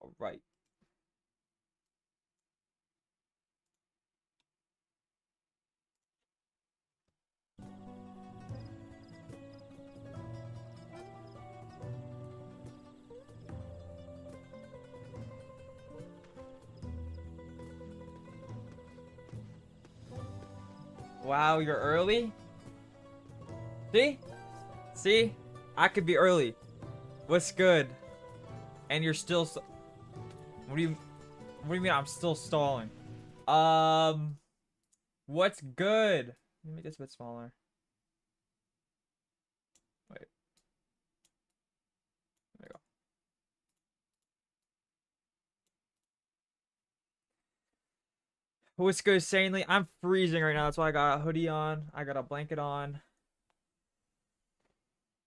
All right. Wow, you're early? See? See? I could be early. What's good? And you're still what do you mean I'm still stalling? Um what's good? Let me make this a bit smaller. Wait. There we go. What's good, Sanely? I'm freezing right now. That's why I got a hoodie on. I got a blanket on.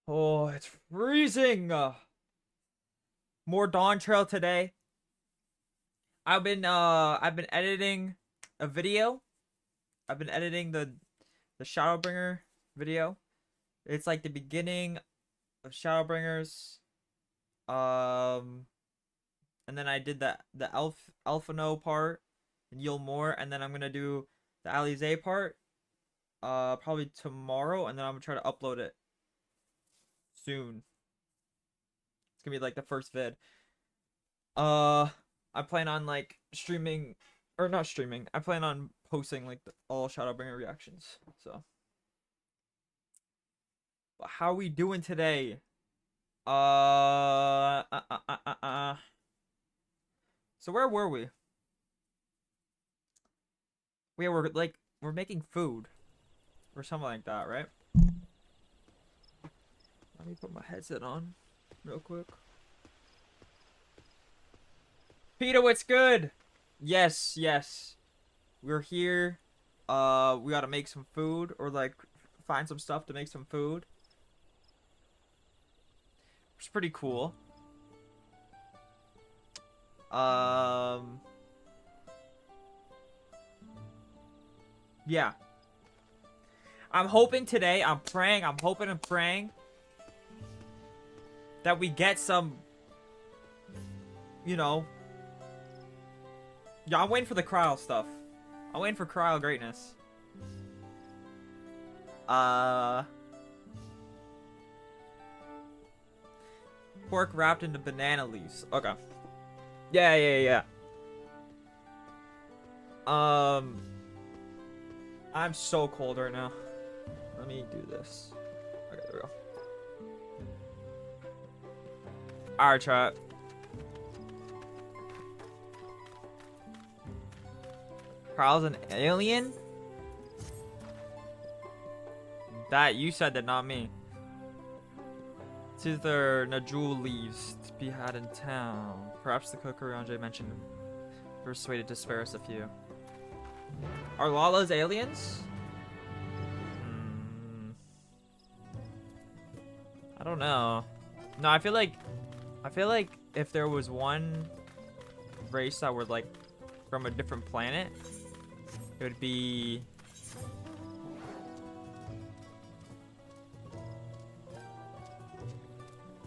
Oh, it's freezing. More Dawntrail today. I've been editing a video. I've been editing the Shadowbringer video. It's like the beginning of Shadowbringers. Um and then I did the Alphano part and Yul More, and then I'm gonna do the Alize part probably tomorrow, and then I'm gonna try to upload it soon. It's gonna be like the first vid. Uh, I plan on like streaming, or not streaming. I plan on posting like all Shadowbringer reactions. So, but how we doing today? Uh, uh, uh, uh, uh, uh. So where were we? We're making food or something like that, right? Let me put my headset on real quick. Peter, what's good? Yes, yes. We're here. We gotta make some food, or like find some stuff to make some food. It's pretty cool. Um, yeah. I'm hoping today, I'm praying, I'm hoping and praying that we get some, you know. Yeah, I'm waiting for the cryo stuff. I'm waiting for cryo greatness. Pork wrapped into banana leaves. Okay. Yeah, yeah, yeah. I'm so cold right now. Let me do this. Okay, there we go. Alright, chat. Carl's an alien? That you said that, not me. It's either Najul leaves to be had in town. Perhaps the cook Ranjay mentioned persuaded to spare us a few. Are Lala's aliens? I don't know. No, I feel like if there was one race that were like from a different planet, it would be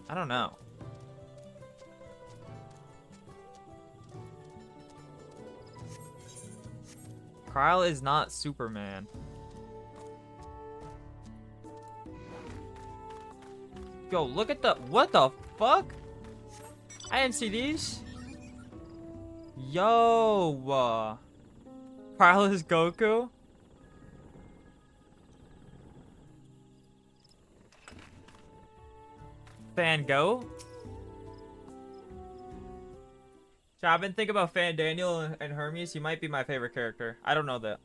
I don't know. Kyle is not Superman. Yo, look at what the fuck? I didn't see these. Yo, Kyle is Goku. Van Gogh. So I've been thinking about Fan Daniel and Hermes. He might be my favorite character. I don't know that.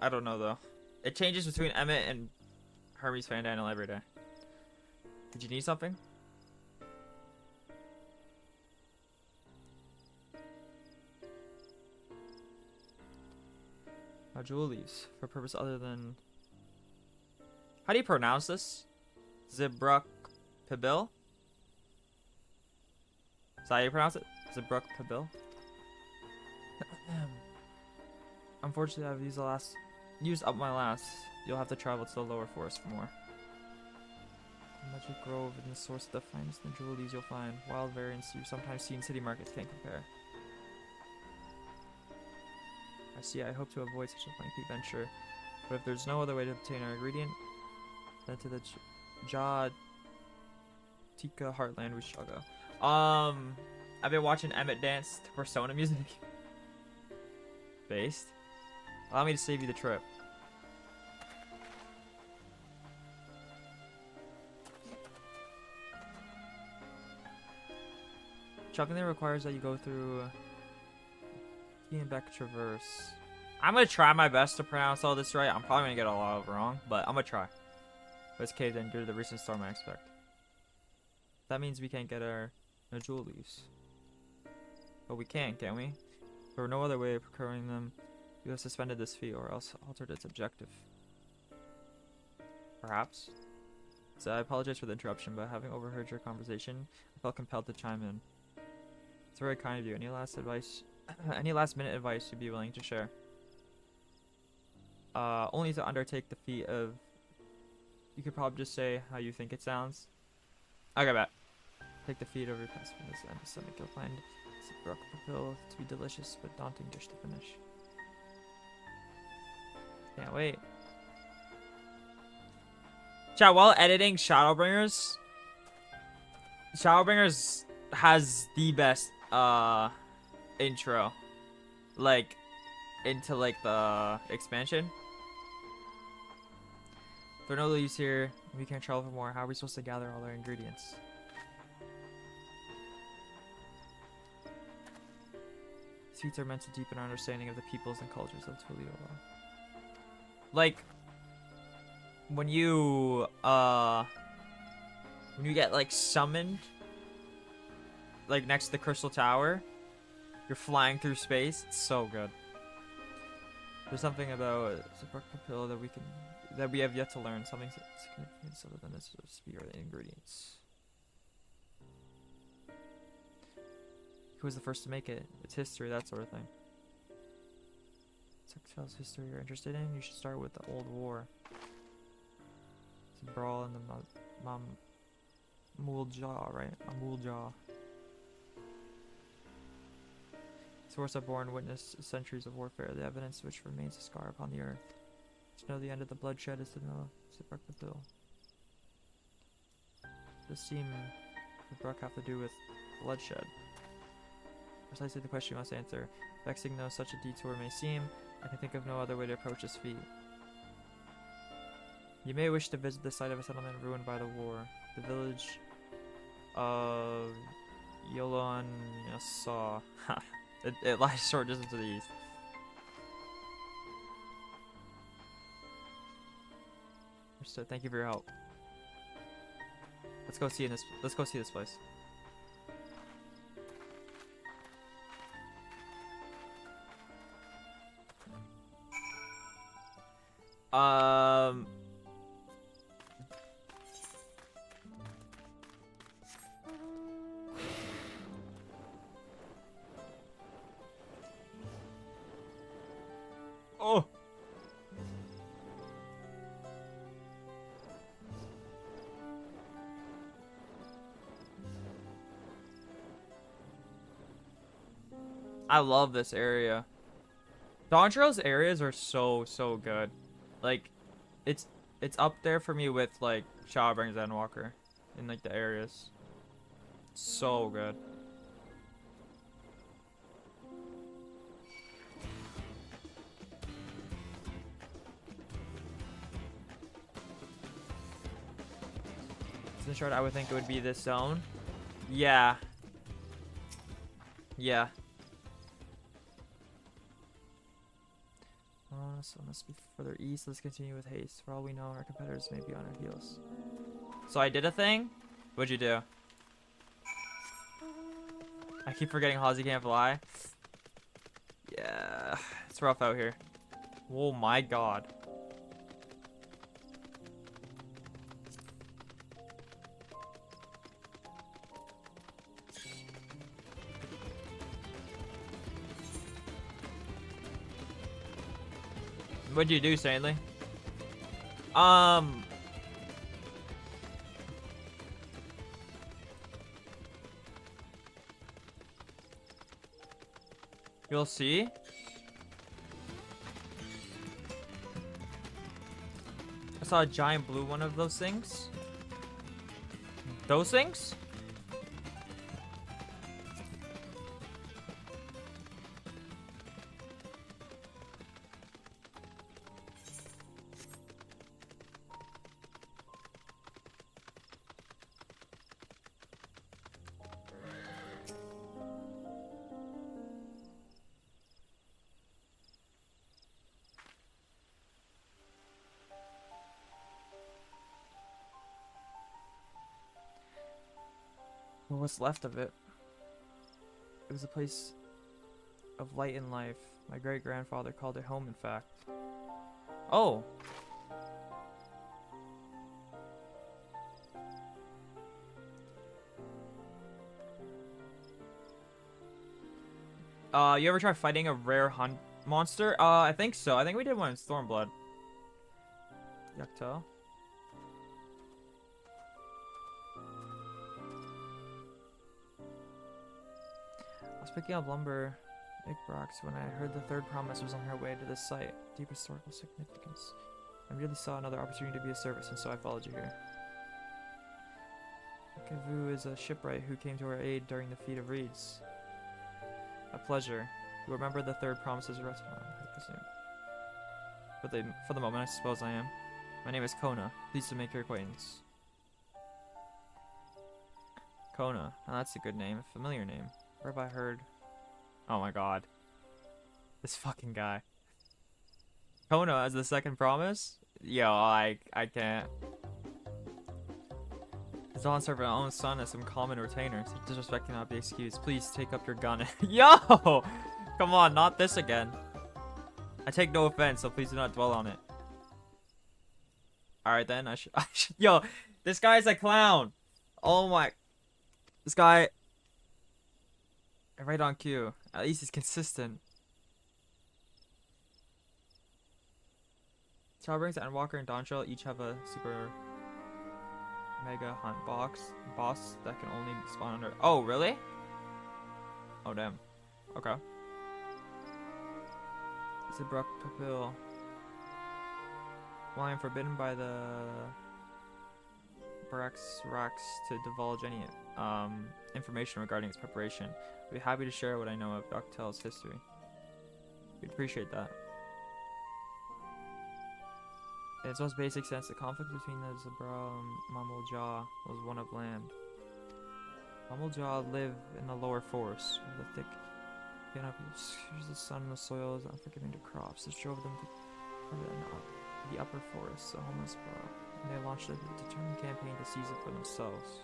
I don't know though. It changes between Emmett and Hermes Fan Daniel every day. Did you need something? Jewel leaves for a purpose other than. How do you pronounce this? Zibruk Pibil? Is that how you pronounce it? Zibruk Pibil? Unfortunately, I've used up my last. You'll have to travel to the lower forest for more. Magic Grove and the source of the finest jewelries you'll find. Wild variants you sometimes see in city markets can't compare. I see. I hope to avoid such a lengthy venture, but if there's no other way to obtain our ingredient, then to the Jatika Heartland we shall go. I've been watching Emmett dance to Persona music. Based. Allow me to save you the trip. Chucking there requires that you go through Beck Traverse. I'm gonna try my best to pronounce all this right. I'm probably gonna get a lot of it wrong, but I'm gonna try. Let's cave in due to the recent storm I expect. That means we can't get our jewel leaves. But we can't we? If there were no other way of procuring them, we have suspended this fee or else altered its objective. Perhaps. So I apologize for the interruption, but having overheard your conversation, I felt compelled to chime in. It's very kind of you. Any last advice? Any last minute advice you'd be willing to share? Only to undertake the feat of... You could probably just say how you think it sounds. Okay, bet. Take the feet over your past from this end of stomach. You'll find the brook pill to be delicious but daunting dish to finish. Can't wait. Chat, while editing Shadowbringers has the best intro, like into like the expansion. If there are no leaves here, we can't travel for more. How are we supposed to gather all our ingredients? These feats are meant to deepen our understanding of the peoples and cultures of Tuliyola. Like when you get like summoned like next to the Crystal Tower, you're flying through space. It's so good. There's something about the brook pill that we have yet to learn. Something significant other than this spear the ingredients. Who was the first to make it? Its history, that sort of thing. Textiles history you're interested in? You should start with the old war. It's a brawl in the Muljaw, right? A Muljaw. Source have borne witness centuries of warfare, the evidence which remains a scar upon the earth. To know the end of the bloodshed is to know the bill. Does seem the Brook have to do with bloodshed? Precisely the question you must answer. Vexing though such a detour may seem, I can think of no other way to approach this feat. You may wish to visit the site of a settlement ruined by the war. The village of Yolon Yasaw. It lies short distance to the east. Understood. Thank you for your help. Let's go see this place. Oh. I love this area. Dawntrail's areas are so good. Like, it's up there for me with like Shadowbringers and Walker in like the areas. So good. In short, I would think it would be this zone. Yeah. Yeah. So it must be further east. Let's continue with haste. For all we know, our competitors may be on our heels. So I did a thing? What'd you do? I keep forgetting Halsey can't fly. Yeah. It's rough out here. Oh my god. What'd you do, Stanley? You'll see. I saw a giant blue one of those things. Those things? Or what's left of it. It was a place of light and life. My great-grandfather called it home, in fact. Oh! You ever try fighting a rare hunt monster? I think so. I think we did one in Stormblood. Yucta. I was picking up lumber, Brox, when I heard the third promise was on her way to this site. Deep historical significance. I really saw another opportunity to be of service, and so I followed you here. Kavu is a shipwright who came to our aid during the feat of reeds. A pleasure. You remember the third promise is a restaurant, I presume. For the moment, I suppose I am. My name is Kona. Pleased to make your acquaintance. Kona. Now that's a good name. A familiar name. Where have I heard? Oh my god. This fucking guy. Kona as the second promise? Yo, I can't. His Dawn served our own son as some common retainer. Such disrespect cannot be excused. Please take up your gun. Yo! Come on, not this again. I take no offense, so please do not dwell on it. Alright then, I should yo, this guy's a clown. Oh my. This guy. Right on cue. At least he's consistent. Childbrings and Walker and Dawntrail each have a super mega hunt boss that can only spawn under. Oh, really? Oh, damn. Okay. Zibrock Papil. Well, I am forbidden by the Brax Rax to divulge any information regarding its preparation. I'd be happy to share what I know of Dawntrail's history. We'd appreciate that. In its most basic sense, the conflict between the Zabra and Mamuljaw was one of land. Mamuljaw lived in the lower forest, where the thick canopy obscures the sun and the soil is unforgiving to crops. This drove them to the upper forest, the home of Zabra, and they launched a determined campaign to seize it for themselves.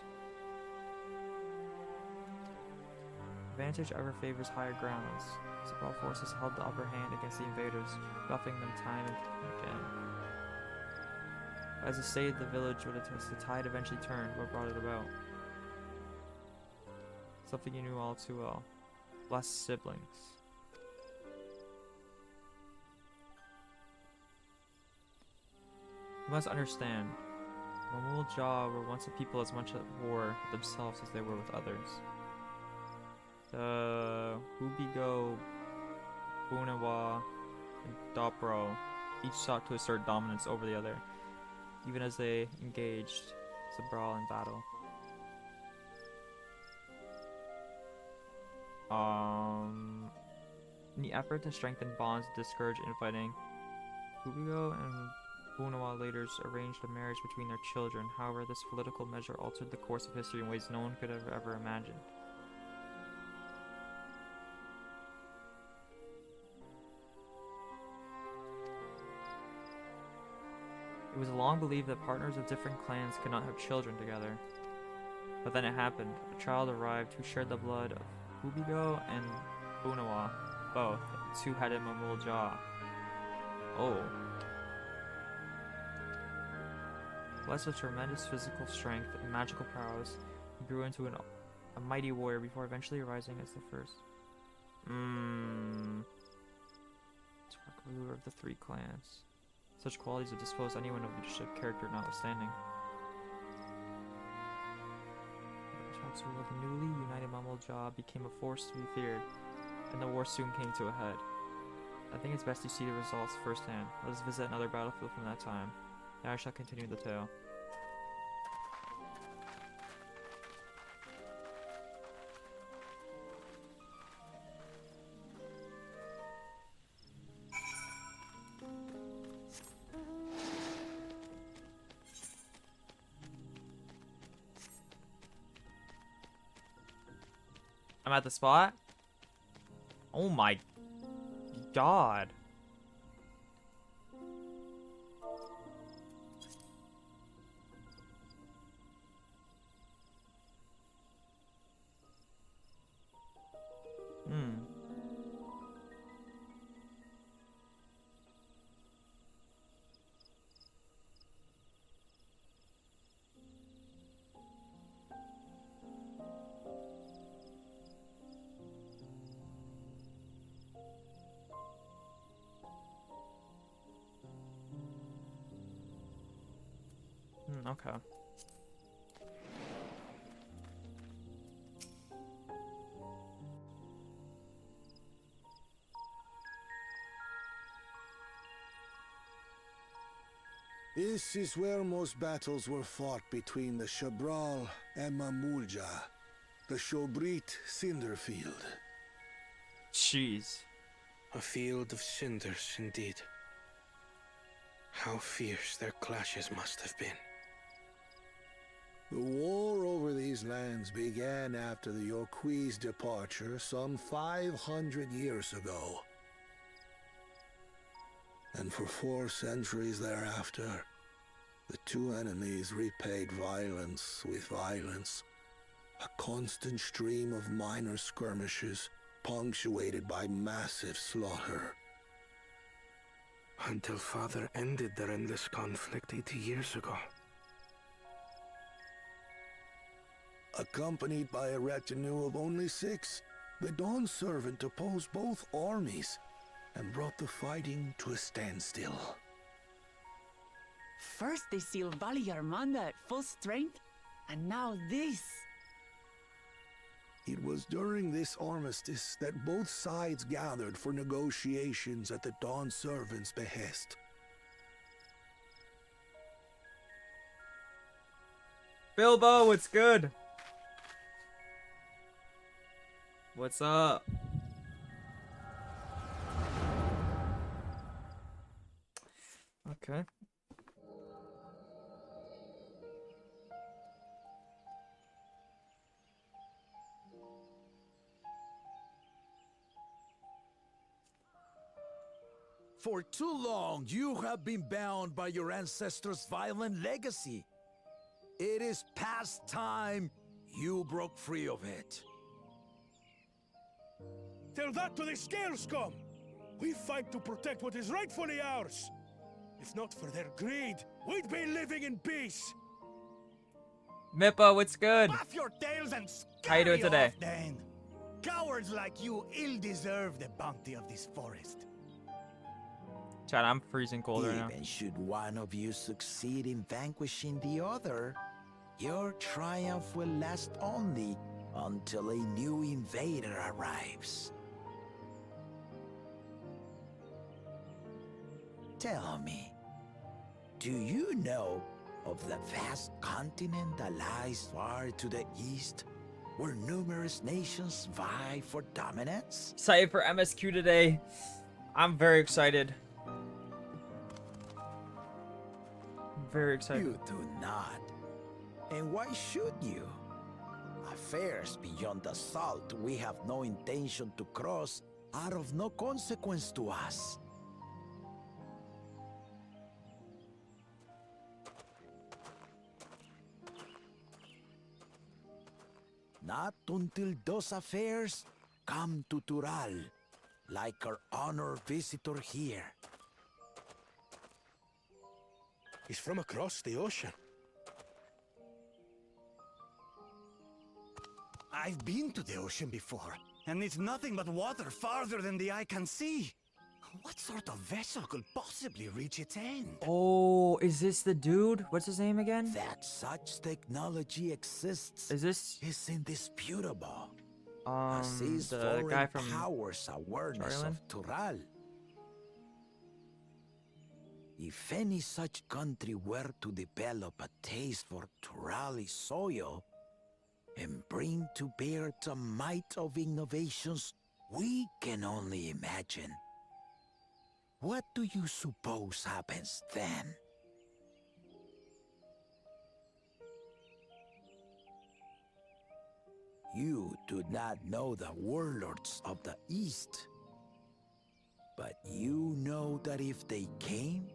Advantage ever favors higher grounds. Zabra forces held the upper hand against the invaders, buffing them time and again. As the state of the village would attest, the tide eventually turned. What brought it about? Something you knew all too well. Less siblings. You must understand, Mamuljaw were once a people as much at war with themselves as they were with others. The Hubigo, Bunawa, and Dopro each sought to assert dominance over the other, even as they engaged Zabra in battle. In the effort to strengthen bonds and discourage infighting, Hubigo and Bunawa leaders arranged a marriage between their children. However, this political measure altered the course of history in ways no one could have ever imagined. It was long believed that partners of different clans could not have children together. But then it happened. A child arrived who shared the blood of Hubigo and Bunawa, both, a two-headed Mamuljaw. Oh. Blessed with tremendous physical strength and magical prowess, he grew into a mighty warrior before eventually rising as the first. Ruler of the three clans. Such qualities would dispose anyone of leadership, character notwithstanding. The newly united Mamuljaw became a force to be feared. and the war soon came to a head. I think it's best you see the results firsthand. Let us visit another battlefield from that time. Now I shall continue the tale. I'm at the spot. Oh my god. Okay. This is where most battles were fought between the Shabral and Mamulja, the Shobrit cinder field. Jeez. A field of cinders, indeed. How fierce their clashes must have been. The war over these lands began after the Yorqui's departure some 500 years ago. And for 4 centuries thereafter, the two enemies repaid violence with violence. A constant stream of minor skirmishes, punctuated by massive slaughter. Until Father ended their endless conflict 80 years ago. Accompanied by a retinue of only 6, the Dawn Servant opposed both armies and brought the fighting to a standstill. First they sealed Valley Armanda at full strength, and now this. It was during this armistice that both sides gathered for negotiations at the Dawn Servant's behest. Bilbo, what's good? What's up? Okay. For too long, you have been bound by your ancestors' violent legacy. It is past time you broke free of it. Tell that to the Scale Scum! We fight to protect what is rightfully ours. If not for their greed, we'd be living in peace. Mippa, what's good? Puff your tails and How you doing scurry today? off, then. Cowards like you ill deserve the bounty of this forest. Chad, I'm freezing cold right now. Even should one of you succeed in vanquishing the other, your triumph will last only until a new invader arrives. Tell me, do you know of the vast continent that lies far to the east, where numerous nations vie for dominance? Excited for MSQ today. I'm very excited. Very excited. You do not. And why should you? Affairs beyond the salt we have no intention to cross are of no consequence to us. Not until those affairs come to Tural, like our honored visitor here. He's from across the ocean. I've been to the ocean before, and it's nothing but water farther than the eye can see. What sort of vessel could possibly reach its end? Oh, is this the dude? What's his name again? That such technology exists Is this? is indisputable. Assist The foreign guy from powers' awareness Charlene? of Tural. If any such country were to develop a taste for Turali soil and bring to bear the might of innovations we can only imagine, what do you suppose happens then? You do not know the warlords of the East, but you know that if they came,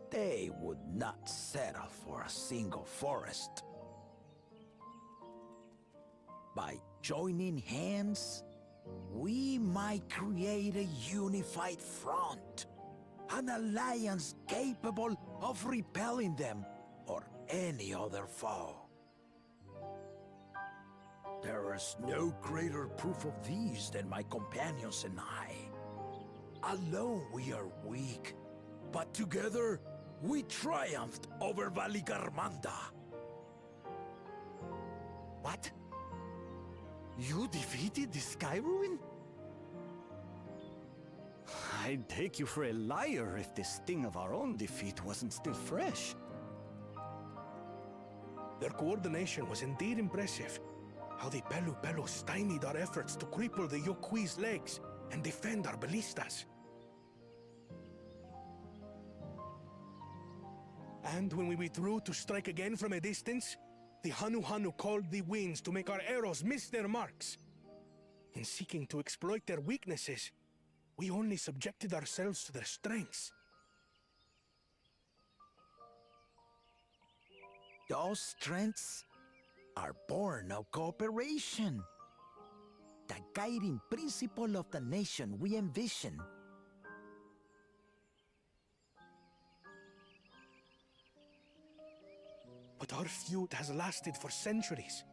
they would not settle for a single forest. By joining hands, we might create a unified front, an alliance capable of repelling them or any other foe. There is no greater proof of these than my companions and I. Alone we are weak, but together we triumphed over Valigarmanda. What? You defeated the Sky Ruin? I'd take you for a liar if the sting of our own defeat wasn't still fresh. Their coordination was indeed impressive. How the Pelu stymied our efforts to cripple the Yokui's legs and defend our ballistas. And when we withdrew to strike again from a distance, the Hanu called the winds to make our arrows miss their marks. In seeking to exploit their weaknesses, we only subjected ourselves to their strengths. Those strengths are born of cooperation. The guiding principle of the nation we envision. But our feud has lasted for centuries.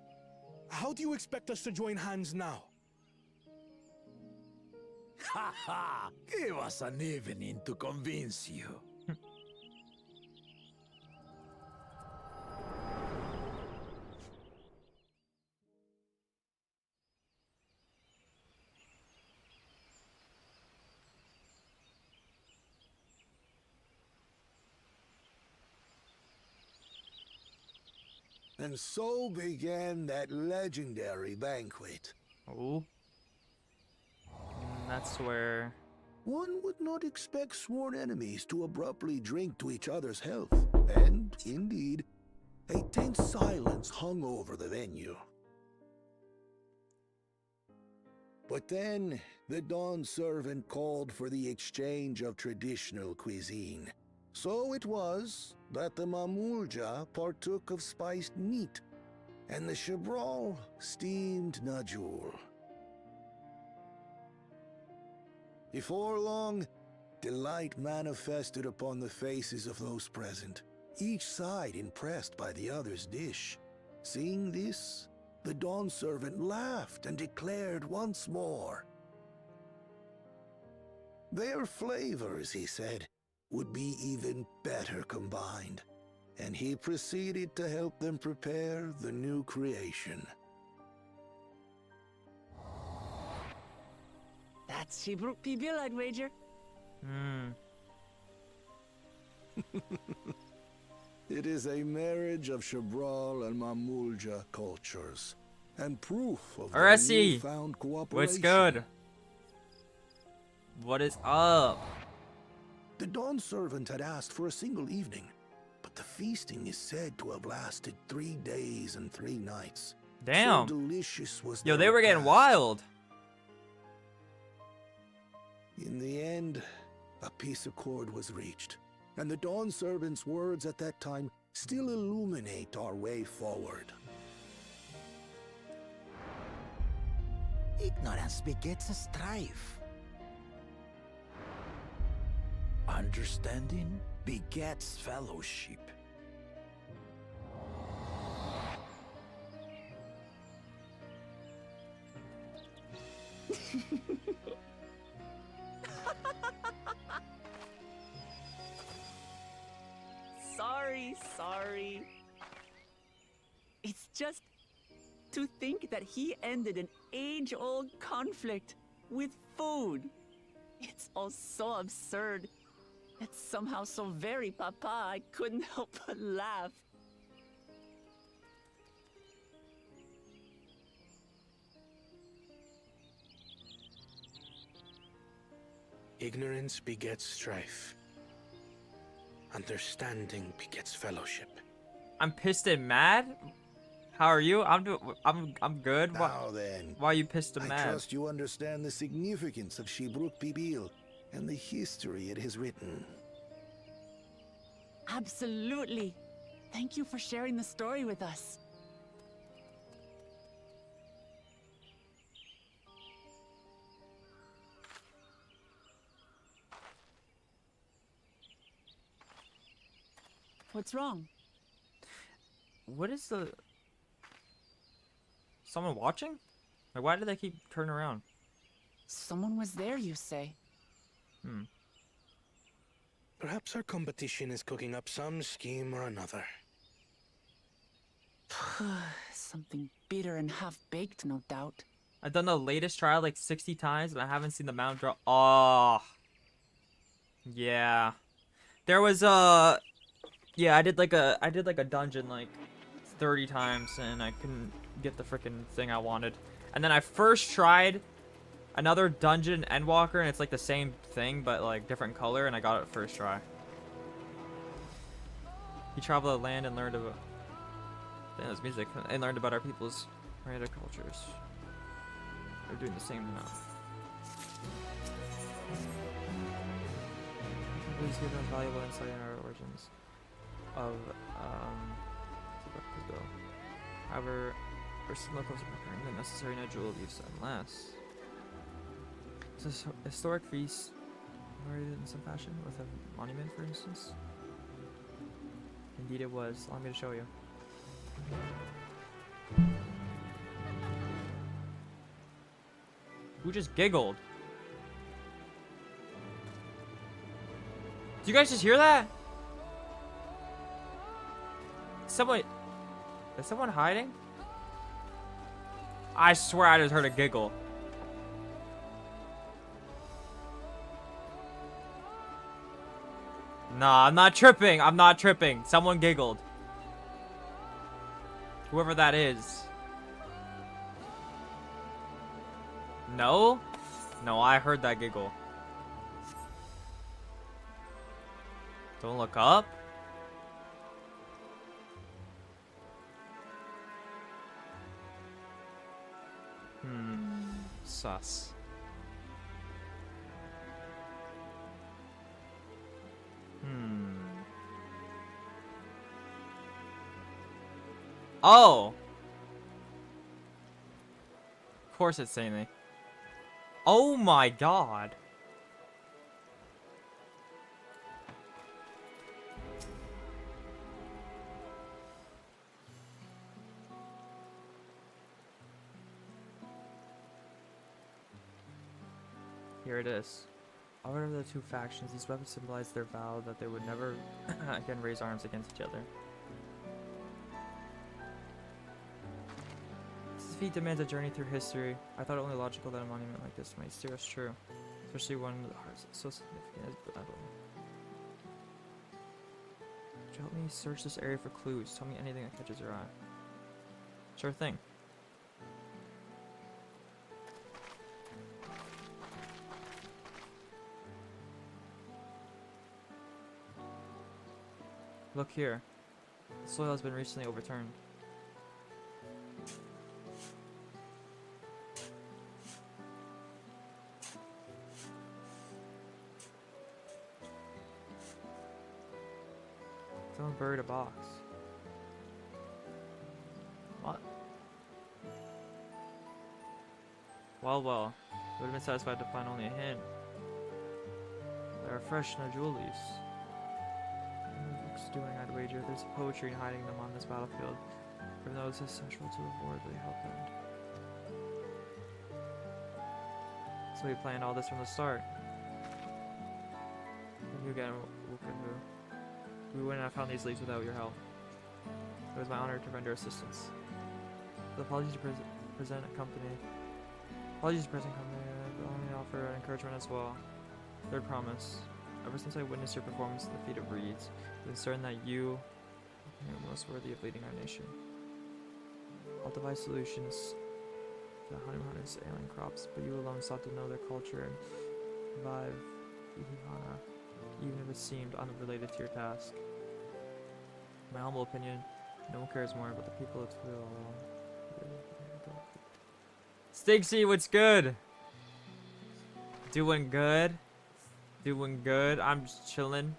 How do you expect us to join hands now? Ha ha! Give us an evening to convince you. And so began that legendary banquet. Oh. That's where. One would not expect sworn enemies to abruptly drink to each other's health, and, indeed, a tense silence hung over the venue. But then, the Dawn servant called for the exchange of traditional cuisine. So it was that the Mamulja partook of spiced meat, and the Chebral steamed najul. Before long, delight manifested upon the faces of those present, each side impressed by the other's dish. Seeing this, the Dawn servant laughed and declared once more. Their flavors, he said, would be even better combined, and he proceeded to help them prepare the new creation. That's Shibruk Pibil, I'd wager. It is a marriage of Chebral and Mamulja cultures, and proof of their Aresi, newfound cooperation. what's good? What is up? The Dawn servant had asked for a single evening, but the feasting is said to have lasted 3 days and 3 nights. Damn. So delicious was Yo, their they were getting repast. wild. In the end, a peace accord was reached, and the Dawn servant's words at that time still illuminate our way forward. Ignorance begets a strife. Understanding begets fellowship. Sorry. It's just To think that he ended an age-old conflict with food. It's all so absurd. It's somehow so very papa, I couldn't help but laugh. Ignorance begets strife. Understanding begets fellowship. I'm pissed and mad. How are you? I'm good. Now then, Why are you pissed and I mad? trust you understand the significance of Shibruk Pibil and the history it has written. Absolutely. Thank you for sharing the story with us. What's wrong? What is the... Someone watching? Like, why do they keep turning around? Someone was there, you say? Perhaps our competition is cooking up some scheme or another. Something bitter and half-baked, no doubt. I've done the latest trial like 60 times, but I haven't seen the mount drop. Oh. Yeah. There was yeah, I did like a dungeon like 30 times and I couldn't get the freaking thing I wanted. And then I first tried another dungeon Endwalker and it's like the same thing but like different color and I got it first try. He traveled the land and learned about Dana's music and learned about our people's other cultures. They're doing the same now. Please give us valuable insight in our origins of Brazil. However, we're still no closer to preparing the necessary jewel leaves unless it's a historic feast commemorated in some fashion with a monument, for instance. Indeed, it was. Allow me to show you. Who just giggled? Do you guys just hear that? Someone... Is someone hiding? I swear I just heard a giggle. Nah, I'm not tripping. I'm not tripping. Someone giggled. Whoever that is. No? No, I heard that giggle. Don't look up. Sus. Oh! Of course it's saying me. Oh my god. Here it is. However, the two factions, these weapons symbolize their vow that they would never again raise arms against each other. This feat demands a journey through history. I thought it only logical that a monument like this might steer us true, especially one with hearts so significant as Bible. Could you help me search this area for clues? Tell me anything that catches your eye. Sure thing. Look here. The soil has been recently overturned. Someone buried a box. What? Well. I would have been satisfied to find only a hint. There are fresh no jewel leaves. Doing, I'd wager there's poetry hiding them on this battlefield. Even though it's essential to avoid the help end. So we planned all this from the start. And you again, we wouldn't have found these leaves without your help. It was my honor to render assistance. The apologies to present a company. Apologies to present company, but only offer encouragement as well. Third promise. Ever since I witnessed your performance at the feet of reeds, I've been certain that you are most worthy of leading our nation. I'll devise solutions to Hanuhana's alien crops, but you alone sought to know their culture and revive Ihihana, even if it seemed unrelated to your task. In my humble opinion, no one cares more about the people of Twill. Stigsy, what's good? Doing good. Doing good. I'm just chilling.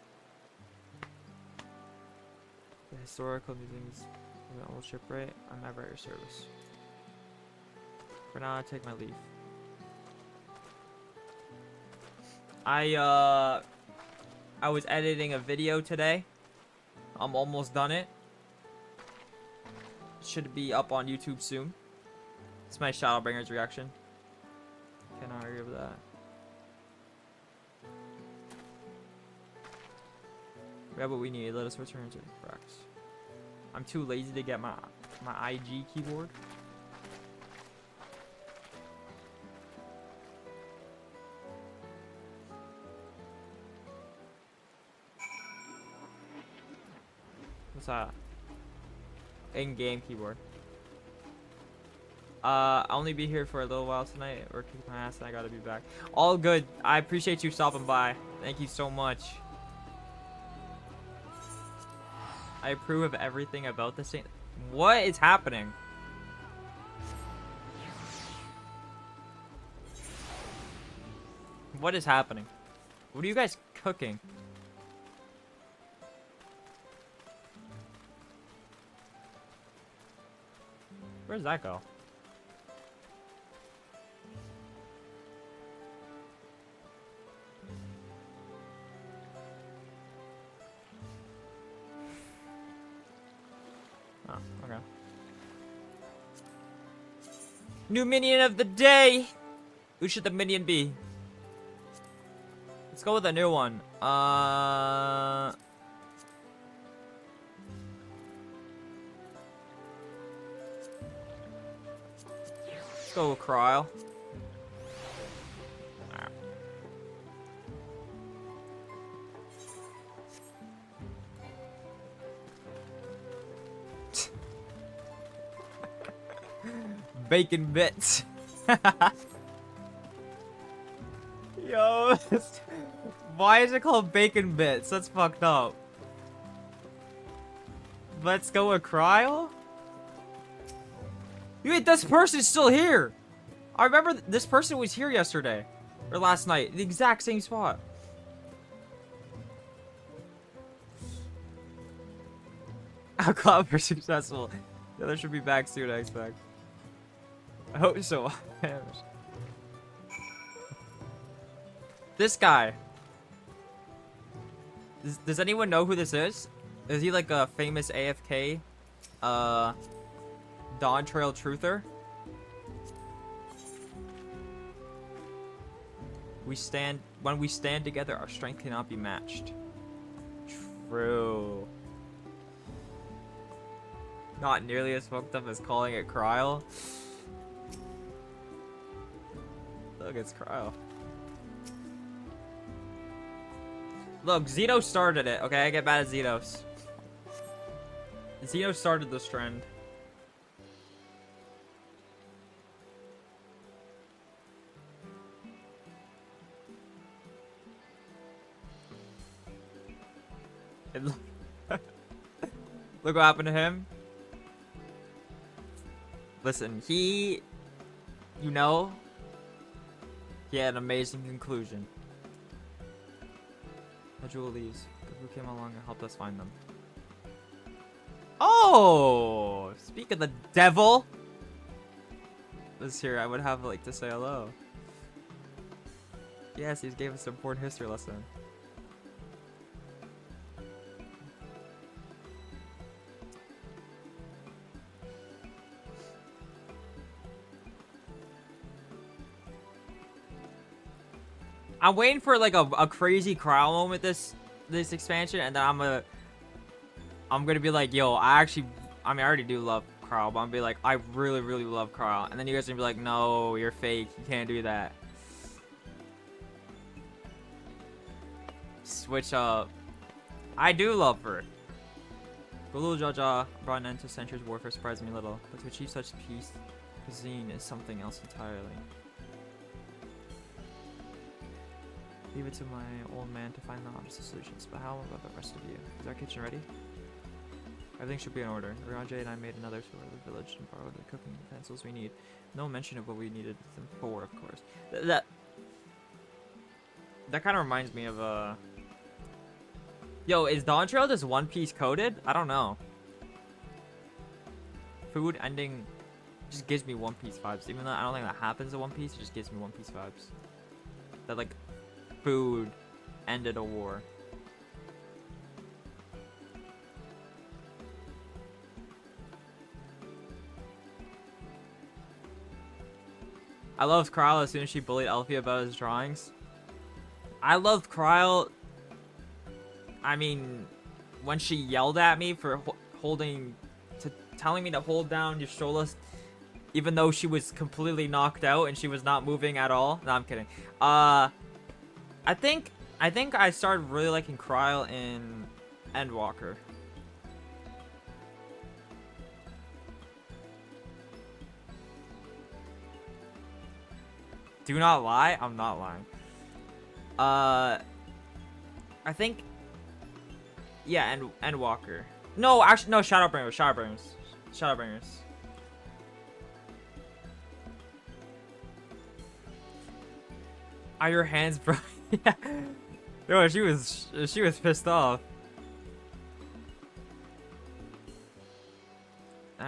The historical museums of an old shipwright. I'm ever at your service. For now, I take my leave. I was editing a video today. I'm almost done it. Should be up on YouTube soon. It's my Shadowbringers reaction. Cannot argue with that. We have what we need. Let us return to Brax. I'm too lazy to get my IG keyboard. What's that? In-game keyboard. I'll only be here for a little while tonight, or kick my ass, and I gotta be back. All good. I appreciate you stopping by. Thank you so much. I approve of everything about this thing. What is happening? What is happening? What are you guys cooking? Where does that go? Oh, okay. New minion of the day! Who should the minion be? Let's go with a new one. Let's go with Cryle. Bacon bits. Yo, why is it called bacon bits? That's fucked up. Let's go with Cryle. Wait, this person's still here. I remember this person was here yesterday or last night, the exact same spot. Our club are successful. The other should be back soon, I expect. I hope so. This guy. Does anyone know who this is? Is he like a famous AFK Dawntrail truther? When we stand together, our strength cannot be matched. True. Not nearly as fucked up as calling it Cryle. Look, it's Cryle. Look, Xenos started it, okay? I get mad at Xenos. Xenos started this trend. Look what happened to him. Listen, he... You know... He had an amazing conclusion. The jewelries. Who came along and helped us find them. Oh! Speak of the devil! Was here, I would have like to say hello. Yes, he gave us an important history lesson. I'm waiting for like a crazy Cryle moment this expansion, and then I'm gonna be like, yo, I already do love Carl, but I'm gonna be like, I really, really love Carl. And then you guys are gonna be like, no, you're fake. You can't do that. Switch up. I do love her. But little Jaja brought an end to centuries warfare surprised me a little. But to achieve such peace, cuisine is something else entirely. Leave it to my old man to find the obvious solutions. But how about the rest of you? Is our kitchen ready? Everything should be in order. Rianje and I made another tour of the village and borrowed the cooking utensils we need. No mention of what we needed them for, of course. That kind of reminds me of Yo, is Dawntrail just One Piece coded? I don't know. Food ending just gives me One Piece vibes. Even though I don't think that happens in One Piece, it just gives me One Piece vibes. That like food ended a war. I loved Kryle as soon as she bullied Elfie about his drawings. I loved Kryle. I mean, when she yelled at me for telling me to hold down Yashola, even though she was completely knocked out and she was not moving at all. No, I'm kidding. I think I started really liking Kryle in Endwalker. Do not lie. I'm not lying. I think. Yeah, Endwalker. No, actually, no. Shadowbringers. Are your hands, bro? Yeah. No, she was pissed off.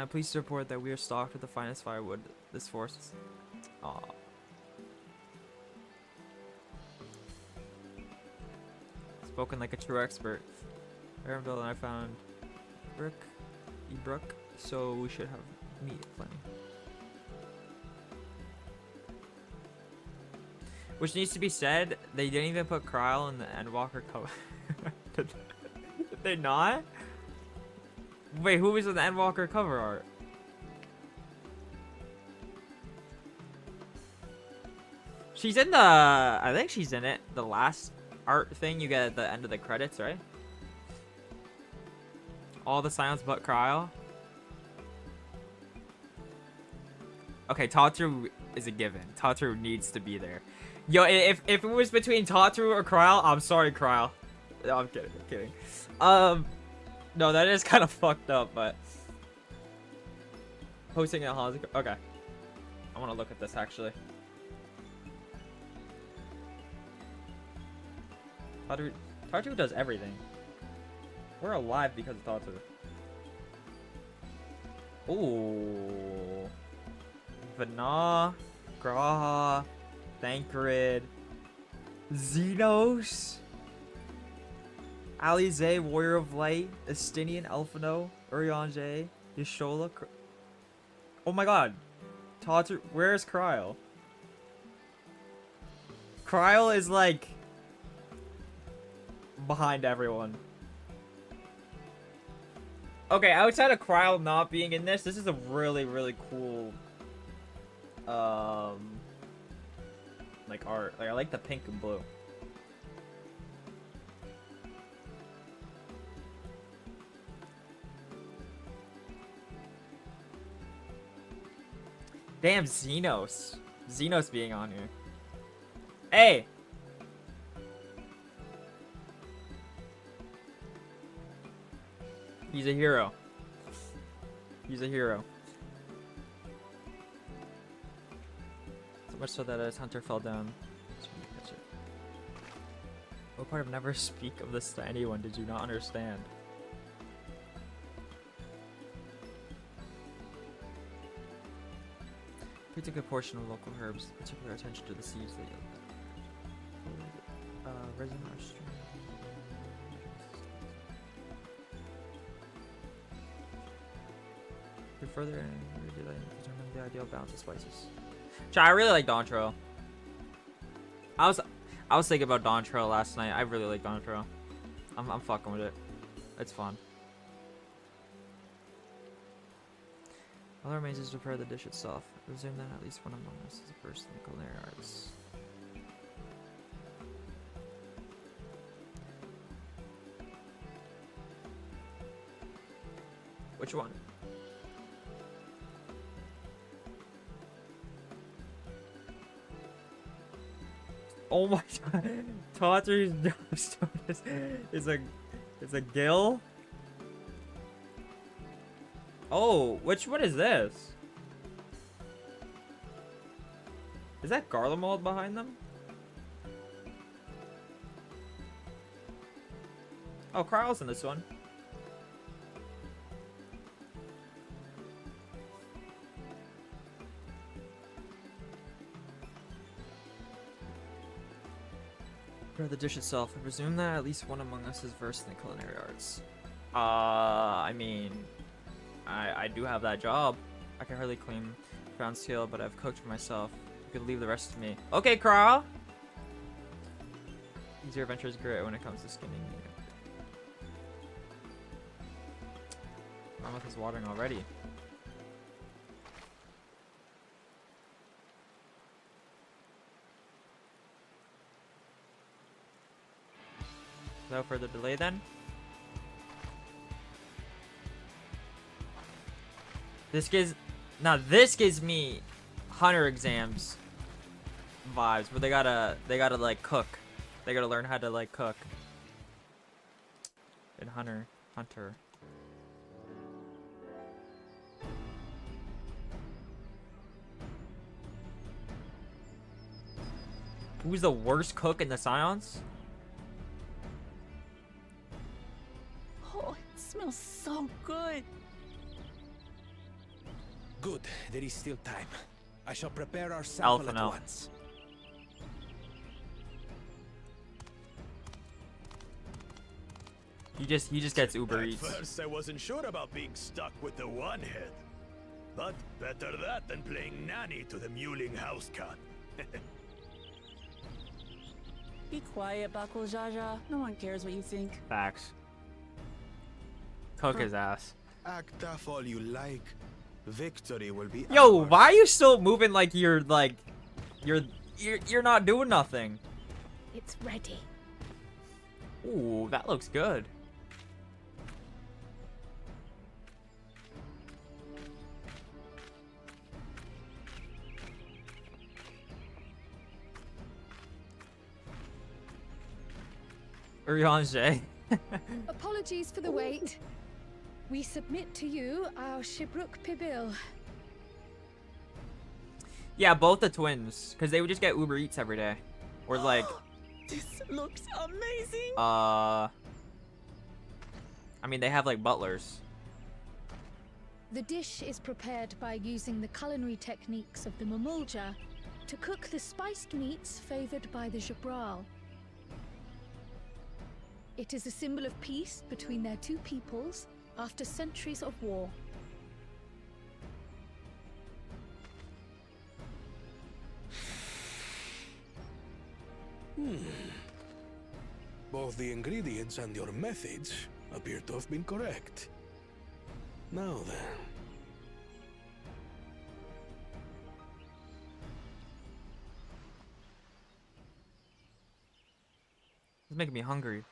Please report that we are stocked with the finest firewood this forest. Aw. Spoken like a true expert. Aaronville and I found Brook, so we should have meat plenty. Which needs to be said, they didn't even put Kryle in the Endwalker cover. Did they not? Wait, who was in the Endwalker cover art? She's in the... I think she's in it. The last art thing you get at the end of the credits, right? All the silence but Kryle. Okay, Tataru is a given. Tataru needs to be there. Yo, if it was between Tataru or Kryle, I'm sorry, Kryle. No, I'm kidding. No, that is kind of fucked up, but posting at Hans. Okay, I want to look at this actually. Tataru does everything. We're alive because of Tataru. Ooh. Vana, Graha, Thancred, Xenos, Alize, Warrior of Light, Estinian, Elfino, Urianger, Yashola. Oh my god. Tataru. Where's Kryle? Kryle is like behind everyone. Okay, outside of Kryle not being in this is a really, really cool like art. Like I like the pink and blue. Damn, Xenos. Xenos being on here. Hey! He's a hero. He's a hero. So much so that his hunter fell down. What part of never speak of this to anyone did you not understand? We took a portion of local herbs, particular attention to the seeds that resin are strewn. Further and determine the ideal balance of spices. I really like Dawntrail. I was thinking about Dawntrail last night. I really like Dawntrail. I'm fucking with it. It's fun. All that remains is to prepare the dish itself. I presume that at least one among us is a person in culinary arts. Which one? Oh my god. Tawdry's is a gill? Oh, which one is this? Is that Garlemald behind them? Oh, Kryle's in this one. For the dish itself, I presume that at least one among us is versed in the culinary arts. I mean, I do have that job. I can hardly claim ground skill, but I've cooked for myself. You could leave the rest to me. Okay, Kryle! Your adventure is great when it comes to skinning meat. My mouth is watering already. Without further delay then. This gives me Hunter exams vibes, but they gotta like cook. They gotta learn how to like cook. In Hunter. Who's the worst cook in the Scions? Oh, it smells so good. Good, there is still time. I shall prepare our sample at once. He just gets Uber Eats. At first I wasn't sure about being stuck with the one head. But better that than playing nanny to the mewling house cat. Be quiet, Bakul Jaja. No one cares what you think. Facts. Cook his ass. Act tough all you like. Victory will be Yo, ours. why are you still moving like you're not doing nothing? It's ready. Ooh, that looks good. Urianger. Apologies for the wait. We submit to you our Shibruk Pibil. Yeah, both the twins, because they would just get Uber Eats every day, or like. This looks amazing. I mean, they have like butlers. The dish is prepared by using the culinary techniques of the Mamulja to cook the spiced meats favored by the Jabral. It is a symbol of peace between their two peoples after centuries of war. Both the ingredients and your methods appear to have been correct. Now then. It's making me hungry.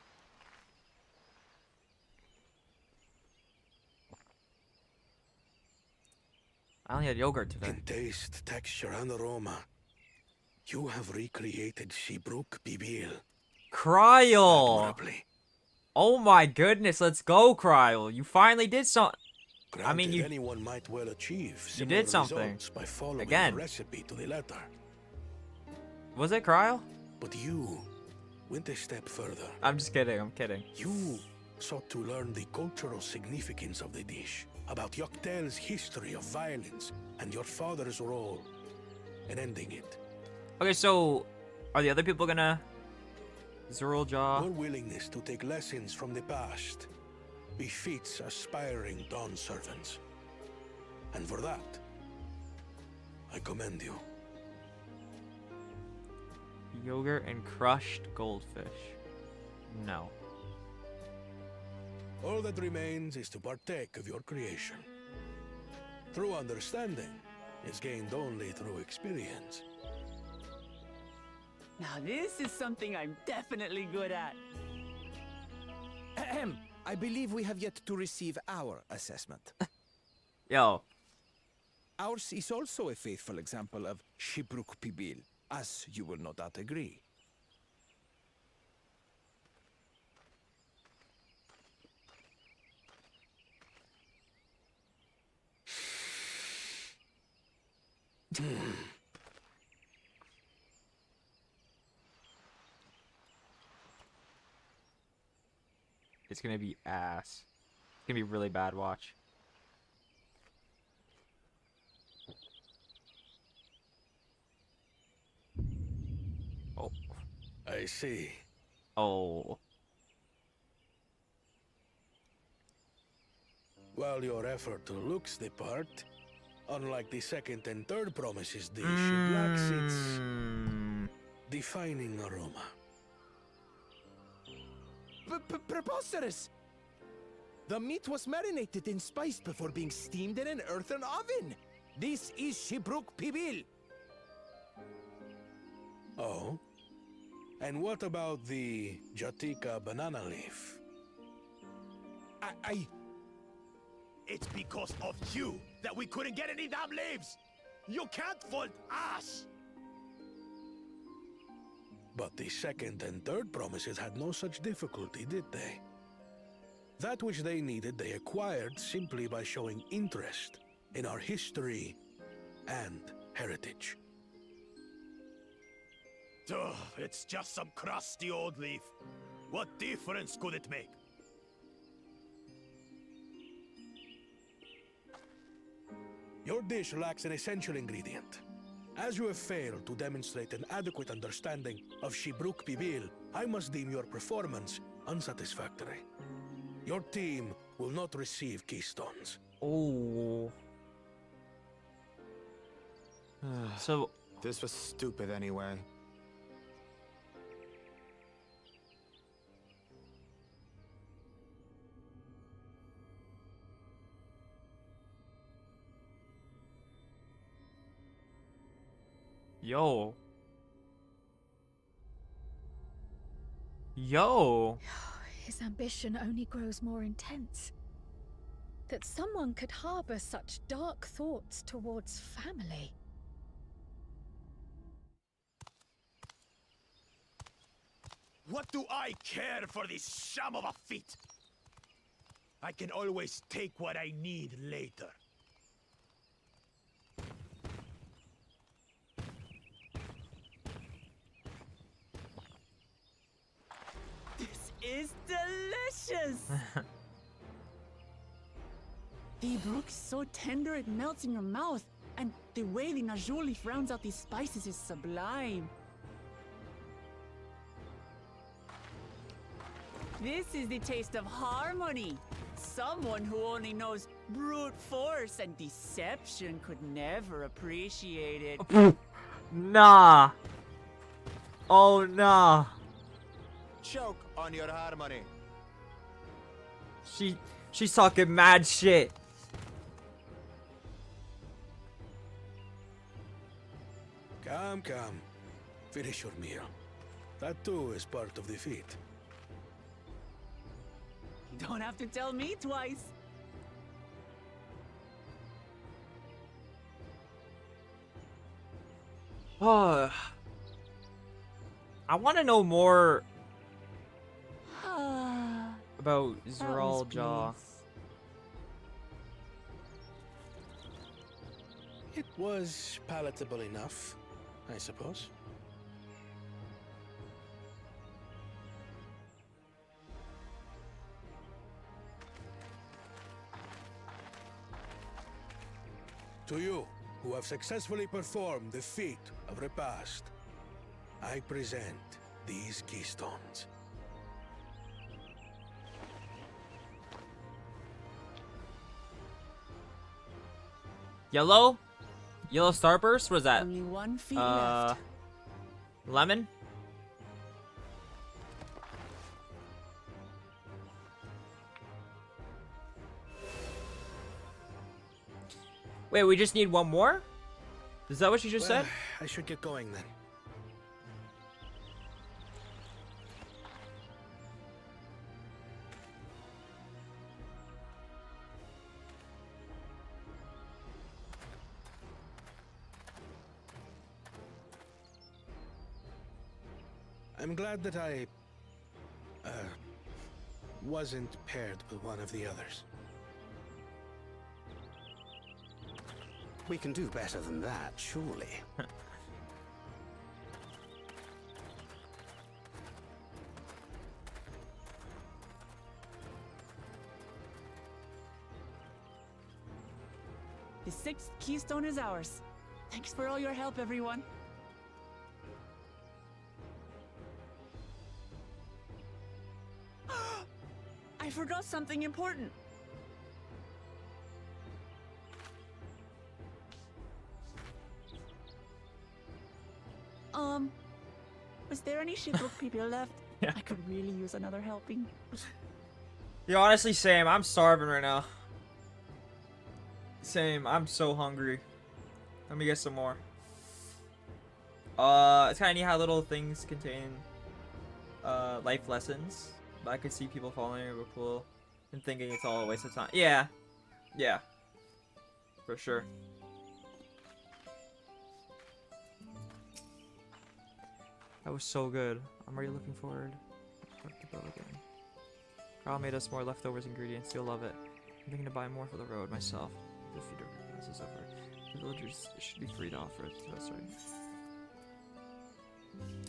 I only had yogurt today. In taste, texture, and aroma, you have recreated Shibruk Pibil. Kryle! Admirably. Oh my goodness, let's go, Kryle. You finally did something. I mean, Granted, anyone might well achieve you similar did something. results by following Again. the recipe to the letter. Was it Kryle? But you went a step further. I'm just kidding, I'm kidding. You sought to learn the cultural significance of the dish, about Yoktel's history of violence, and your father's role in ending it. Okay, so are the other people gonna Zuruljaw? Your willingness to take lessons from the past befits aspiring Dawn servants. And for that, I commend you. Yogurt and crushed goldfish. No. All that remains is to partake of your creation. True understanding is gained only through experience. Now this is something I'm definitely good at. Ahem. I believe we have yet to receive our assessment. Yo. Ours is also a faithful example of Shibruk Pibil, as you will no doubt agree. It's gonna be ass. It's gonna be really bad, watch. Oh. I see. Oh. While your effort looks the part, unlike the second and third promises dish, it lacks its defining aroma. Preposterous! The meat was marinated in spice before being steamed in an earthen oven. This is Shibruk Pibil. Oh? And what about the Jatika banana leaf? It's because of you that we couldn't get any damn leaves! You can't fault us! But the second and third promises had no such difficulty, did they? That which they needed, they acquired simply by showing interest in our history and heritage. Ugh, it's just some crusty old leaf. What difference could it make? Your dish lacks an essential ingredient. As you have failed to demonstrate an adequate understanding of Shibruk Pibil, I must deem your performance unsatisfactory. Your team will not receive keystones. Oh. So This was stupid anyway. yo. Yo. His ambition only grows more intense. That someone could harbor such dark thoughts towards family. What do I care for this sham of a feat? I can always take what I need later. This is delicious! The brook's so tender it melts in your mouth, and the way the najou leaf rounds out these spices is sublime. This is the taste of harmony. Someone who only knows brute force and deception could never appreciate it. Nah. Oh, nah. Choke on your harmony. She's talking mad shit. Come, come. Finish your meal. That too is part of the feat. You don't have to tell me twice. I want to know more about Zeral Jaw. It was palatable enough, I suppose. To you, who have successfully performed the feat of repast, I present these keystones. Yellow? Yellow starburst? What is that? Only one feet left. Lemon? Wait, we just need one more? Is that what you just said? I should get going then. I'm glad that I wasn't paired with one of the others. We can do better than that, surely. The 6th keystone is ours. Thanks for all your help, everyone. I forgot something important. Was there any shipwreck people left? Yeah. I could really use another helping. Yeah, honestly, same. I'm starving right now. Same. I'm so hungry. Let me get some more. It's kind of neat how little things contain life lessons. But I could see people falling over a pool and thinking it's all a waste of time. Yeah. Yeah. For sure. That was so good. I'm already looking forward to build again. Carl made us more leftovers ingredients. You'll love it. I'm thinking to buy more for the road myself. The feeder this is over. The villagers should be free to offer it to us, right?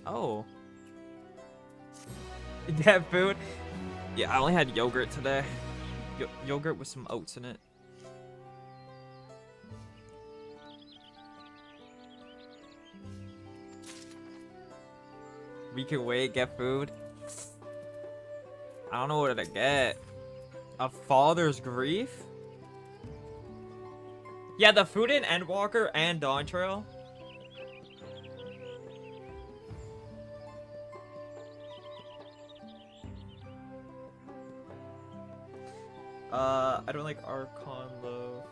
Oh. That food? Yeah, I only had yogurt today. Yogurt with some oats in it. We can wait, get food. I don't know what to get. A father's grief? Yeah, the food in Endwalker and Dawntrail. I don't like Archon Loaf.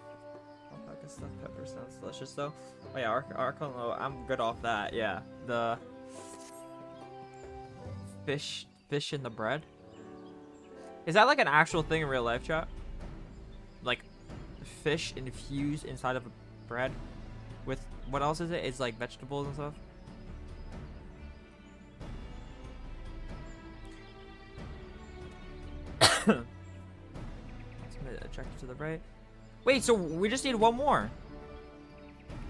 Alpaca stuffed pepper sounds delicious though. Oh yeah, Archon Loaf. I'm good off that. Yeah, the fish in the bread. Is that like an actual thing in real life, chat? Like fish infused inside of a bread with what else is it? It's like vegetables and stuff. Attracted to the right. Wait, so we just need one more.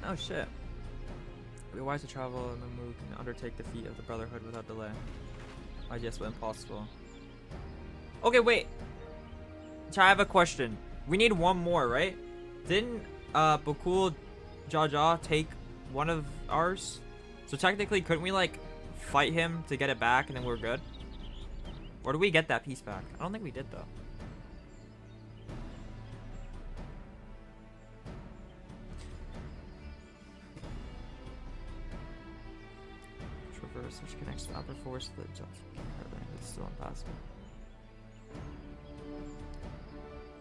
Oh shit. Be wise to travel and then move and undertake the feat of the Brotherhood without delay. I guess what impossible. Okay, wait. So I have a question. We need one more, right? Didn't Bakul Jaja take one of ours? So technically, couldn't we like fight him to get it back and then we're good? Or do we get that piece back? I don't think we did though. Traverse, which connects the upper forest to the junction. It's still impassable.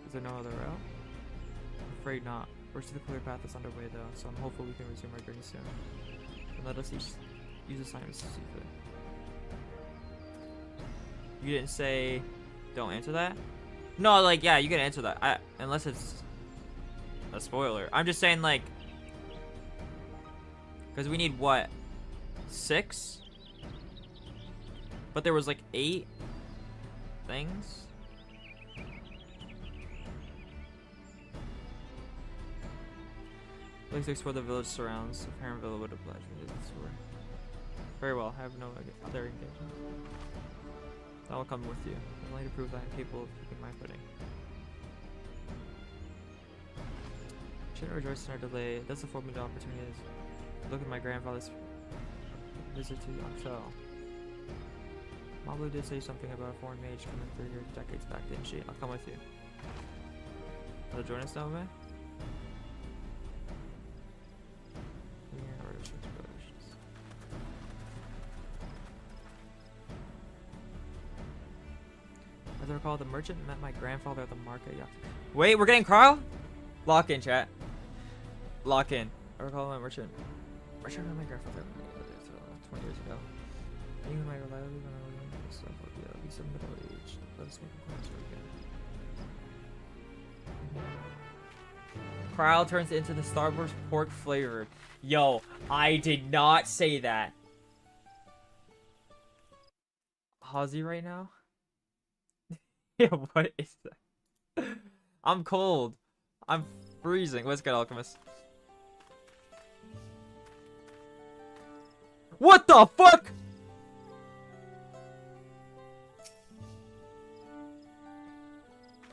Is there no other route? I'm afraid not. First to the clear path is underway though, so I'm hopeful we can resume our journey soon. And let us use assignments to see fit. You didn't say don't answer that? No, like yeah, you can answer that. Unless it's a spoiler. I'm just saying like, because we need what? 6? But there was like 8 things. Please explore the village surrounds. The parent villa would oblige me to explore. Very well. I have no other engagement. I will come with you. I'm only to prove that I'm capable of keeping my footing. I shouldn't rejoice in our delay. That's afford me the opportunity to look at my grandfather's visit to Dawntrail. Mabu did say something about a foreign mage coming through here decades back, didn't she? I'll come with you. Will you join us now, May? As I recall, the merchant met my grandfather at the market. Yeah. Wait, we're getting Carl? Lock in, chat. Lock in. I recall my merchant. Merchant with my grandfather 20 years ago. Even my reliability when I was young, stuff would be at least a middle age. Let us make a plan again. Crowd turns into the Starburst pork flavored. Yo, I did not say that. How's right now? Yeah, what is that? I'm cold. I'm freezing. What's good, Alchemist? What the fuck?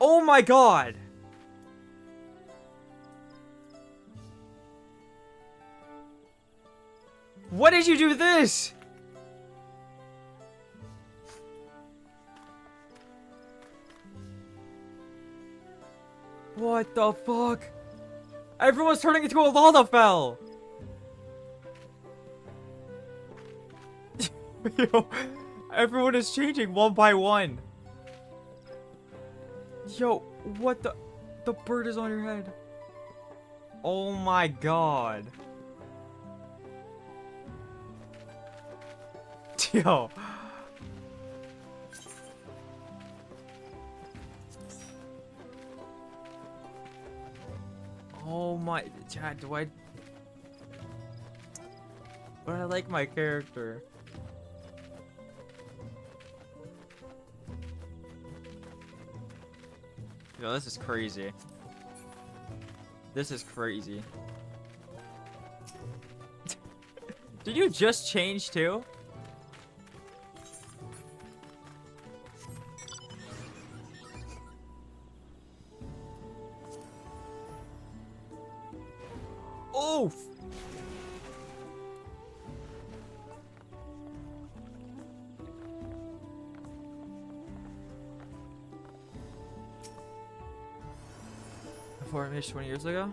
Oh my god. What did you do this? What the fuck? Everyone's turning into a Lalafell. Yo, everyone is changing one by one. Yo, what the? The bird is on your head. Oh my god. Yo. Oh my, Chad, But I like my character. Yo, this is crazy. This is crazy. Did you just change too? Oh! Before I made 20 years ago?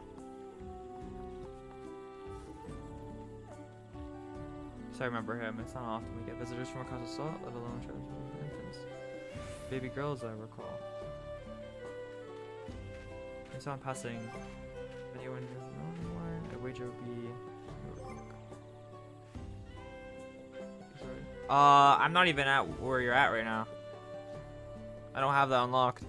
So I remember him. It's not often we get visitors from across the salt, let alone infants. Baby girls, I recall. I saw him passing. Anyone know anymore? I wager would be. I'm not even at where you're at right now. I don't have that unlocked.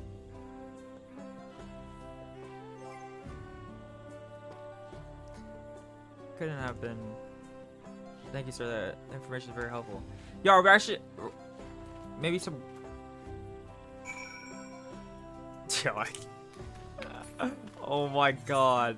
Couldn't have been. Thank you, sir. That information is very helpful. Yo, we're actually maybe some. Oh my god.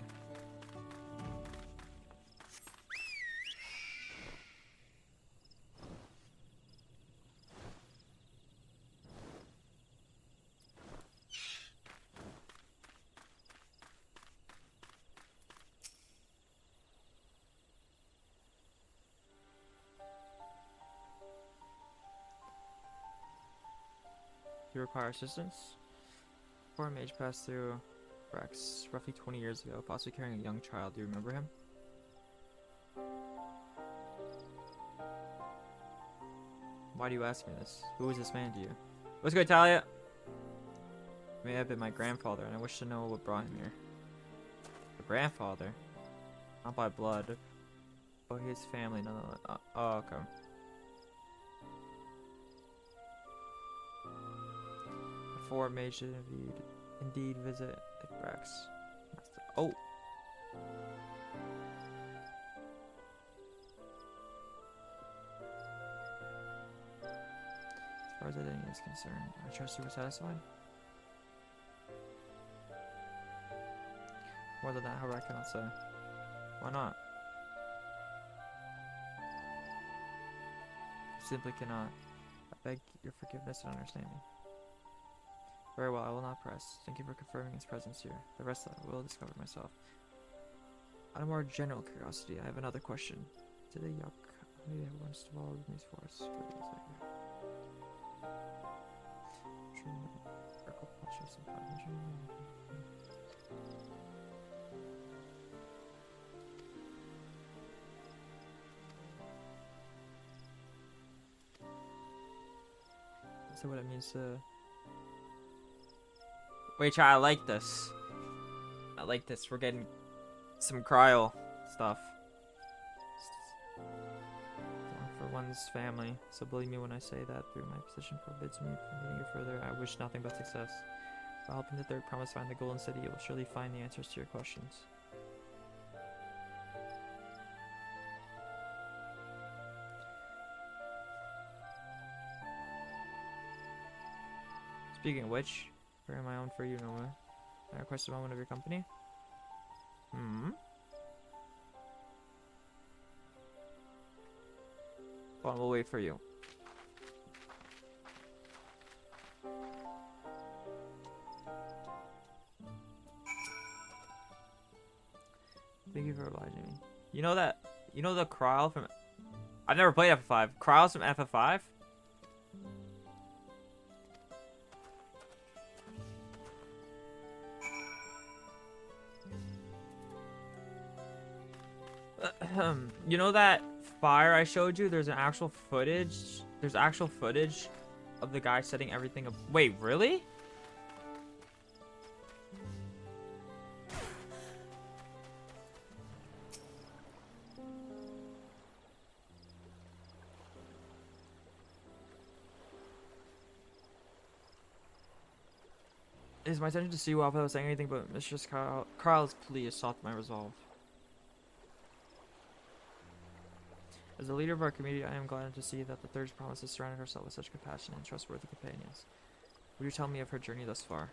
You require assistance? Poor mage passed through Rex roughly 20 years ago, possibly carrying a young child. Do you remember him? Why do you ask me this? Who is this man to you? What's good, Talia? May have been my grandfather, and I wish to know what brought him here. Your grandfather? Not by blood, but his family nonetheless. Oh, okay. Before mage should indeed visit Rex. Oh! As far as identity is concerned, I trust you were satisfied? More than that, however, I cannot say. Why not? I simply cannot. I beg your forgiveness and understanding. Very well, I will not press. Thank you for confirming his presence here. The rest I will discover myself. Out of more general curiosity, I have another question. Did a yuck maybe have once swallowed these forests? So what it means to... Wait, chat, I like this. I like this. We're getting some cryo stuff. For one's family. So believe me when I say that through my position forbids me from getting you further. I wish nothing but success. By helping the third promise find the golden city, you will surely find the answers to your questions. Speaking of which, where am I on for you, Noma? I request a moment of your company? Hmm? Well, we'll wait for you. Thank you for obliging me. You know that, you know the Kryl from... I've never played FF5. Kryl's from FF5? You know that fire I showed you? There's actual footage of the guy setting everything up. Wait, really? It is my intention to see you off without saying anything, but Mistress Kryl's plea has softened my resolve. As the leader of our community, I am glad to see that the Third Promise has surrounded herself with such compassion and trustworthy companions. Would you tell me of her journey thus far?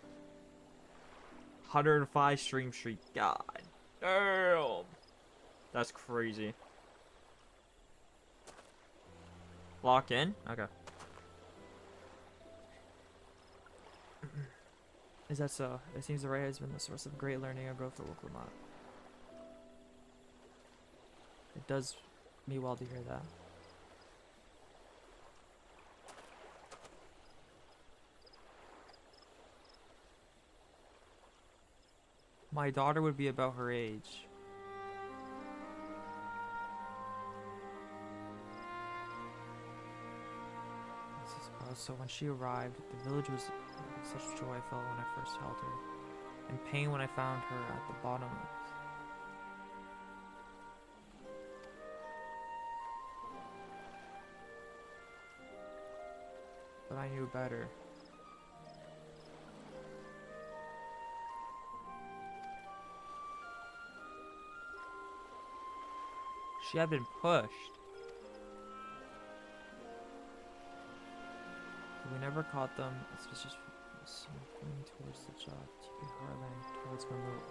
105 stream streak. God damn. That's crazy. Lock in? Okay. Is that so? It seems the Ray has been the source of great learning and growth for Wooklamot. It does me well to hear that. My daughter would be about her age. So when she arrived, the village was such joy I felt when I first held her, and pain when I found her at the bottom of it. But I knew better. She had been pushed. We never caught them. This was just moving towards the job. TP Harlan towards Mamuk.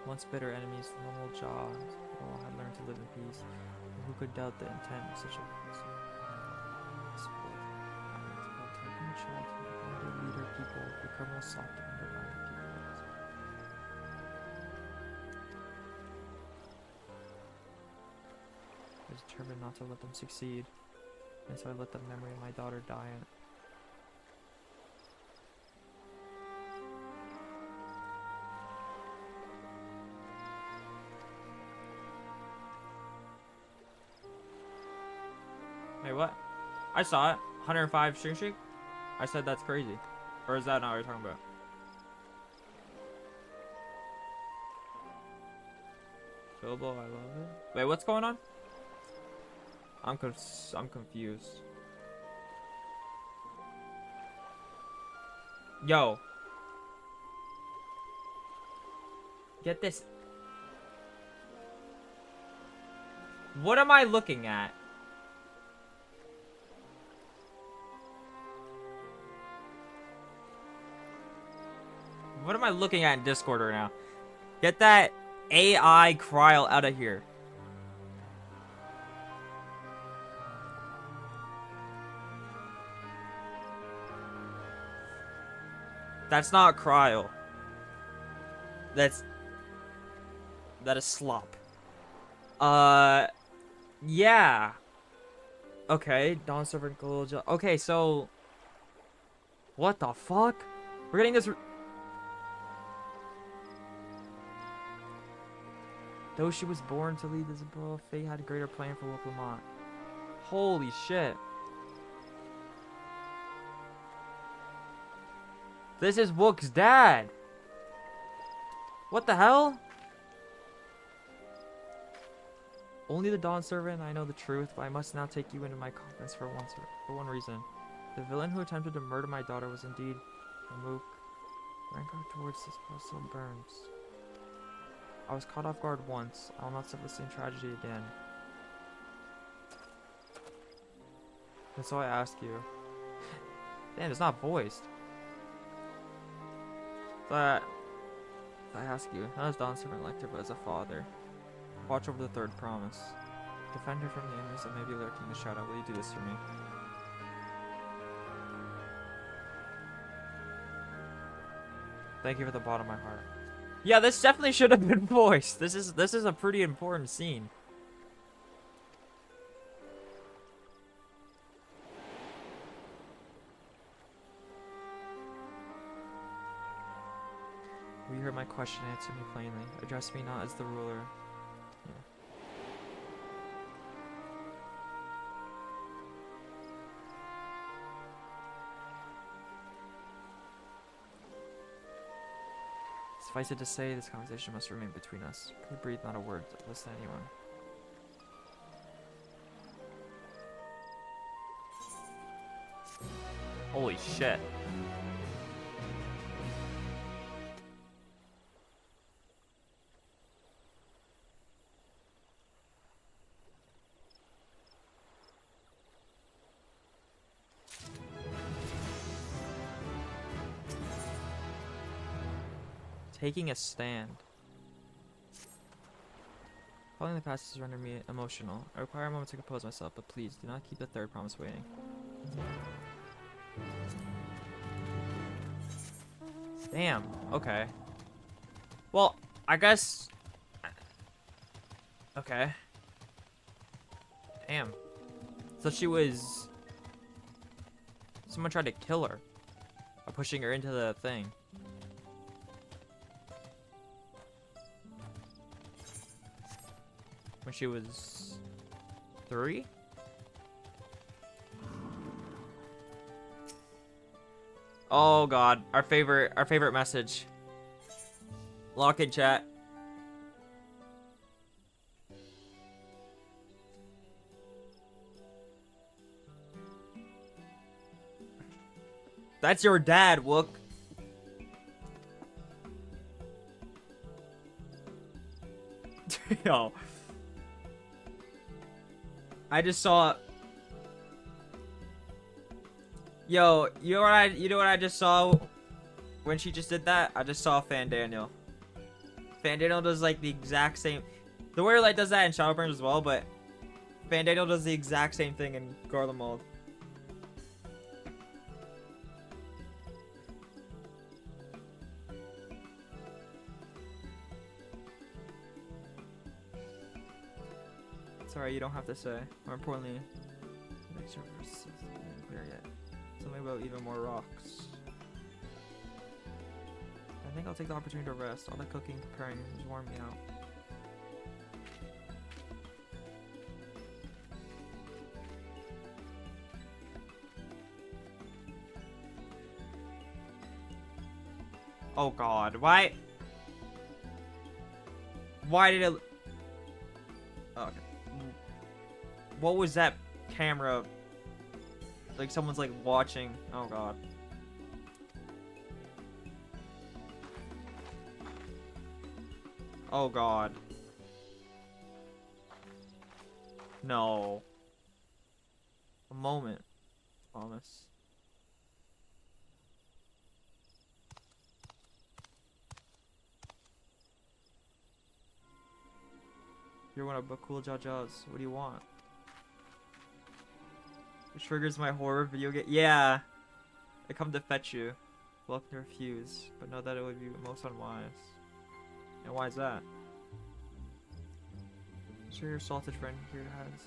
Once bitter enemies, the normal jaw all had learned to live in peace. And who could doubt the intent of such a support? Taking a child to lead her people, the criminal sought to undermine her people. I was determined not to let them succeed, and so I let the memory of my daughter die. Wait, what? I saw it. 105 stream streak? I said that's crazy. Or is that not what you're talking about? Filbo, I love it. Wait, what's going on? I'm confused. Yo. Get this. What am I looking at? What am I looking at in Discord right now? Get that AI Kryl out of here. That's not Kryl. That is slop. Yeah. Okay, Dawn Server Gold. Okay, so what the fuck? We're getting this. Though she was born to lead this bro, fate had a greater plan for Wooklamot. Holy shit. This is Wook's dad. What the hell? Only the Dawn Servant I know the truth, but I must now take you into my confidence for one reason. The villain who attempted to murder my daughter was indeed a Mook. Rancor towards this still burns. I was caught off guard once. I will not suffer the same tragedy again. And so I ask you. Damn, it's not voiced. But I ask you, not as Dawn Servant Lecter, but as a father. Watch over the third promise. Defend her from the enemies that may be lurking in the shadow. Will you do this for me? Thank you from the bottom of my heart. Yeah, this definitely should have been voiced. This is a pretty important scene. Will you hear my question and answer me plainly? Address me not as the ruler. Yeah. Suffice it to say, this conversation must remain between us. Please breathe not a word. Listen to anyone. Holy shit. Taking a stand. Following the past has rendered me emotional. I require a moment to compose myself, but please do not keep the third promise waiting. Damn. Okay. Well, I guess. Okay. Damn. So she was. Someone tried to kill her by pushing her into the thing. When she was 3? Oh god, our favorite message. Lock in chat. That's your dad, Wook. Yo. I just saw. Yo, you know what I just saw when she just did that? I just saw Fandaniel. Fandaniel does like the exact same. The Warrior Light does that in Shadowburn as well, but Fandaniel does the exact same thing in Garlemald. Sorry, you don't have to say. More importantly, make sure it's clear yet. Tell me about even more rocks. I think I'll take the opportunity to rest. All the cooking and preparing is warming me out. Oh god, why? Why did it? Oh, okay. What was that camera? Like someone's like watching. Oh god. Oh god. No. A moment. Promise. You're one of Bakul Jajas. What do you want? It triggers my horror video game. Yeah. I come to fetch you. Welcome to refuse, but know that it would be most unwise. And why is that? I'm sure your salted friend here has.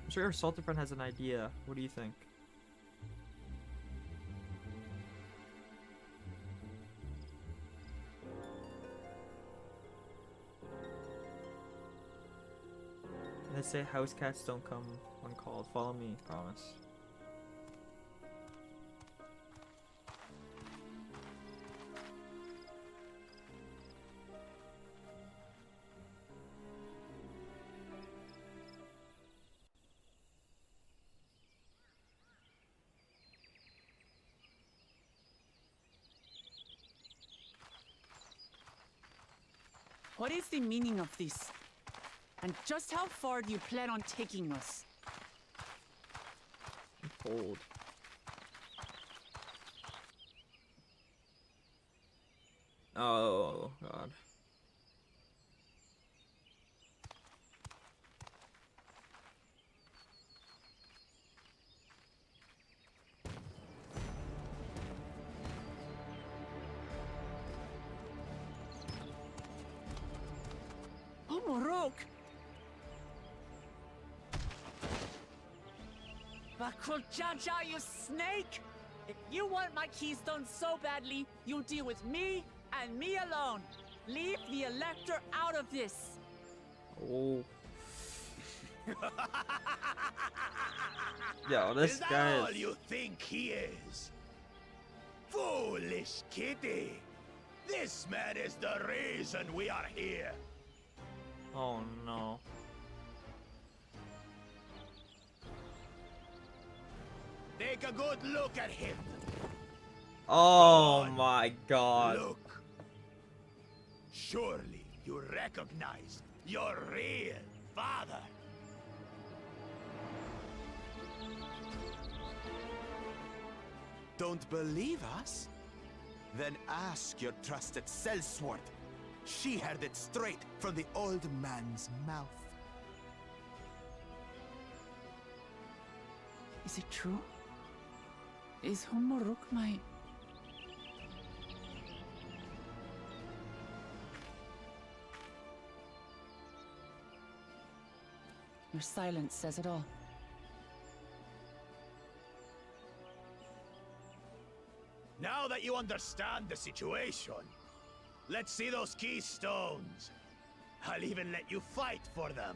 I'm sure your salted friend has an idea. What do you think? They say house cats don't come when called. Follow me, promise. What is the meaning of this? And just how far do you plan on taking us? Cold. Oh god. Oh, Morok! Bakuljaja, you snake! If you want my keystone so badly, you'll deal with me and me alone. Leave the Elector out of this. Oh. Yo, this Is that guy all is... you think he is? Foolish kitty! This man is the reason we are here. Oh no. Take a good look at him. Oh God. my god. Look. Surely you recognize your real father. Don't believe us? Then ask your trusted sellsword. She heard it straight from the old man's mouth. Is it true? Is Humoruk my... Your silence says it all. Now that you understand the situation, let's see those keystones. I'll even let you fight for them.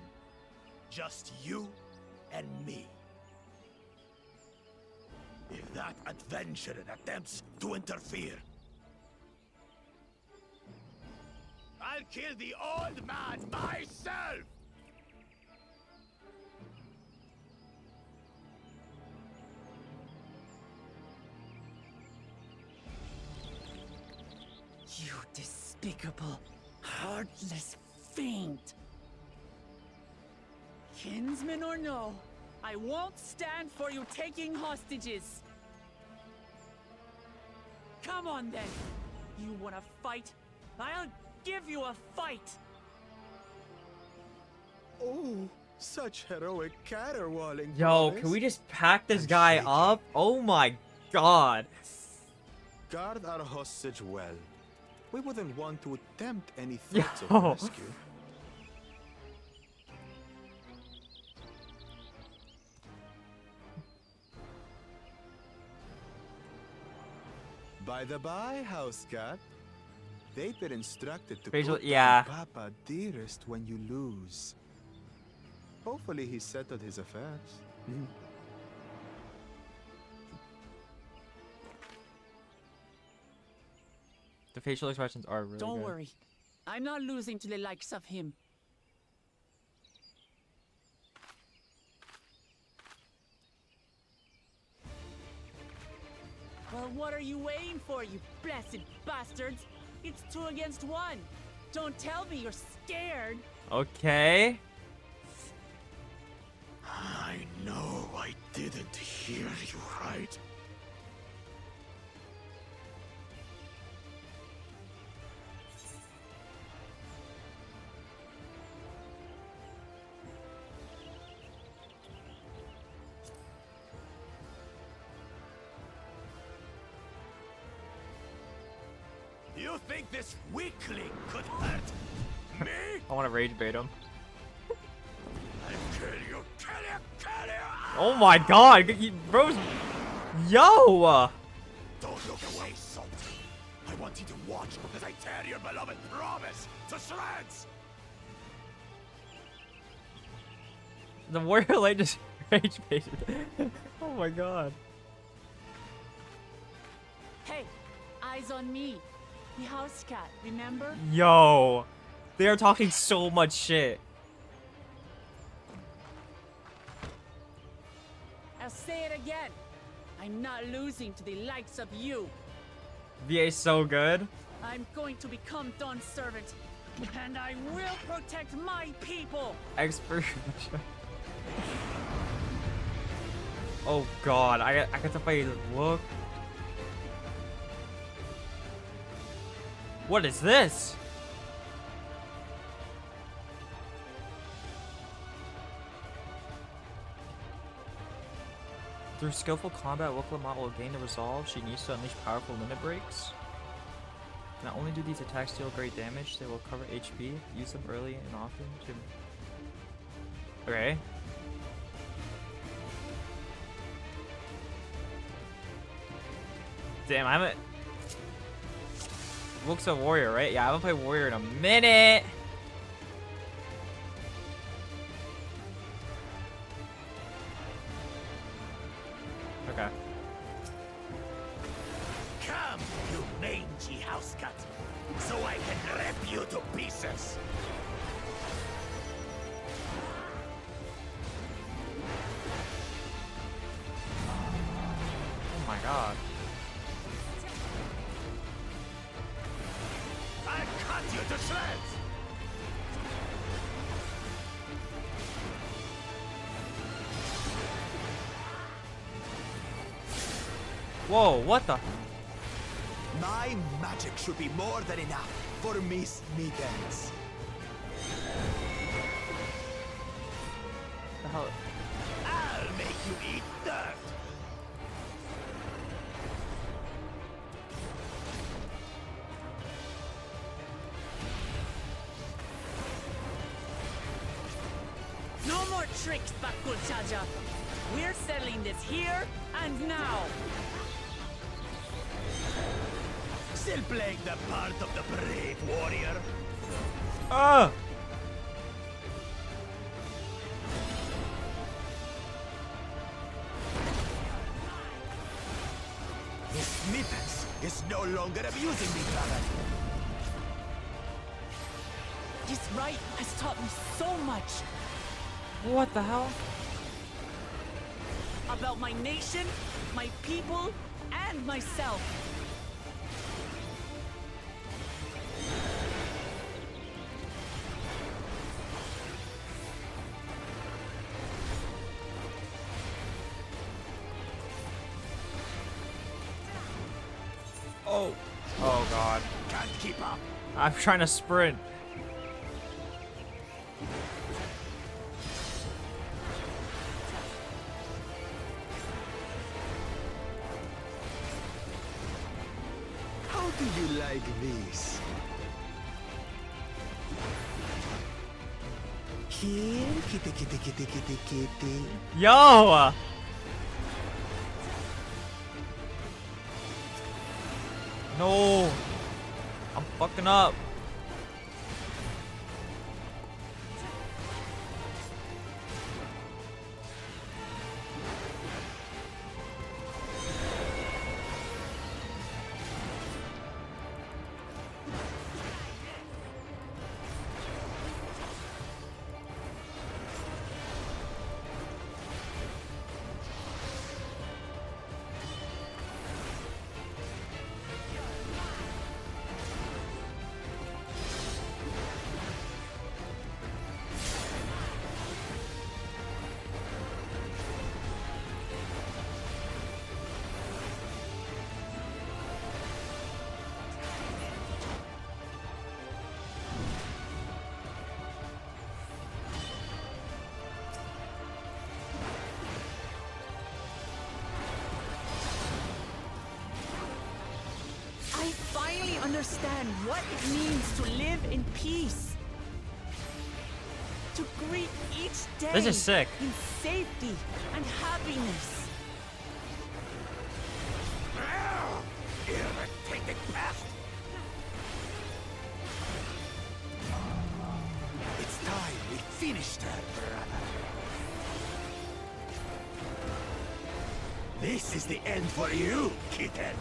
Just you and me. If that adventurer attempts to interfere, I'll kill the old man myself! You despicable, heartless fiend! Kinsman or no, I won't stand for you taking hostages! Come on then! You wanna fight? I'll give you a fight! Oh, such heroic caterwauling. Yo, can we just pack this guy up? Oh my god. guard our hostage well? We wouldn't want to attempt any threats Yo. of rescue. By the by, house cat, they've been instructed to Facial- put yeah. down Papa dearest when you lose. Hopefully he settled his affairs. The facial expressions are really Don't good. worry. I'm not losing to the likes of him. Well, what are you waiting for, you blessed bastards? It's 2 against 1. Don't tell me you're scared. Okay. I know I didn't hear you right. You think this weakling could hurt me? I want to rage bait him. I'll kill you, kill you, kill you! Oh my god. Bro's... Yo. Don't look away, Salt. I want you to watch as I tear your beloved promise to shreds! The warrior light just rage baited. Oh my god. Hey, eyes on me. The house cat, remember? Yo. They are talking so much shit. I'll say it again. I'm not losing to the likes of you. VA's so good. I'm going to become Dawn's servant. And I will protect my people! Expert. Oh god, I got to fight. Look. What is this? Through skillful combat, Wooklamot will gain the resolve she needs to unleash powerful limit breaks. Not only do these attacks deal great damage, they will cover HP. Use them early and often to... Okay. Damn, I haven't... Wook's a warrior, right? Yeah, I haven't played warrior in a minute! Okay. Come, you mangy house cut, so I can rip you to pieces. Oh my god. I'll cut you to shreds. Whoa, what the? My magic should be more than enough for Miss Mittens. The hell? I'll make you eat dirt. No more tricks, Bakulchaja. We're settling this here and now. Still playing the part of the brave warrior. Ah! Miss Mittens is no longer abusing me, brother. This rite has taught me so much What the hell? about my nation, my people, and myself. Oh. Oh god. Can't keep up. I'm trying to sprint. How do you like this? Here, kitty, kitty, kitty, kitty, kitty. Yo! No! I'm fucking up. I finally understand what it means to live in peace. To greet each day This is sick. in safety and happiness. Irritating pest. It's time we finished her, brother. This is the end for you, kitten.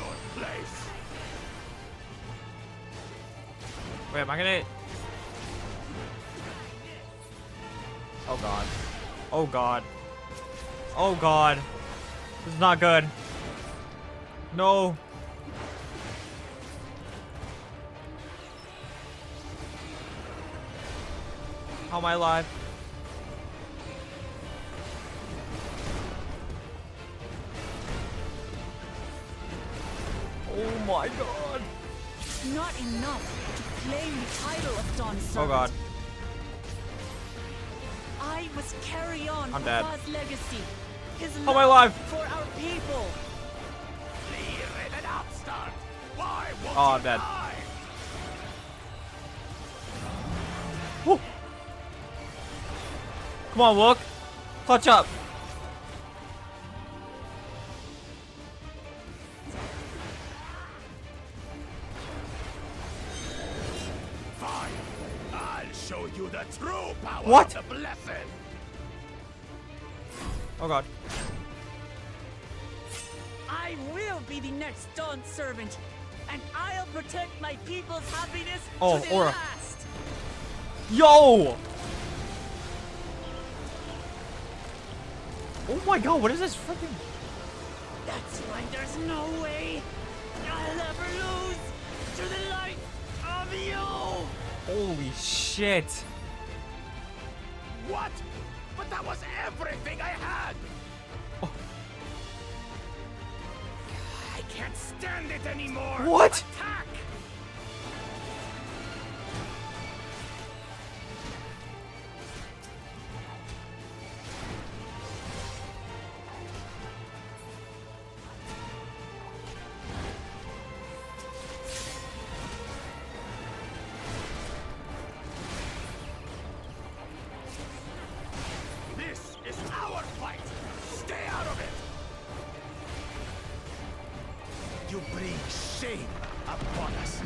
your place. Wait, am I gonna... Oh god. Oh god. Oh god. This is not good. No. How am I alive? Oh my god. Not enough to claim the title of Dawn Servant. Oh god. I must carry on I'm dead. Papa's legacy. His How am I love alive? for our people. Clear it up, start. Why won't Oh, you I'm dead. die? Woo. Come on, Wook. Clutch up. Fine. I'll show you the true power What? of the blessed. Oh god. I will be the next Dawn Servant, and I'll protect my people's happiness Oh, to the Aura. last. Yo! Oh my god, what is this freaking... That's why there's no way I'll ever lose to the light of you. Holy shit. What? But that was everything I had. Oh. I can't stand it anymore. What? Attack! This is our fight. Stay out of it. You bring shame upon us.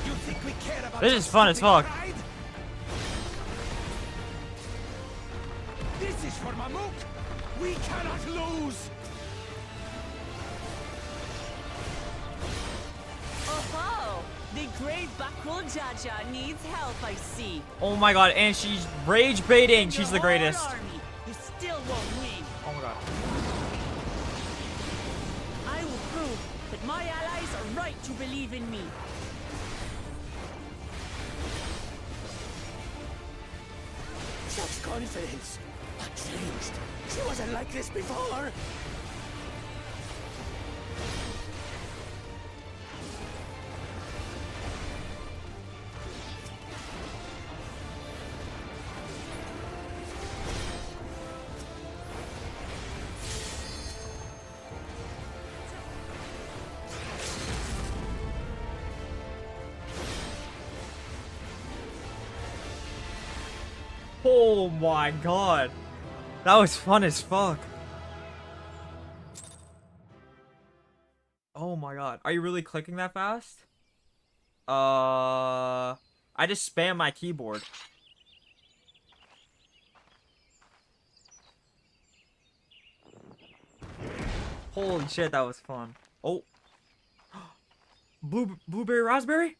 You think we care about This your is fun as stupid fuck. pride? This is for Mamuk. We cannot lose. Oh, the great Bakul Jaja needs help, I see. Oh my god, and she's rage baiting. She's the Your whole greatest. army, you still won't win. Oh my god. I will prove that my allies are right to believe in me. Such confidence. What changed? She wasn't like this before. Oh my god. That was fun as fuck. Oh my god. Are you really clicking that fast? I just spam my keyboard. Holy shit, that was fun. Oh. Blueberry raspberry?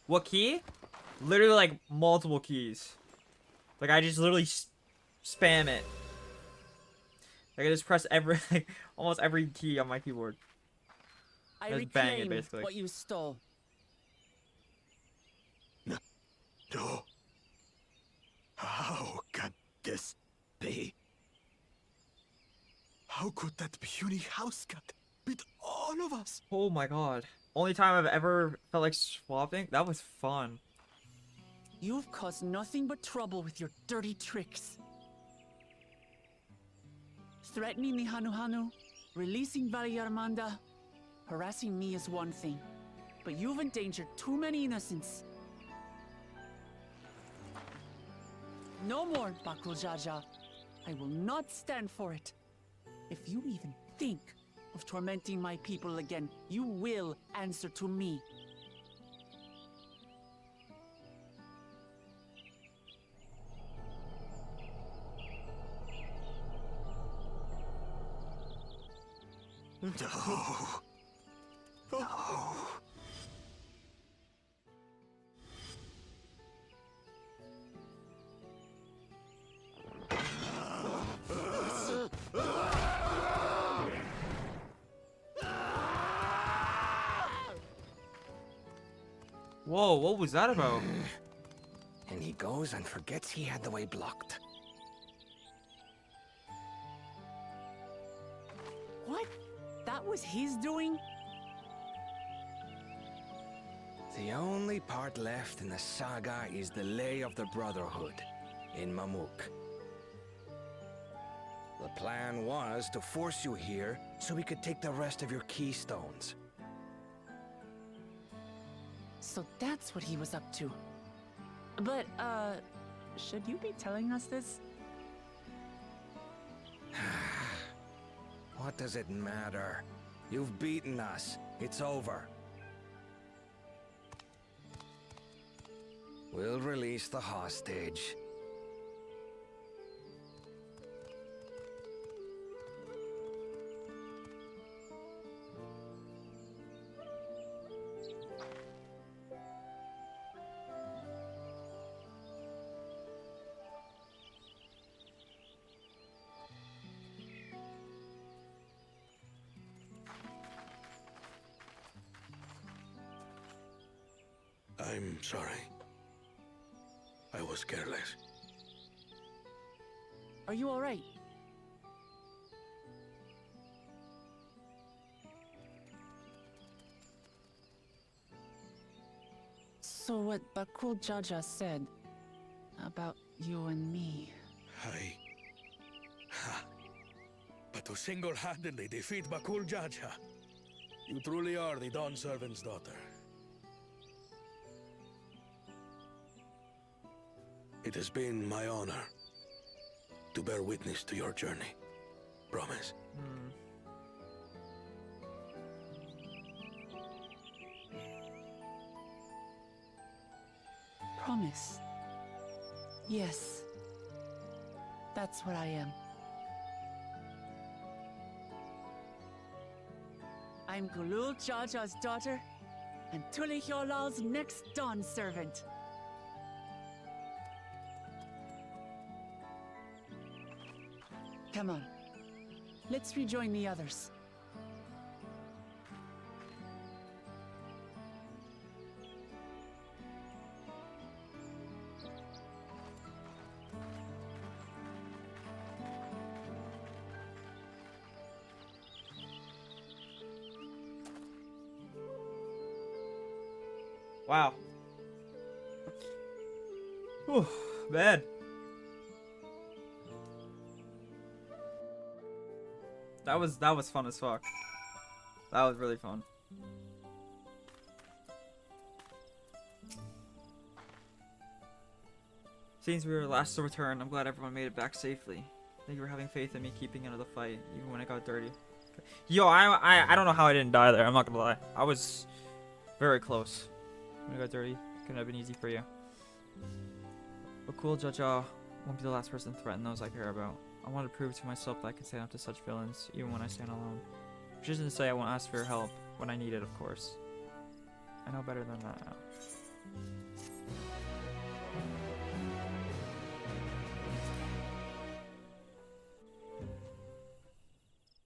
What key? Literally like multiple keys. Like I just literally spam it. Like I just press every like almost every key on my keyboard. I Just bang it, reclaim basically. what you stole. No. How can this be? How could that puny house cat beat all of us? Oh my god. Only time I've ever felt like swapping. That was fun. You've caused nothing but trouble with your dirty tricks. Threatening the Hanu, releasing Valyarmanda, harassing me is one thing, but you've endangered too many innocents. No more, Bakul Jaja. I will not stand for it. If you even think of tormenting my people again, you will answer to me. No. No. Whoa, what was that about? And he goes and forgets he had the way blocked. What? That was his doing? The only part left in the saga is the Lay of the Brotherhood in Mamuk. The plan was to force you here so we could take the rest of your keystones. So that's what he was up to. But, should you be telling us this? What does it matter? You've beaten us. It's over. We'll release the hostage. I'm sorry. I was careless. Are you alright? So what Bakul Jaja said about you and me... But to single-handedly defeat Bakul Jaja, you truly are the Dawn Servant's daughter. It has been my honor to bear witness to your journey. Promise. Promise. Yes. That's what I am. I'm Gulul Jaja's daughter, and Tulihyolal's next Dawn servant. Come on. Let's rejoin the others. Wow. Whew, man. That was fun as fuck. That was really fun. Since we were last to return, I'm glad everyone made it back safely. Thank you for having faith in me keeping out of the fight, even when it got dirty. Yo, I don't know how I didn't die there, I'm not gonna lie. I was very close. When it got dirty, couldn't have been easy for you. But cool, Jaja won't be the last person to threaten those I care about. I want to prove to myself that I can stand up to such villains, even when I stand alone. Which isn't to say I won't ask for your help when I need it, of course. I know better than that now.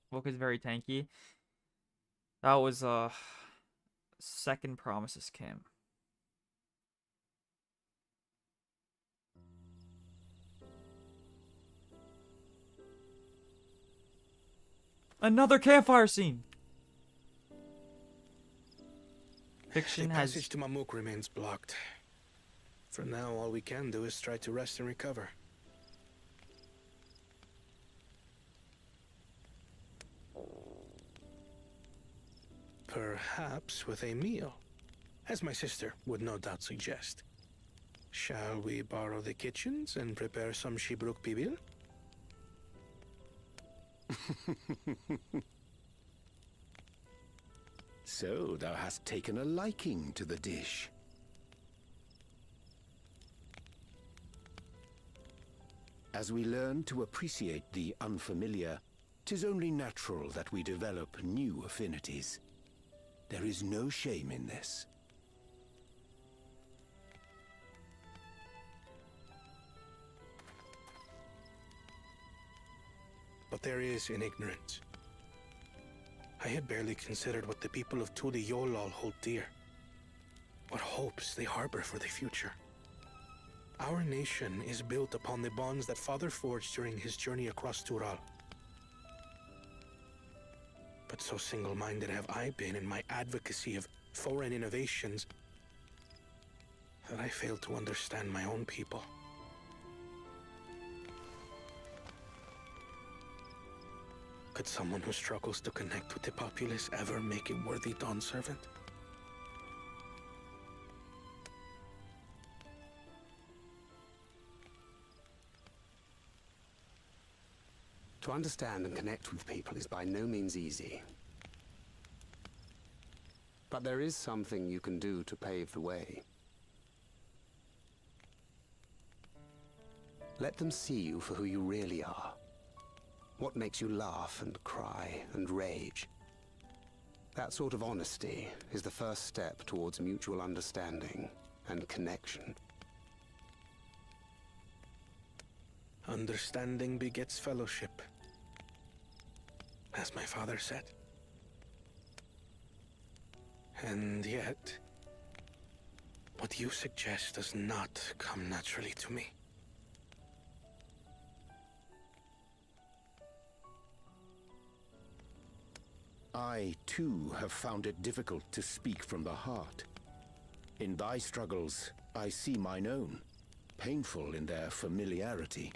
Book is very tanky. That was second promises came. Another campfire scene. Fiction the has passage to Mamuk remains blocked. For now, all we can do is try to rest and recover. Perhaps with a meal, as my sister would no doubt suggest. Shall we borrow the kitchens and prepare some Shibruk Pibil? So thou hast taken a liking to the dish. As we learn to appreciate the unfamiliar, 'Tis only natural that we develop new affinities. There is no shame in this. But there is in ignorance. I had barely considered what the people of Tuli Yolal hold dear. What hopes they harbor for the future. Our nation is built upon the bonds that Father forged during his journey across Tural. But so single-minded have I been in my advocacy of foreign innovations that I failed to understand my own people. Could someone who struggles to connect with the populace ever make a worthy Dawn servant? To understand and connect with people is by no means easy. But there is something you can do to pave the way. Let them see you for who you really are. What makes you laugh and cry and rage. That sort of honesty is the first step towards mutual understanding and connection. Understanding begets fellowship, as my father said. And yet, what you suggest does not come naturally to me. I, too, have found it difficult to speak from the heart. In thy struggles, I see mine own, painful in their familiarity.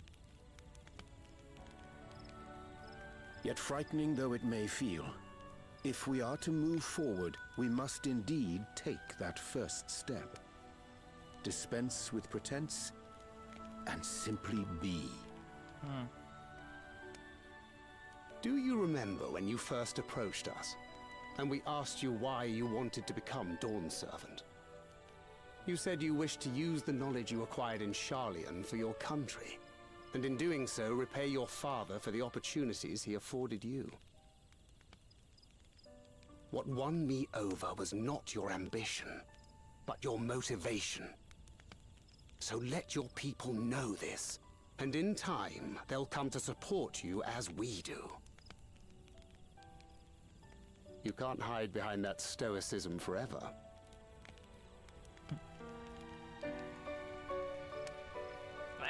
Yet frightening though it may feel, if we are to move forward, we must indeed take that first step. Dispense with pretense, and simply be. Do you remember when you first approached us, and we asked you why you wanted to become Dawn Servant? You said you wished to use the knowledge you acquired in Sharlayan for your country, and in doing so repay your father for the opportunities he afforded you. What won me over was not your ambition, but your motivation. So let your people know this, and in time they'll come to support you as we do. You can't hide behind that stoicism forever.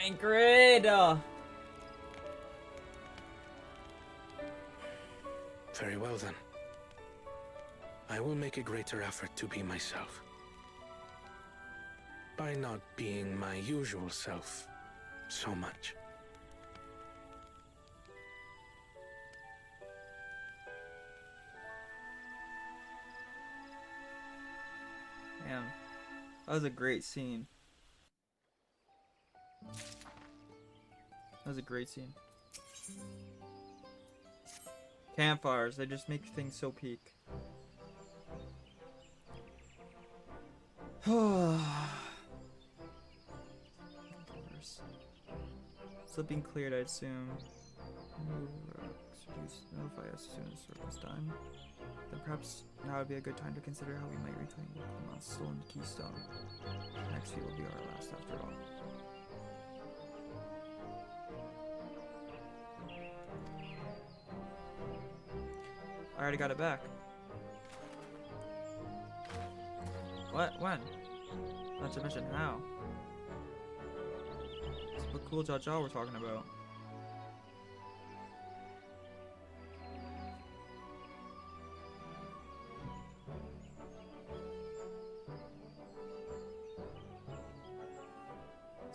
Ingrid! Very well then. I will make a greater effort to be myself. By not being my usual self so much. Damn. That was a great scene. That was a great scene. Campfires, they just make things so peak. Slipping cleared, I assume. Notify us as soon as circle's done. Then perhaps now would be a good time to consider how we might reclaim the stolen keystone. Next feat will be our last after all. I already got it back. What? When? Not to mention how. It's what cool Jaja we're talking about.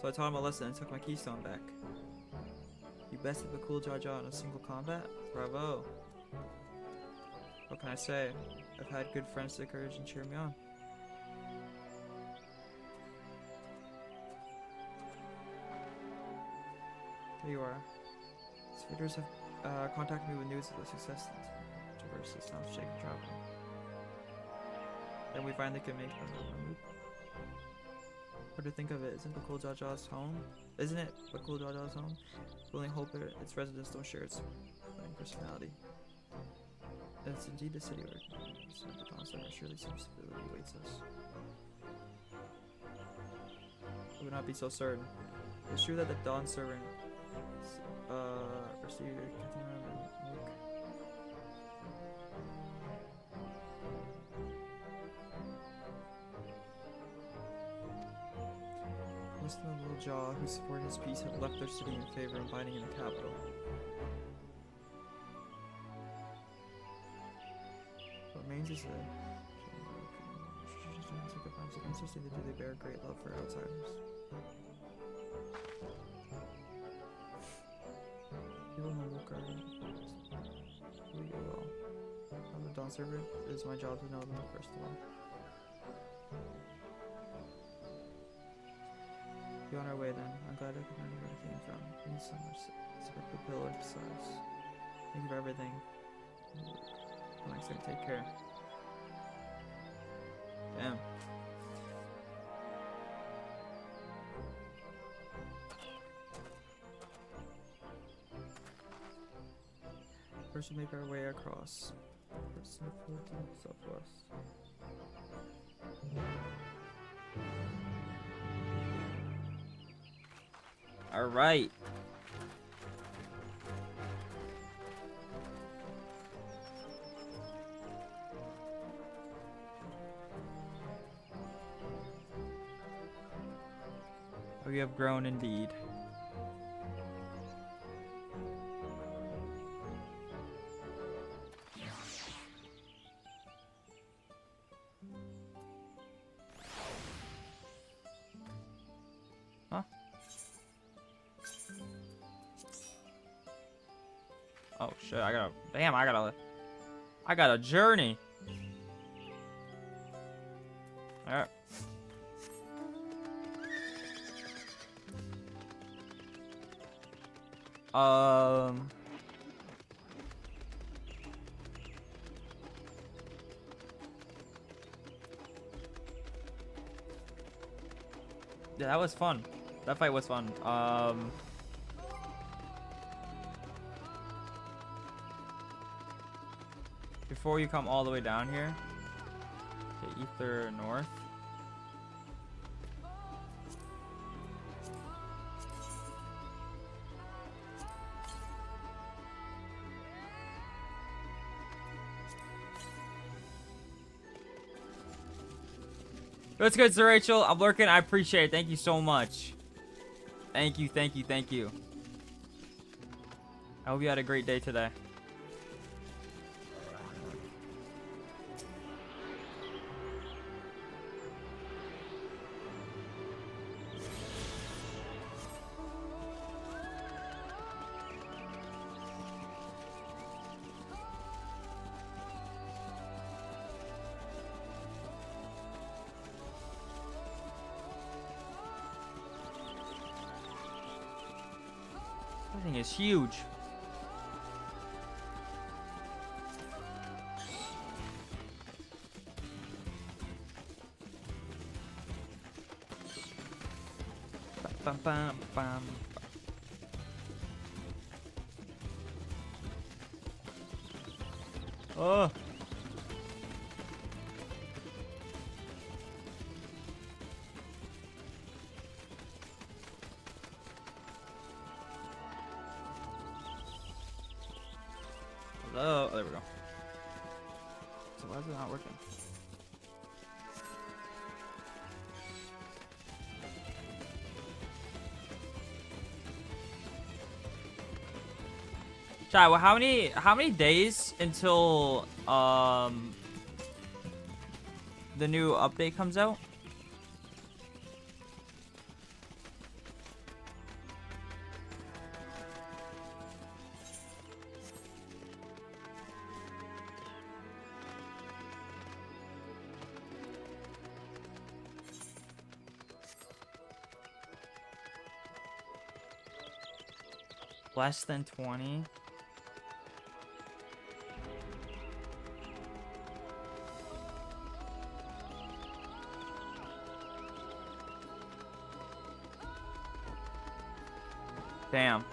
So I taught him a lesson and took my keystone back. You bested the cool Jaja in a single combat? Bravo. What can I say? I've had good friends to encourage and cheer me on. There you are. Speeders have contacted me with news of the success of Traverse's non-shaken travel. Then we finally can make a move. What to think of it? Isn't Bakul Jaja's home? Isn't it Bakul Jaja's home? We only hope its residents don't share its and personality. It's indeed the city where the dawn server. Surely some stability awaits us. I would not be so certain. It's true that the dawn servant received most of the little jaw who supported his peace have left their city in favor of binding in the capital. What remains is the ancestors do they bear great love for outsiders. People in the book are we go well. I'm a dawn servant. It is my job to know them first of all. Be on our way then. I'm glad I could remember where I came from. I need so much to pillow and besides. Thank you for everything. Thanks and take care. Damn. First we make our way across. First in the southwest. All right. We have grown indeed. Huh? Oh shit, I got a journey. All right. Yeah, that was fun. That fight was fun. Before you come all the way down here, to Ether North. That's good, Sir Rachel. I'm lurking. I appreciate it. Thank you so much. Thank you, thank you, thank you. I hope you had a great day today. Thing is huge. Bam, bam, bam. Oh. Hello. Oh, there we go. So why is it not working? Chat, well, how many days until the new update comes out? Less than 20. Damn.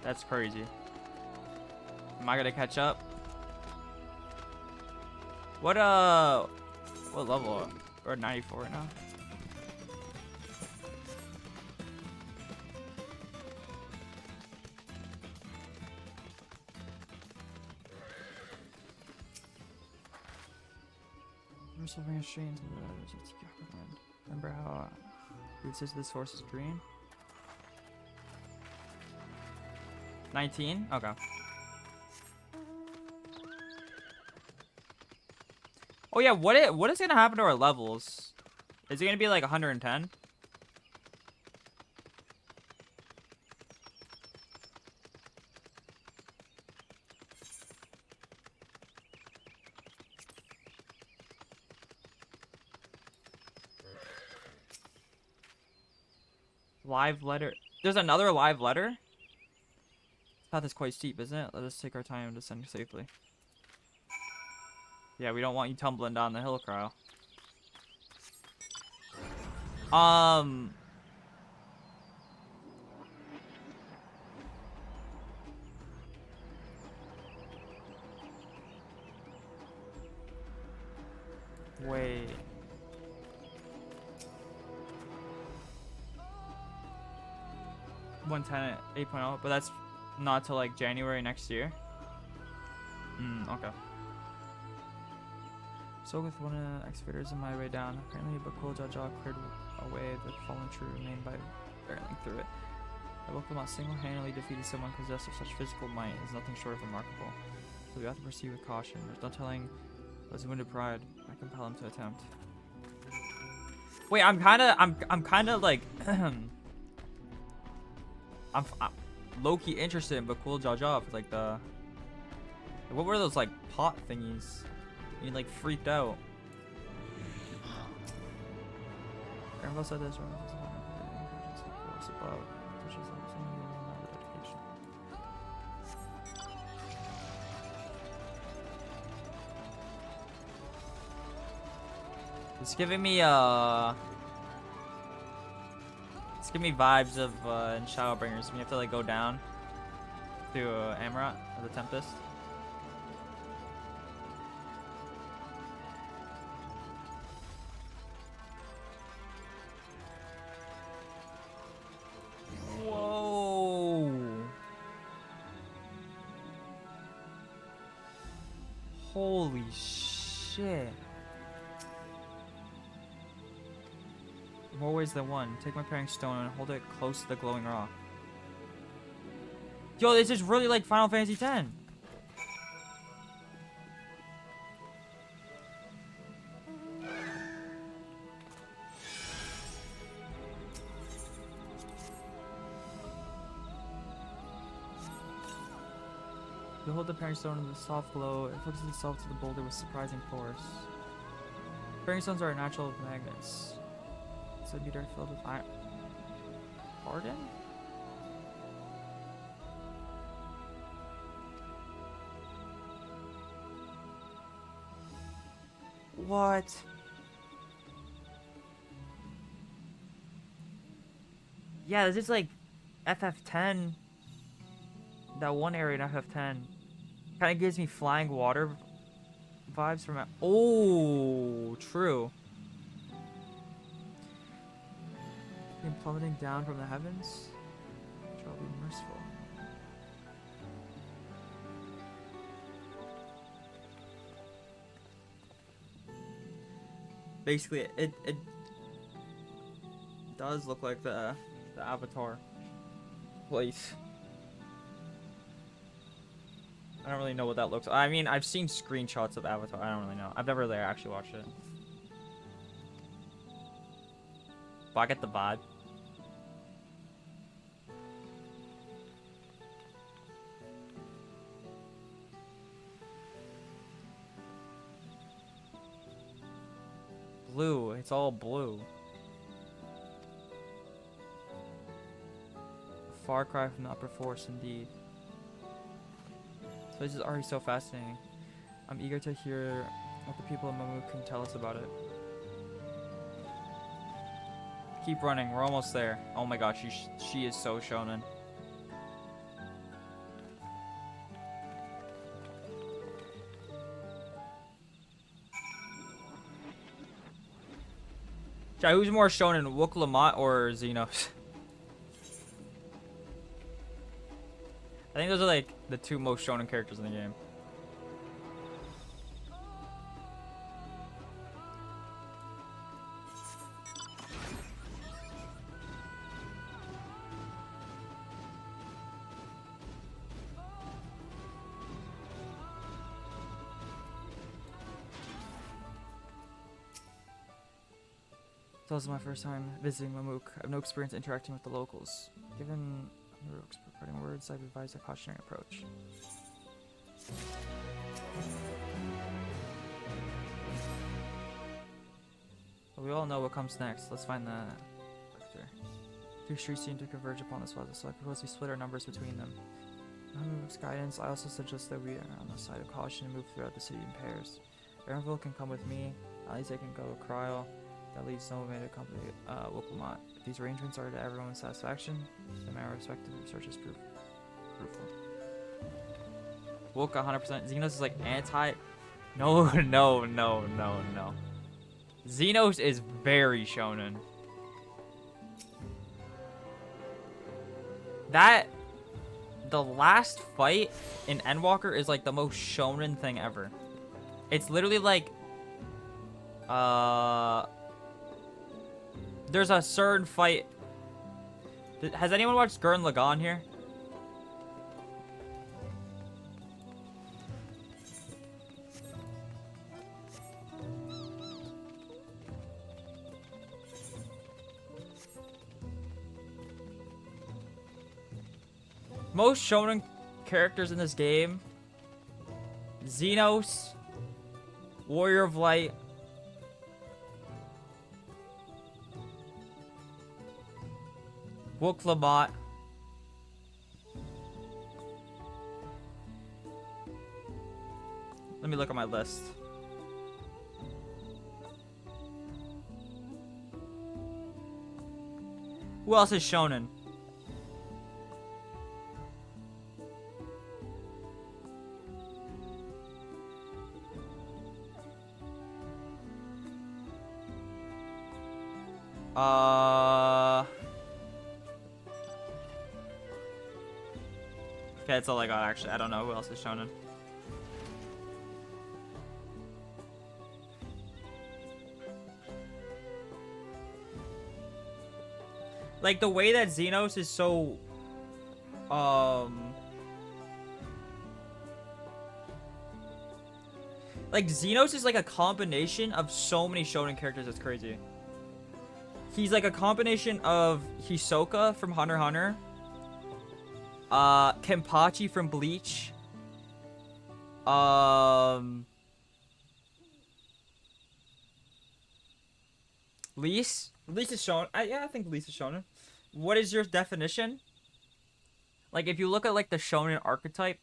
That's crazy. Am I gonna catch up? What level? We're at 94 right now. Remember how it says this horse is green? 19? Okay. Oh yeah, what is gonna happen to our levels? Is it gonna be like 110? Live letter. There's another live letter? This path is quite steep, isn't it? Let us take our time and descend safely. Yeah, we don't want you tumbling down the hill, Crow. Wait. $110 at 8.0, but that's not till like January next year. Okay. So with one of the excavators on my way down, apparently Bakul Jaja cleared away the fallen tree remained by barreling through it. I welcome out single-handedly defeated someone possessed of such physical might is nothing short of remarkable. So we have to proceed with caution. There's no telling his wounded pride. I compel him to attempt. Wait, I'm kind of like I'm low-key interested in Bakul Jaja for like the what were those like pot thingies? You like freaked out. Grandpa said this it's giving me vibes of in Shadowbringers when you have to like go down to Amarat or the Tempest. Whoa! Holy shit! More ways than one. Take my parent stone and hold it close to the glowing rock. Yo, this is really like Final Fantasy X. You hold the parent stone in the soft glow. It focuses itself to the boulder with surprising force. Parent stones are natural magnets. So meter filled with iron. Pardon? What? Yeah, this is like FF10. That one area in FF10 kind of gives me flying water vibes from it. Oh, true. Came plummeting down from the heavens. Shall be merciful. Basically, it does look like the Avatar place. I don't really know what that looks like. I mean, I've seen screenshots of Avatar. I don't really know. I've never really actually watched it. But I get the vibe. Blue. It's all blue. A far cry from the upper forest, indeed. This place is already so fascinating. I'm eager to hear what the people of Mamu can tell us about it. Keep running. We're almost there. Oh my gosh, she is so shonen. Who's more shonen, Wook Lamont or Xenos? I think those are like the two most shonen characters in the game. This is my first time visiting Mamook. I have no experience interacting with the locals. Given Mamook's purporting words, I've advised a cautionary approach. But we all know what comes next. Let's find the vector. Two streets seem to converge upon this plaza, so I propose we split our numbers between them. With Mamook's guidance, I also suggest that we are on the side of caution and move throughout the city in pairs. Aaronville can come with me. At least I can go to Cryle. That leaves no way to accompany Wooklamont. If these arrangements are to everyone's satisfaction, then my respective research is fruitful. Wook 100%. Xenos is like anti. No. Xenos is very shonen. The last fight in Endwalker is like the most shonen thing ever. It's literally like, there's a certain fight. Has anyone watched Gurren Lagann here? Most shonen characters in this game: Xenos, Warrior of Light, Wook Lamont, let me look at my list. Who else is shonen? Okay, that's all I got actually. I don't know who else is shonen. Like the way that Xenos is so like Xenos is like a combination of so many shonen characters. It's crazy. He's like a combination of Hisoka from Hunter x Hunter, Kenpachi from Bleach, Lise is shonen. Yeah, I think Lise is shonen. What is your definition? Like if you look at like the shonen archetype,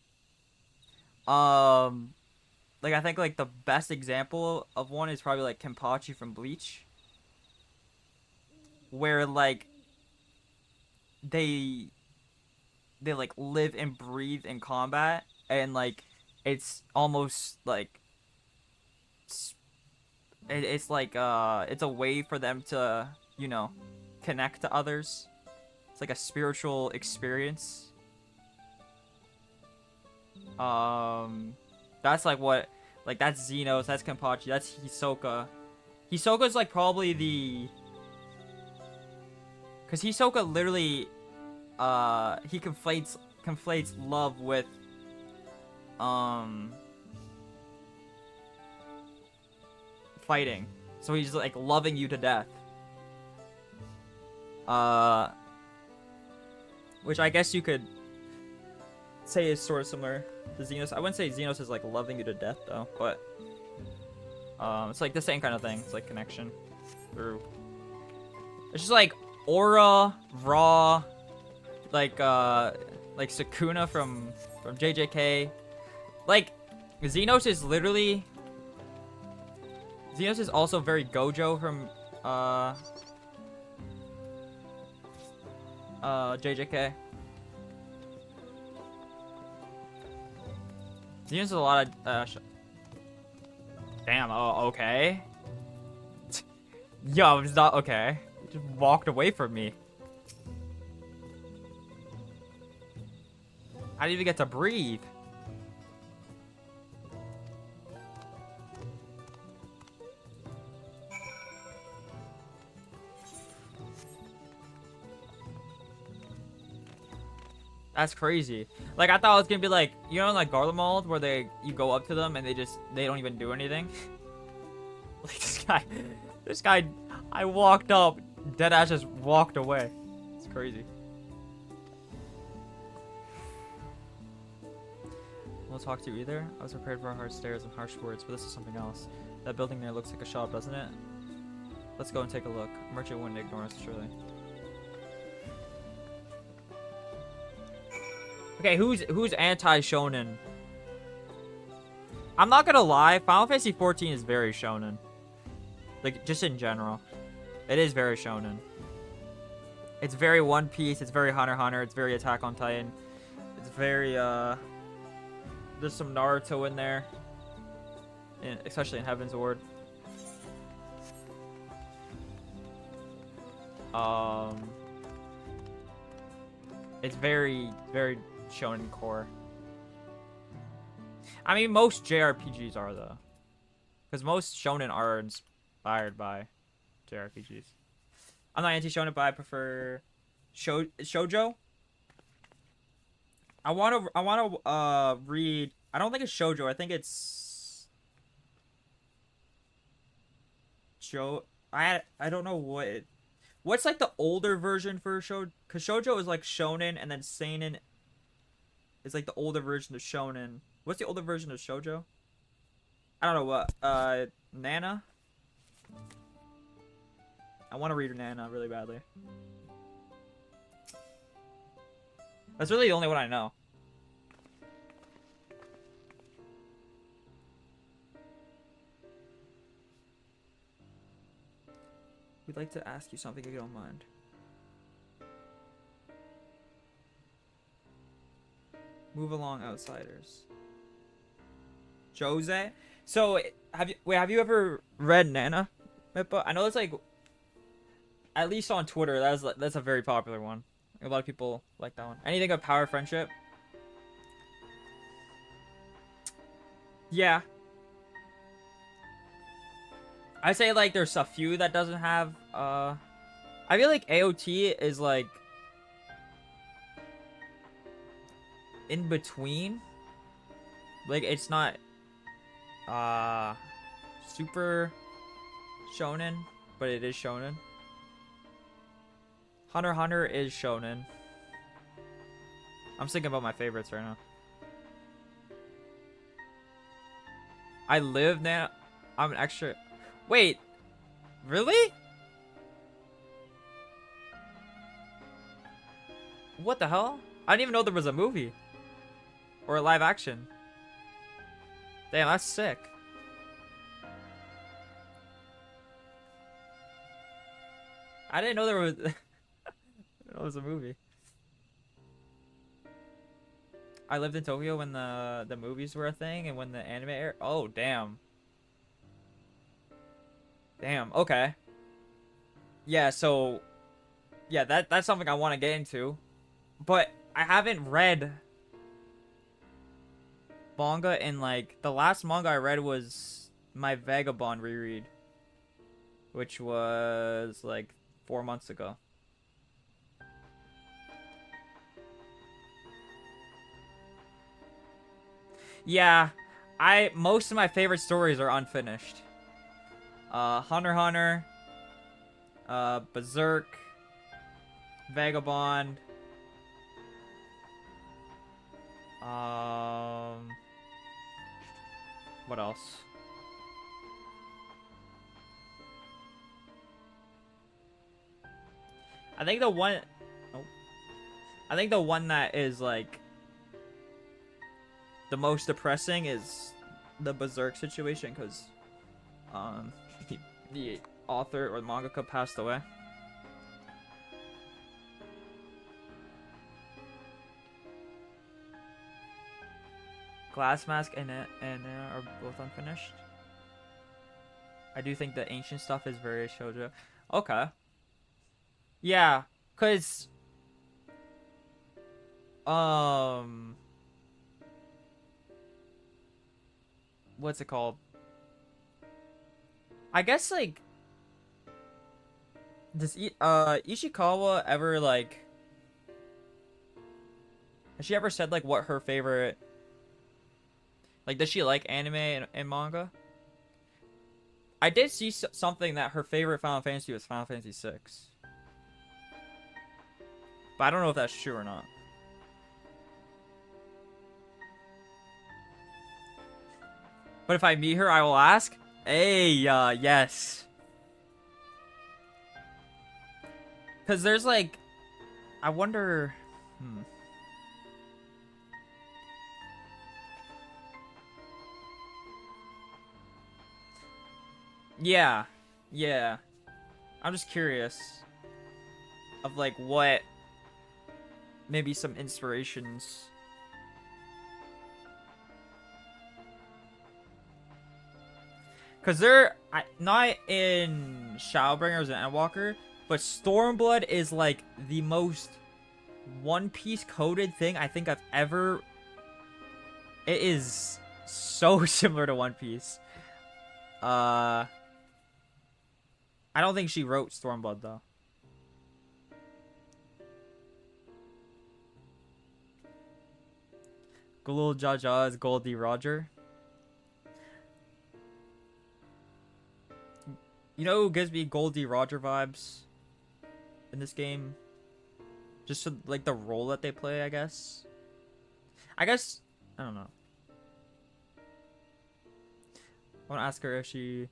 like I think like the best example of one is probably like Kenpachi from Bleach, where like they like live and breathe in combat, and like it's almost like it's like it's a way for them to, you know, connect to others. It's like a spiritual experience. That's like what, like that's Xenos, that's Kenpachi, that's Hisoka. Hisoka's like probably the, because Hisoka literally he conflates love with fighting. So he's like loving you to death. Which I guess you could say is sort of similar to Xenos. I wouldn't say Xenos is like loving you to death though, but it's like the same kind of thing. It's like connection through. It's just like aura, raw, like Sukuna from JJK. Like Xenos is literally, Xenos is also very Gojo from JJK. Xenos is a lot of damn. Oh, okay. Yo, it's not okay. He just walked away from me. I didn't even get to breathe. That's crazy. Like, I thought it was gonna be like, you know, like Garlemald, where you go up to them and they don't even do anything. Like this guy, I walked up, deadass just walked away. It's crazy. I won't talk to you either. I was prepared for hard stares and harsh words, but this is something else. That building there looks like a shop, doesn't it? Let's go and take a look. Merchant wouldn't ignore us, surely. Okay, who's anti-shonen? I'm not gonna lie, Final Fantasy 14 is very shonen. Like, just in general. It is very shonen. It's very One Piece, it's very Hunter x Hunter, it's very Attack on Titan. It's very, there's some Naruto in there. Especially in Heaven's Ward. It's very, very shonen core. I mean, most JRPGs are, though. Because most shonen are inspired by JRPGs. I'm not anti-shonen, but I prefer shoujo. I want to read. I don't think it's shoujo. I think it's I don't know what's like the older version for shoujo, because shoujo is like shonen, and then seinen is like the older version of shonen. What's the older version of shoujo? I don't know what. Nana. I want to read Nana really badly. That's really the only one I know. We'd like to ask you something if you don't mind. Move along, outsiders. Jose? So, have you ever read Nana? Mippa? I know it's like, at least on Twitter, that's a very popular one. A lot of people like that one. Anything of Power Friendship? Yeah. I say like there's a few that doesn't have I feel like AOT is like in between. Like it's not super shonen, but it is shonen. Hunter x Hunter is shonen. I'm thinking about my favorites right now. I live now. I'm an extra. Wait, really? What the hell? I didn't even know there was a movie or a live action. Damn, that's sick. I didn't know there was. I didn't know it was a movie. I lived in Tokyo when the movies were a thing and when the anime aired. Oh, damn. Damn, okay. Yeah, so yeah, that's something I want to get into. But I haven't read manga in like the last manga I read was my Vagabond reread, which was like 4 months ago. Yeah, most of my favorite stories are unfinished. Hunter x Hunter, Berserk, Vagabond, what else? I think the one, I think the one that is like the most depressing is the Berserk situation, because the author or the mangaka passed away. Glass Mask and are both unfinished. I do think the ancient stuff is very shoujo. Okay. Yeah, cause what's it called? I guess like does Ishikawa ever like has she ever said like what her favorite like does she like anime and manga? I did see something that her favorite Final Fantasy was Final Fantasy 6. But I don't know if that's true or not. But if I meet her, I will ask. Hey, yes. Because there's like... I wonder... Yeah. Yeah. I'm just curious. Of like what... Maybe some inspirations... Because they're not in Shadowbringers and Endwalker, but Stormblood is like the most One Piece coded thing I think I've ever... It is so similar to One Piece. I don't think she wrote Stormblood though. Gulul Jaja is Goldie Roger. You know who gives me Goldie Roger vibes in this game? Just for, like, the role that they play, I guess. I don't know. I want to ask her if she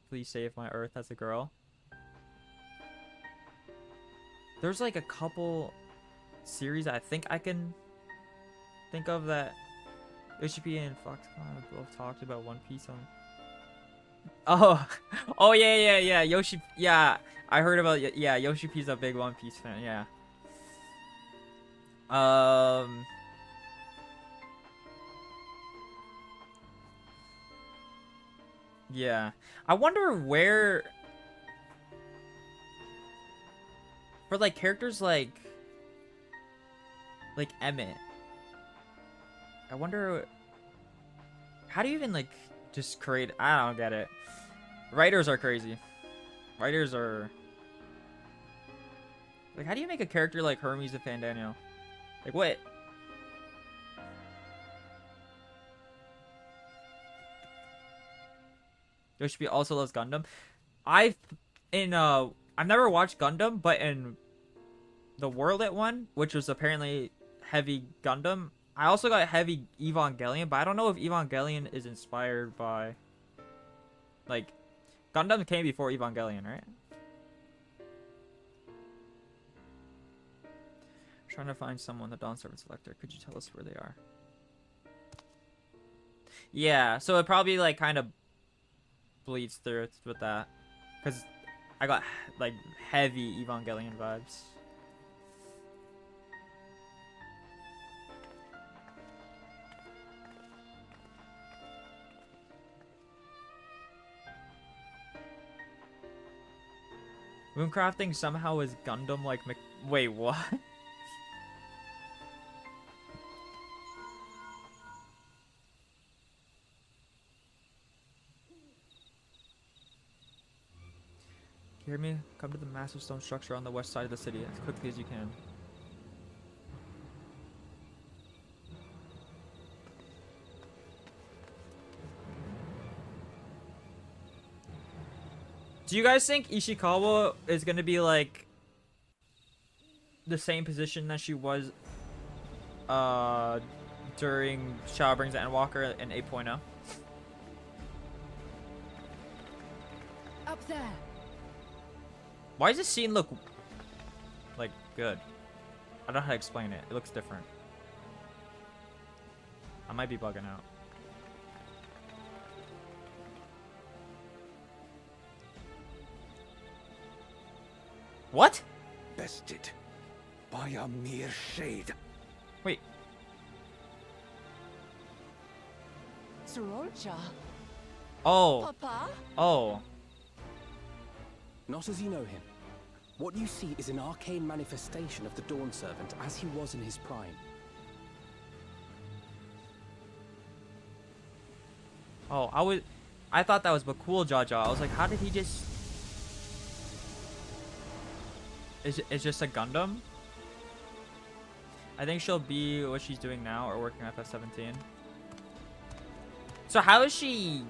please save my Earth as a girl. There's, like, a couple series I think I can think of that Yoshi and Foxconn both talked about One Piece on... Oh yeah. Yoshi, yeah, I heard about yeah. Yoshi P's a big One Piece fan. Yeah. Yeah. I wonder where for like characters like Emmett. I wonder how do you even like just create... I don't get it. Writers are crazy. Writers are... Like, how do you make a character like Hermes and Fandaniel? Like, what? Yoshi also loves Gundam. I've never watched Gundam, but in the World at one, which was apparently heavy Gundam, I also got heavy Evangelion, but I don't know if Evangelion is inspired by... Like, Gundam came before Evangelion, right? Trying to find someone, the Dawn Servant Selector. Could you tell us where they are? Yeah, so it probably, like, kind of bleeds through with that. Because I got, like, heavy Evangelion vibes. Mooncrafting somehow is Gundam like Wait, what? You hear me? Come to the massive stone structure on the west side of the city as quickly as you can. Do you guys think Ishikawa is gonna be like the same position that she was during Shadowbringers and Endwalker in 8.0? Up there. Why does this scene look like good? I don't know how to explain it. It looks different. I might be bugging out. What? Bested by a mere shade. Wait. Sororja. Oh. Papa? Oh. not as you know him. What you see is an arcane manifestation of the Dawn Servant as he was in his prime. Oh, I thought that was Bakul Jaja. I was like, how did he just... It's just a Gundam? I think she'll be what she's doing now, or working FF17. So how is she...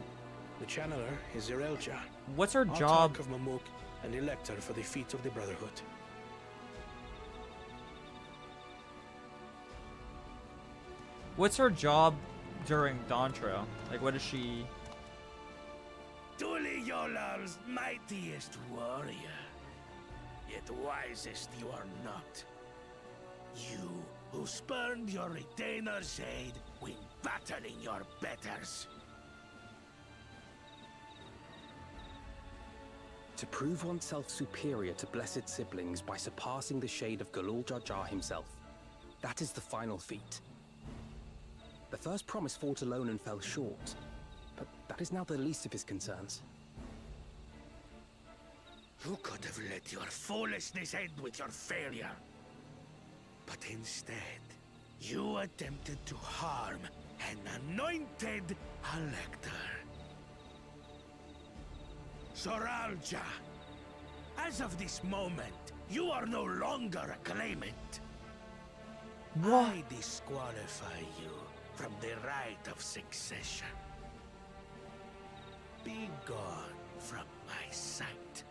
The channeler is Zerelja. What's her Autarch job? of Mamuk and elector for the feet of the Brotherhood. What's her job during Dawntrail? Like, what is she... Tuli Yolal's mightiest warrior, yet wisest you are not. You who spurned your retainer's aid when battling your betters. To prove oneself superior to blessed siblings by surpassing the shade of Galul Jar Jar himself. That is the final feat. The first promise fought alone and fell short, but that is now the least of his concerns. You could have let your foolishness end with your failure. But instead, you attempted to harm an anointed elector. Zoralja, as of this moment, you are no longer a claimant. What? I disqualify you from the right of succession. Be gone from my sight.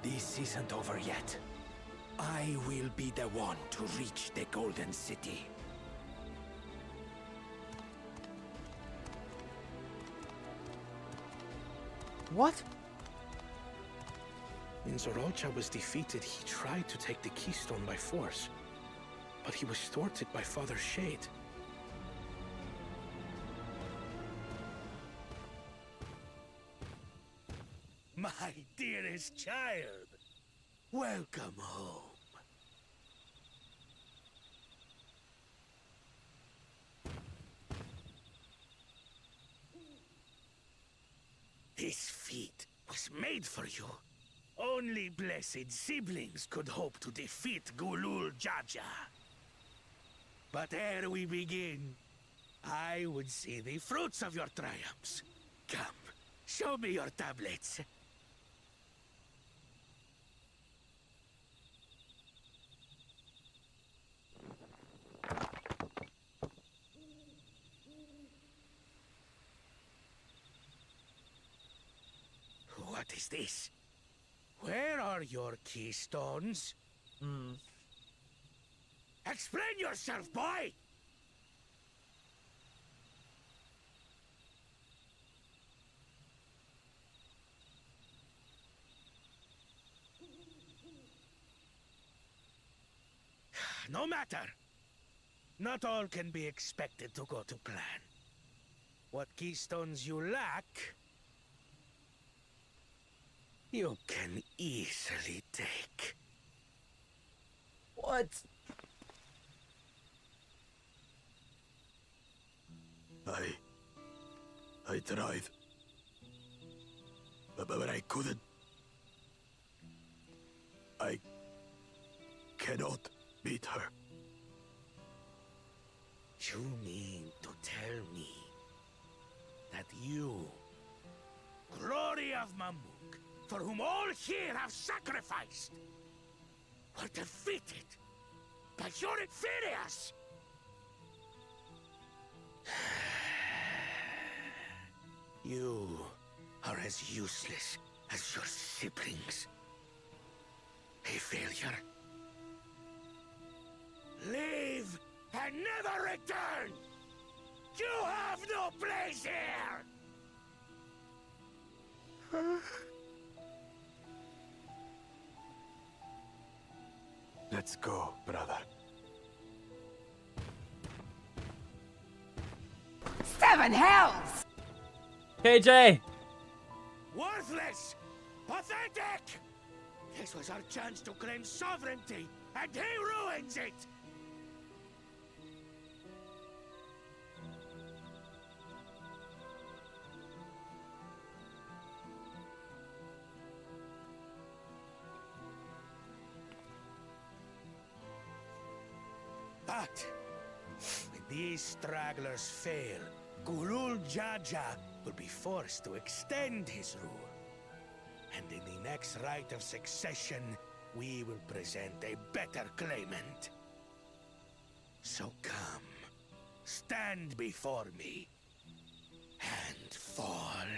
This isn't over yet. I will be the one to reach the Golden City. What? When Zoralcha was defeated, he tried to take the keystone by force. But he was thwarted by Father Shade. My dearest child, welcome home. This feat was made for you. Only blessed siblings could hope to defeat Gulul Jaja. But ere we begin, I would see the fruits of your triumphs. Come, show me your tablets. What is this? Where are your keystones? Explain yourself, boy! No matter. Not all can be expected to go to plan. What keystones you lack, you can easily take. What? I tried. But I couldn't. I cannot beat her. You mean to tell me that you, glory of Mamuk, for whom all here have sacrificed, were defeated by your inferiors? You are as useless as your siblings. A failure. Leave and never return! You have no place here! Let's go, brother. Seven hells! KJ! Worthless! Pathetic! This was our chance to claim sovereignty, and he ruins it! But when these stragglers fail, Gulul Jaja will be forced to extend his rule. And in the next rite of succession, we will present a better claimant. So come, stand before me, and fall.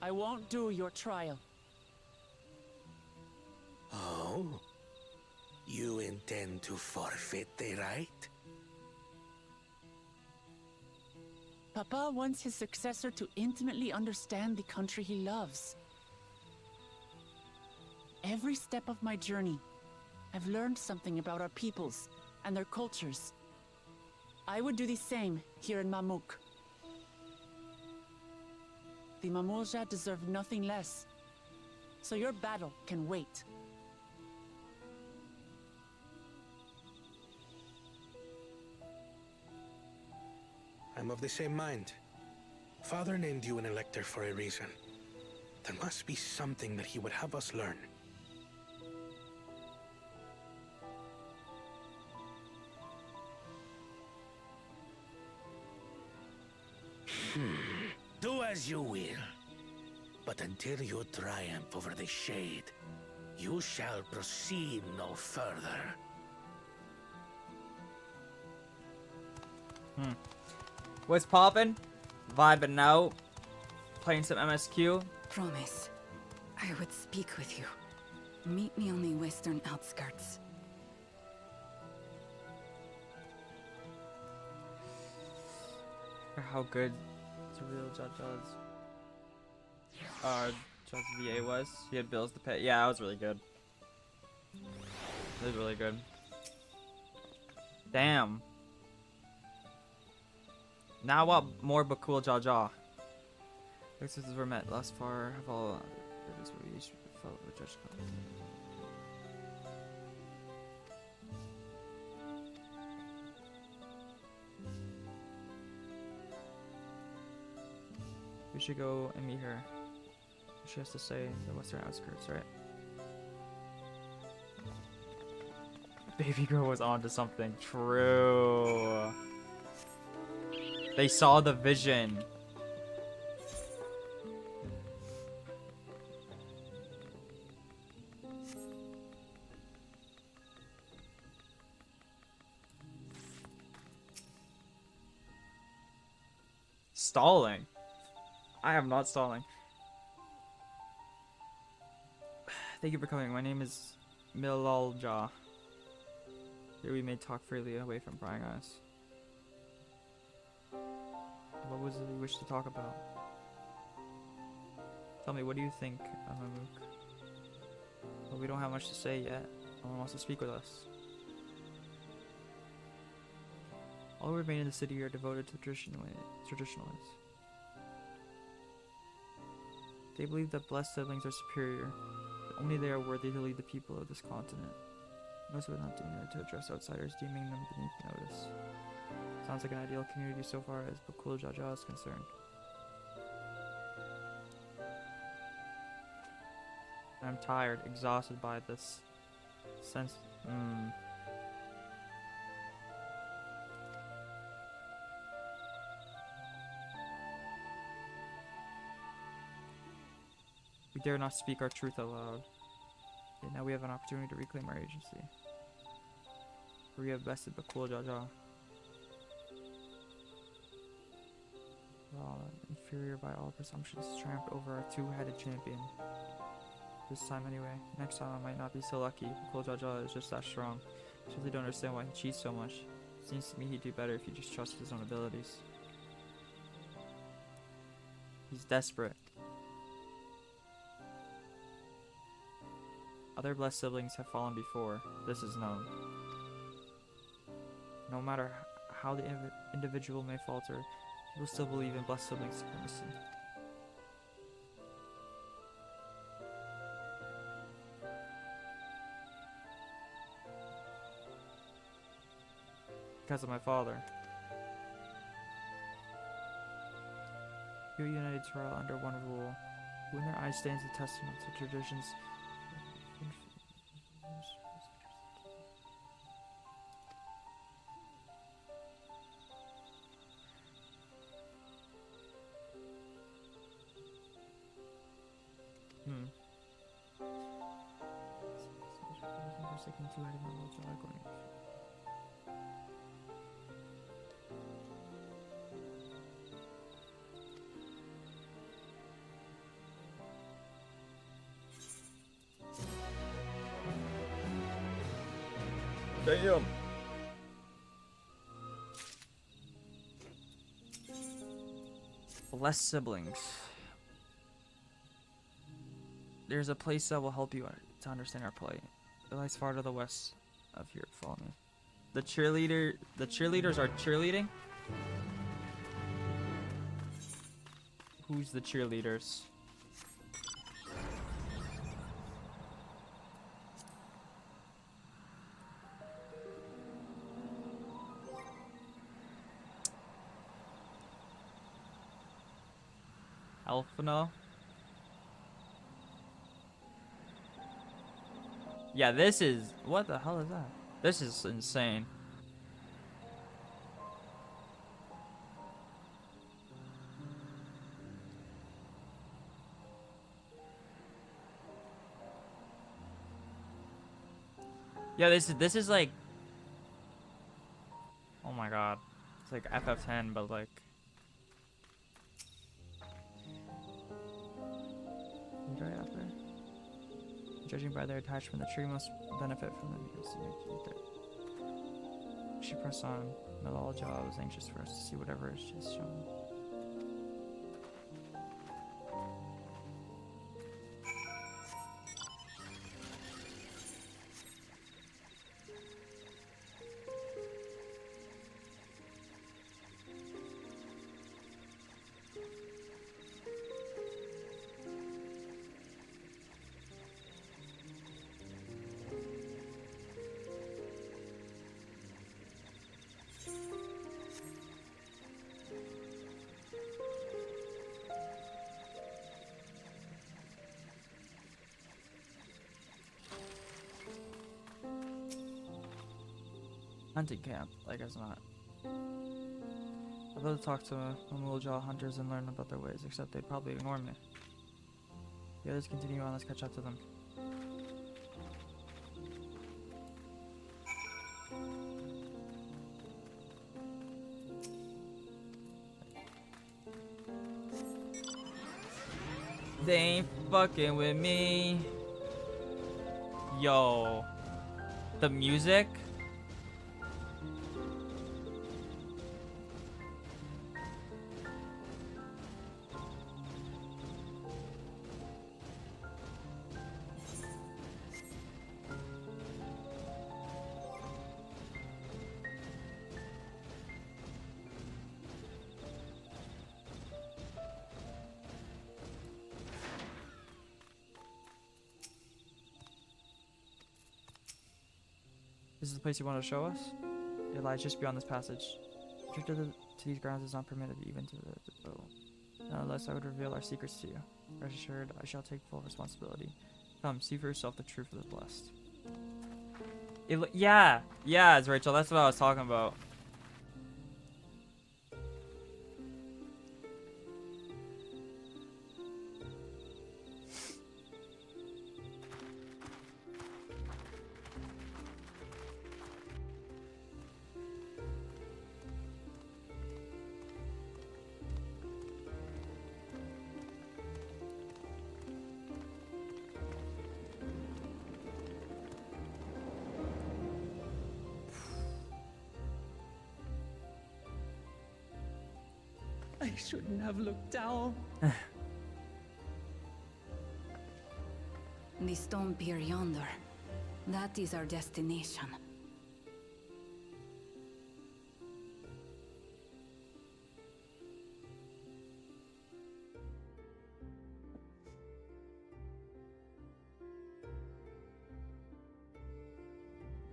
I won't do your trial. Oh? You intend to forfeit the right? Papa wants his successor to intimately understand the country he loves. Every step of my journey, I've learned something about our peoples and their cultures. I would do the same here in Mamuk. The Mamulja deserve nothing less, so your battle can wait. I'm of the same mind. Father named you an elector for a reason. There must be something that he would have us learn. Do as you will. But until you triumph over the Shade, you shall proceed no further. What's poppin'? Vibing out. Playing some MSQ. Promise, I would speak with you. Meet me on the western outskirts. How good the real Jaja's Judge VA was. He had bills to pay. Yeah, that was really good. It was really good. Damn. Now what more but cool Jaja? This is where met thus far. Have all this reached felt with Judge. We should go and meet her. She has to say the western outskirts, right? Baby girl was onto something. True. They saw the vision. Stalling? I am not stalling. Thank you for coming. My name is Milalja. Here we may talk freely away from prying eyes. What was it you wish to talk about? Tell me, what do you think, Amamuk? Well, we don't have much to say yet. No one wants to speak with us. All who remain in the city are devoted to traditional ways. They believe that blessed siblings are superior, that only they are worthy to lead the people of this continent. Most would not deem it to address outsiders, deeming them beneath notice. Sounds like an ideal community so far as Bakul Jaja is concerned. I'm tired, exhausted by this sense. We dare not speak our truth aloud. Yet now we have an opportunity to reclaim our agency. For we have bested Bakul Jaja. Inferior by all presumptions, triumphed over our two-headed champion. This time anyway. Next time I might not be so lucky. Bakul Jaja is just that strong. I simply don't understand why he cheats so much. Seems to me he'd do better if he just trusted his own abilities. He's desperate. Other blessed siblings have fallen before. This is known. No matter how the individual may falter, he will still believe in blessed sibling supremacy. Because of my father. You united Torah under one rule, who in their eyes stands a testament to traditions. Damn. Less siblings. There's a place that will help you to understand our plight. It lies far to the west of here. Follow me. The cheerleaders are cheerleading? Who's the cheerleaders? Alphano? Yeah, this is... What the hell is that? This is insane. Yeah, this is like... Oh my god. It's like FF10, but like... Enjoy after. Judging by their attachment, the tree must benefit from them. She pressed on. Melalja was anxious for us to see whatever is just shown. Hunting camp, like as not. I'd love to talk to Mamulja hunters and learn about their ways, except they'd probably ignore me. The others continue on, let's catch up to them. They ain't fucking with me. Yo. The music? This is the place you want to show us? It lies just beyond this passage. Entry to these grounds is not permitted, even to the bow. Nonetheless, I would reveal our secrets to you. Rest assured, I shall take full responsibility. Come, see for yourself the truth of the blessed. Yeah, it's Rachel. That's what I was talking about. I shouldn't have looked down. The stone pier yonder. That is our destination.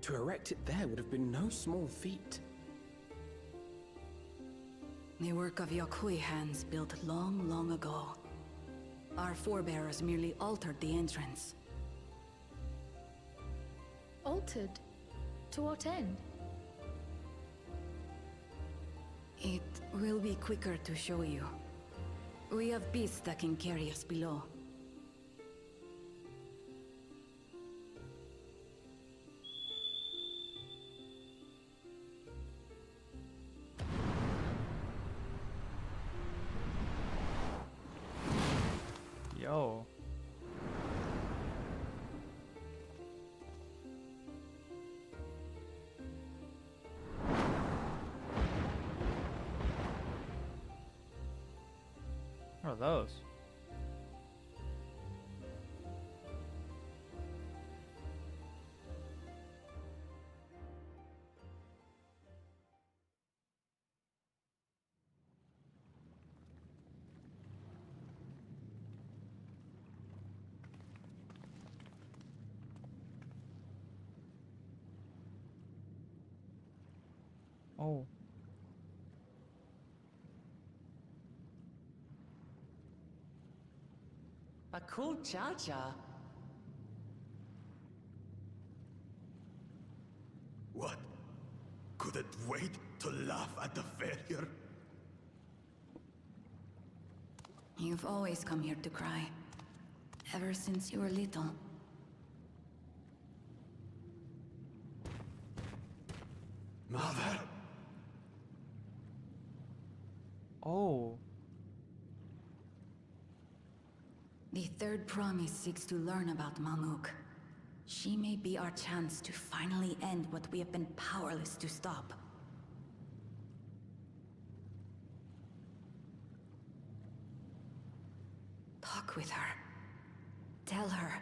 To erect it there would have been no small feat. The work of Yokui hands built long, long ago. Our forebears merely altered the entrance. Altered? To what end? It will be quicker to show you. We have beasts that can carry us below. Yo. What are those? Oh. A cool cha-cha. What? Couldn't wait to laugh at the failure? You've always come here to cry. Ever since you were little. Mother! Oh. The third promise seeks to learn about Mamuk. She may be our chance to finally end what we have been powerless to stop. Talk with her. Tell her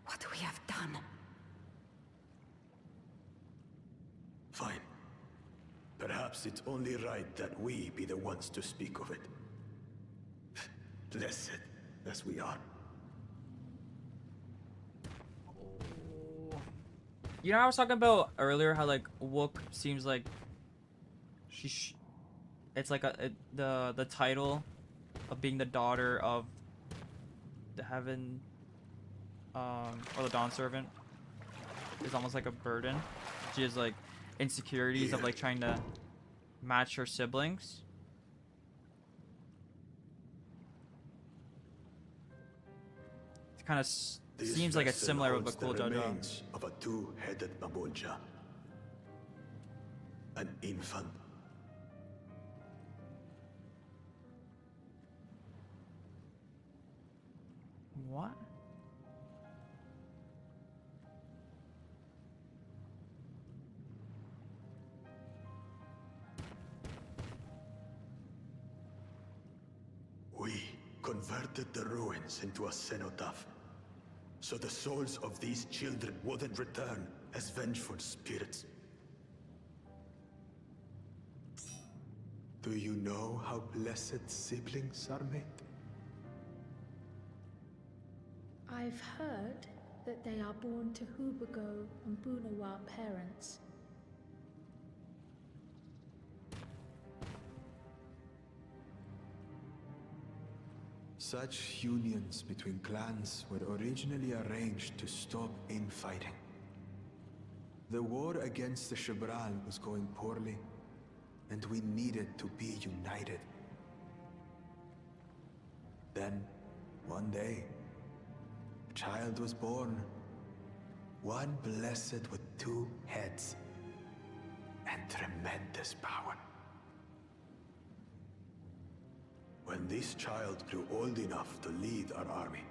what we have done. Fine. Perhaps it's only right that we be the ones to speak of it. Blessed as we are. You know, I was talking about earlier how like Wook seems like it's like the title of being the daughter of the heaven or the Dawn Servant is almost like a burden. She has like insecurities of like trying to match her siblings. It kind of seems like it's similar with the cool Jaja. Remains of a two-headed Mamulja. An infant. What? We converted the ruins into a cenotaph, so the souls of these children wouldn't return as vengeful spirits. Do you know how blessed siblings are made? I've heard that they are born to Hubago and Bunawa parents. Such unions between clans were originally arranged to stop infighting. The war against the Shibral was going poorly, and we needed to be united. Then, one day, a child was born. One blessed with two heads and tremendous power. When this child grew old enough to lead our army,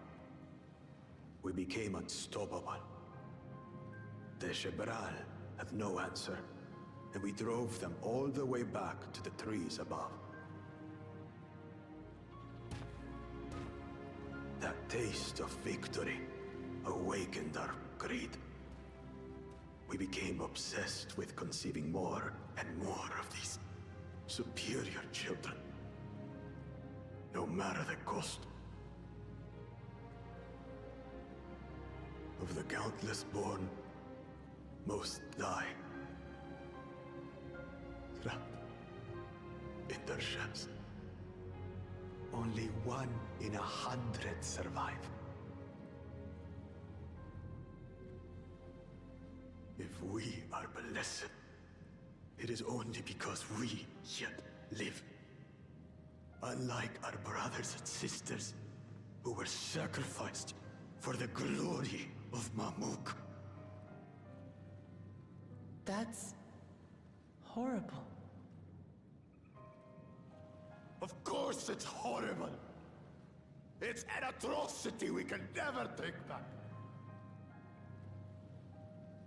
we became unstoppable. The Shibral had no answer, and we drove them all the way back to the trees above. That taste of victory awakened our greed. We became obsessed with conceiving more and more of these superior children, no matter the cost. Of the countless born, most die, trapped in their shells. Only 1 in 100 survive. If we are blessed, it is only because we yet live. Unlike our brothers and sisters who were sacrificed for the glory of Mamuk. That's horrible. Of course it's horrible. It's an atrocity we can never take back.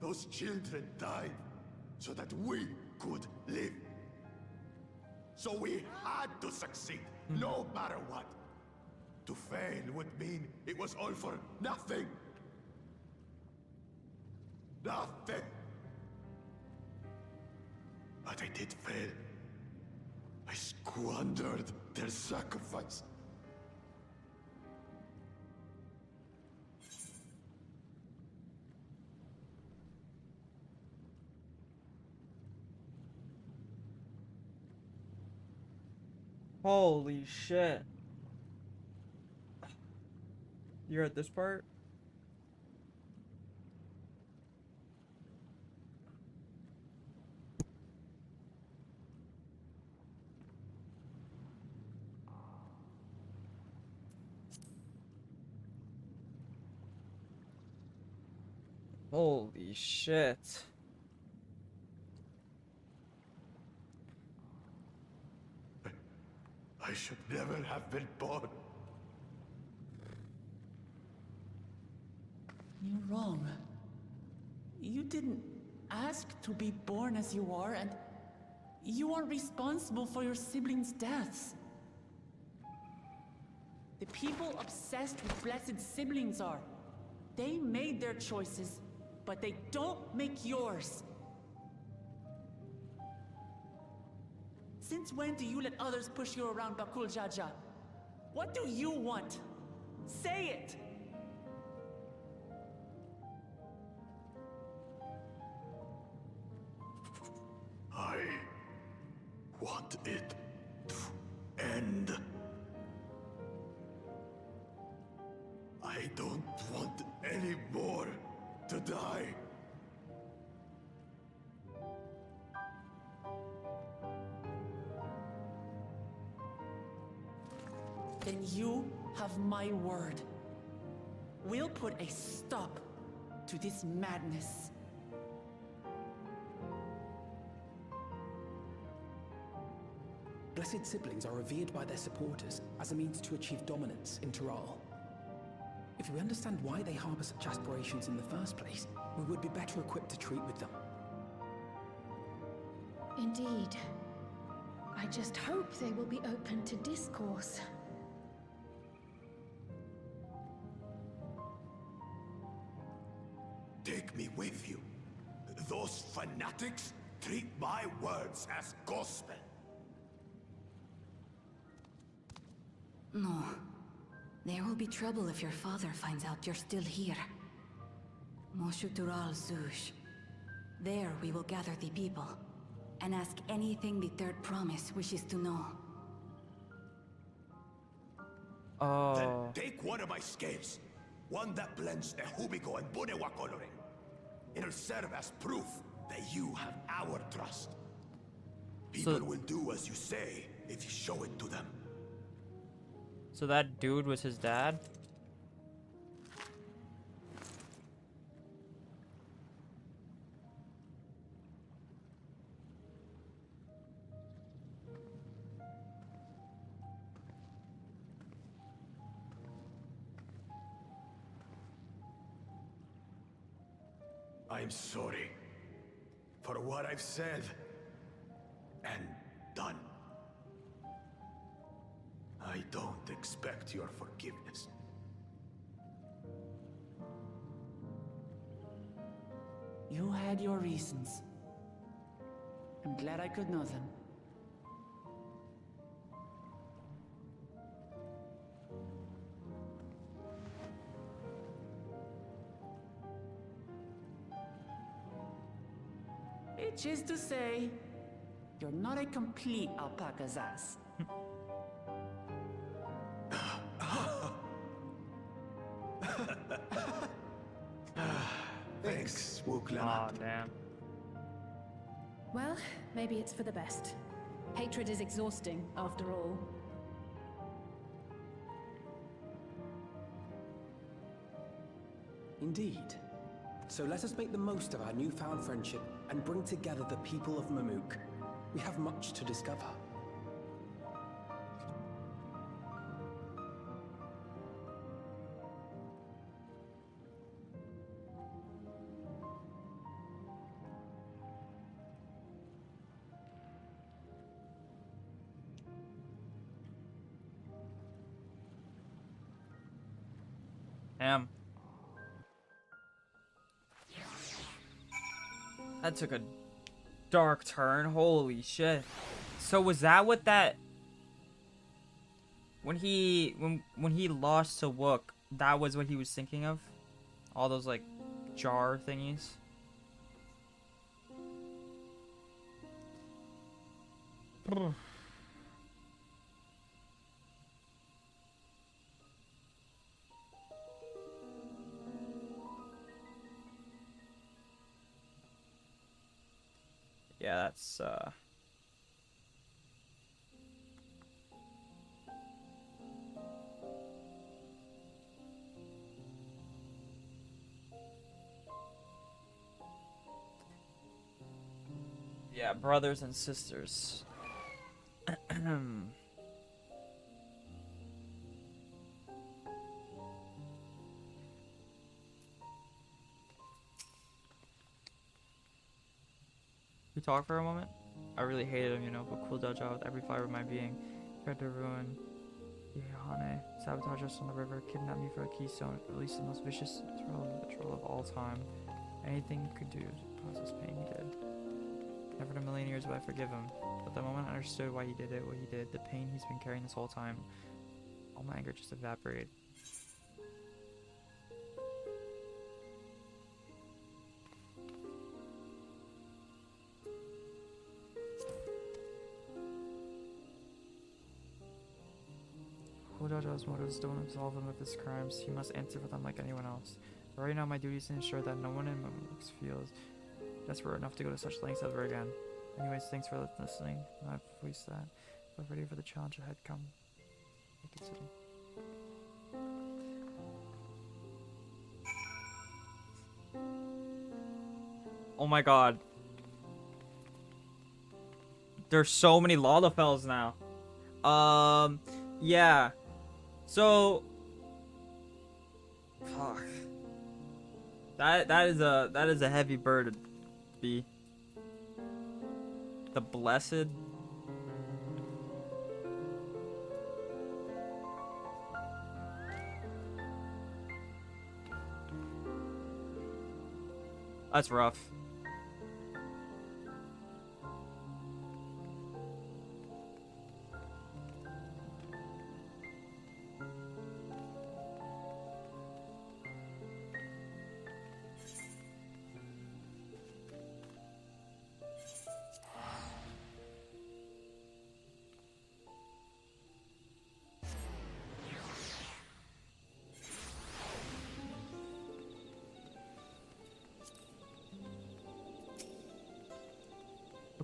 Those children died so that we could live. So we had to succeed, no matter what. To fail would mean it was all for nothing. Nothing. But I did fail. I squandered their sacrifice. Holy shit. You're at this part? Holy shit. I should never have been born. You're wrong. You didn't ask to be born as you are, and you are responsible for your siblings' deaths. The people obsessed with blessed siblings are. They made their choices, but they don't make yours. Since when do you let others push you around Bakul Jaja? What do you want? Say it! I want it to end. I don't want any more to die. Then you have my word. We'll put a stop to this madness. Blessed siblings are revered by their supporters as a means to achieve dominance in Tural. If we understand why they harbor such aspirations in the first place, we would be better equipped to treat with them. Indeed. I just hope they will be open to discourse. Take me with you. Those fanatics treat my words as gospel. No. There will be trouble if your father finds out you're still here. Moshutural Zush. There we will gather the people, and ask anything the Third Promise wishes to know. Then take one of my scales. One that blends the Hubiko and Bunewa coloring. It'll serve as proof that you have our trust. People will do as you say if you show it to them. So that dude was his dad? I'm sorry for what I've said and done. I don't expect your forgiveness. You had your reasons. I'm glad I could know them. Which is to say, you're not a complete alpaca's ass. Thanks, Aw, Wooklanat. damn. Well, maybe it's for the best. Hatred is exhausting, after all. Indeed. So let us make the most of our newfound friendship and bring together the people of Mamuk. We have much to discover. Damn. That took a dark turn. Holy shit. So was that what that when he lost to Wook, that was what he was thinking of? All those like jar thingies? Yeah, that's yeah, brothers and sisters. We talked for a moment. I really hated him, you know, but cool Dojo with every fiber of my being. Tried to ruin Yohane, sabotage us on the river, kidnap me for a keystone, release the most vicious troll of all time. Anything he could do to cause us pain, he did. Never in a million years would I forgive him. But the moment I understood why he did it, what he did, the pain he's been carrying this whole time, all my anger just evaporated. Jojo's motives don't absolve him of his crimes. He must answer for them like anyone else. But right now, my duty is to ensure that no one in Mamuk feels desperate enough to go to such lengths ever again. Anyways, thanks for listening. I've voiced that. But ready for the challenge ahead. Come. Make it city. Oh my god. There's so many Lalafels now. Yeah. So, fuck. That is a heavy bird to be. The blessed. That's rough.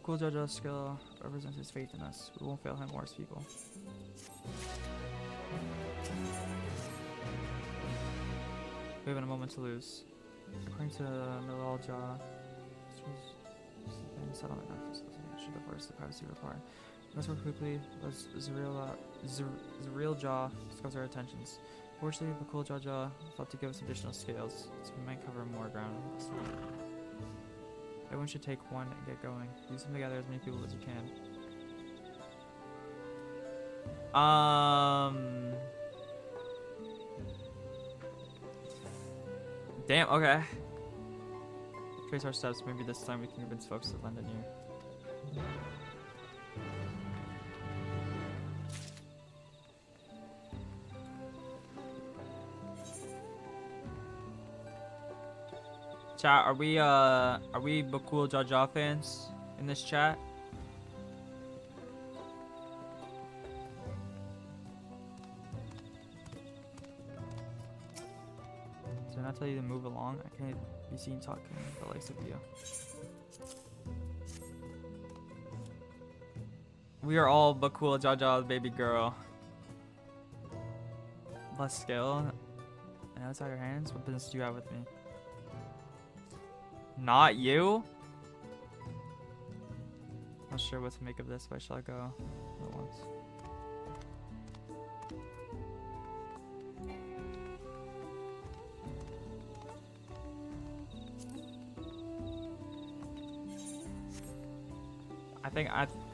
Cool Jojo's skill represents his faith in us. We won't fail him or his people. We have a moment to lose. According to Milalja, this was the settlement should have forced the privacy required. Let's work quickly. Zreal Jaw discovers our attentions. Fortunately, Bakul Jaja thought to give us additional scales, so we might cover more ground. Everyone should take one and get going. Use them to gather as many people as you can. Damn, okay. retrace our steps. Maybe this time we can convince folks to lend an ear. Chat, are we Bakul Jaja fans in this chat? Did I not tell you to move along? I can't be seen talking the likes of you. We are all Bakul Jaja, baby girl. Less skill. And outside your hands, what business do you have with me? Not you? Not sure what to make of this, but I shall go at once. I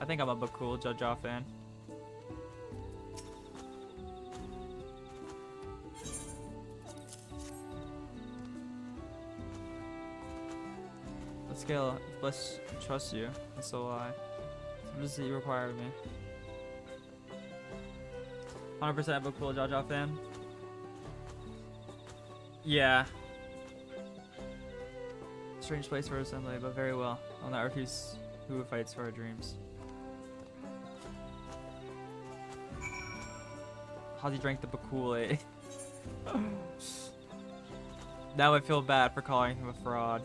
think I'm a Bakul Jaja fan. Let's trust you, and so will I. What does it require of me? 100% Bakul Jaja fan. Yeah. Strange place for assembly, but very well. I'll not refuse who fights for our dreams. How's he drank the Bakul, eh? Now I feel bad for calling him a fraud.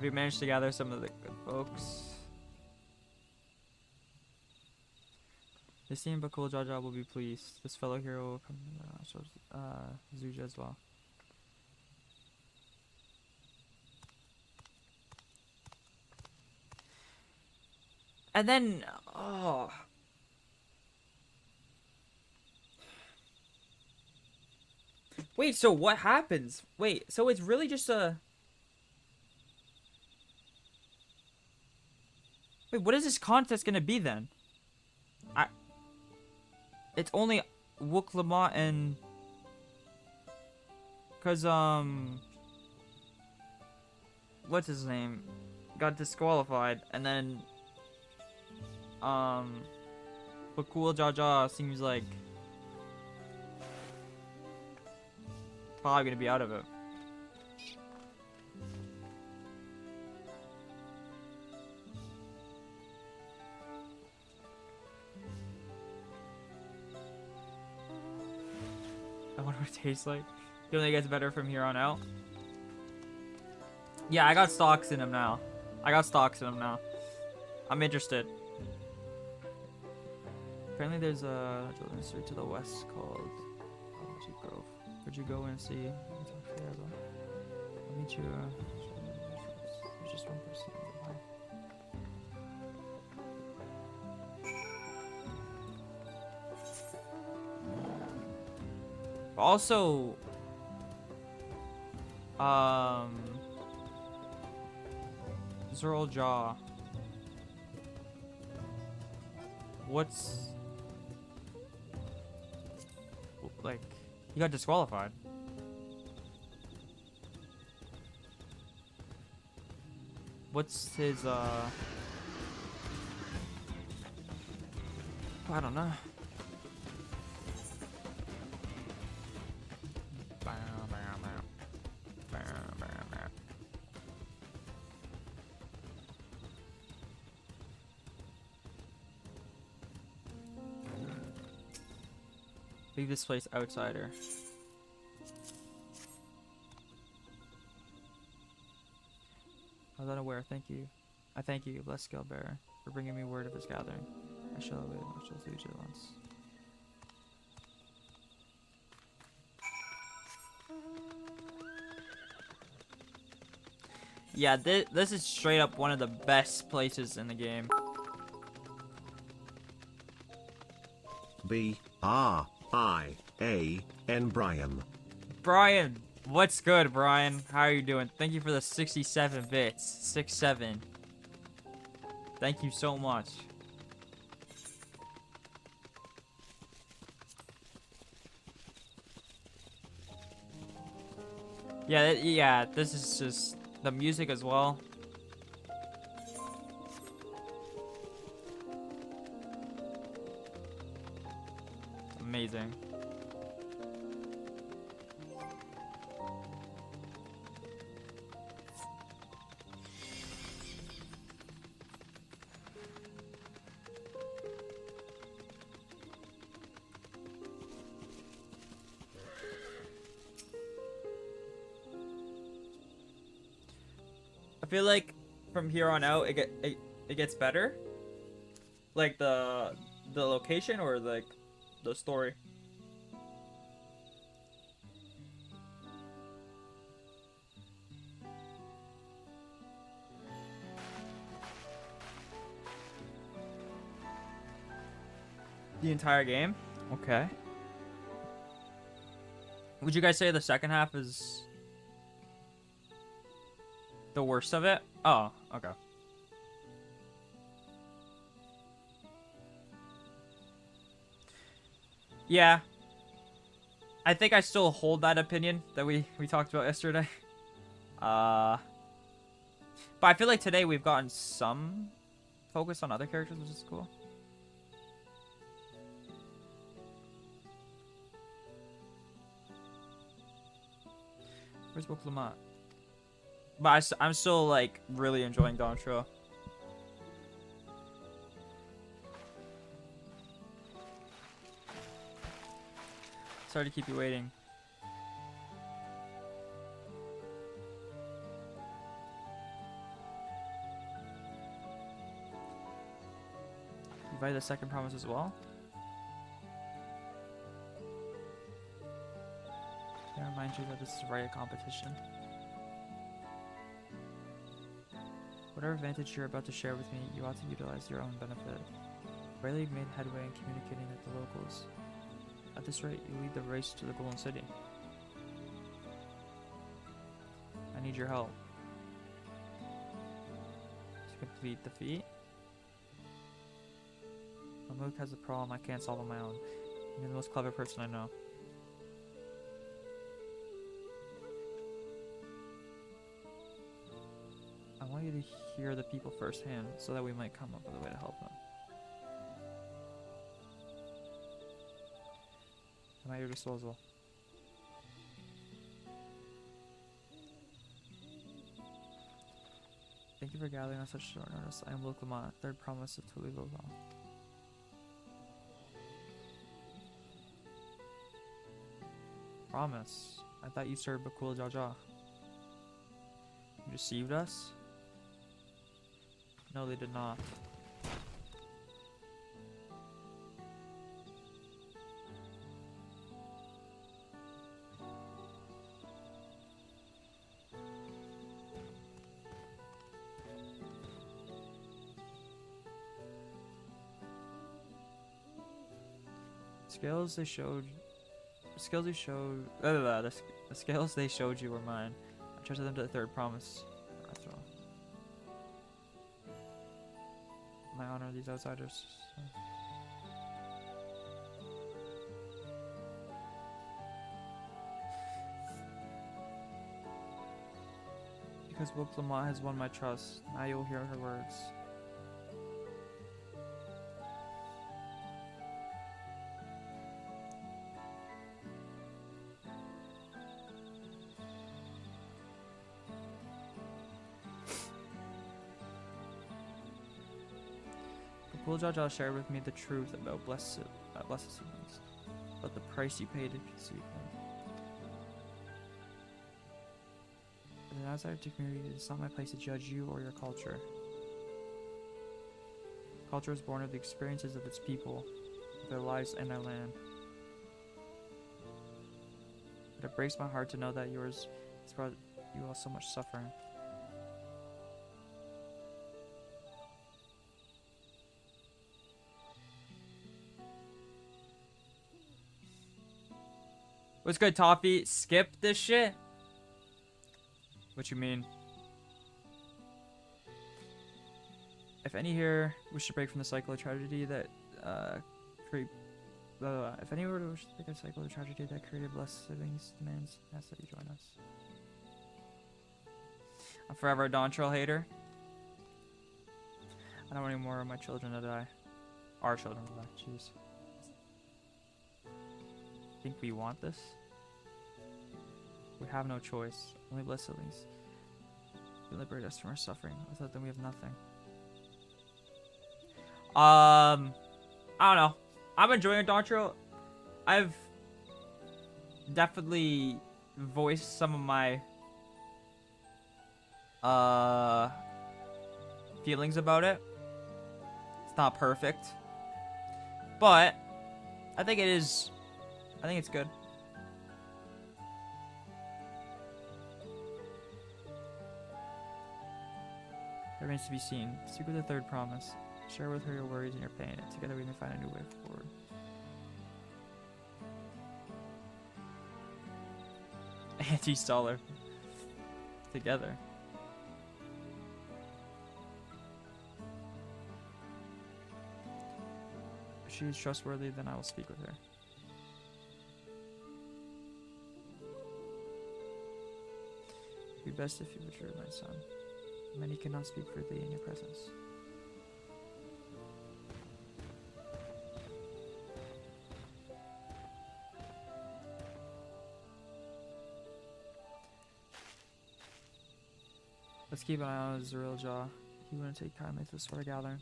We managed to gather some of the good folks. The esteemed Bakul Jaja will be pleased. This fellow hero will come Zuja as well. And then, oh. Wait, so what happens? Wait, so it's really just a... Wait, what is this contest gonna be then? It's only Wook Lamont and... Cause, what's his name? Got disqualified, and then... Bakul Jaja seems like... probably gonna be out of it. I wonder what it tastes like. You don't think it gets better from here on out? Yeah, I got stocks in him now. I'm interested. Apparently there's a children's street to the west called Jeep Grove. Could you go and see? I'll meet you. There's just one person. Also, Zerl Jaw. What's like? He got disqualified. What's his I don't know. Leave this place, outsider. I was unaware. Thank you. I thank you, blessed Scale Bearer, for bringing me word of this gathering. I shall obey. I shall do vigilance. Yeah, this is straight up one of the best places in the game. B-R-I-A-N Brian. Brian, what's good, Brian? How are you doing? Thank you for the 67 bits. 6-7. Thank you so much. Yeah, yeah, this is just the music as well. Amazing. I feel like from here on out it gets better. Like the location or like the story. The entire game? Okay. Would you guys say the second half is the worst of it? Oh, okay. Yeah. I think I still hold that opinion that we talked about yesterday. But I feel like today we've gotten some focus on other characters, which is cool. Where's Book Lamont? But I'm still like really enjoying Dawntrail. Sorry to keep you waiting. You buy the second promise as well? Can I remind you that this is a riot competition? Whatever advantage you're about to share with me, you ought to utilize your own benefit. Rarely made headway in communicating with the locals. At this rate, you lead the race to the Golden City. I need your help. To complete the feat? Mamuk has a problem I can't solve on my own. You're the most clever person I know. I want you to hear the people firsthand, so that we might come up with a way to help them. I'm at your disposal. Thank you for gathering on such short notice. I am Luke Lamont, third promise of Tulivova. Promise? I thought you served Bakul Jaja. You deceived us? No, they did not. The scales they showed you were mine. I trusted them to the third promise. After all. My honor, these outsiders. Because Book Lamont has won my trust, now you'll hear her words. Jaja shared with me the truth about blessed siblings, but the price you paid to conceive them. As an outsider to community, it is not my place to judge you or your culture. Culture is born of the experiences of its people, their lives and their land. But it breaks my heart to know that yours has brought you all so much suffering. What's good, Toffee? Skip this shit? What you mean? If any here wish to break from the cycle of tragedy that if any were to wish to break the cycle of tragedy that created blessed siblings demands, ask that you join us. I'm forever a Dawntrail hater. I don't want any more of my children to die. Our children to die. Jeez. Think we want this? We have no choice. Only blessed least. You liberate us from our suffering. Without them, we have nothing. I don't know. I'm enjoying Dawntrail. I've definitely voiced some of my feelings about it. It's not perfect, but I think it is. I think it's good. It remains to be seen. Speak with the third promise. Share with her your worries and your pain. Together we may find a new way forward. Anti-staller. Together. If she is trustworthy, then I will speak with her. It would be best if you withdrew, my son. Many cannot speak freely in your presence. Let's keep an eye on Zuriel-Jaw. He wouldn't take kindly to the Sword Gathering.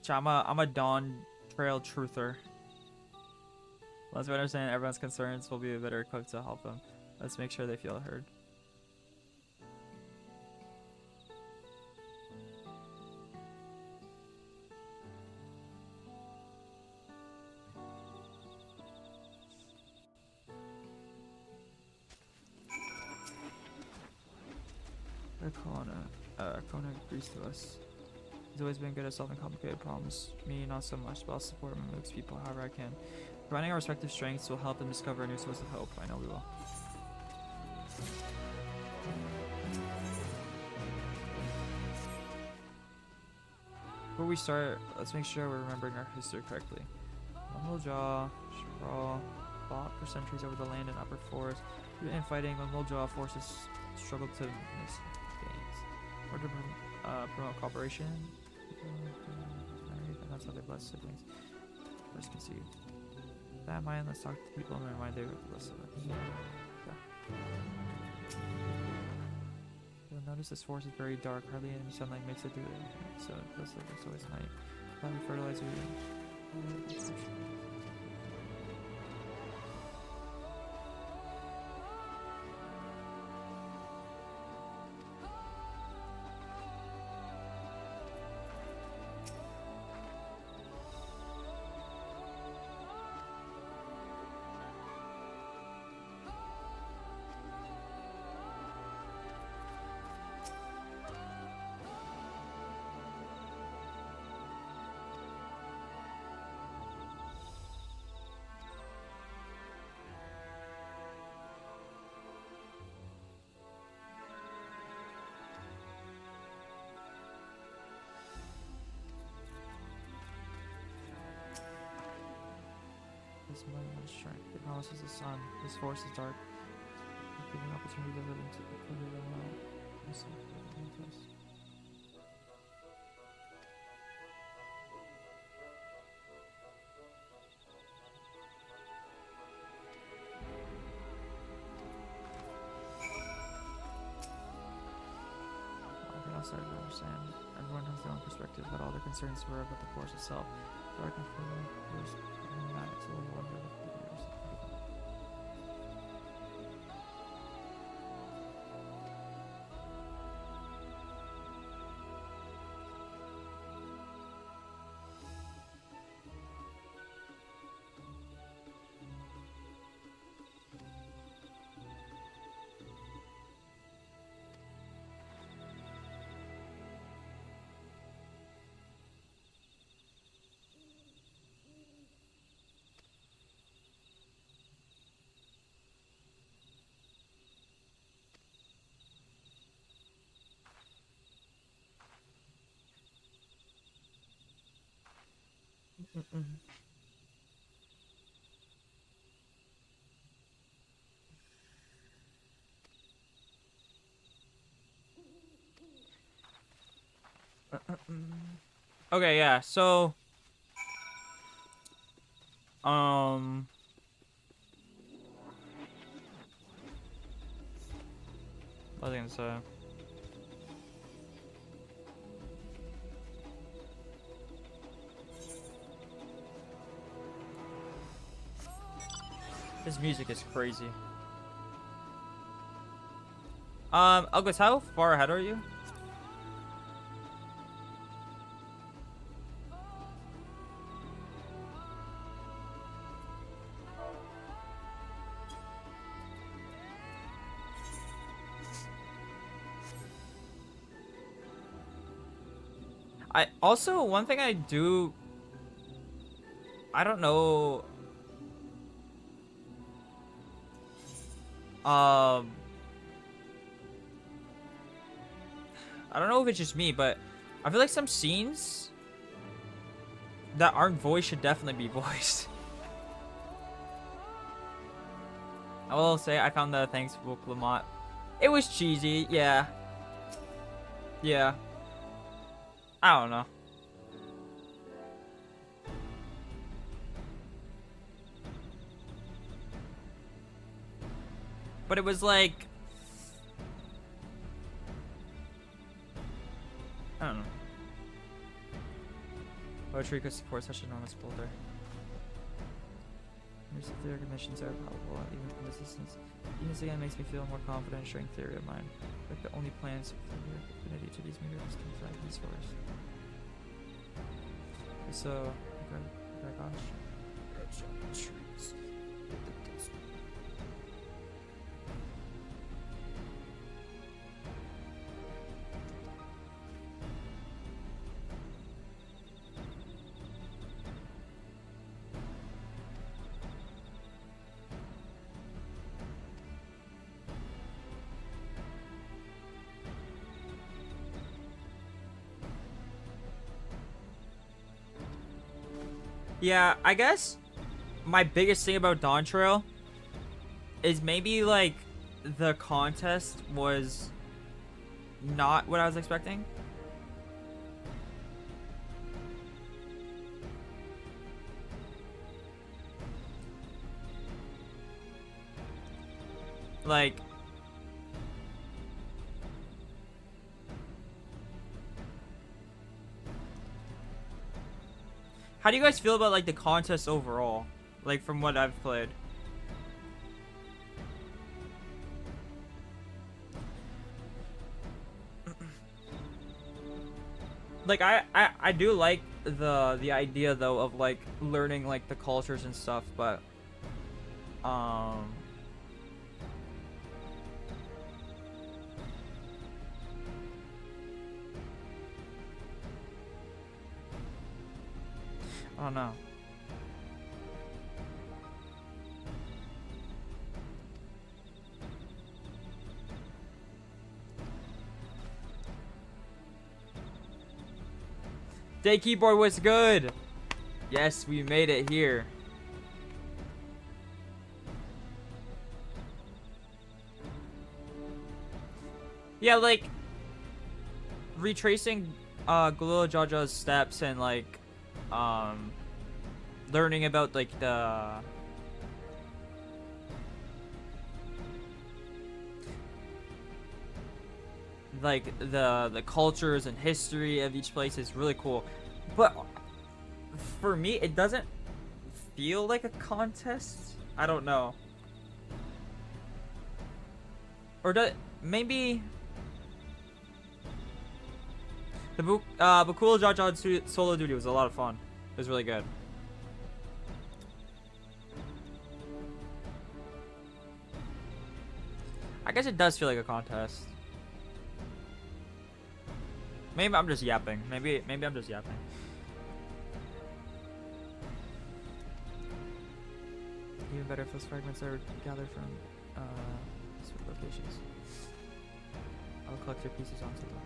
I'm a Dawntrail truther. Once we understand everyone's concerns, we'll be better equipped to help them. Let's make sure they feel heard. Kona agrees to us. He's always been good at solving complicated problems. Me, not so much, but I'll support Mamook's people however I can. Combining our respective strengths will help them discover a new source of hope. I know we will. Before we start, let's make sure we're remembering our history correctly. Mamuljaw, Shral, fought for centuries over the land and upper forest. Through infighting, Mamuljaw forces struggled to make gains. Or to promote cooperation. That's how they bless siblings. First conceived. With that in mind, let's talk to the people and remind them of the blessed siblings. Yeah. You'll notice this forest is very dark. Hardly any sunlight makes it through it. So blessed siblings always night. Let me fertilize you. This moment of strength. It promises the sun. This forest is dark. Giving opportunity to live into the world. I'm starting to understand. Everyone has their own perspective, but all their concerns were about the forest itself. So I can feel there's that it's a little wonder of the years. Okay, yeah. So, what was I gonna say? This music is crazy. Elgus, how far ahead are you? I also, one thing I do, I don't know, I don't know if it's just me, but I feel like some scenes that aren't voiced should definitely be voiced. I will say I found the thanks for Lamont. It was cheesy, yeah. Yeah. I don't know. But it was like, I don't know. Poetry could support such an enormous boulder. Their missions are probable, even from this distance. Venus again makes me feel more confident in sharing theory of mine. Like the only plans for the affinity to these mirrors can flag these source. So, okay, gosh. Yeah, I guess my biggest thing about Dawntrail is maybe like the contest was not what I was expecting. Like, how do you guys feel about like the contest overall? Like from what I've played. Like I do like the idea though of like learning like the cultures and stuff, but I don't know. Day keyboard was good. Yes, we made it here. Yeah, like retracing Galula Jaja's steps and like learning about like the cultures and history of each place is really cool. But for me, it doesn't feel like a contest. I don't know. Or maybe the Bakula Jaja solo duty was a lot of fun. It was really good. I guess it does feel like a contest. Maybe I'm just yapping. Maybe I'm just yapping. Even better if those fragments are gathered from certain locations. I'll collect your pieces onto them.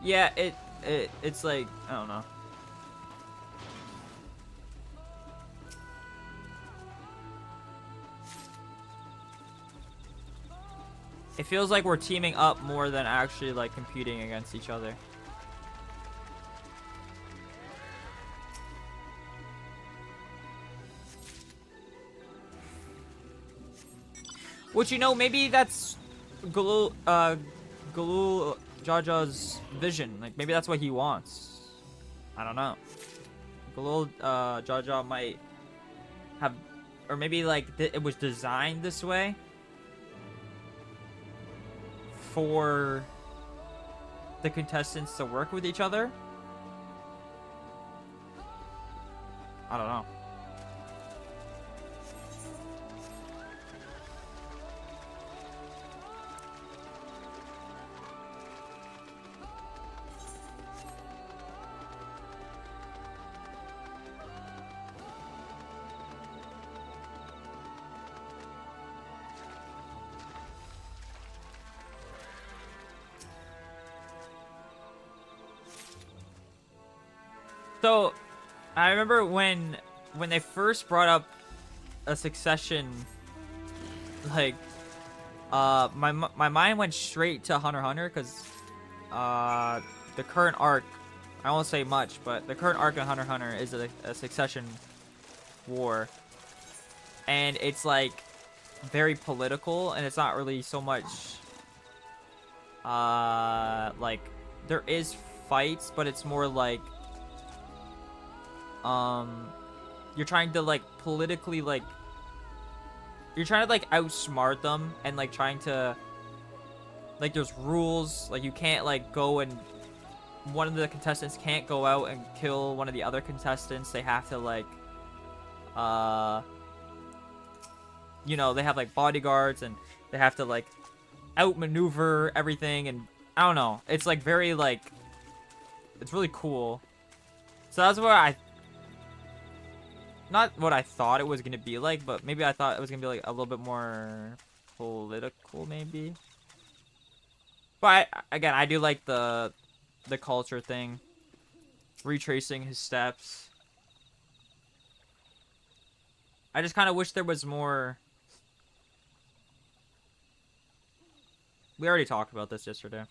Yeah, it's like, I don't know. It feels like we're teaming up more than actually like competing against each other. Which, you know, maybe that's Galul Jaja's vision. Like, maybe that's what he wants. I don't know. Galul Jaja might have, or maybe like it was designed this way for the contestants to work with each other. I don't know. So, I remember when they first brought up a succession, like, my mind went straight to Hunter x Hunter, because the current arc, I won't say much, but the current arc in Hunter x Hunter is a succession war, and it's like very political, and it's not really so much like, there is fights, but it's more like you're trying to like politically, like, you're trying to like outsmart them, and like trying to, like, there's rules, like you can't like go and one of the contestants can't go out and kill one of the other contestants. They have to like you know, they have like bodyguards, and they have to like outmaneuver everything, and I don't know, it's like very like, it's really cool. So that's what not what I thought it was gonna be like, but maybe I thought it was gonna be like a little bit more political, maybe. But again, I do like the culture thing, retracing his steps. I just kind of wish there was more. We already talked about this yesterday.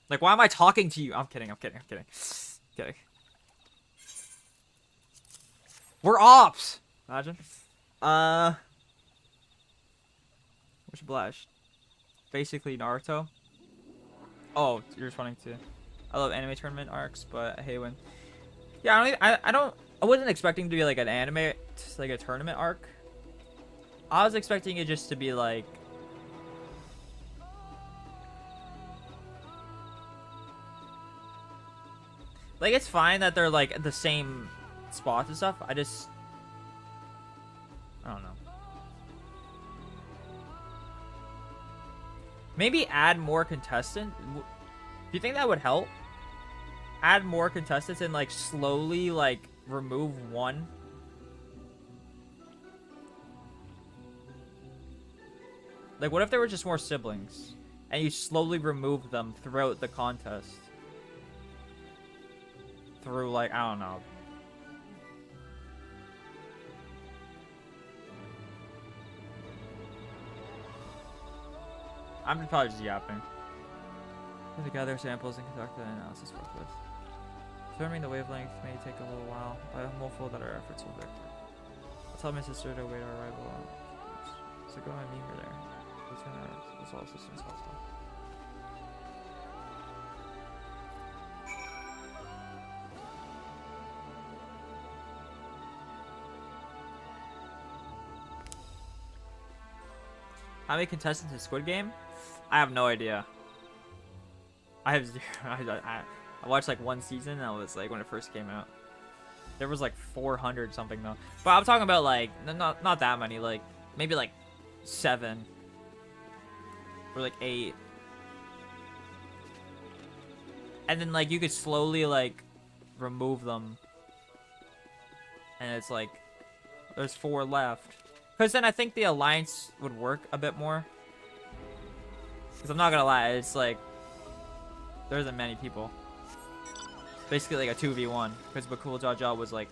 Like, why am I talking to you? I'm kidding. Kidding. We're ops. Imagine. Which blush? Basically Naruto. Oh, you're just wanting to. I love anime tournament arcs, but I hate when. Yeah, I wasn't expecting to be like an anime, like a tournament arc. I was expecting it just to be like. Like, it's fine that they're like the same spots and stuff. I don't know. Maybe add more contestants. Do you think that would help? Add more contestants and like slowly like remove one. Like, what if there were just more siblings and you slowly remove them throughout the contest? Through like, I don't know. I'm probably just yapping. To gather samples and conduct the analysis forthwith. Determining the wavelength may take a little while, but I'm hopeful that our efforts will bear fruit. I'll tell my sister to await our arrival. So go and meet her there. Return our all assistance possible. How many contestants in Squid Game? I have no idea. I have zero. I watched like one season, and that was like when it first came out. There was like 400 something though. But I'm talking about like not that many, like maybe like 7 or like 8. And then like you could slowly like remove them. And it's like there's 4 left. Because then I think the alliance would work a bit more. Because I'm not gonna lie, it's like there isn't many people. Basically like a 2v1 because Bakul Jaja was like,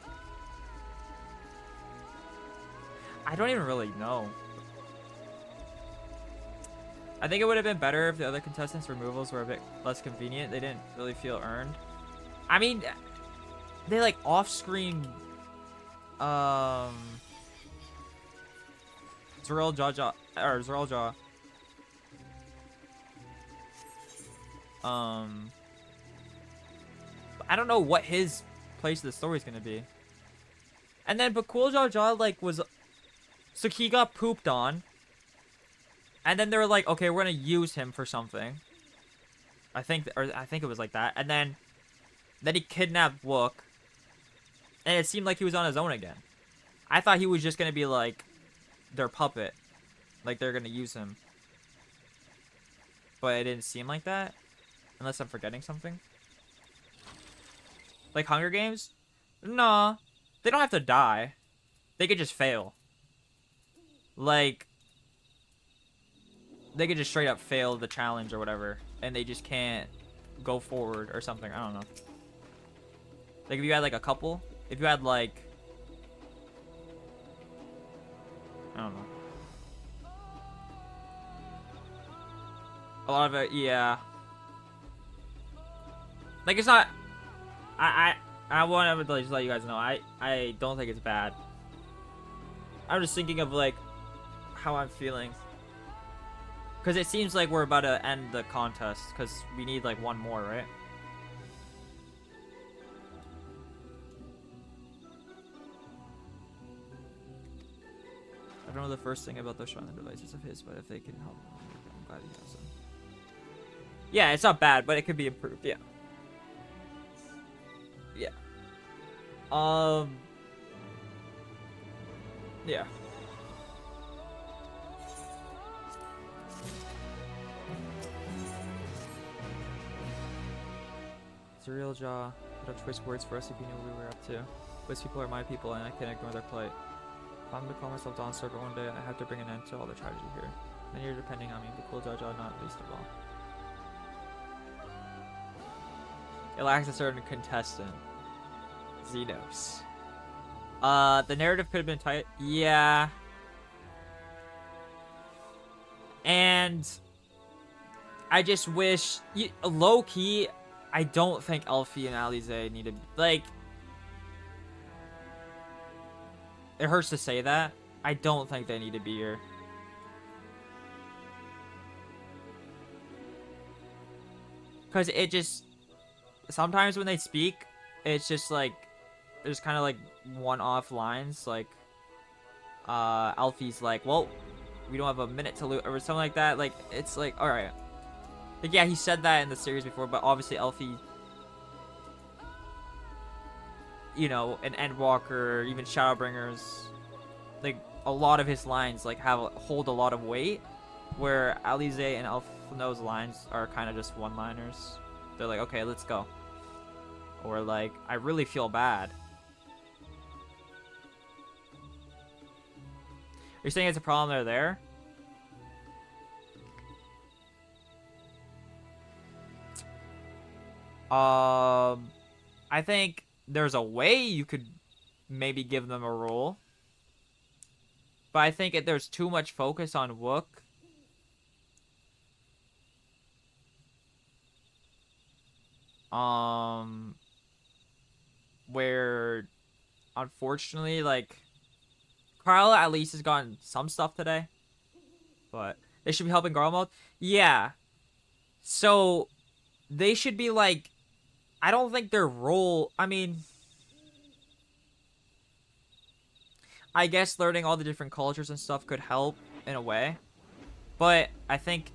I don't even really know. I think it would have been better if the other contestants' removals were a bit less convenient. They didn't really feel earned. I mean, they like off-screen Zeril Jaja or Zeril Jaw. I don't know what his place of the story is gonna be. And then Bakul Jaja like was, so he got pooped on. And then they were like, okay, we're gonna use him for something. I think it was like that. And then he kidnapped Wook. And it seemed like he was on his own again. I thought he was just gonna be like their puppet. Like they're gonna use him. But it didn't seem like that. Unless I'm forgetting something. Like Hunger Games? Nah. They don't have to die. They could just fail. Like, they could just straight up fail the challenge or whatever. And they just can't go forward or something. I don't know. Like, if you had, like, a couple. If you had, like, I don't know. A lot of it, yeah. Like, it's not... I want to just let you guys know. I don't think it's bad. I'm just thinking of, like, how I'm feeling. Because it seems like we're about to end the contest. Because we need, like, one more, right? I don't know the first thing about those Shrine devices of his, but if they can help, I'm glad he has them. Yeah, it's not bad, but it could be improved, yeah. Yeah. Yeah. It's a real jaw. Put up choice words for us if you knew what we were up to. Those people are my people, and I can't ignore their plight. If I'm gonna call myself Dawn Servant one day, I have to bring an end to all the tragedy here. Many are depending on me, but cool Jaja not least of all. It lacks a certain contestant. Xenos. The narrative could have been tight. Yeah. And I just wish, low key, I don't think Elfie and Alize need to, like, it hurts to say that. I don't think they need to be here. Because it just, sometimes when they speak, it's just like, there's kind of like one-off lines. Like, Alfie's like, well, we don't have a minute to lose, or something like that. Like, it's like, alright. Like, yeah, he said that in the series before, but obviously Elfie, you know, an Endwalker, even Shadowbringers, like, a lot of his lines, like, hold a lot of weight, where Alize and Elfino's lines are kind of just one-liners. They're like, okay, let's go. Or like, I really feel bad. You're saying it's a problem they're there? I think there's a way you could maybe give them a role. But I think if there's too much focus on Wook, where unfortunately, like, Carla at least has gotten some stuff today, but they should be helping Garlemald. Yeah, so they should be like, I don't think their role, I mean, I guess learning all the different cultures and stuff could help in a way, but I think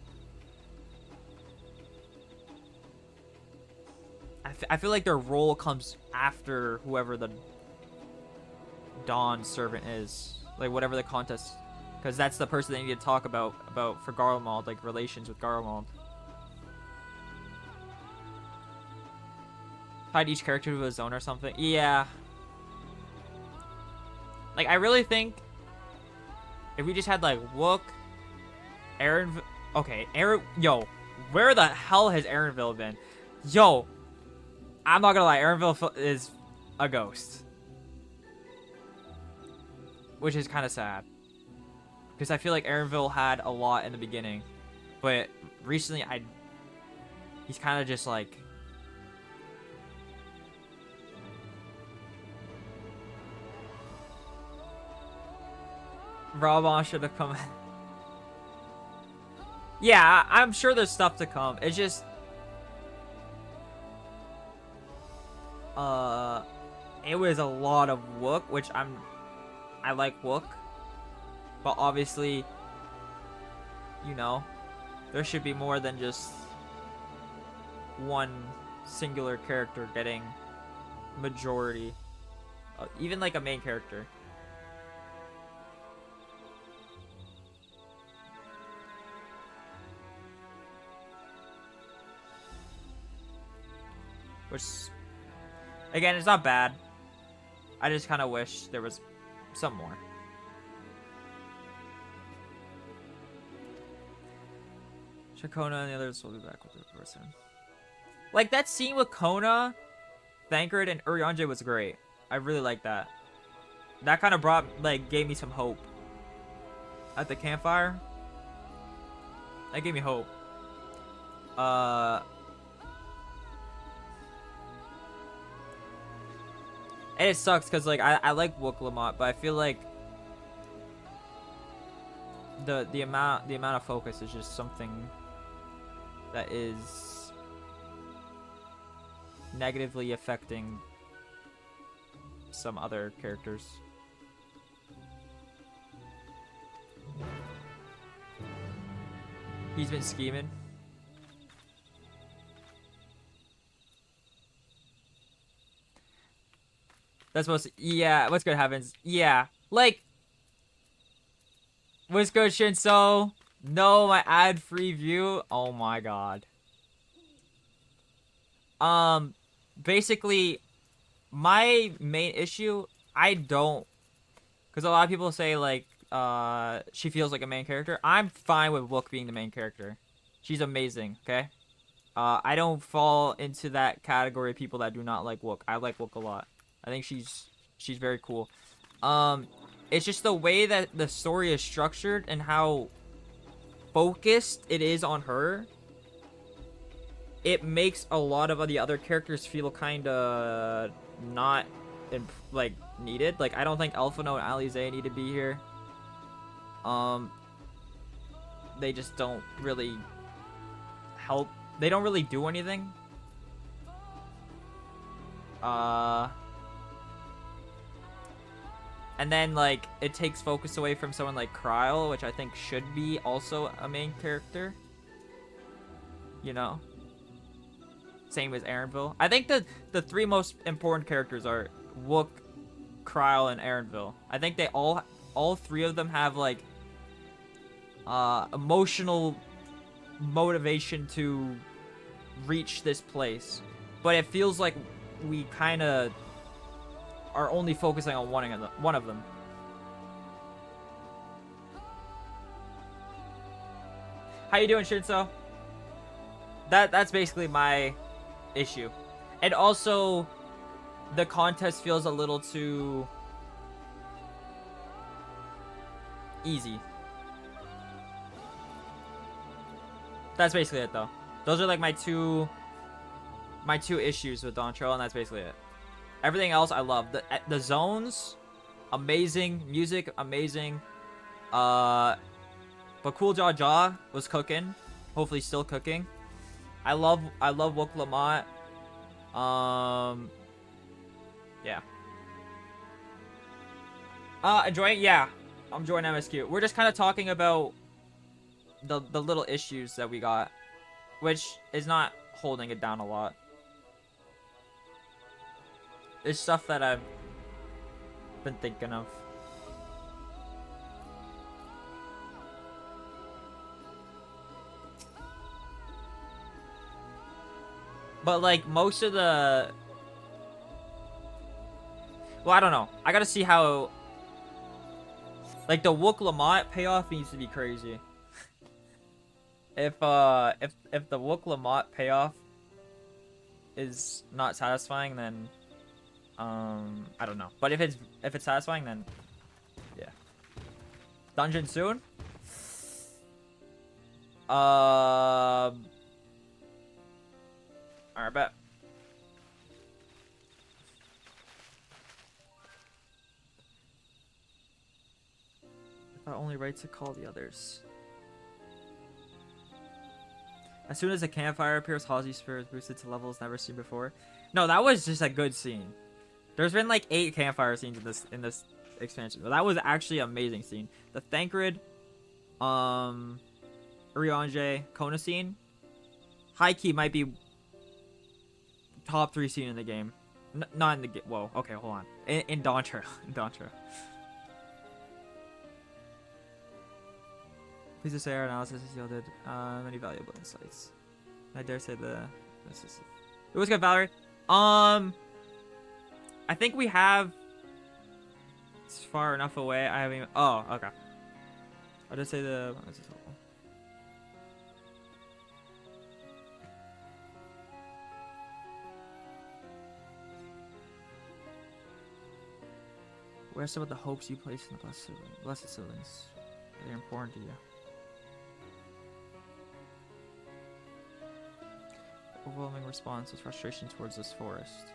I feel like their role comes after whoever the Dawn servant is, like whatever the contest, because that's the person they need to talk about for Garlemald, like relations with Garlemald. Tied each character to a zone or something. Yeah. Like, I really think if we just had like Wook, Aaron. Okay, Aaron. Yo, where the hell has Aaronville been? Yo, I'm not gonna lie, Aaronville is a ghost. Which is kind of sad. Because I feel like Aaronville had a lot in the beginning. But recently, he's kind of just like... Raban should have come. Yeah, I'm sure there's stuff to come. It's just... It was a lot of Wook, which I like Wook. But obviously, you know, there should be more than just one singular character getting majority. Even like a main character. Which, again, it's not bad. I just kind of wish there was some more. Shakona and the others will be back with the person. Like, that scene with Kona, Thancred, and Urianger was great. I really like that. That kind of gave me some hope. At the campfire. That gave me hope. And it sucks because, like, I like Wook Lamont, but I feel like the amount of focus is just something that is negatively affecting some other characters. He's been scheming. That's supposed to, yeah, what's good, Heavens? Yeah, like, what's good, Shinso? No, my ad-free view? Oh my god. Basically, my main issue, I don't, because a lot of people say, like, she feels like a main character. I'm fine with Wook being the main character. She's amazing, okay? I don't fall into that category of people that do not like Wook. I like Wook a lot. I think she's very cool. It's just the way that the story is structured and how focused it is on her. It makes a lot of the other characters feel kind of not like needed. Like, I don't think Elfino and Alize need to be here. They just don't really help. They don't really do anything. And then, like, it takes focus away from someone like Kryle, which I think should be also a main character. You know? Same as Aaronville. I think the three most important characters are Wook, Kryle, and Aaronville. I think they all three of them have, like, emotional motivation to reach this place. But it feels like we kind of are only focusing on one of them. How you doing, Shinso? That's basically my issue. And also, the contest feels a little too easy. That's basically it, though. Those are like my two issues with Dawntrail, and that's basically it. Everything else I love. The zones, amazing. Music, amazing. But Cool Jaw Jaw was cooking. Hopefully still cooking. I love Wook Lamont. Yeah. Enjoying? Yeah. I'm enjoying MSQ. We're just kind of talking about the little issues that we got, which is not holding it down a lot. It's stuff that I've been thinking of. But, like, most of the... Well, I don't know. I gotta see how... Like, the Wook Lamont payoff needs to be crazy. If the Wook Lamont payoff is not satisfying, then I don't know. But if it's satisfying, then yeah. Dungeon soon. Alright, bet. If I only right to call the others. As soon as a campfire appears, Halsey's spirit is boosted to levels never seen before. No, that was just a good scene. There's been like 8 campfire scenes in this expansion, but that was actually an amazing scene. The Thancred, Urianger, Kona scene, high key might be top 3 scene in the game. Not in the game. Whoa. Okay, hold on. In Dawntrail. In Dawntrail. Please just say our analysis has yielded many valuable insights. I dare say it was good, Valerie. I think we have. It's far enough away. I haven't even. Oh, okay. I'll just say the. What are some of the hopes you place in the blessed siblings? They're important to you. The overwhelming response is frustration towards this forest.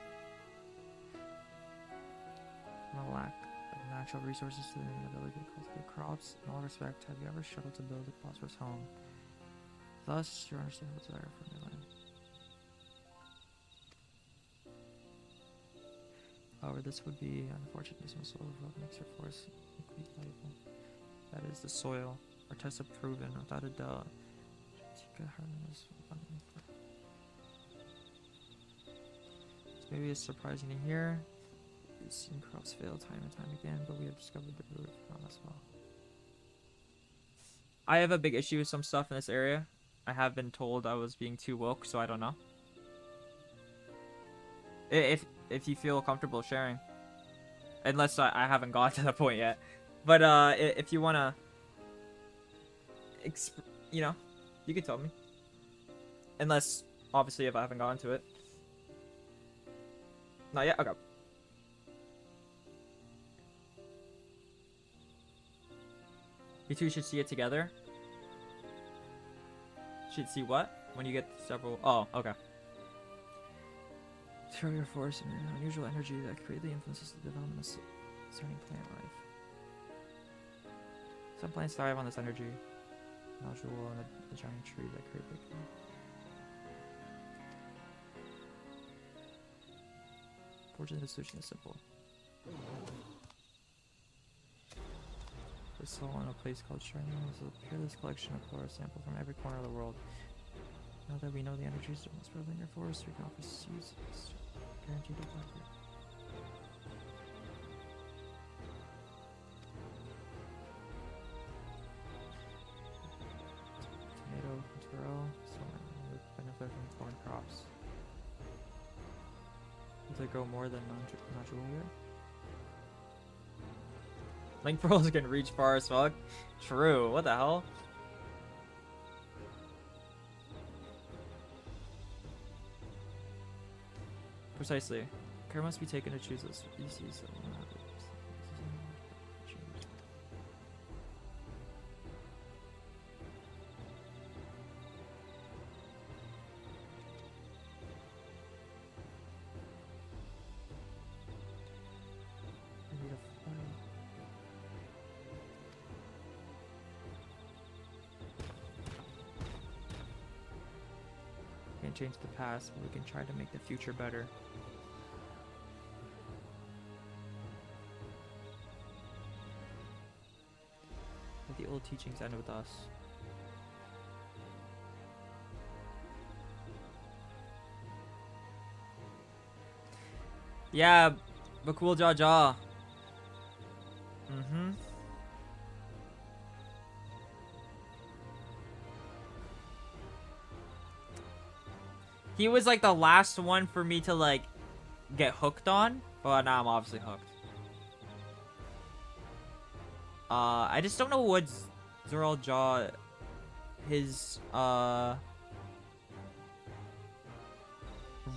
From a lack of natural resources to the inability to cultivate crops, in all respect, have you ever struggled to build a prosperous home? Thus, your understandable desire for new land. However, this would be unfortunate dismissal of what makes your forest equally valuable. That is the soil. Our tests have proven, without a doubt, maybe it's surprising to hear. We've seen crops fail time and time again, but we have discovered the root not as well. I have a big issue with some stuff in this area. I have been told I was being too woke, so I don't know. If you feel comfortable sharing, unless I haven't got to that point yet, but if you wanna, you know, you can tell me. Unless obviously if I haven't gotten to it. Not yet? Okay. You two should see it together. Should see what? When you get several. Oh, okay. Throw your force and an unusual energy that greatly influences the development of certain plant life. Some plants thrive on this energy. Nodule and a giant tree that create big. Fortunately, the solution is simple. The soul in a place called Shrine is a peerless collection of flora samples from every corner of the world. Now that we know the energies that must prevalent in your forest, we can offer seeds guaranteed to prosper. Tomato to grow, so would benefit from corn crops. Will they grow more than nodule here? Link pearls can reach far as fuck. True. What the hell? Precisely. Care must be taken to choose a species that will not change. Can't change the past, but we can try to make the future better. Let the old teachings end with us. Yeah, but cool jaw jaw. Mm-hmm. He was like the last one for me to like get hooked on, but now I'm obviously hooked. I just don't know what Zoral Jaw his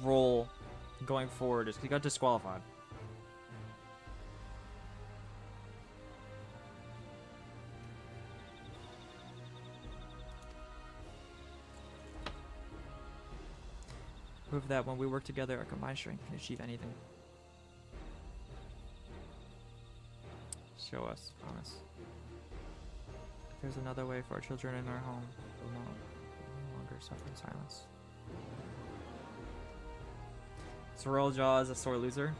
role going forward is because he got disqualified. Prove that when we work together, our combined strength can achieve anything. Show us, promise. If there's another way for our children in our home, we'll no longer suffer in silence. So Royal Jaw is a sore loser.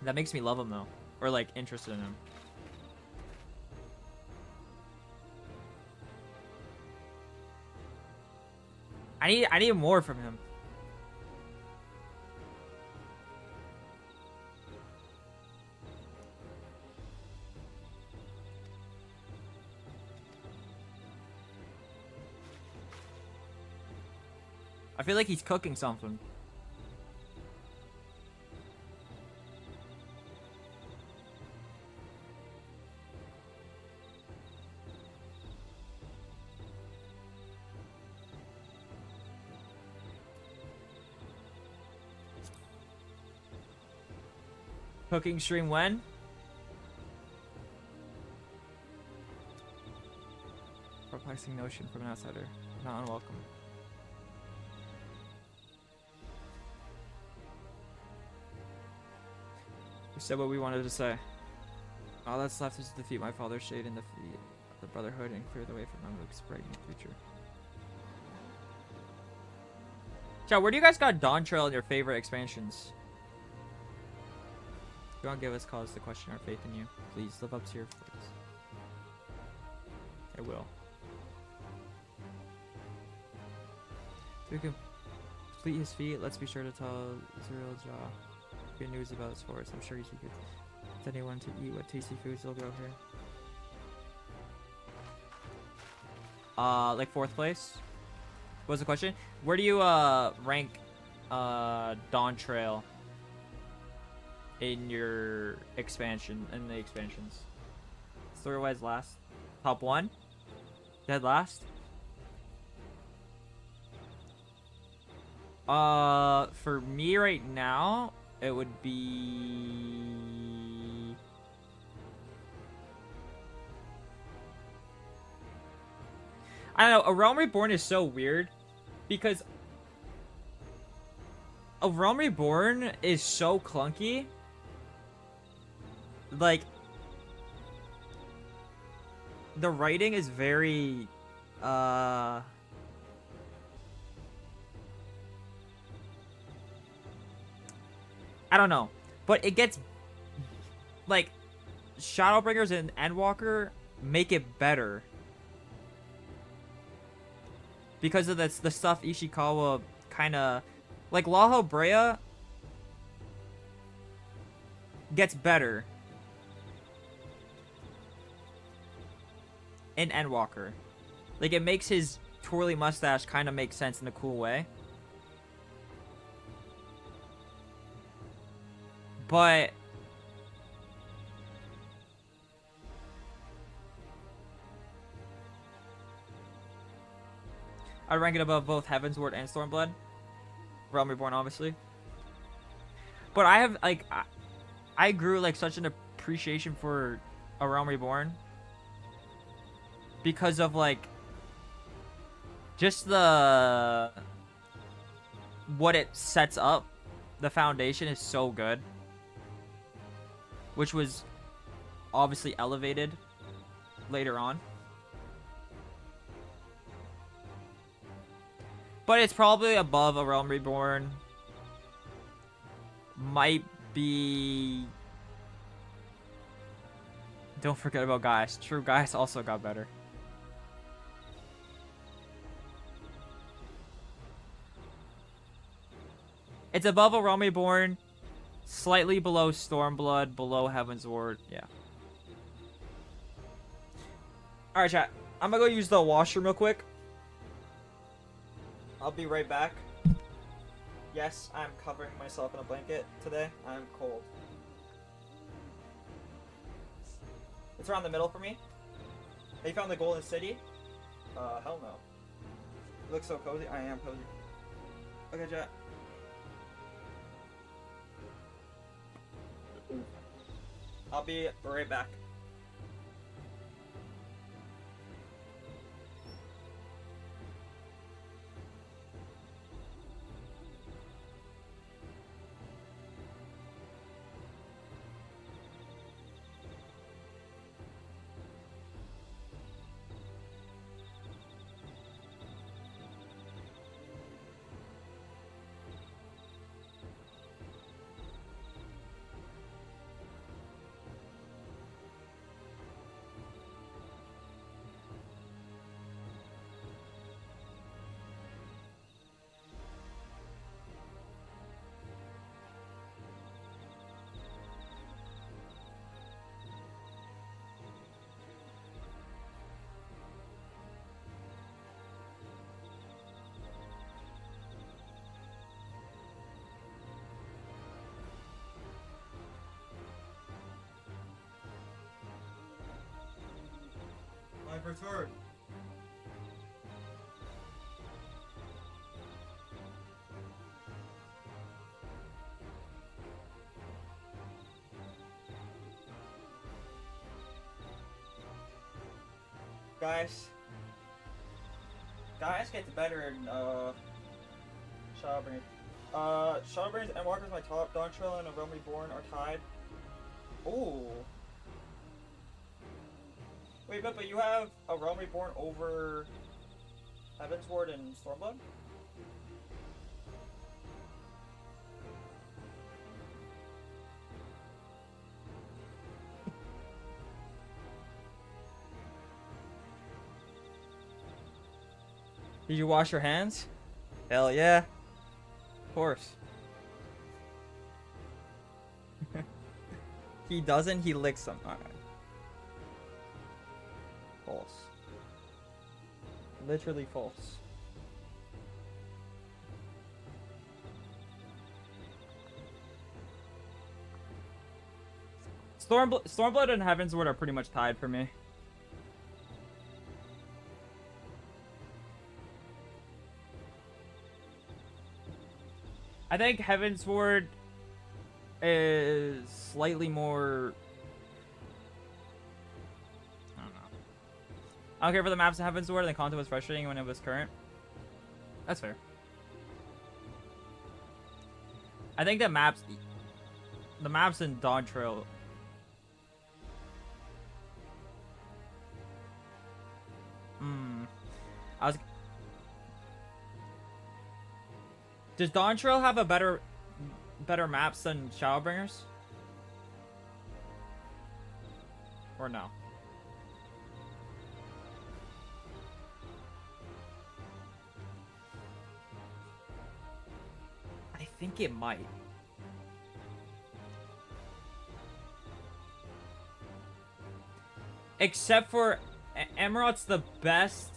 That makes me love him though, or like interested in him. I need more from him. I feel like he's cooking something. Cooking stream when? Perplexing notion from an outsider. Not unwelcome. We said what we wanted to say. All that's left is to defeat my father's shade and defeat the Brotherhood and clear the way for Mamluk's bright new future. Chat, where do you guys got Dawntrail in your favorite expansions? If you want to give us cause to question our faith in you, please live up to your words. I will. So we can complete his feat. Let's be sure to tell Zuriel Jaw good news about his forest. I'm sure he's eager with anyone to eat what tasty foods will grow here. Like 4th place? What was the question? Where do you rank Dawntrail in your expansion, in the expansions? Story-wise last? Top 1? Dead last? For me right now, it would be... I don't know, A Realm Reborn is so weird because A Realm Reborn is so clunky. Like, the writing is very, I don't know, but it gets, like, Shadowbringers and Endwalker make it better because of the stuff Ishikawa kind of, like, Laho Brea gets better in Endwalker. Like, it makes his twirly mustache kind of make sense in a cool way. But I rank it above both Heavensward and Stormblood. Realm Reborn, obviously. But I have, like, I grew, like, such an appreciation for A Realm Reborn because of, like, just the what it sets up. The foundation is so good, which was obviously elevated later on. But it's probably above A Realm Reborn. Might be... Don't forget about Gaius. True, Gaius also got better. It's above A Realm Reborn, slightly below Stormblood, below Heavensward. Yeah. Alright, chat. I'm gonna go use the washroom real quick. I'll be right back. Yes, I'm covering myself in a blanket today. I'm cold. It's around the middle for me. Have you found the Golden City? Hell no. It looks so cozy. I am cozy. Okay, chat. I'll be right back. My first word. Guys get better in Shadowbringers. Shadowbringers and Walker's my top. Dawntrail and A Realm Reborn are tied. Ooh. Wait, but you have A Realm Reborn over Heavensward and Stormblood? Did you wash your hands? Hell yeah. Of course. He doesn't, he licks them. Alright. False. Literally false. Stormblood and Heavensward are pretty much tied for me. I think Heavensward is slightly more... I don't know. I don't care for the maps in Heavensward, and the content was frustrating when it was current. That's fair. I think the maps in Dawntrail... Does Dawntrail have a better maps than Shadowbringers? Or no? I think it might. Except for Emerald's the best.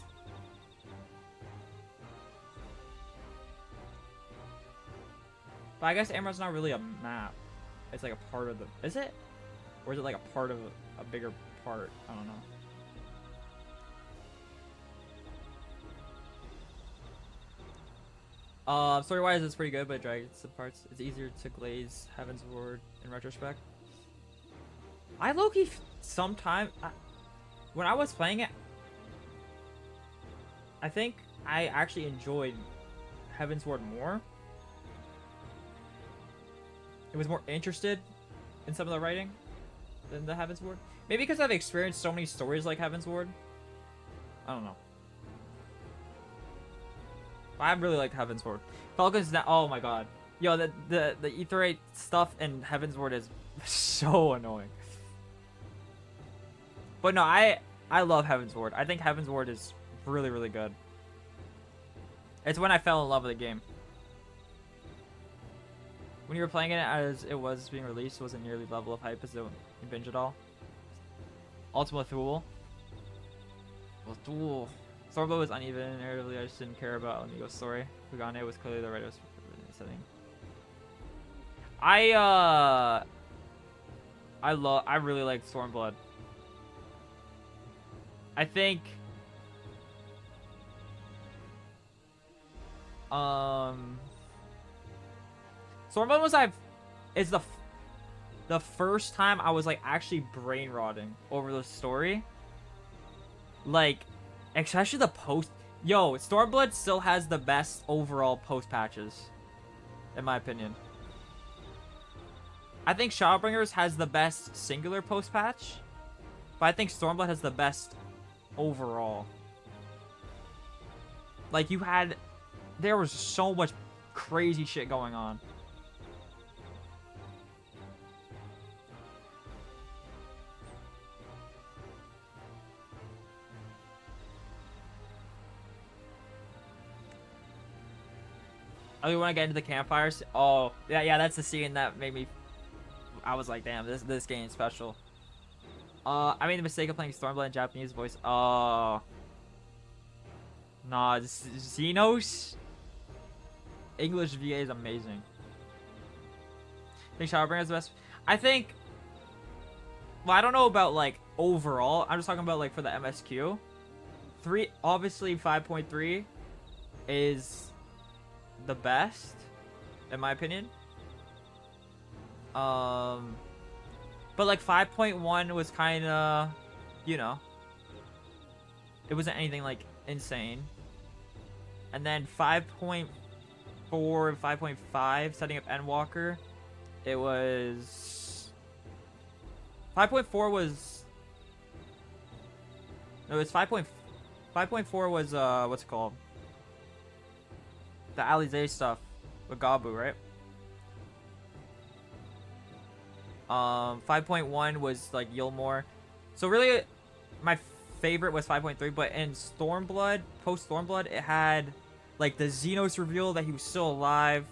But I guess Emerald's not really a map. It's like a part of the... Is it? Or is it like a part of a bigger part? I don't know. Story-wise, it's pretty good, but it drags some parts. It's easier to glaze Heavensward in retrospect. I low-key sometimes... when I was playing it, I think I actually enjoyed Heavensward more. It was more interested in some of the writing than the Heavensward. Maybe because I've experienced so many stories like Heavensward. I don't know. I really like Heavensward. Falcon's now. Oh my god. Yo, the Aetheryte stuff in Heavensward is so annoying. But no, I love Heavensward. I think Heavensward is really, really good. It's when I fell in love with the game. When you were playing it as it was being released, it wasn't nearly the level of hype as it binge at all. Ultima Thule. Well, Thule. Stormblood was uneven narratively. I just didn't care about Amigo's story. Fugane was clearly the right setting. I really like Stormblood. I think Stormblood is the first time I was like actually brain rotting over the story. Like, especially the post. Yo, Stormblood still has the best overall post patches, in my opinion. I think Shadowbringers has the best singular post patch, but I think Stormblood has the best overall. Like, there was so much crazy shit going on. Oh, you want to get into the campfires? Oh, yeah, that's the scene that made me... I was like, damn, this game's special. I made the mistake of playing Stormblood in Japanese voice. Oh. Nah, Xenos? English VA is amazing. I think Shadowbringer is the best. I think... Well, I don't know about, like, overall. I'm just talking about, like, for the MSQ. Obviously, 5.3 is... the best, in my opinion. But like 5.1 was kind of, you know, it wasn't anything like insane. And then 5.4 and 5.5, setting up Endwalker, it was 5.4 was no, it's 5.4 was what's it called? The Alizé stuff with Gabu, right? 5.1 was like Yilmore. So really, my favorite was 5.3. But in Stormblood, post Stormblood, it had like the Xenos reveal that he was still alive,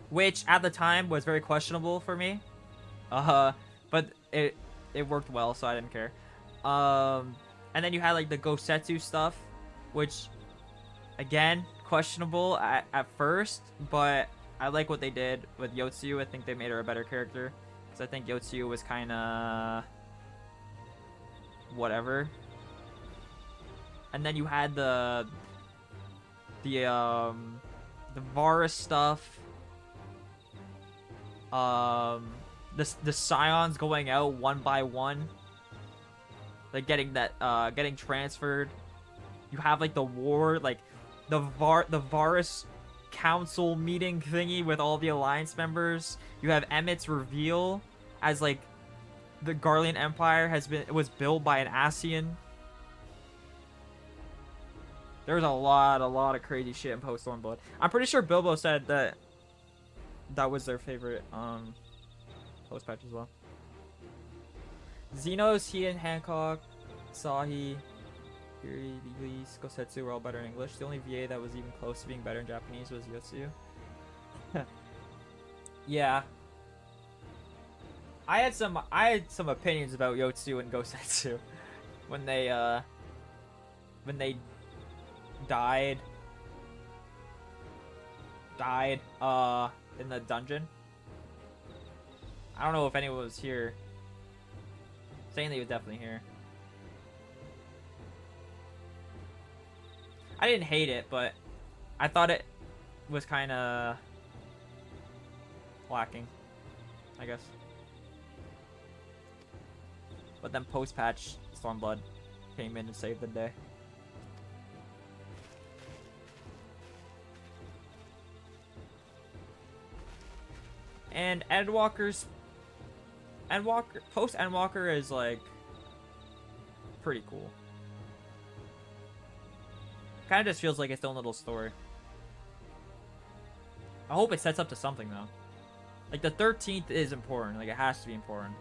which at the time was very questionable for me. But it worked well, so I didn't care. And then you had like the Gosetsu stuff, which again, questionable at first, but I like what they did with Yotsuyu. I think they made her a better character, because I think Yotsuyu was kind of whatever. And then you had the Varus stuff, the Scions going out one by one, like getting transferred. You have like the war, like the Varus council meeting thingy with all the alliance members. You have Emmett's reveal as like the Garlean Empire was built by an Ascian. There's a lot of crazy shit in post Stormblood. I'm pretty sure Bilbo said that was their favorite post patch as well. Xenos, he and Hancock, Sahi, Yuri, Elise, Gosetsu were all better in English. The only VA that was even close to being better in Japanese was Yotsuyu. Yeah. I had some opinions about Yotsuyu and Gosetsu when they died in the dungeon. I don't know if anyone was here. Saying they was definitely here. I didn't hate it, but I thought it was kind of lacking, I guess. But then post-patch, Stormblood came in and saved the day. And post Endwalker is like pretty cool. Kind of just feels like its own little story. I hope it sets up to something though. Like the 13th is important. Like it has to be important.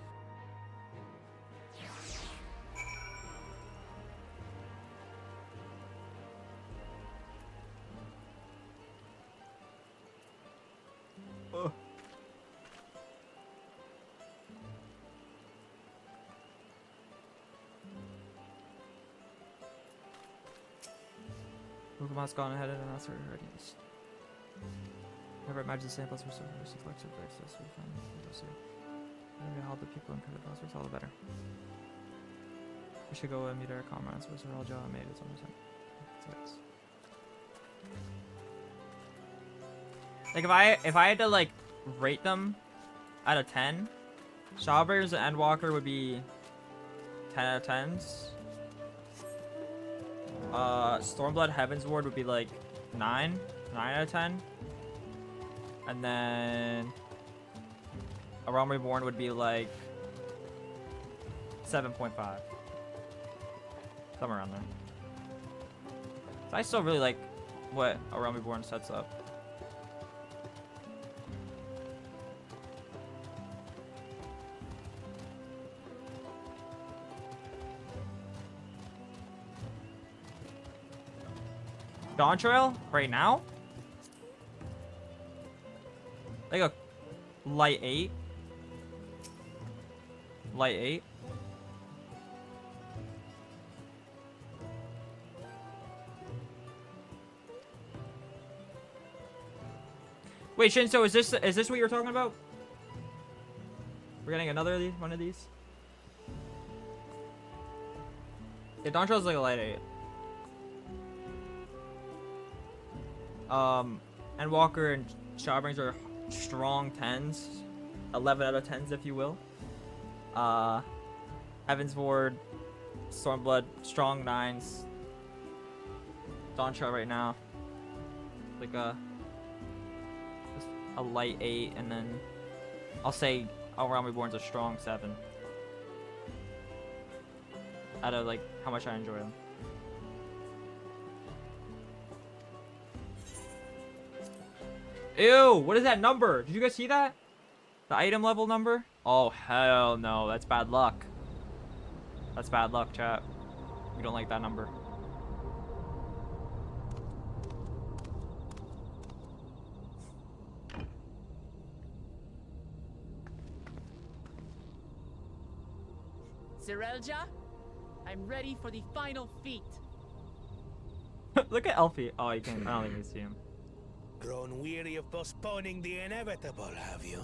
Pokemon's gone ahead and announced her readiness. Never imagined the samples were so flexible, very successful. Maybe all the people in credit browsers, all the better. We should go and meet our comrades. Was all Joe made it something. Like if I had to like rate them out of 10, Shadowbringers and Endwalker would be 10 out of 10s. Stormblood Heaven's Ward would be like 9 out of 10. And then A Realm Reborn would be like 7.5. Somewhere around there. So I still really like what A Realm Reborn sets up. Dawntrail right now? Like a light 8. Light 8. Wait, Shinso, is this what you're talking about? We're getting another one of these? Yeah, Dawntrail's like a light 8. Endwalker and Shadowbringers are strong 10s. 11 out of 10s, if you will. Heaven's Ward, Stormblood, strong 9s. Dawntrail right now. Like a light 8, and then I'll say A Realm Reborn's a strong 7. Out of like how much I enjoy them. Ew, what is that number? Did you guys see that? The item level number? Oh, hell no. That's bad luck. That's bad luck, chat. We don't like that number. Zerelja, I'm ready for the final feat. Look at Elfie. Oh, you can't. I don't think you see him. Grown weary of postponing the inevitable, have you?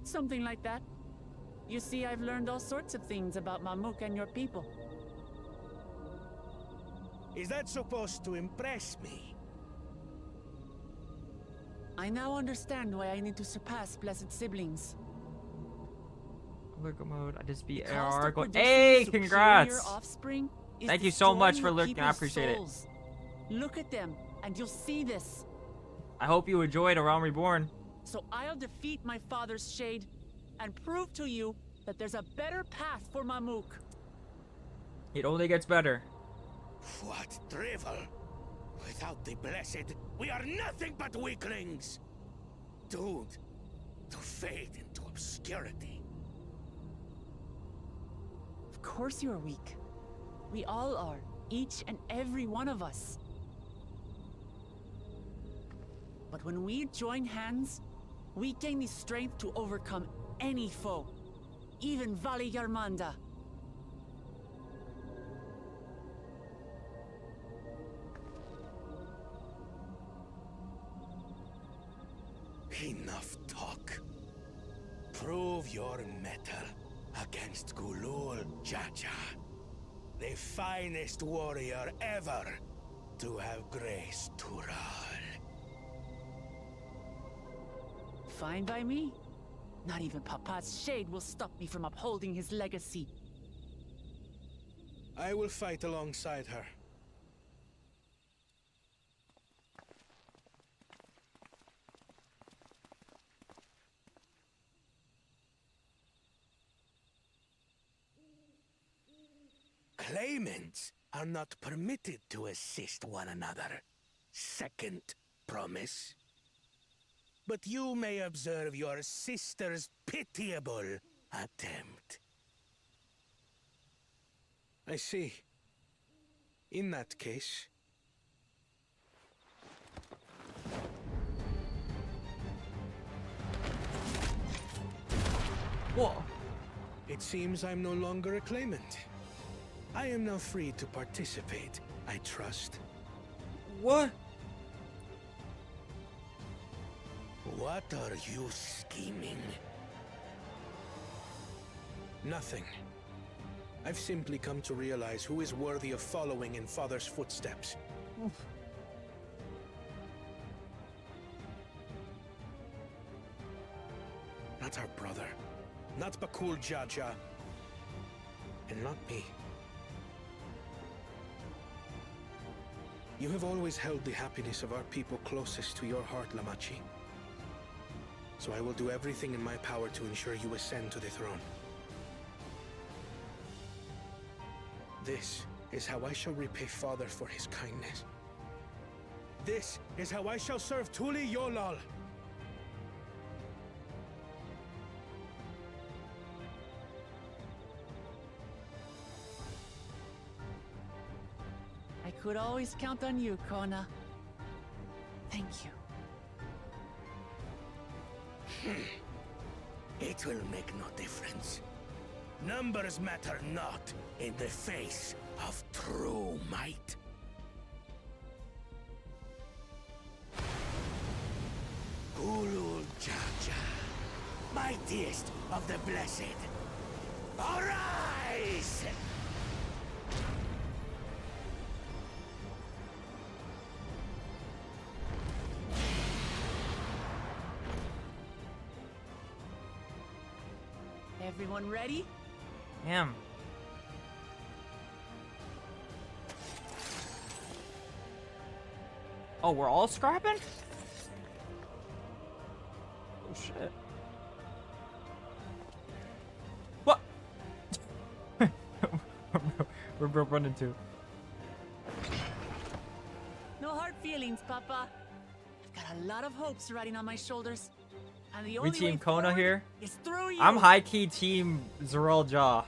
Something like that. You see, I've learned all sorts of things about Mamuk and your people. Is that supposed to impress me? I now understand why I need to surpass blessed siblings. Look mode. I just beat The cost AR. of Go. producing Hey, superior congrats. offspring is Thank you so much for destroying looking. I people's appreciate souls. Look at them, and you'll see this. it. I hope you enjoyed A Realm Reborn. So I'll defeat my father's shade and prove to you that there's a better path for Mamuk. It only gets better. What drivel! Without the blessed, we are nothing but weaklings! Doomed to fade into obscurity. Of course you're weak. We all are, each and every one of us. But when we join hands, we gain the strength to overcome any foe, even Vali Yarmanda. Enough talk. Prove your mettle against Gulul Jaja, the finest warrior ever to have graced Tural. Fine by me. Not even Papa's shade will stop me from upholding his legacy. I will fight alongside her. Claimants are not permitted to assist one another. Second promise. But you may observe your sister's pitiable attempt. I see. In that case... Whoa. It seems I'm no longer a claimant. I am now free to participate, I trust. What? What are you scheming? Nothing. I've simply come to realize who is worthy of following in Father's footsteps. Not our brother. Not Bakul Jaja. And not me. You have always held the happiness of our people closest to your heart, Lamachi. So I will do everything in my power to ensure you ascend to the throne. This is how I shall repay Father for his kindness. This is how I shall serve Tuli Yolal. I could always count on you, Kona. Thank you. It will make no difference. Numbers matter not in the face of true might. Ulul Jaja, mightiest of the blessed. Arise! Everyone ready? Damn. Oh, we're all scrapping? Oh shit. What? we're running to. No hard feelings, Papa. I've got a lot of hopes riding on my shoulders. And the We only way team Kona forward here. is through you. I'm high-key team Zorel Jaw.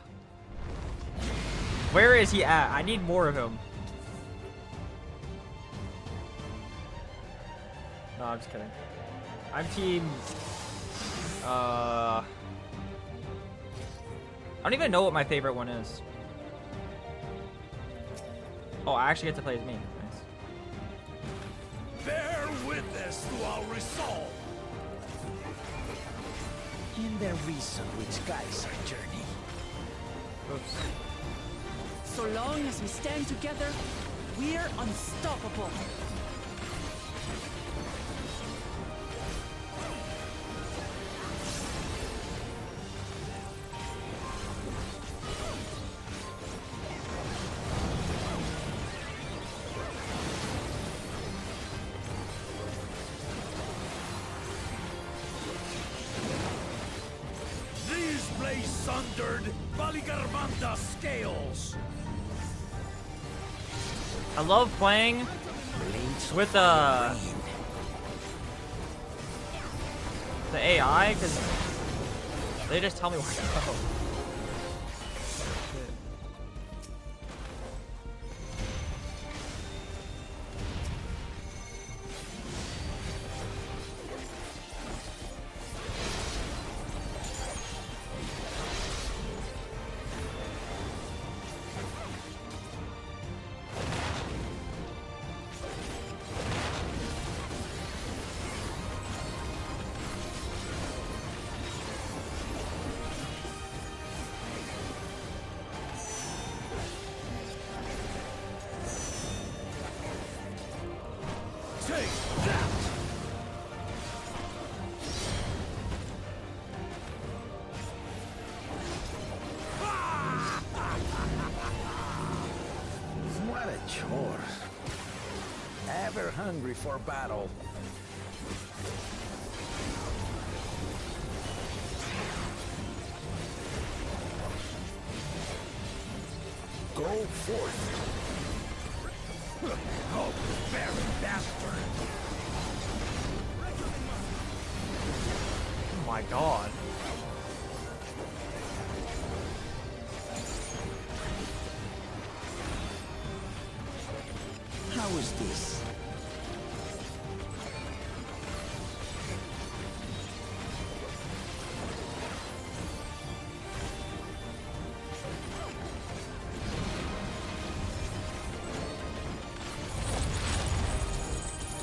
Where is he at? I need more of him. No, I'm just kidding. I'm team... I don't even know what my favorite one is. Oh, I actually get to play as me. Nice. Bear witness to our resolve. In the reason which guides our journey. Oops. So long as we stand together, we're unstoppable. These blaze sundered Baligarmanda scales. I love playing with the AI because they just tell me where to go. Take that! What a chore. Ever hungry for battle. Go forth. Oh, very bastard! Oh my god. How is this?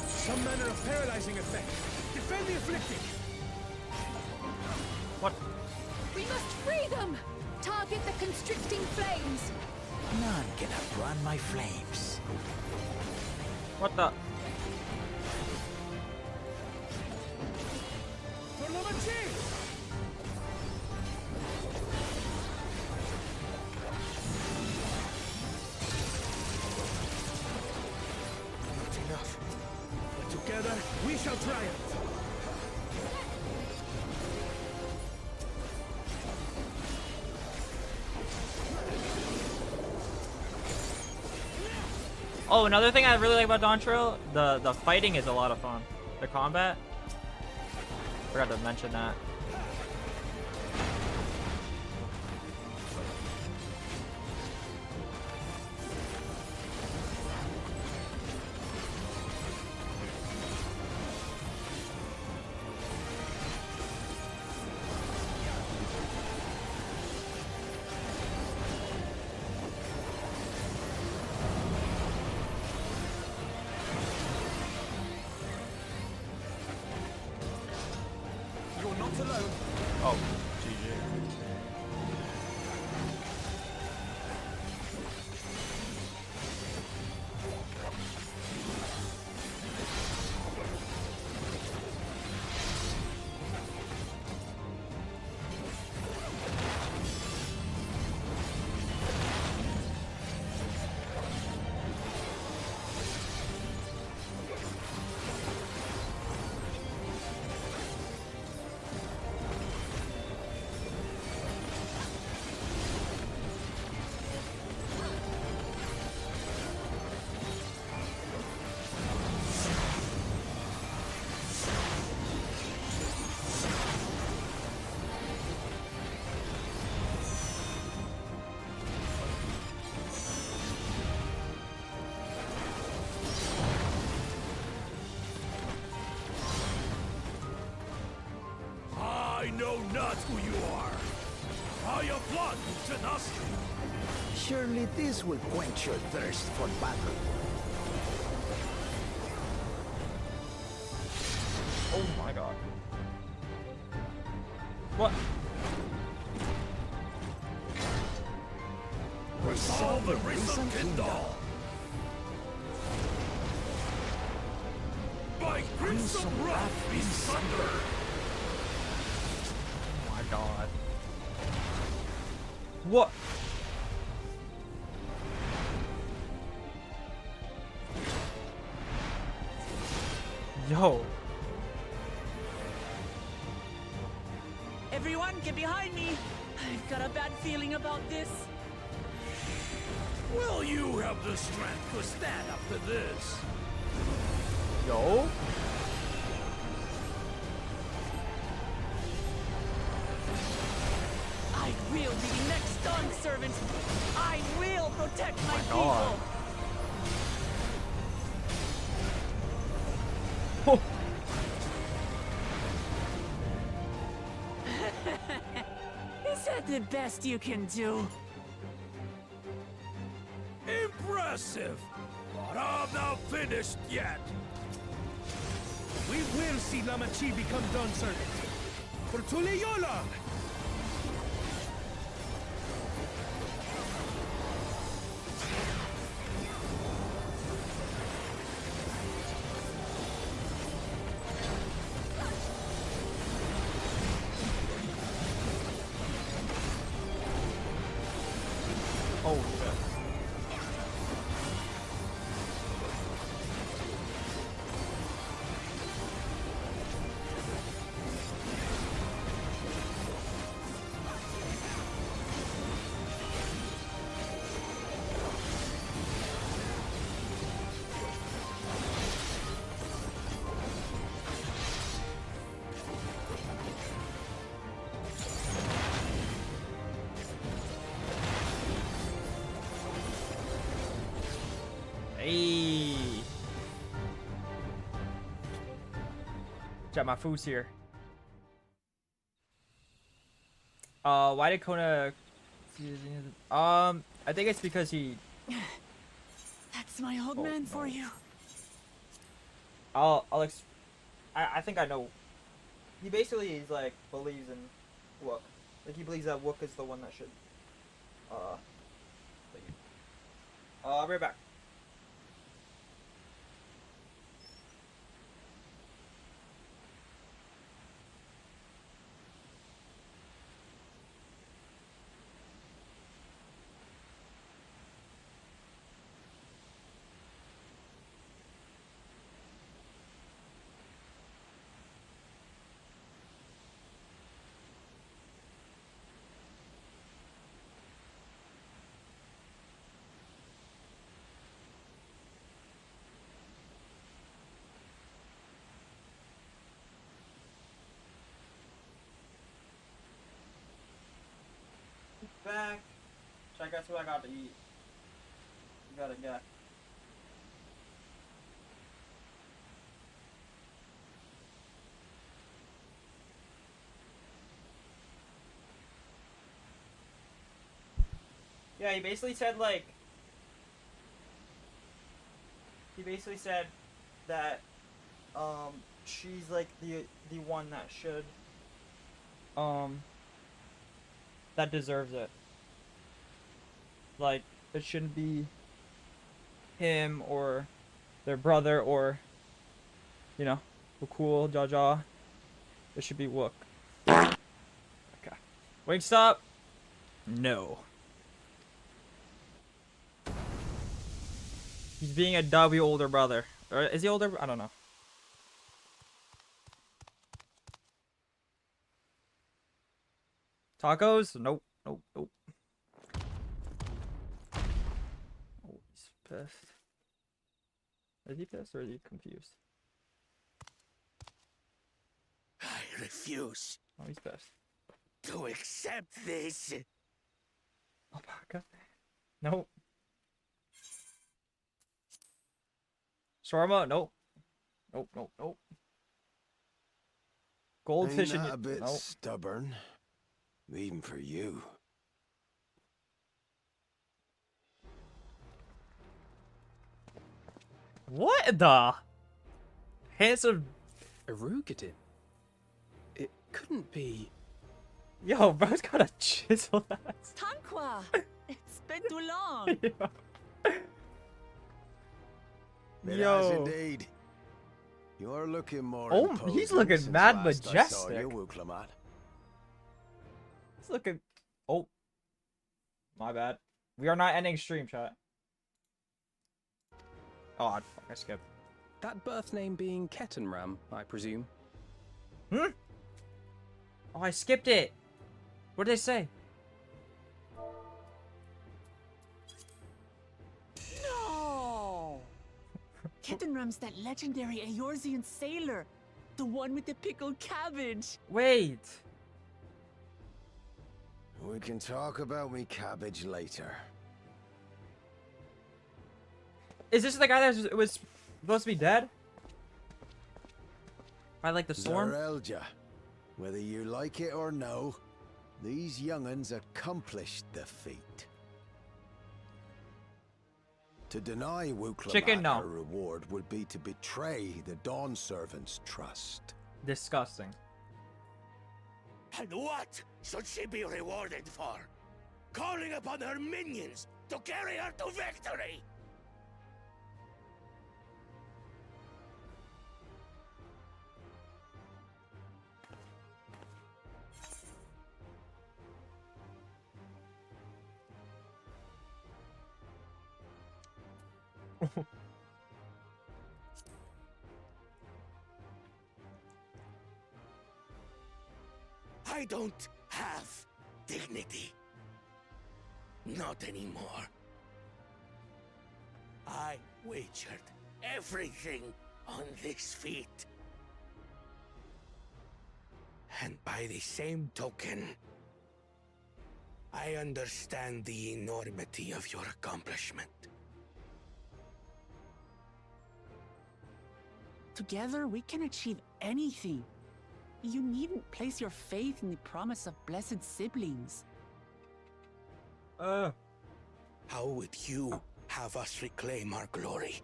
Some manner of paralyzing effect. Defend the afflicted! What? We must free them! Target the constricting flames! None can outrun my flames. What the? For Lamachi! triumph. Oh, another thing I really like about Dawntrail, the fighting is a lot of fun. The combat. Forgot to mention that. Oh, GG. I know not who you are. How you flaunt tenacity. Surely this will quench your thirst for battle. Oh my god. What? Resolve the recent Kindle. By crimson wrath be sundered. Oh my god. What? Yo. Everyone, get behind me! I've got a bad feeling about this. Will you have the strength to stand up to this? Yo. I will be the next Dawn servant. I will protect my people. God. Oh. Is that the best you can do? Impressive! But I'm not finished yet. We will see Lamachi become Dawn servant. For Tuliyola! Oh shit. Hey. Got my foos here. Why did Kona? I think it's because he. That's my old man for you. I think I know. He basically is like believes in Wook. Like he believes that Wook is the one that should. Leave. I'll be right back. guess what I got to eat. You gotta get. Yeah, he basically said like. He basically said that she's like the one that should that deserves it. Like it shouldn't be him or their brother or you know, cool Jaja. It should be Wook. Okay. Wingstop? No. He's being a W older brother. Or is he older? I don't know. Tacos? Nope. Nope. Nope. Oh, he's pissed. Is he pissed or is he confused? I refuse. Oh, he's pissed. To accept this. Alpaca? Nope. Shawarma? Nope. Nope, nope, nope. Goldfish Ain't and that a bit nope. stubborn, even for you. What the? Handsome. Erugative? It couldn't be. Yo, bro's got a chisel ass. Tanqua! It's been too long. It has Yo. indeed. You're looking more Oh, imposing he's looking since mad last I saw majestic. you, Wuklamat. He's looking. Oh. My bad. We are not ending stream, chat. Oh, fuck, I skipped. That birth name being Kettenram, I presume. Hmm? Oh, I skipped it. What did they say? No! Kettenram's that legendary Eorzean sailor. The one with the pickled cabbage. Wait. We can talk about me cabbage later. Is this the guy that was supposed to be dead? By like the storm? Zarelja, whether you like it or no, these young'uns accomplished the feat. To deny Chicken, Wuklamat no. her reward would be to betray the Dawn Servant's trust. Disgusting. And what should she be rewarded for? Calling upon her minions to carry her to victory! I don't have dignity. Not anymore. I wagered everything on this feat. And by the same token, I understand the enormity of your accomplishment. Together, we can achieve anything. You needn't place your faith in the promise of blessed siblings. How would you have us reclaim our glory?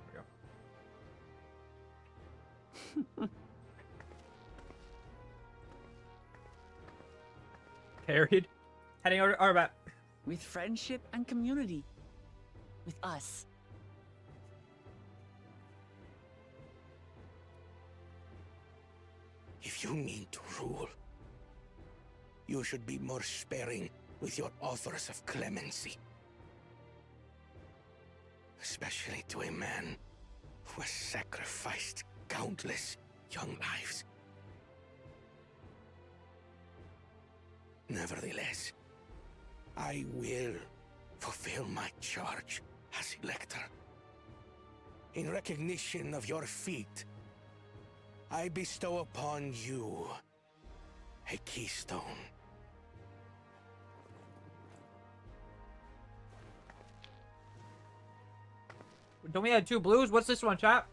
Carried. Heading over to Arbat. With friendship and community. With us. If you mean to rule, you should be more sparing with your offers of clemency. Especially to a man who has sacrificed countless young lives. Nevertheless, I will fulfill my charge as Elector. In recognition of your feat, I bestow upon you a keystone. Don't we have 2 blues? What's this one, chat?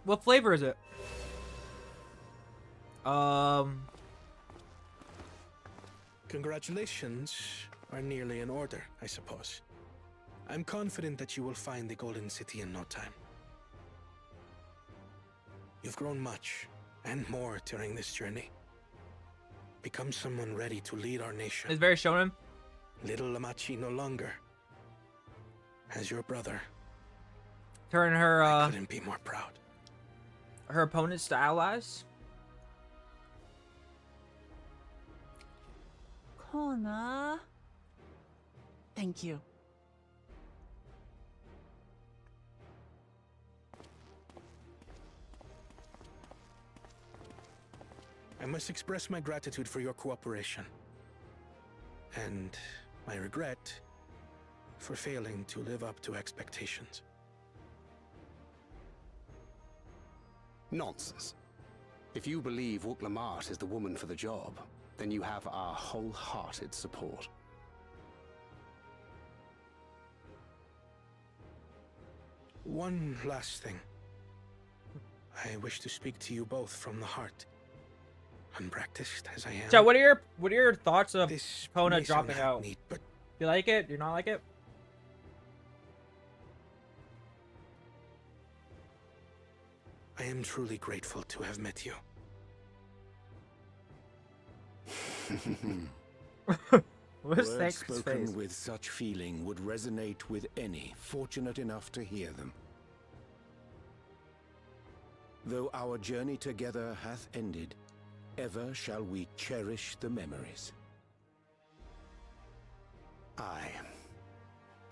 What flavor is it? Congratulations are nearly in order, I suppose. I'm confident that you will find the Golden City in no time. You've grown much, and more during this journey. Become someone ready to lead our nation. It's very shonen. Little Lamachi no longer as your brother. Turn her, I couldn't be more proud. her opponents to allies. Kona. Thank you. I must express my gratitude for your cooperation. And my regret for failing to live up to expectations. Nonsense. If you believe Wuk-Lamat is the woman for the job, then you have our wholehearted support. One last thing. I wish to speak to you both from the heart. Unpracticed as I am. So what are your thoughts of This Kona may sound dropping out? hackneyed, but You like it? Do you not like it? I am truly grateful to have met you. What's Words Thank's spoken face? with such feeling would resonate with any fortunate enough to hear them. Though our journey together hath ended, ever shall we cherish the memories. Aye.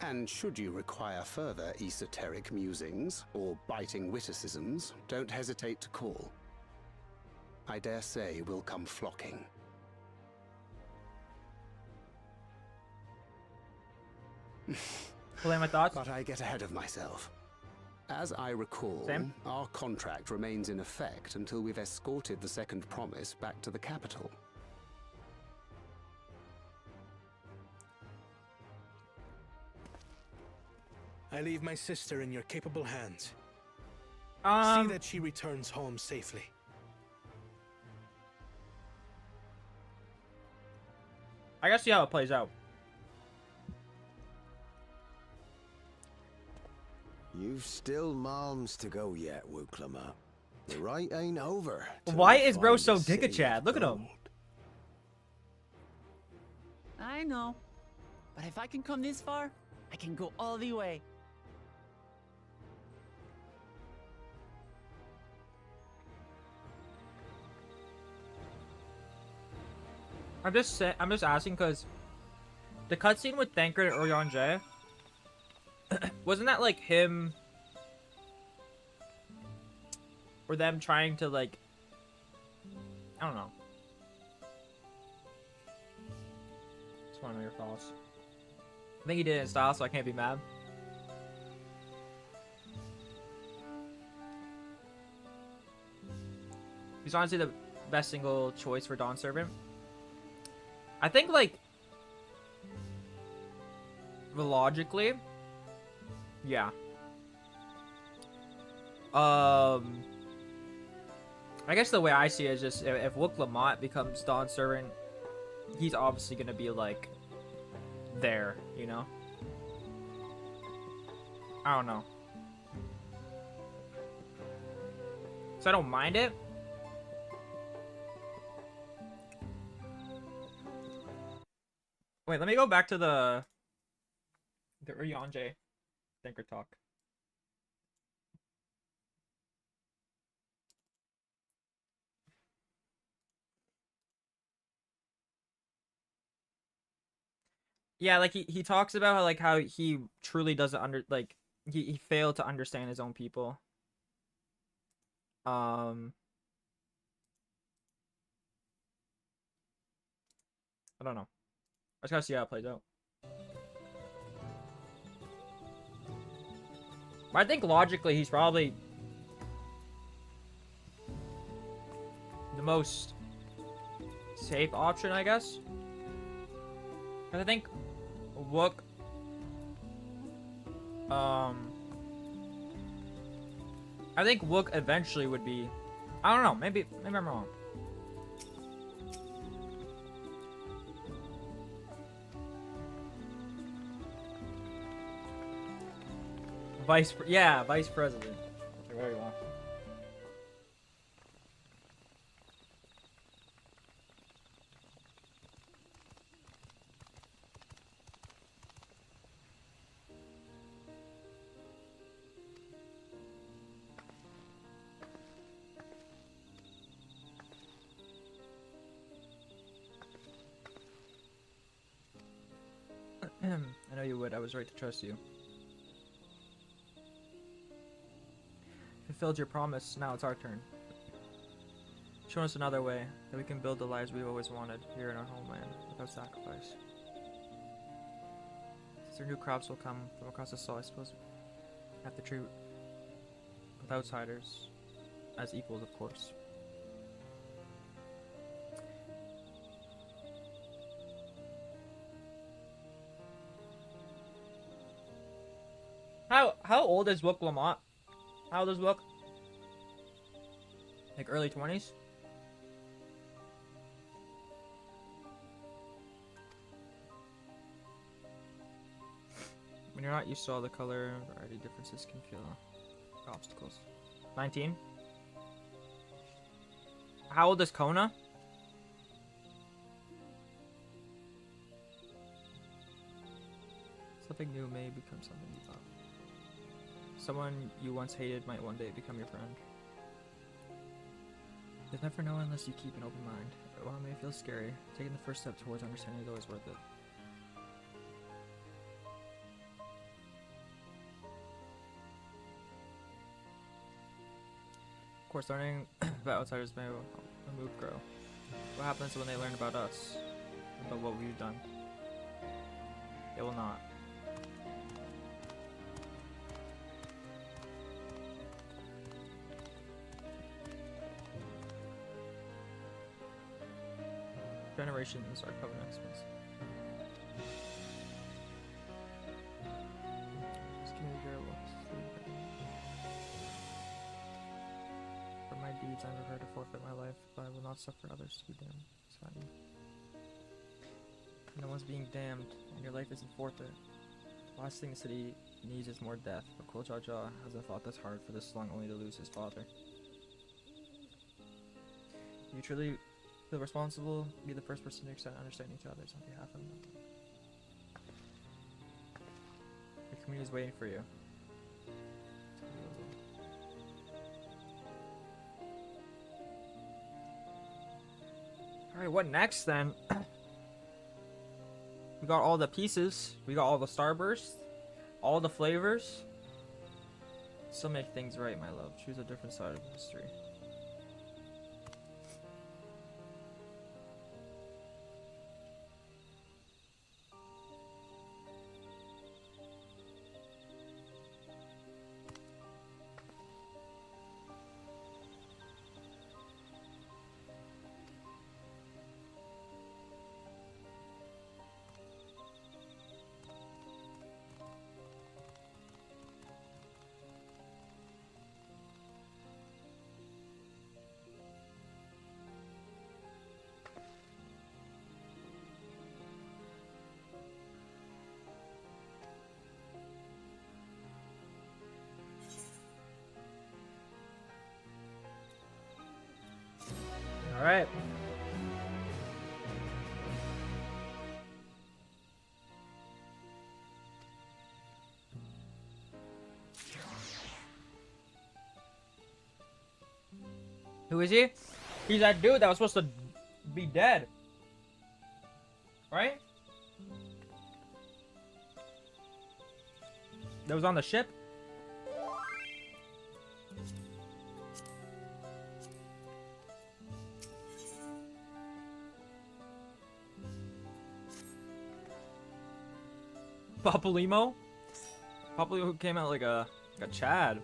And should you require further esoteric musings or biting witticisms, don't hesitate to call. I dare say we'll come flocking. Play my thoughts. But I get ahead of myself. As I recall, Same. our contract remains in effect until we've escorted the second promise back to the capital. I leave my sister in your capable hands. See that she returns home safely. I gotta see how it plays out. You've still malms to go yet, Wuk-Lamat. The ride ain't over. till Why we is bro find so the dick a city Chad? of Look at him. gold. I know. But if I can come this far, I can go all the way. I'm just asking because the cutscene with Thancred and Urianger, wasn't that like him or them trying to like, I don't know. Just want to know your thoughts. I think he did it in style, so I can't be mad. He's honestly the best single choice for Dawn Servant. I think, like, logically, yeah. I guess the way I see it is just if Wuk-Lamat becomes Dawn Servant, he's obviously gonna be like there, you know. I don't know. So I don't mind it. Wait, let me go back to the Urianger thinker talk. Yeah, like he talks about how he truly doesn't he failed to understand his own people. I don't know. I just gotta see how it plays out. But I think logically he's probably the most safe option, I guess. Because I think Wook. I think Wook eventually would be. I don't know. Maybe I'm wrong. Vice president. Whatever you want. I know you would. I was right to trust you. Fulfilled your promise. Now it's our turn. Show us another way that we can build the lives we've always wanted here in our homeland without sacrifice. Since our new crops will come from across the soil, I suppose we have to treat with outsiders as equals, of course. How old is Wook Lamont? How old is Wook? Like early 20s? When you're not used to all the color variety differences can feel obstacles. 19? How old is Kona? Something new may become something you love. Someone you once hated might one day become your friend. You'll never know unless you keep an open mind. While it may feel scary, taking the first step towards understanding is always worth it. Of course, learning about outsiders may help Mamuk grow. What happens when they learn about us? About what we've done? They will not. Generations are covenants. For my deeds, I am prepared to forfeit my life, but I will not suffer others to be damned. It's fine. No one's being damned, and your life isn't forfeit. The last thing the city needs is more death, but Kuo Jaja has a thought that's hard for this long only to lose his father. You truly feel responsible, be the first person to understand each other's on behalf of them. Your community is waiting for you. Alright, what next then? We got all the pieces, we got all the starbursts, all the flavors. Still make things right, my love. Choose a different side of history. All right. Who is he? He's that dude that was supposed to be dead. Right? That was on the ship? Papalymo? Papalymo came out like a Chad.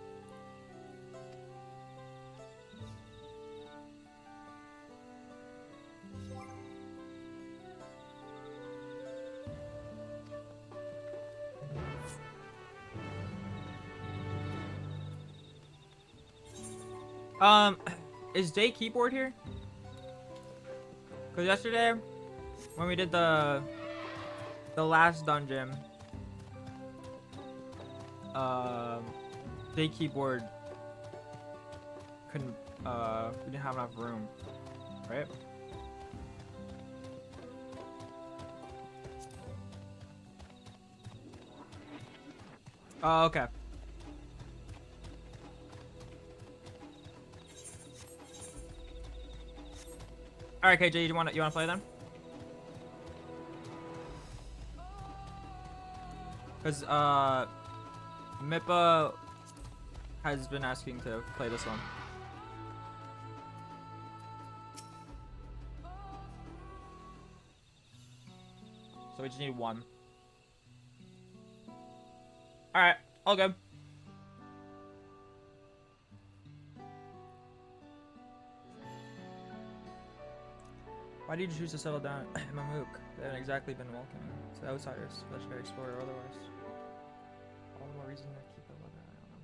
Is Day Keyboard here? Cause yesterday, when we did the last dungeon, Day Keyboard couldn't. We didn't have enough room, right? Oh, okay. All right, KJ, you wanna play then? Cause Mippa has been asking to play this one. So we just need one. All right, all good. Why did you choose to settle down in Mamuk? They haven't exactly been welcoming to outsiders, legendary explorer or otherwise. All the more reason to keep it living. I don't know.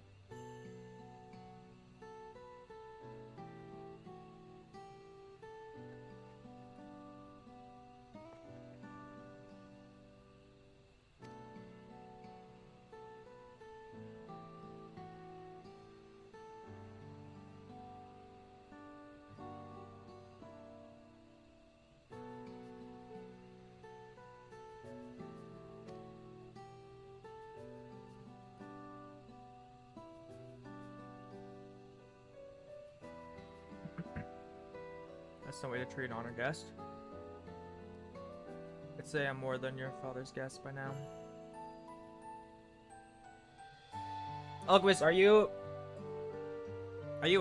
That's no way to treat an honored guest. I'd say I'm more than your father's guest by now. Elquist, are you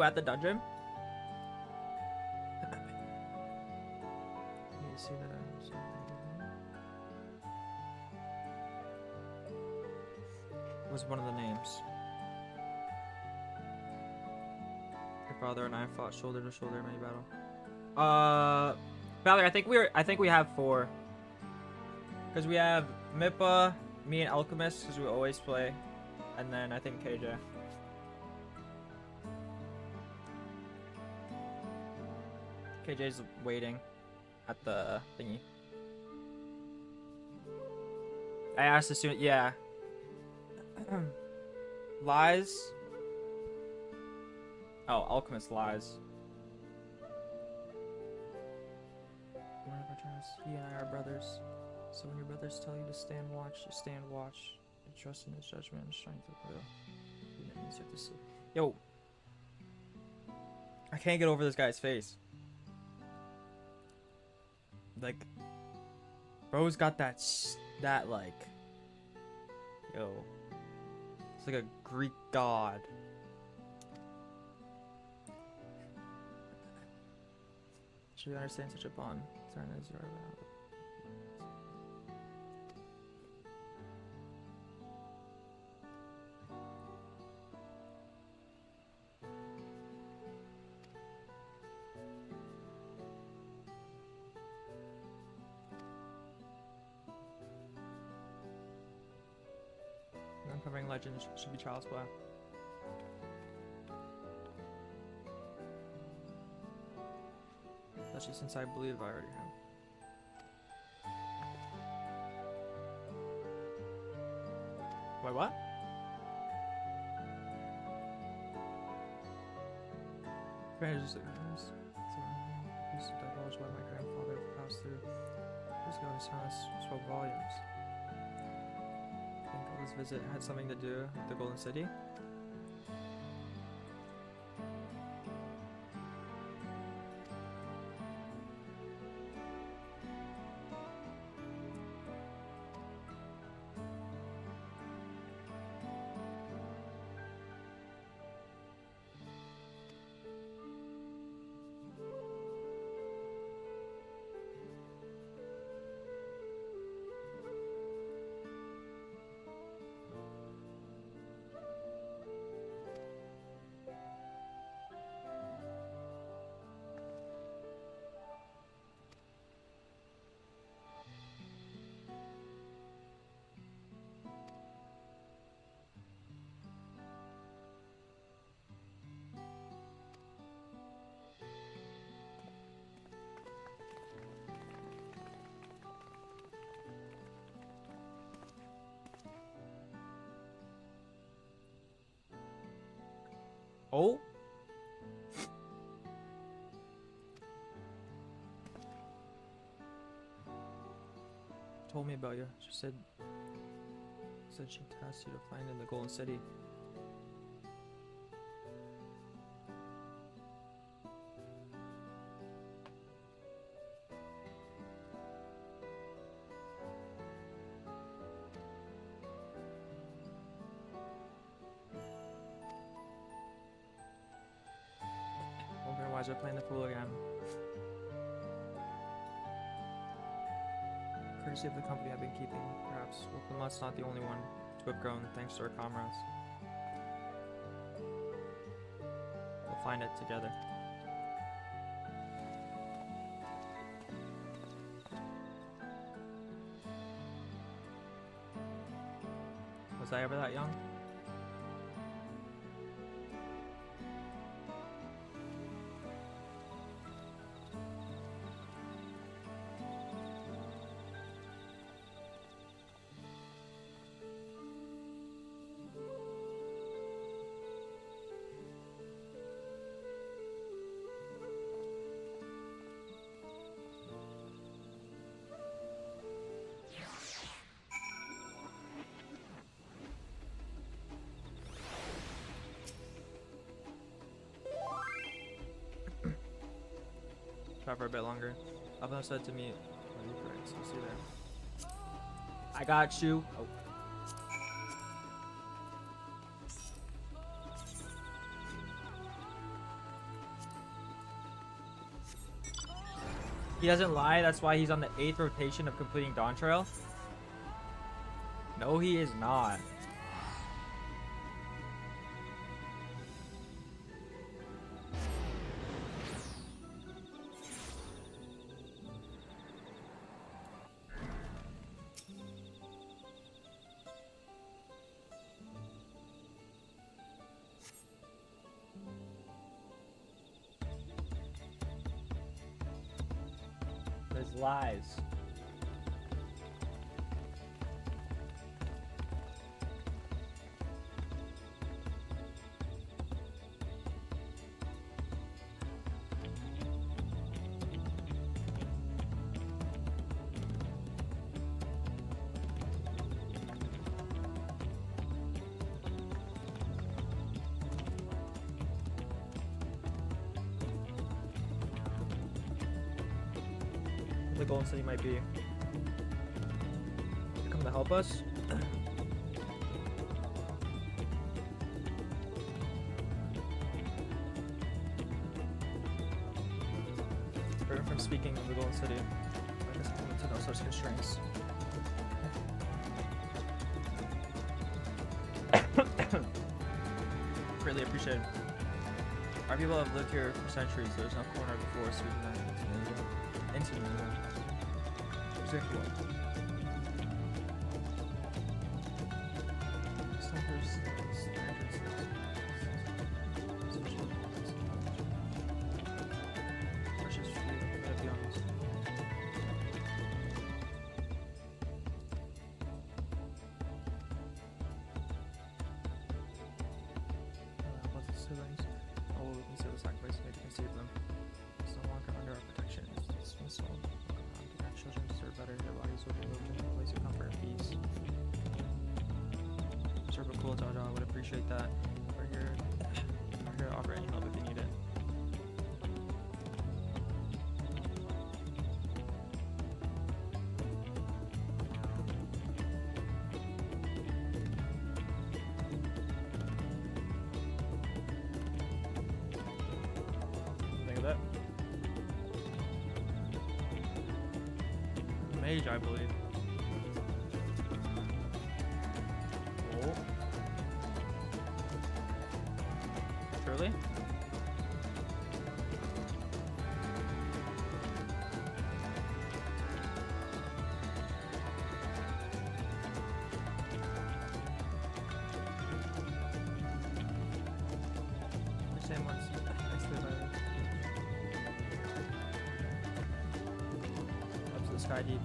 at the dungeon? You see that? Was one of the names. Your father and I fought shoulder to shoulder in many battle. Valerie, I think we have 4. Because we have Mippa, me and Alchemist, because we always play. And then I think KJ. KJ's waiting at the thingy. I asked as soon, yeah. Lies. Oh, Alchemist lies. He and I are brothers. So when your brothers tell you to stand watch, you stand watch. And trust in his judgment and strength of will. Yo. I can't get over this guy's face. Like, bro's got that like, yo. It's like a Greek god. Should we understand such a bond? Turn as your uncovering legends should be child's play. Especially since I believe I already have. Wait, what? Just divulge what my grandfather passed through. Years ago, his house spoke volumes. Think this visit had something to do with the Golden City? Oh. Told me about you. She said she tasked you to find in the Golden City. Okay, why is I playing the fool again? Courtesy of the company I've been keeping, perhaps. Wilkman's not the only one to have grown thanks to our comrades. We'll find it together. Was I ever that young? Try for a bit longer. Alvin said to me, we'll see there. I got you. Oh. He doesn't lie, that's why he's on the 8th rotation of completing Dawntrail. No, he is not. There's lies. The Golden City might be. Come to help us. Prevent from speaking of the Golden City. I guess I need to know such constraints. Greatly appreciated. Our people have lived here for centuries. There's no corner of the forest we do not into anymore. Exactly what? Precious few, I gotta be honest. What's the siblings? Oh, we consider the sacrifice made to conceive them. It's no longer under our protection. It's dismissal. Our children deserve better. Their bodies will be moved into a place of comfort and peace. Serve a cool Jaja, I would appreciate that. We're here to offer any help if you need it. Think of that. Mage, I believe. Oh. Surely? The same ones. Nicely by the up to the sky deep.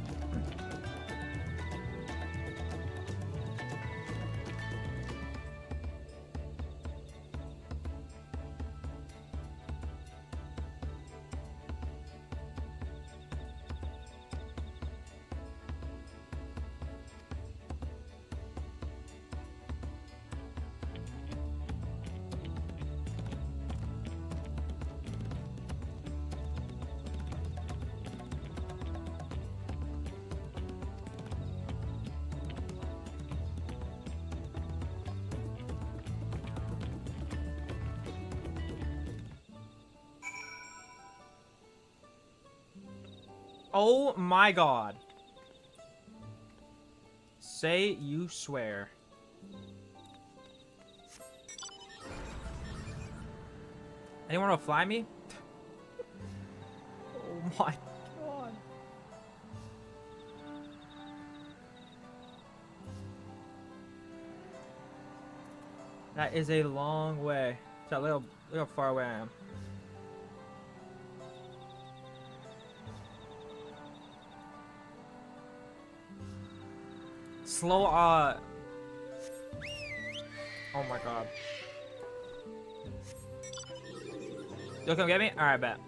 Oh my god. Say you swear. Anyone want to fly me? Oh my god. That is a long way. So look how far away I am. Slow, oh my god. You'll come get me? Alright, bet.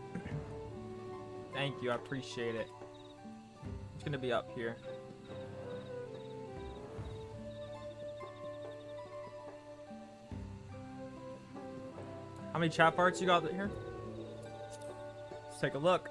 Thank you, I appreciate it. It's gonna be up here. How many chat parts you got here? Let's take a look.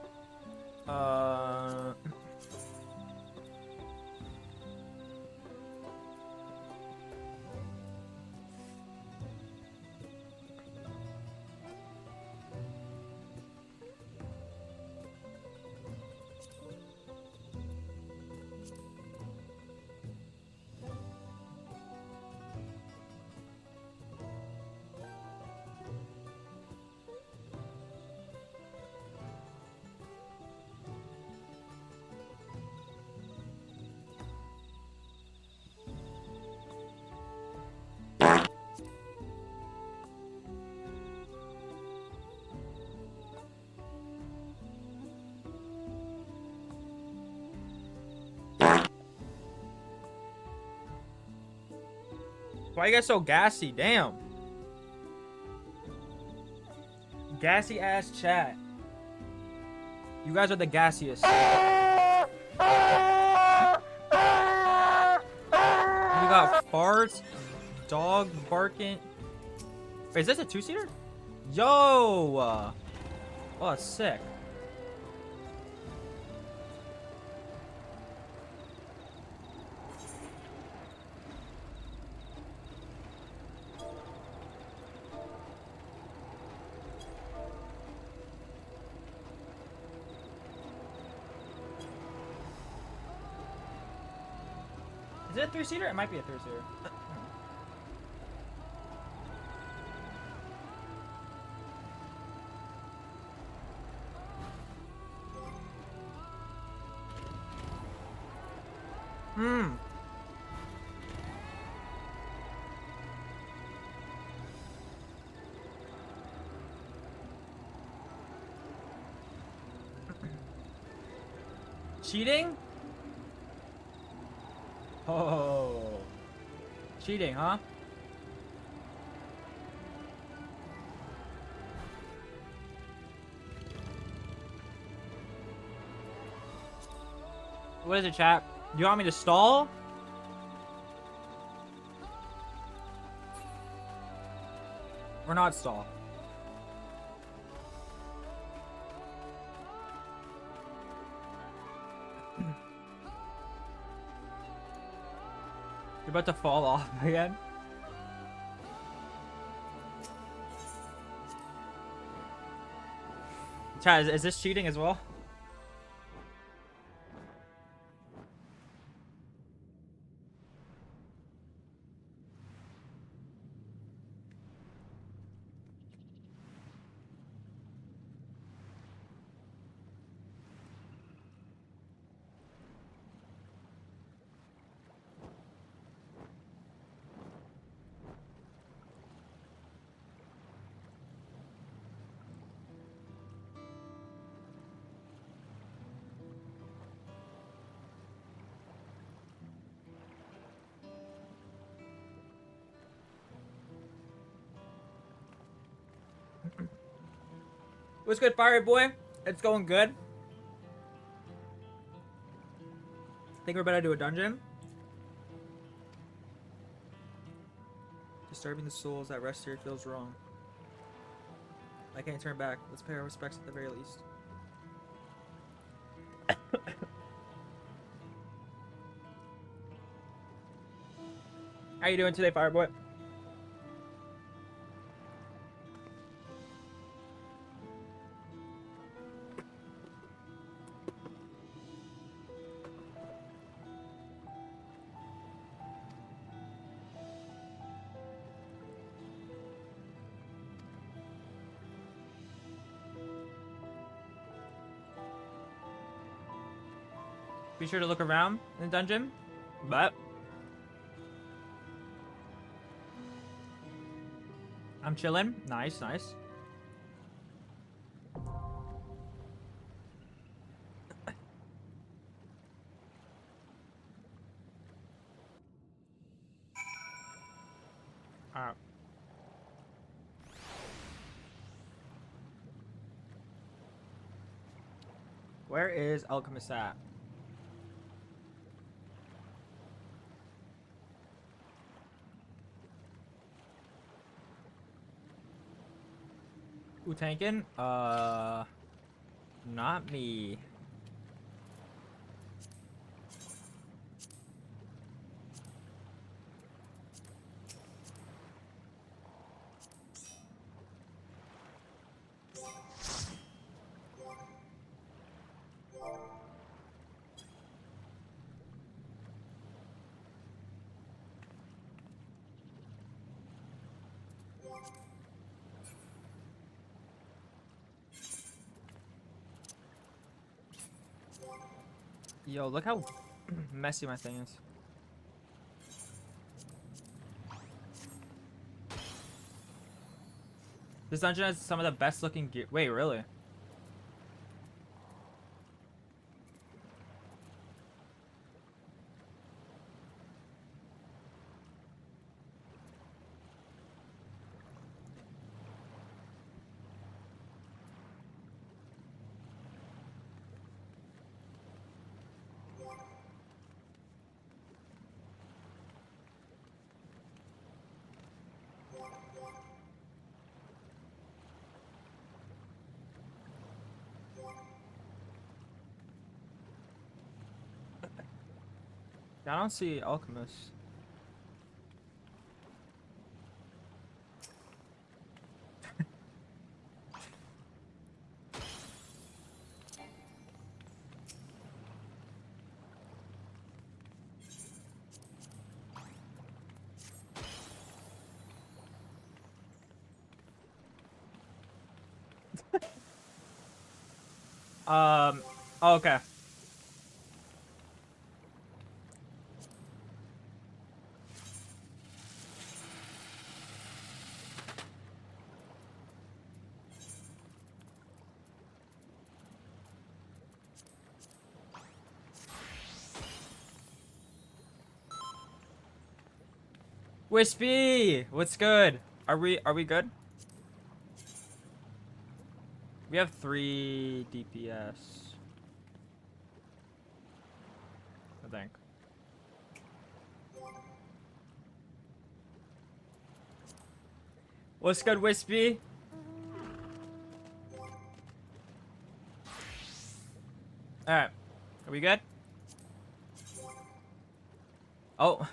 Why you guys so gassy? Damn. Gassy ass chat. You guys are the gassiest. You got farts, dog barking. Wait, is this a two-seater? Yo! Oh, that's sick. Is it a three-seater? It might be a three-seater. Cheating? Oh. Cheating, huh? What is it, chat? Do you want me to stall? Or not stall? You're about to fall off again? Chat, is this cheating as well? What's good, Fire Boy? It's going good. Think we're about to do a dungeon. Disturbing the souls that rest here feels wrong. I can't turn back. Let's pay our respects at the very least. How you doing today, Fireboy? Be sure to look around in the dungeon. But I'm chilling. Nice, nice. Alright. Where is Alchemist at? Who tanking? Not me. Yo, look how messy my thing is. This dungeon has some of the best looking gear. Wait, really? I don't see Alchemist. Okay. Wispy, what's good? Are we good? We have 3 DPS. I think. What's good, Wispy? Alright. Are we good? Oh.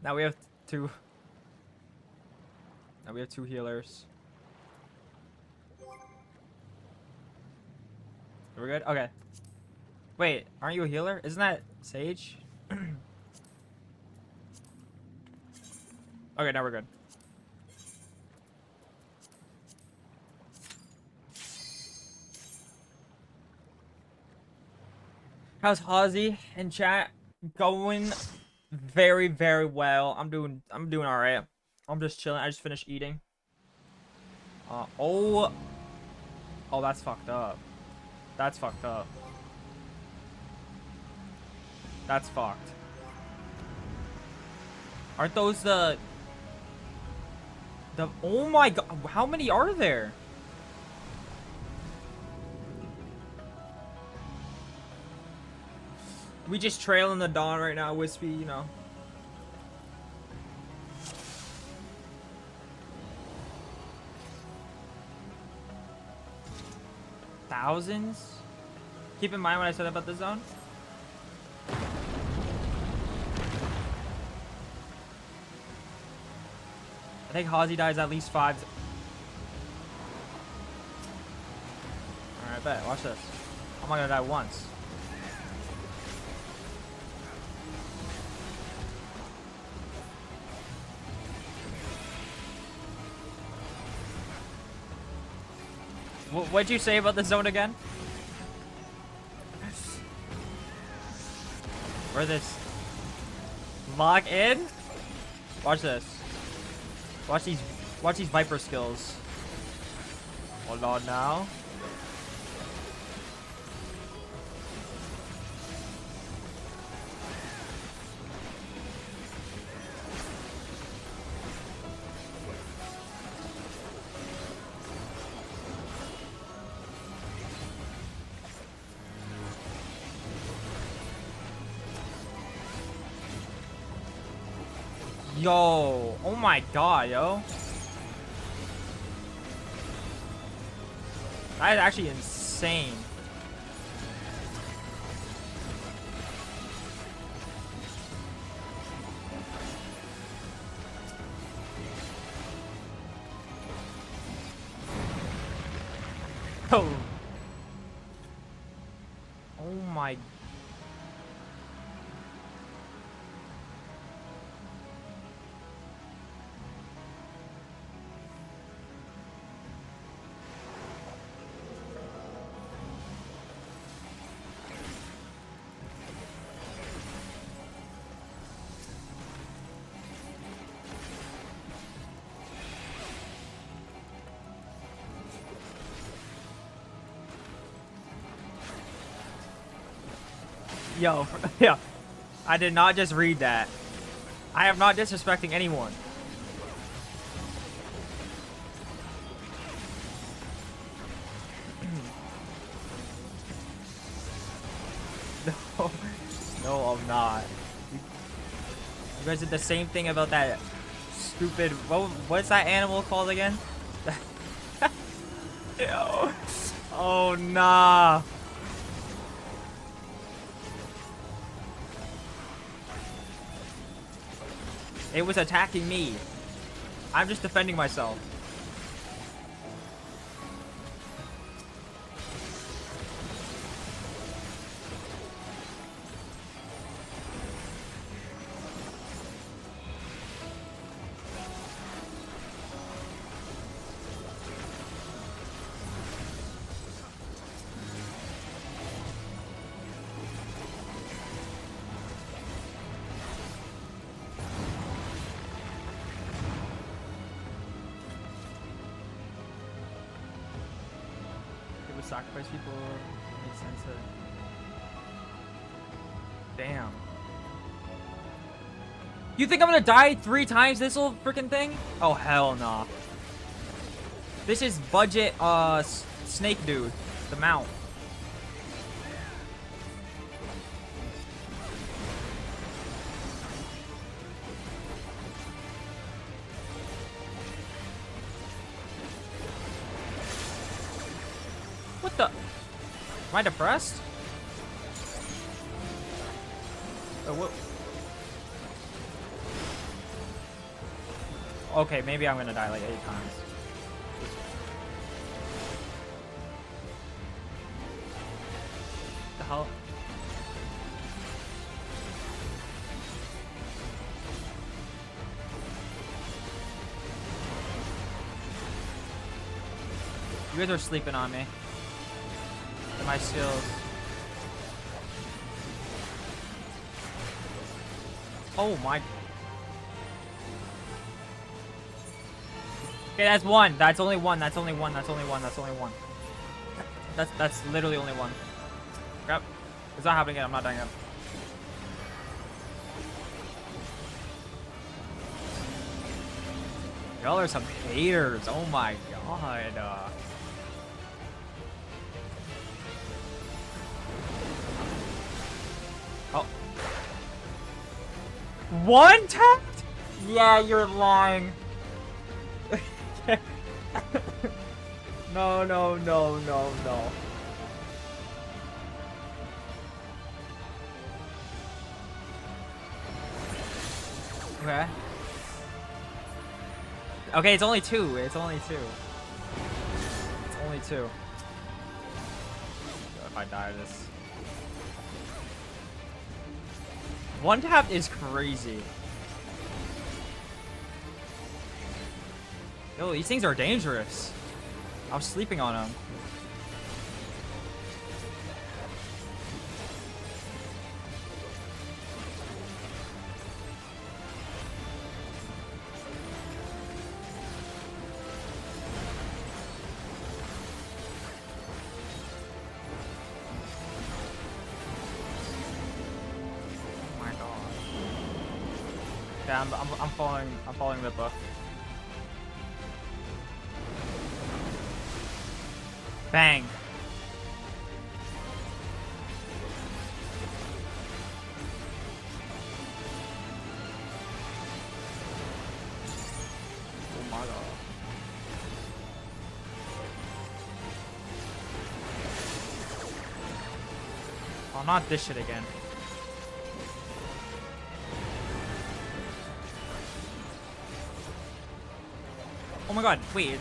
Now we have 2. Now we have 2 healers. We're good? Okay. Wait, aren't you a healer? Isn't that Sage? Okay, now we're good. How's Hozzy in chat? Going very, very well. I'm doing alright. I'm just chilling. I just finished eating. Oh, that's fucked up. That's fucked up. That's fucked. Aren't those the oh my god, how many are there? We just trailing the dawn right now, Wispy, you know. Thousands? Keep in mind what I said about the zone. I think Hozzy dies at least 5. Alright, bet. Watch this. I'm not gonna die once. What'd you say about the zone again? Where this? Lock in? Watch this. Watch these Viper skills. Hold on now. Yo, oh my god, yo. That is actually insane. Oh. Oh my. Yo, yeah. I did not just read that. I am not disrespecting anyone. No, no, I'm not. You guys did the same thing about that stupid. What's that animal called again? Yo. Oh nah. It was attacking me. I'm just defending myself. Sacrifice people makes sense. Damn. You think I'm gonna die 3 times this little freaking thing? Oh hell nah. This is budget snake dude, the mount. What the? Am I depressed? Oh, what? Okay, maybe I'm gonna die like 8 times. What the hell? You guys are sleeping on me. My skills. Oh my. Okay, that's one. That's only one. That's only one. That's only one. That's only one. That's literally only one. Crap. It's not happening yet. I'm not dying yet. Y'all are some haters. Oh my god. Oh. One tapped? Yeah, you're lying. No, no, no, no, no. Okay. Okay, it's only 2. It's only 2. It's only 2. If I die this. One tap is crazy. Yo, these things are dangerous. I was sleeping on them. Yeah, I'm following the book. Bang. Oh my god. Oh, not this shit again. Oh my god, wait.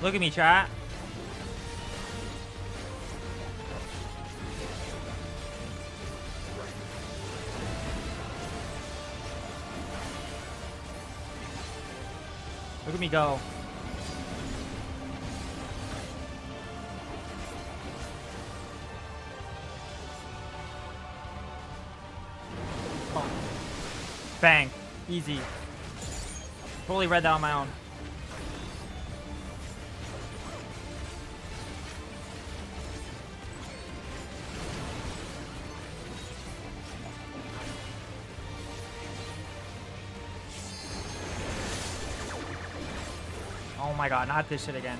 Look at me, chat. Look at me go. Oh. Bang. Easy. Totally read that on my own. Oh my god, not this shit again.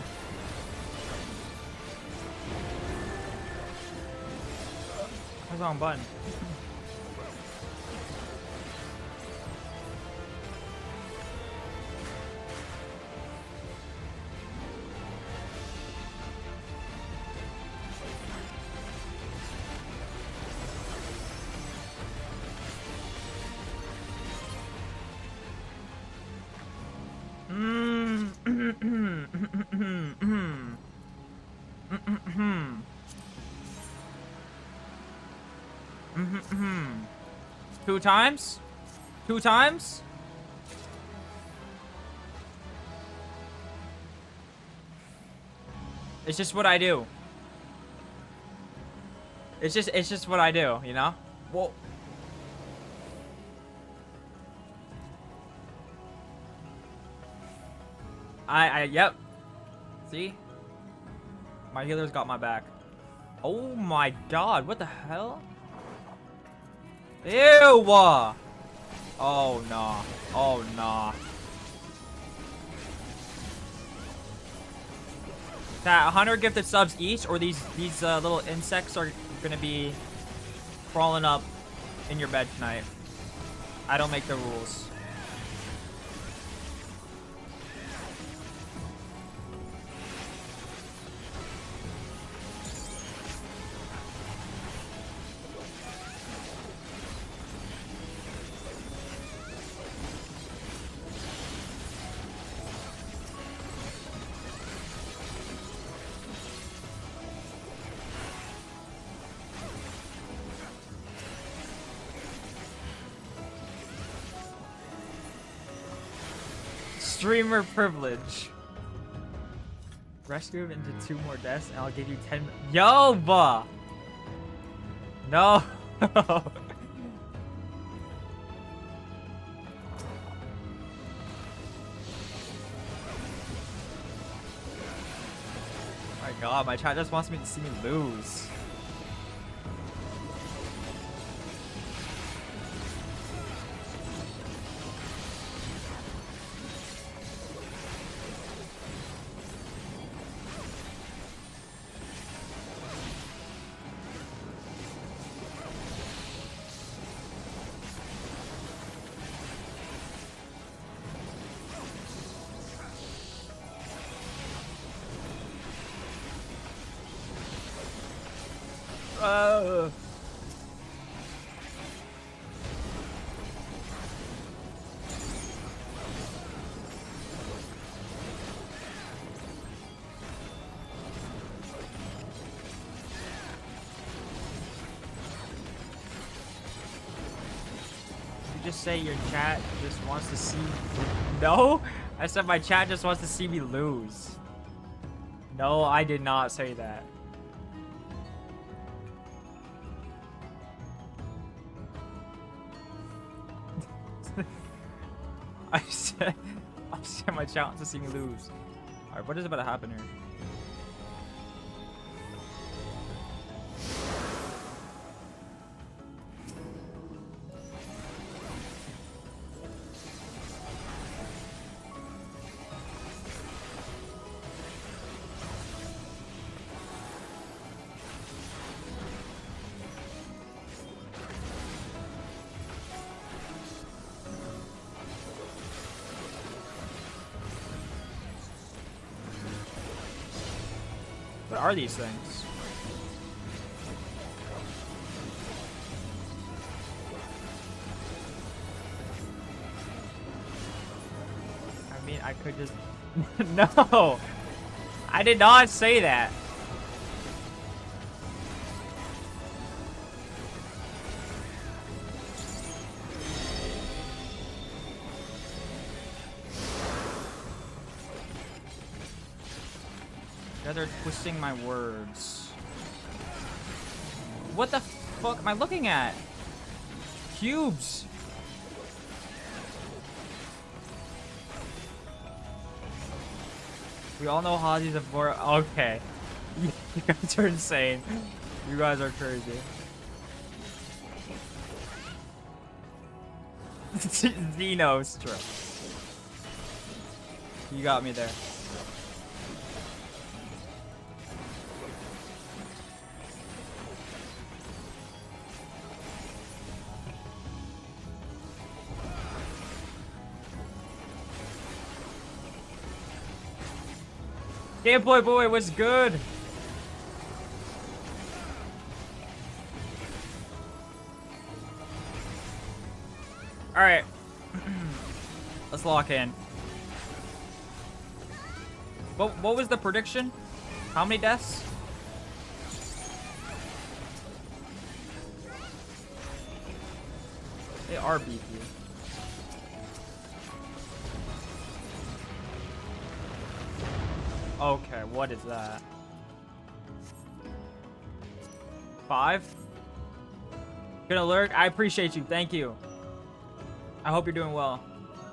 What's the wrong button? Two times? Two times? It's just what I do. It's just what I do, you know? Whoa. Yep. See? My healer's got my back. Oh my god, what the hell? Ew! Oh no. Oh no. That 100 gifted subs each, or these little insects are gonna be crawling up in your bed tonight. I don't make the rules. Streamer privilege. Rescue him into 2 more deaths and I'll give you 10. Yo, bah! No. My god, my chat just wants me to see me lose. Just say your chat just wants to see. No, I said my chat just wants to see me lose. No, I did not say that. I said my chance to see me lose. Alright, what is about to happen here? What are these things? I mean, I could just... No! I did not say that. They're twisting my words. What the fuck am I looking at? Cubes. We all know Hazi's a more okay. You guys are insane. You guys are crazy. Xenostro. You got me there. Game Boy was good. All right, let's lock in. What was the prediction? How many deaths? They are beefy. Okay, what is that? 5? Good alert. I appreciate you. Thank you. I hope you're doing well.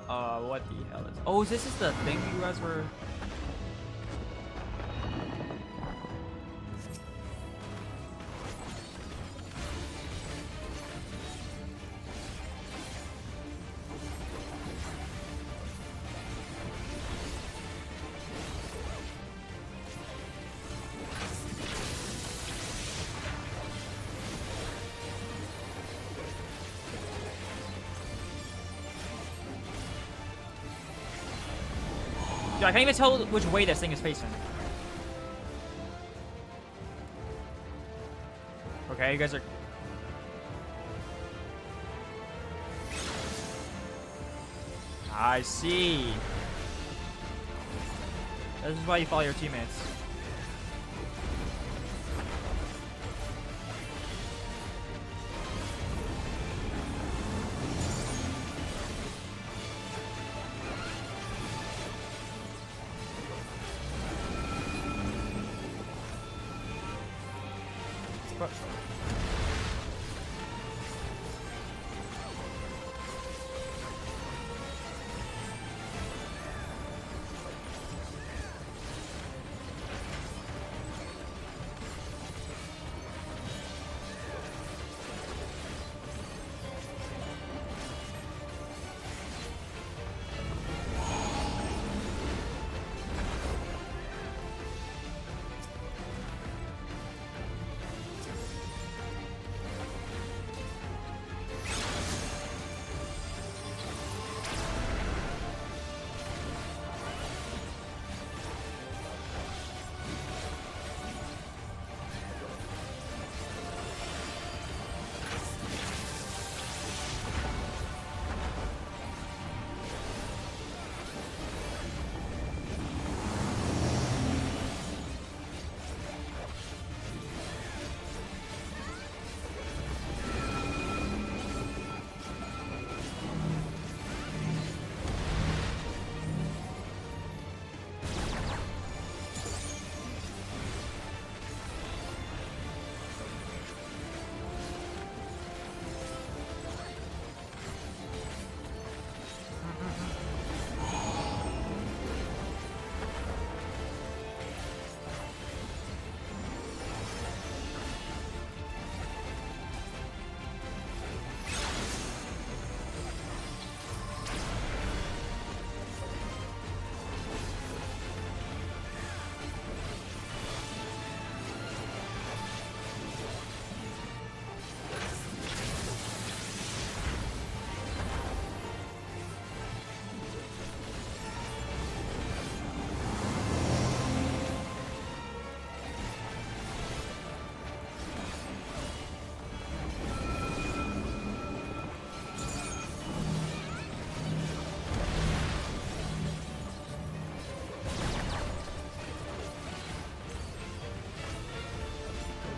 What the hell is... Oh, is this the thing you guys were... Dude, I can't even tell which way this thing is facing. Okay, you guys are... I see. This is why you follow your teammates.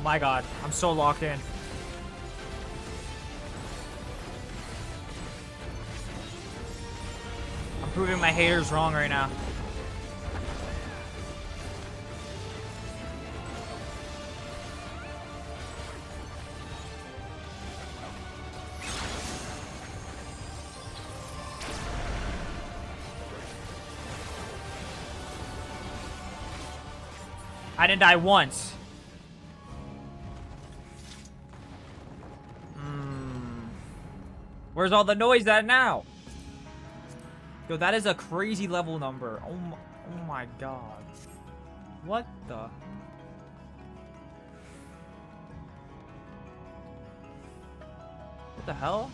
My god, I'm so locked in. I'm proving my haters wrong right now. I didn't die once. Where's all the noise at now? Yo, that is a crazy level number. Oh my god. What the? What the hell?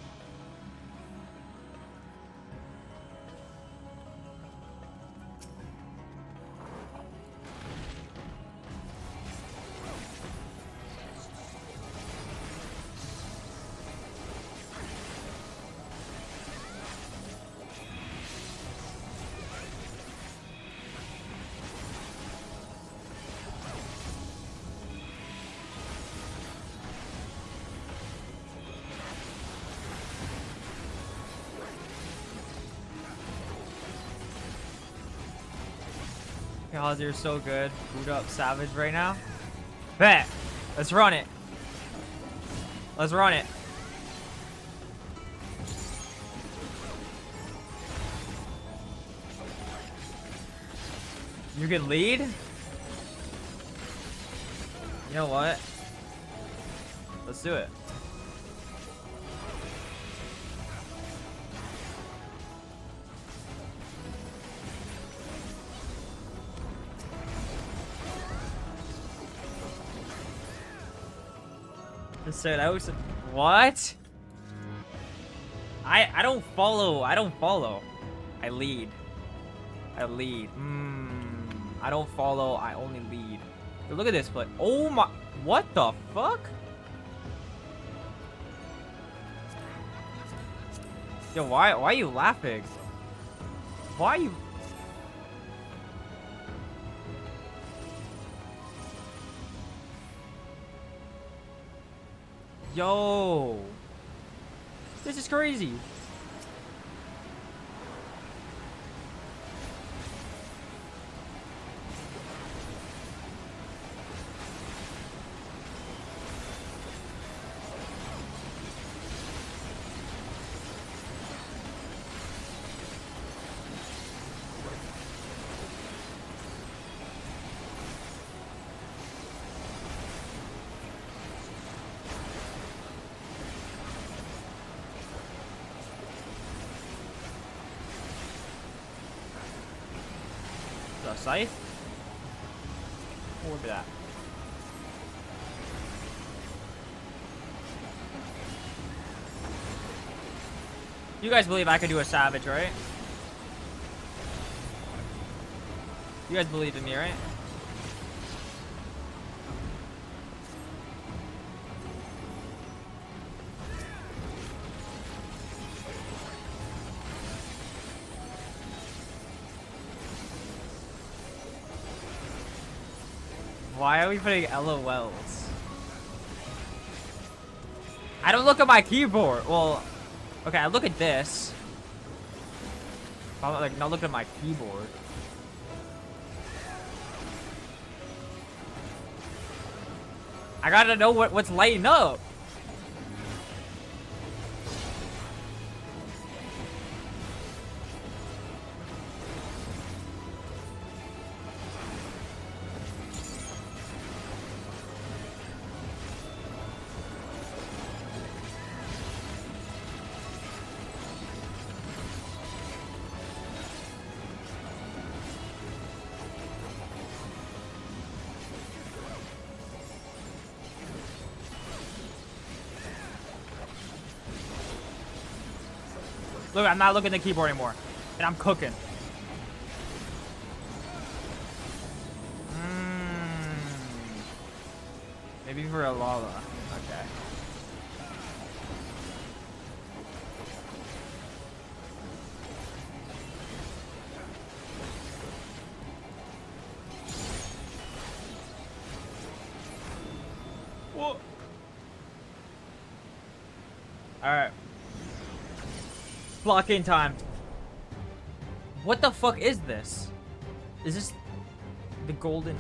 God, you're so good. Boot up Savage right now. Bet. Let's run it. Let's run it. You can lead? You know what? Let's do it. So that was what? I don't follow. I don't follow. I lead. I lead. I don't follow. I only lead. Yo, look at this play. Oh my! What the fuck? Yo, why are you laughing? Why are you? Yo, this is crazy. Scythe? What would be that? You guys believe I could do a Savage, right? You guys believe in me, right? Why are we putting LOLs? I don't look at my keyboard. Well, okay, I look at this. I'm like not looking at my keyboard. I gotta know what's lighting up. Look, I'm not looking at the keyboard anymore. And I'm cooking. Maybe for a lava. Okay. Whoa. Alright. Blocking time. What the fuck is this? Is this the golden?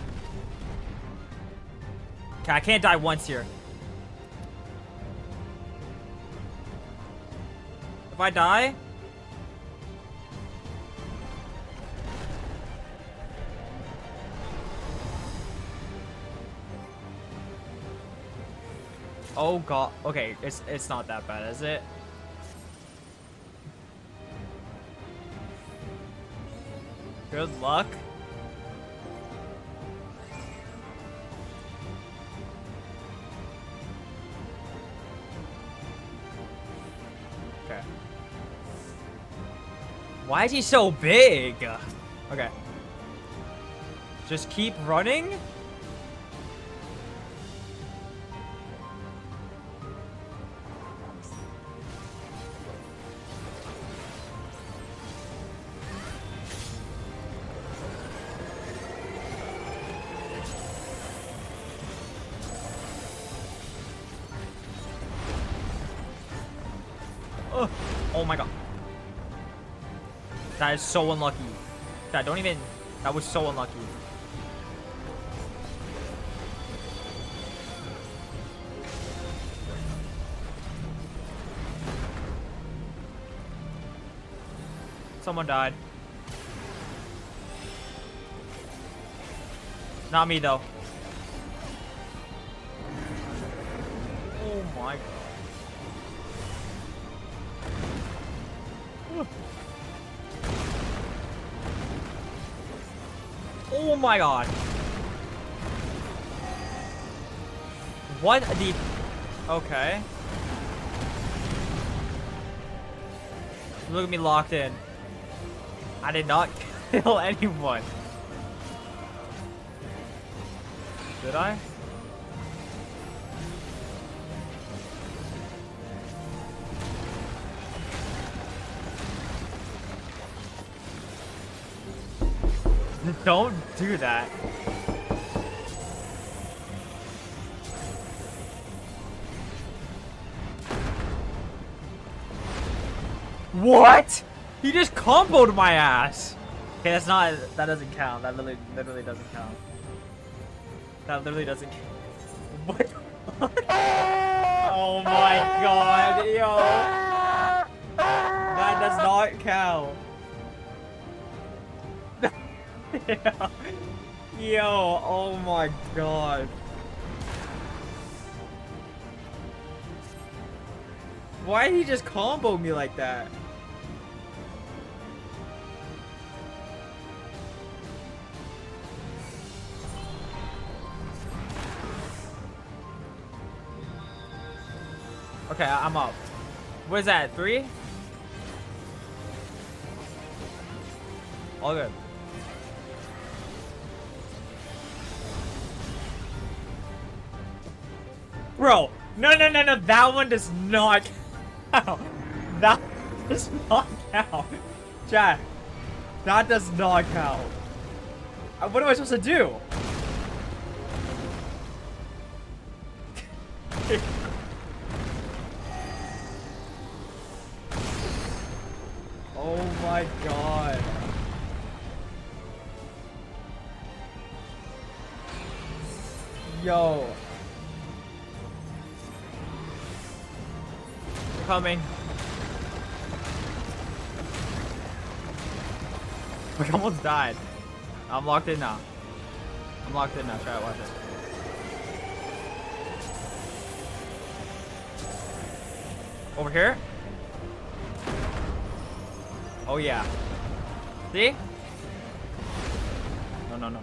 Okay, I can't die once here. If I die, oh god. Okay, it's not that bad, is it? Good luck. Okay. Why is he so big? Okay. Just keep running? Oh my god. That is so unlucky. That don't even... That was so unlucky. Someone died. Not me though. Oh my god. Oh my god. What the... Okay. Look at me locked in. I did not kill anyone. Did I? Don't do that. What? He just comboed my ass. Okay, that's not. That doesn't count. That literally doesn't count. That literally doesn't count. What? The fuck? Oh my god, yo. That does not count. Yo, oh my god. Why did he just combo me like that? Okay, I'm up. What is that? 3? All good. Bro, no, that one does not count. That does not count. Chat, that does not count. What am I supposed to do? Oh my god. Yo. Coming. We almost died. I'm locked in now. I'm locked in now. Try to watch it. Over here? Oh yeah. See? No.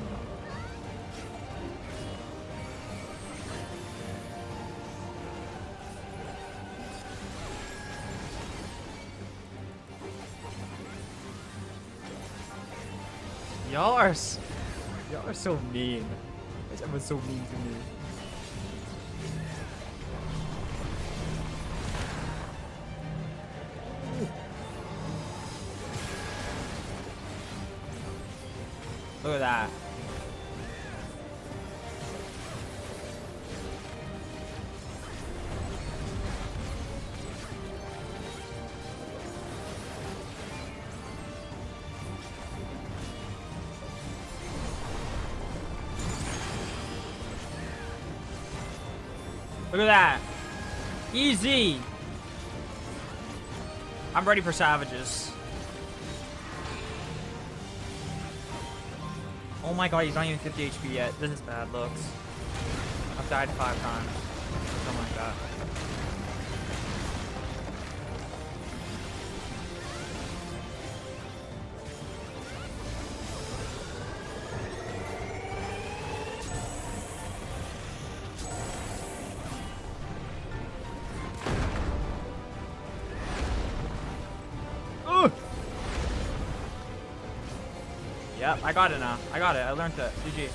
Y'all are so mean. That was so mean to me. Look at that. Look at that. Easy. I'm ready for savages. Oh my god, he's not even 50 HP yet. This is bad looks. I've died 5 times. Something like that. Yep, I got it now. I got it. I learned it. GG.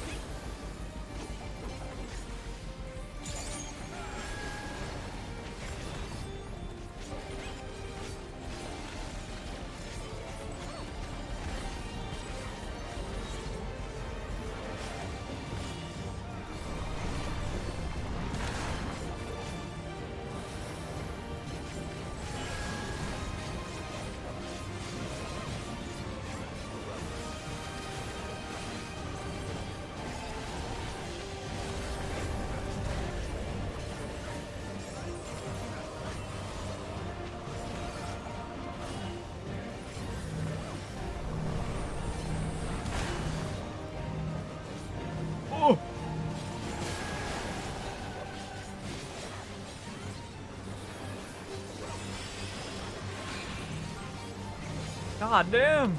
God damn.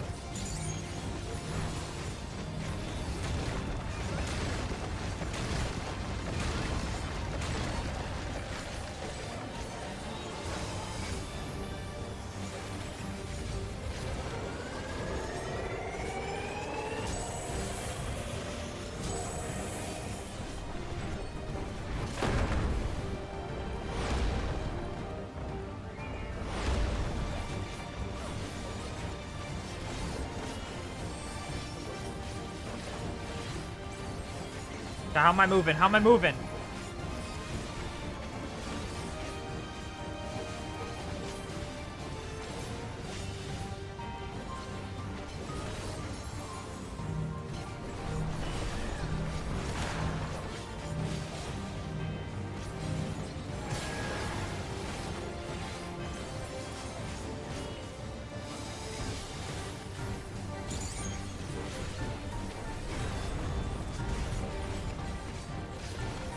How am I moving? How am I moving?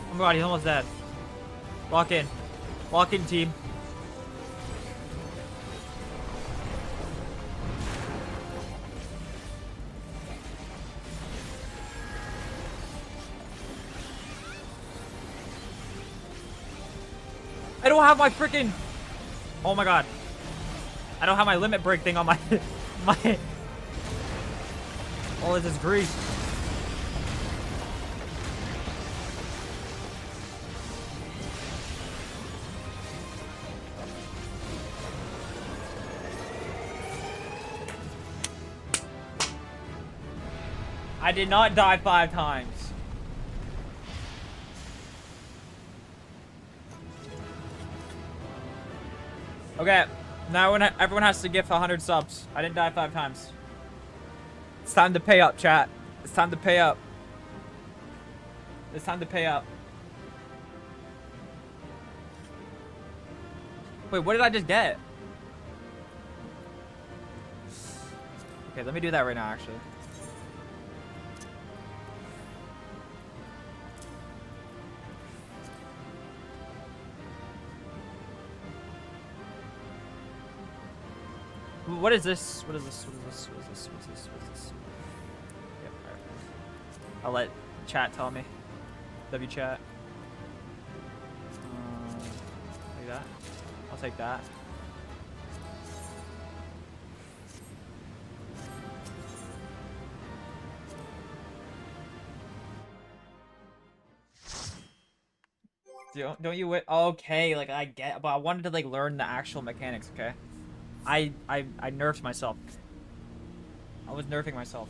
Oh my god, he's almost dead. Lock in. Lock in, team. I don't have my freaking... Oh my god. I don't have my limit break thing on my... my... All this is grease. I did not die 5 times. Okay, now everyone has to gift 100 subs. I didn't die 5 times. It's time to pay up, chat. It's time to pay up. It's time to pay up. Wait, what did I just get? Okay, let me do that right now, actually. What is this? What is this? What is this? What is this? What is this? What is this? Yep, alright. I'll let chat tell me. W chat. Like that. I'll take that. Don't you wait? Okay, like I get, but I wanted to like learn the actual mechanics. Okay. I nerfed myself. I was nerfing myself.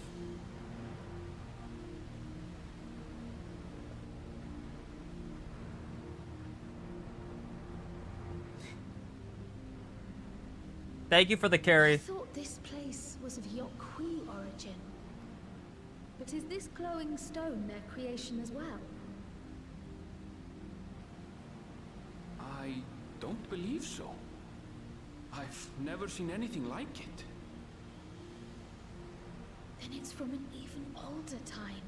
Thank you for the carry. I thought this place was of Yokwi origin. But is this glowing stone their creation as well? believe so. I've never seen anything like it. Then it's from an even older time.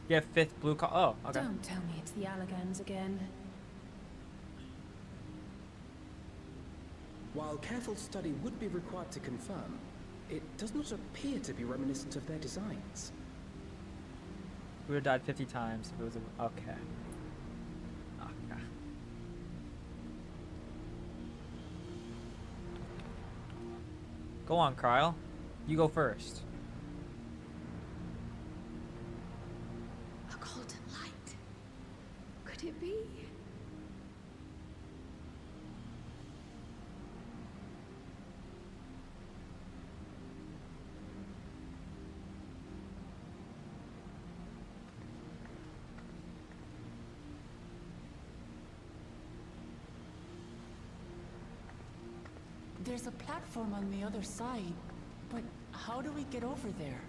Yeah, fifth blue oh, okay. Don't tell me it's the Allagans again. While careful study would be required to confirm, it does not appear to be reminiscent of their designs. We would have died 50 times if it was a... Okay. Okay. Go on, Kyle. You go first. A golden light. Could it be? There's a platform on the other side, but how do we get over there?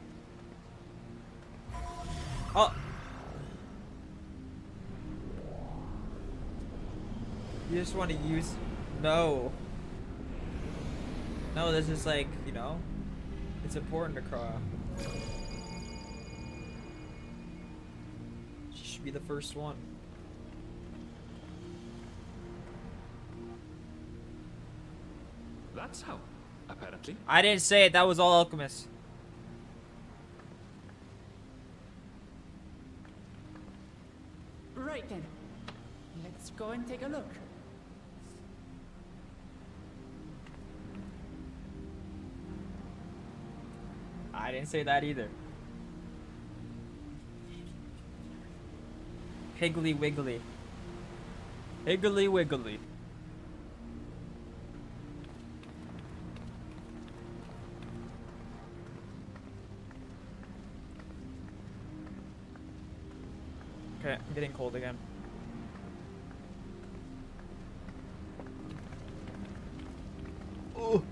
Oh! You just want to use... No. No, this is like, you know, it's important to crawl. She should be the first one. That's how, apparently. I didn't say it, that was all alchemists. Right then. Let's go and take a look. I didn't say that either. Higgly wiggly. Higgly wiggly. Okay, I'm getting cold again. Oh.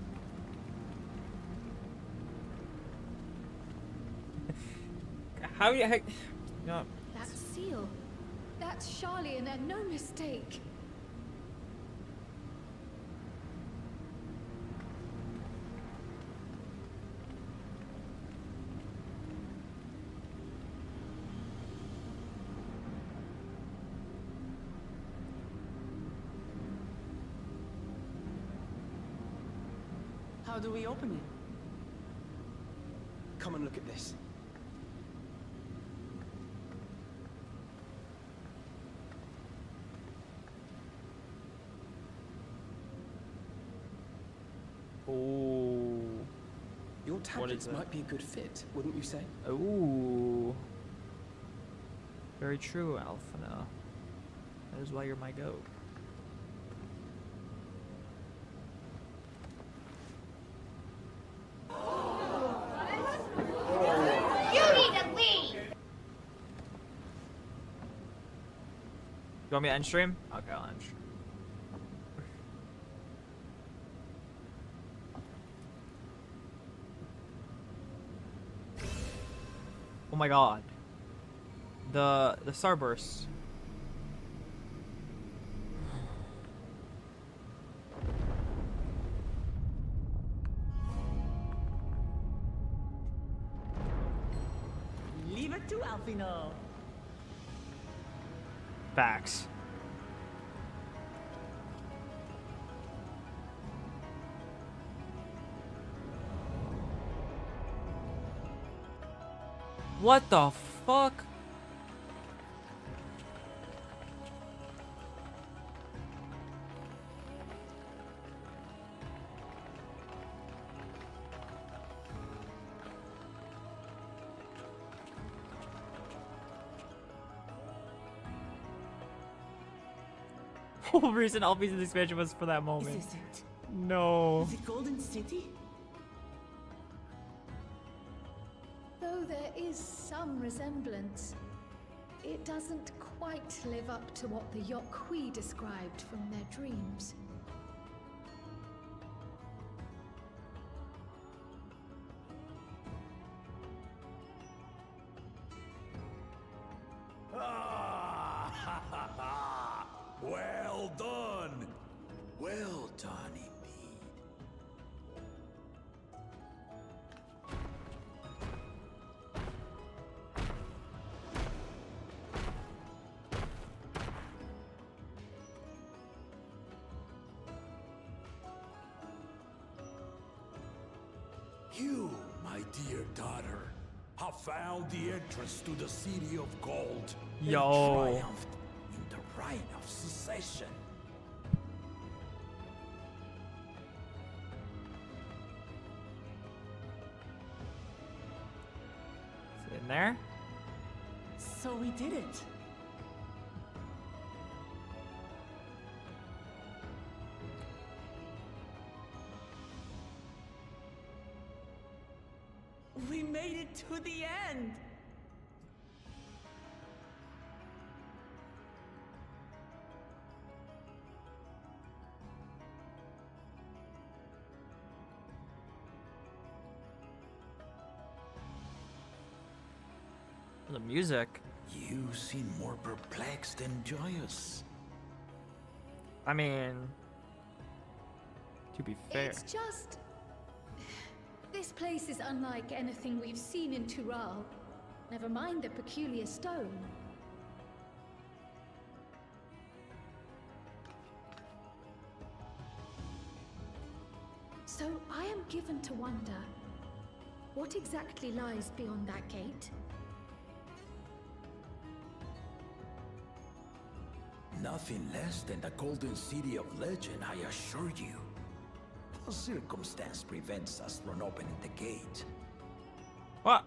How do you... No. That seal. That's Charlian and no mistake. How do we open it? Come and look at this. Ooh. Your tablets might be a good fit, wouldn't you say? Ooh. Very true, Alphina. That is why you're my goat. You want me to end stream? Okay, I'll end stream. Oh my god. The starburst. Leave it to Alphino. Facts. What the fuck? Whole reason I'll be in this expansion was for that moment. Is this it? No. The Golden City? Though there is some resemblance, it doesn't quite live up to what the Yokwi described from their dreams. Well done! Well done indeed. You, my dear daughter, have found the entrance to the City of Gold. Yo. And triumphed in the right of secession. Is it in there? So we did it. We made it to the end. The music. You seem more perplexed than joyous. I mean, to be fair. It's just... This place is unlike anything we've seen in Tural. Never mind the peculiar stone. So I am given to wonder, what exactly lies beyond that gate? Nothing less than the Golden City of Legend, I assure you. A circumstance prevents us from opening the gate. What?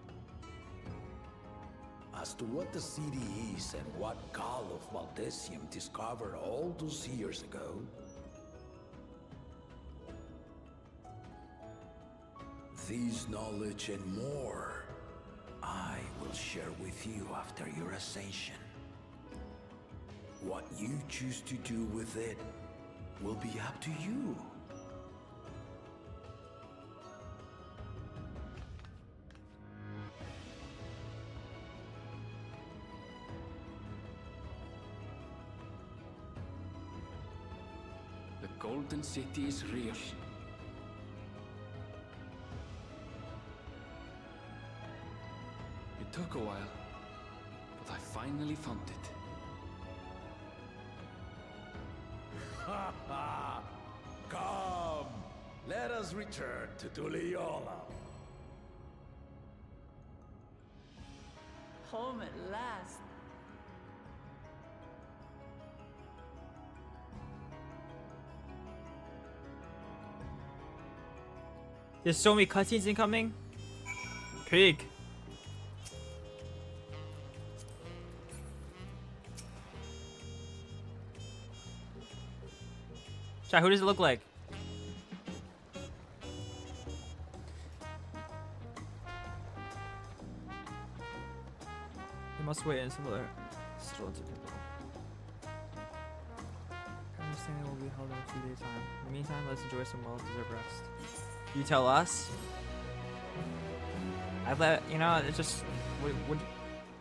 As to what the city is and what Gall of Valdesium discovered all those years ago, this knowledge and more, I will share with you after your ascension. What you choose to do with it will be up to you. The Golden City is real. It took a while, but I finally found it. Come, let us return to Tuliola. Home at last. There's so many cutscenes incoming. Pig. Chat, who does it look like? You must wait until they're still into people. Understanding will be held in a few days' time. In the meantime, let's enjoy some well-deserved rest. You tell us. I let you know. It's just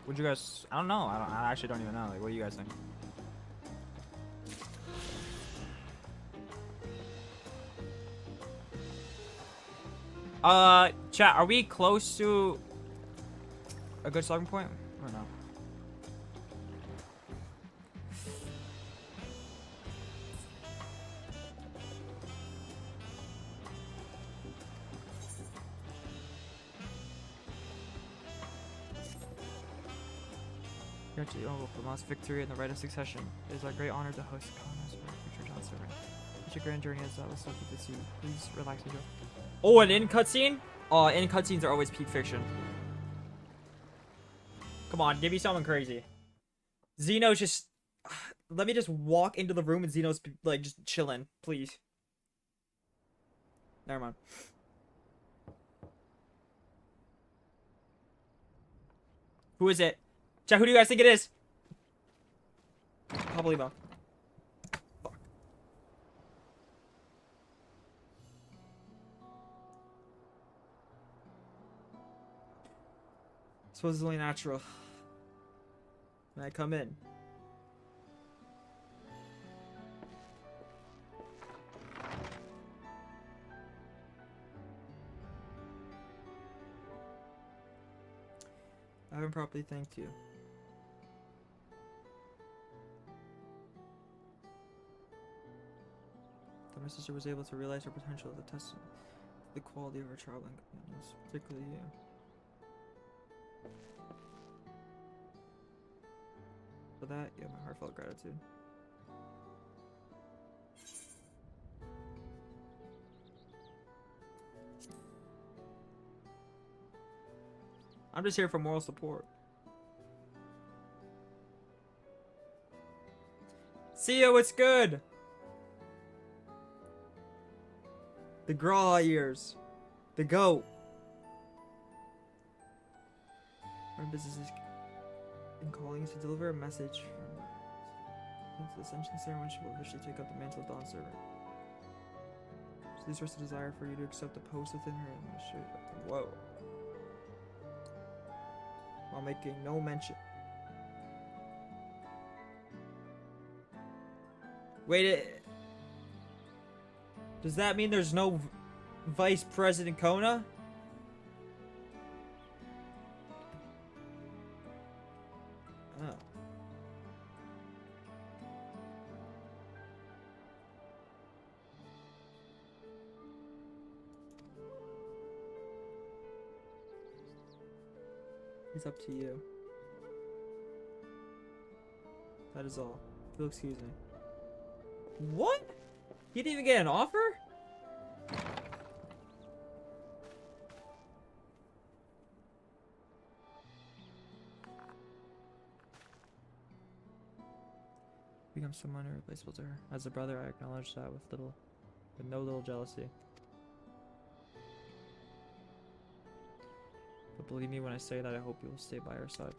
would you guys? I don't know. I actually don't even know. Like, what do you guys think? Chat, are we close to a good starting point or no? Congratulations for Moss victory and the right of succession. It is our great honor to host the colonists for our future John servant. Such a grand journey as that was so good to see. Please relax and enjoy. Oh, an in cutscene? Oh, in cutscenes are always peak fiction. Come on, give me something crazy. Xeno's just... Let me just walk into the room and Xeno's like just chilling, please. Never mind. Who is it? Chat, who do you guys think it is? Can't believe it. Fuck. Suppose it's only natural when I come in. haven't properly thanked you. That my sister was able to realize her potential as a testament to the quality of her traveling companions, particularly you. For that, you have my heartfelt gratitude. I'm just here for moral support. See you, it's good! The Graw ears. The goat. Our business is in calling to deliver a message from the Ascension ceremony will officially take up the mantle of Dawn Servant. Please rest a desire for you to accept the post within her administration. Whoa. While making no mention. Wait, does that mean there's no Vice President Kona? Oh. It's up to you. That is all. If you'll excuse me. What? You didn't even get an offer? Become someone irreplaceable to her. As a brother, I acknowledge that with no little jealousy. But believe me when I say that I hope you will stay by her side.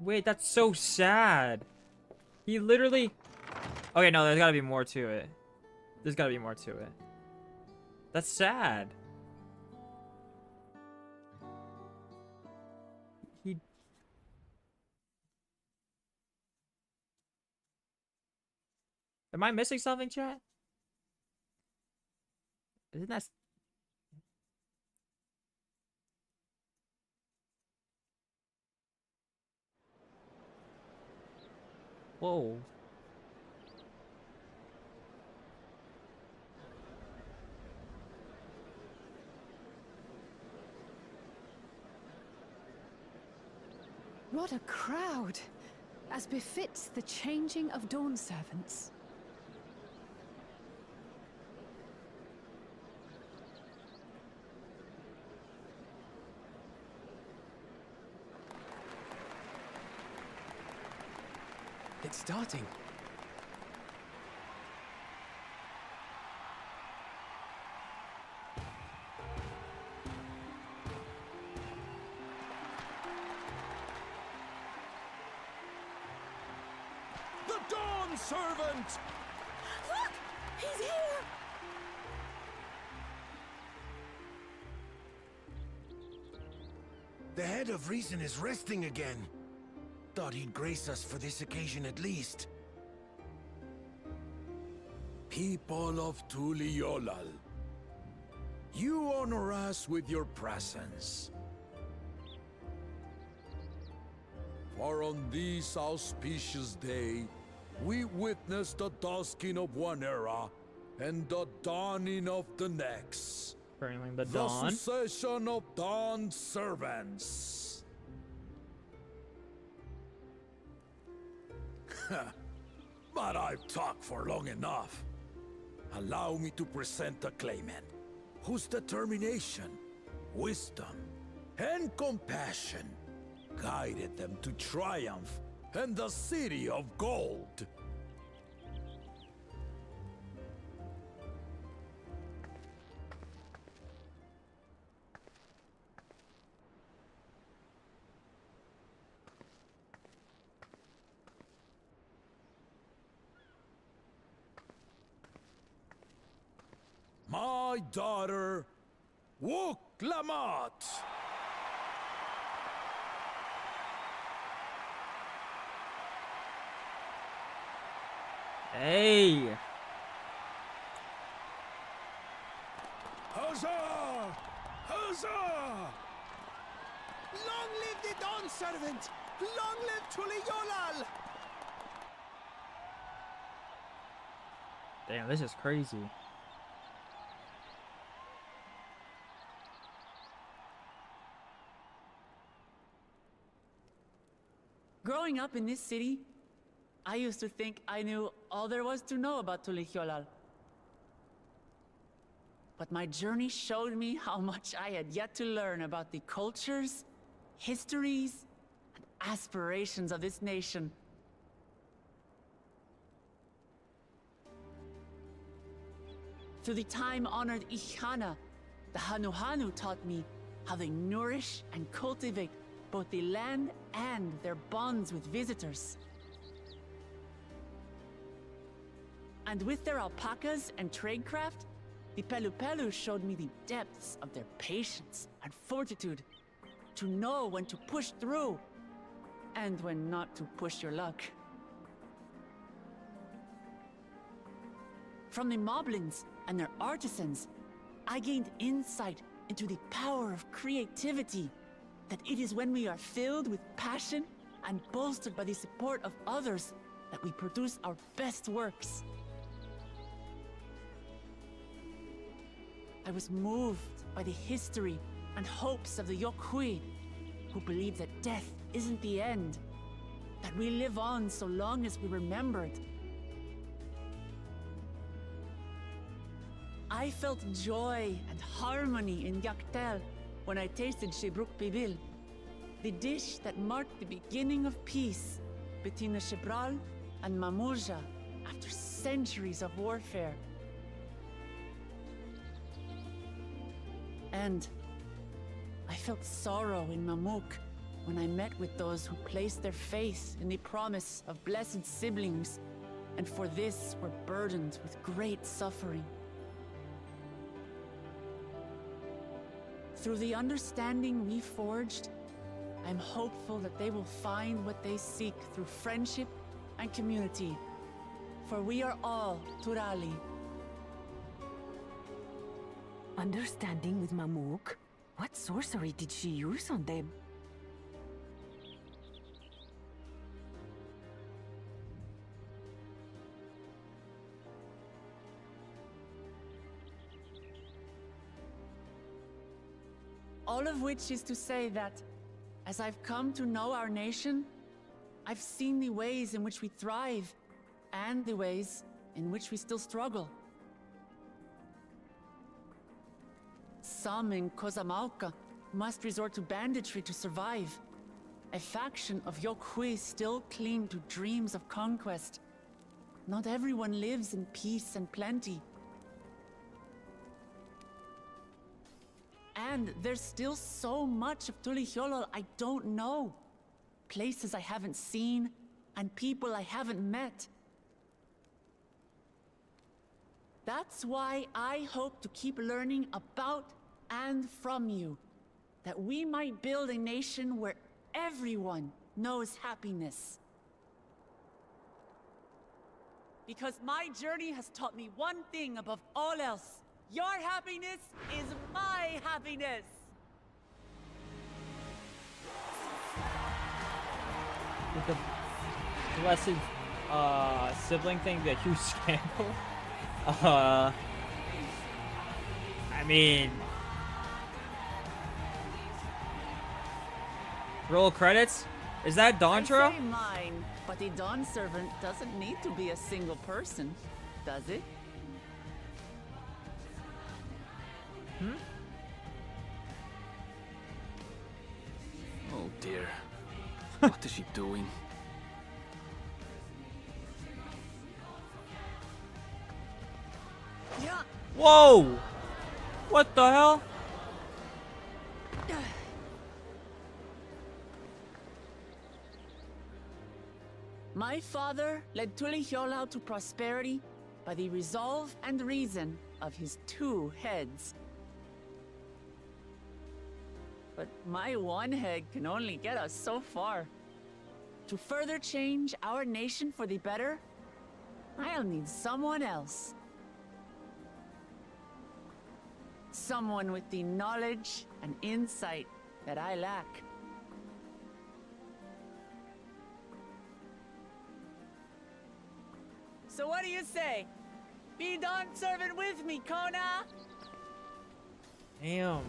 Wait, that's so sad. He literally... Okay, no, there's gotta be more to it. There's gotta be more to it. That's sad. He... Am I missing something, chat? Isn't that... Whoa. What a crowd! As befits the changing of Dawn servants. It's starting. The Dawn Servant! Look! He's here! The head of reason is resting again. Thought he'd grace us for this occasion at least. People of Tuliolal, you honor us with your presence. For on this auspicious day, we witness the dusking of one era and the dawning of the next. Bringing the dawn. The succession of Dawn servants. But I've talked for long enough. Allow me to present the claimant, whose determination, wisdom, and compassion guided them to triumph in the City of Gold. My daughter, Wook Lamont. Hey! Huzzah! Huzzah! Dawn Servant! Long live Tuli Yolal! Damn, this is crazy. Growing up in this city, I used to think I knew all there was to know about Tulihyolal. But my journey showed me how much I had yet to learn about the cultures, histories, and aspirations of this nation. Through the time-honored Ihana, the Hanuhanu taught me how they nourish and cultivate both the land and their bonds with visitors. And with their alpacas and tradecraft, the Pelupelu showed me the depths of their patience and fortitude, to know when to push through and when not to push your luck. From the Moblins and their artisans, I gained insight into the power of creativity, that it is when we are filled with passion and bolstered by the support of others that we produce our best works. I was moved by the history and hopes of the Yokhui, who believe that death isn't the end, that we live on so long as we're remembered. I felt joy and harmony in Yaktel when I tasted Shebruk Bibil, the dish that marked the beginning of peace between the Shebral and Mamurja after centuries of warfare. And I felt sorrow in Mamuk when I met with those who placed their faith in the promise of blessed siblings, and for this were burdened with great suffering. Through the understanding we forged, I'm hopeful that they will find what they seek through friendship and community, for we are all Turali. Understanding with Mamuk? What sorcery did she use on them? All of which is to say that, as I've come to know our nation, I've seen the ways in which we thrive, and the ways in which we still struggle. Some in Kozamauka must resort to banditry to survive. A faction of Yokhui still cling to dreams of conquest. Not everyone lives in peace and plenty. And there's still so much of Tulihyolal I don't know. Places I haven't seen, and people I haven't met. That's why I hope to keep learning about and from you, that we might build a nation where everyone knows happiness. Because my journey has taught me one thing above all else. Your happiness is my happiness! With the blessed sibling thing be a huge scandal? I mean, roll credits? Is that Dawntrail? I say mine, but the Dawn Servant doesn't need to be a single person, does it? Oh dear. What is she doing? Yeah. Whoa! What the hell? My father led Tulihyolal to prosperity by the resolve and reason of his 2 heads. But my one head can only get us so far. To further change our nation for the better, I'll need someone else. Someone with the knowledge and insight that I lack. So what do you say? Be Dawn Servant with me, Kona? Damn.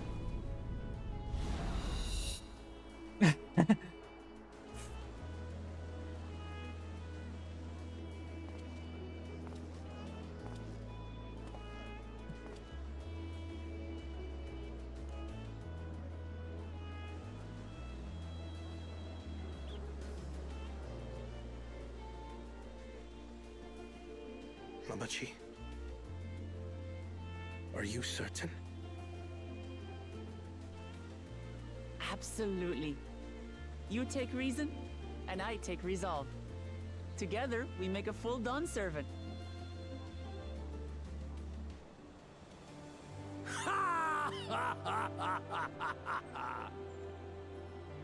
Mamachi, are you certain? Absolutely. You take reason, and I take resolve. Together, we make a full Dawn Servant.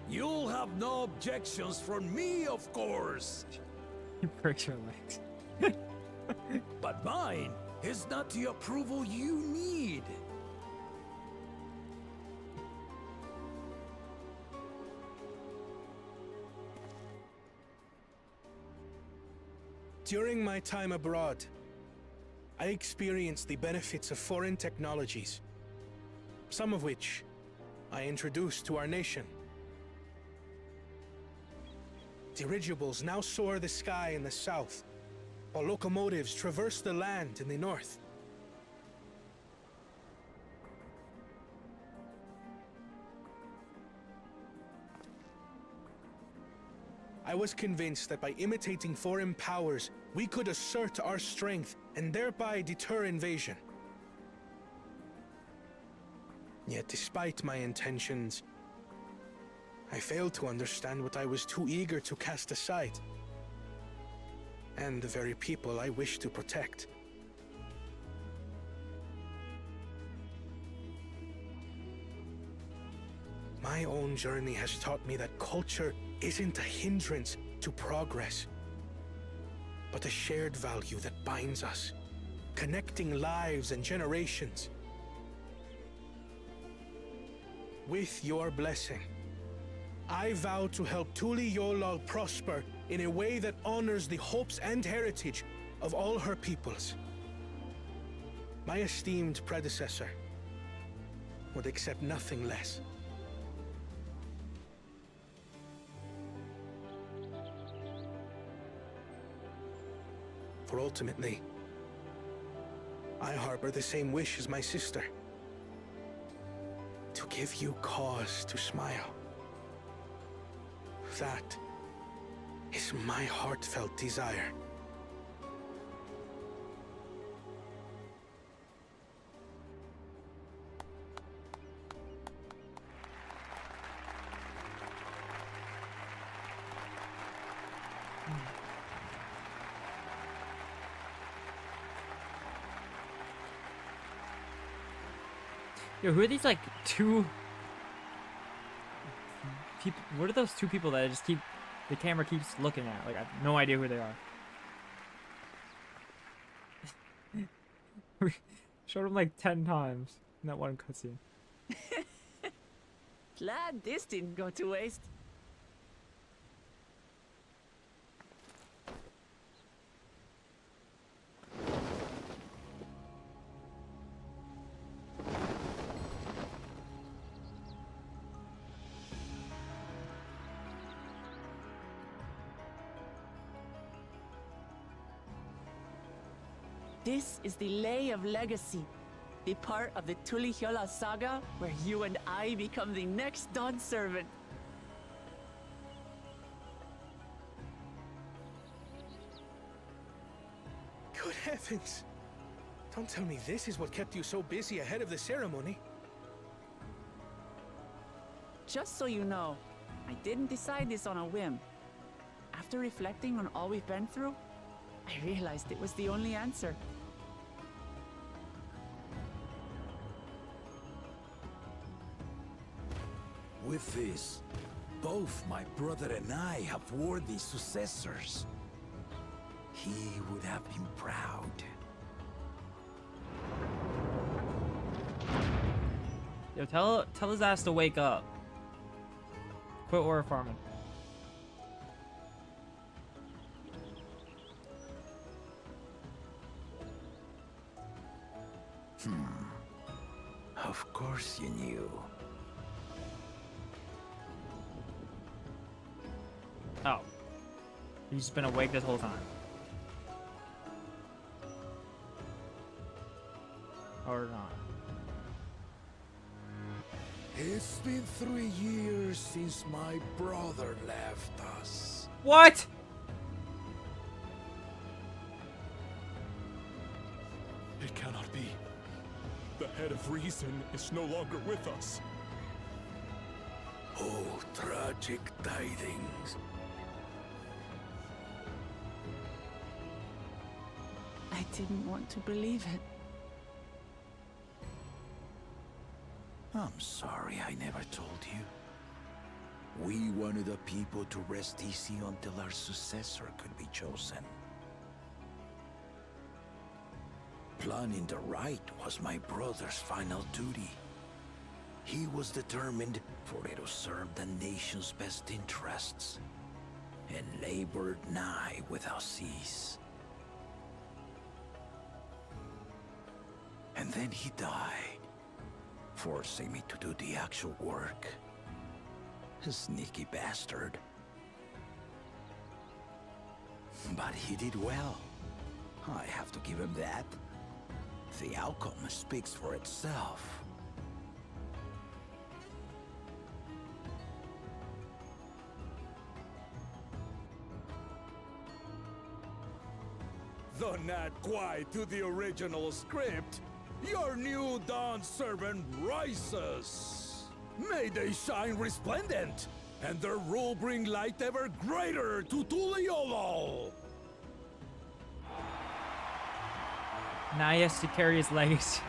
You'll have no objections from me, of course. You break your legs. But mine is not the approval you need. During my time abroad, I experienced the benefits of foreign technologies, some of which I introduced to our nation. Dirigibles now soar the sky in the south, while locomotives traverse the land in the north. I was convinced that by imitating foreign powers, we could assert our strength and thereby deter invasion. Yet despite my intentions, I failed to understand what I was too eager to cast aside, and the very people I wish to protect. My own journey has taught me that culture isn't a hindrance to progress, but a shared value that binds us, connecting lives and generations. With your blessing, I vow to help Tuli Yolal prosper in a way that honors the hopes and heritage of all her peoples. My esteemed predecessor would accept nothing less. For ultimately, I harbor the same wish as my sister. To give you cause to smile. That is my heartfelt desire. Yo, who are these like two people? What are those two people that I just keep the camera keeps looking at? Like I have no idea who they are. Showed them like 10 times in that one cutscene. Glad this didn't go to waste. This is the Lay of Legacy, the part of the Tuli Hyola saga where you and I become the next Dawn Servant. Good heavens! Don't tell me this is what kept you so busy ahead of the ceremony. Just so you know, I didn't decide this on a whim. After reflecting on all we've been through, I realized it was the only answer. With this, both my brother and I have worthy successors. He would have been proud. Yo, tell his ass to wake up. Quit aura farming. Of course you knew. Oh. He's been awake this whole time. Or not. It's been 3 years since my brother left us. What? It cannot be. The head of reason is no longer with us. Oh, tragic tidings. I didn't want to believe it. I'm sorry I never told you. We wanted the people to rest easy until our successor could be chosen. Planning the right was my brother's final duty. He was determined for it to serve the nation's best interests, and labored nigh without cease. And then he died, forcing me to do the actual work. A sneaky bastard. But he did well. I have to give him that. The outcome speaks for itself. Though not quite to the original script, your new Dawn servant rises. May they shine resplendent, and their rule bring light ever greater to Tuliolol. Now he has to carry his legacy.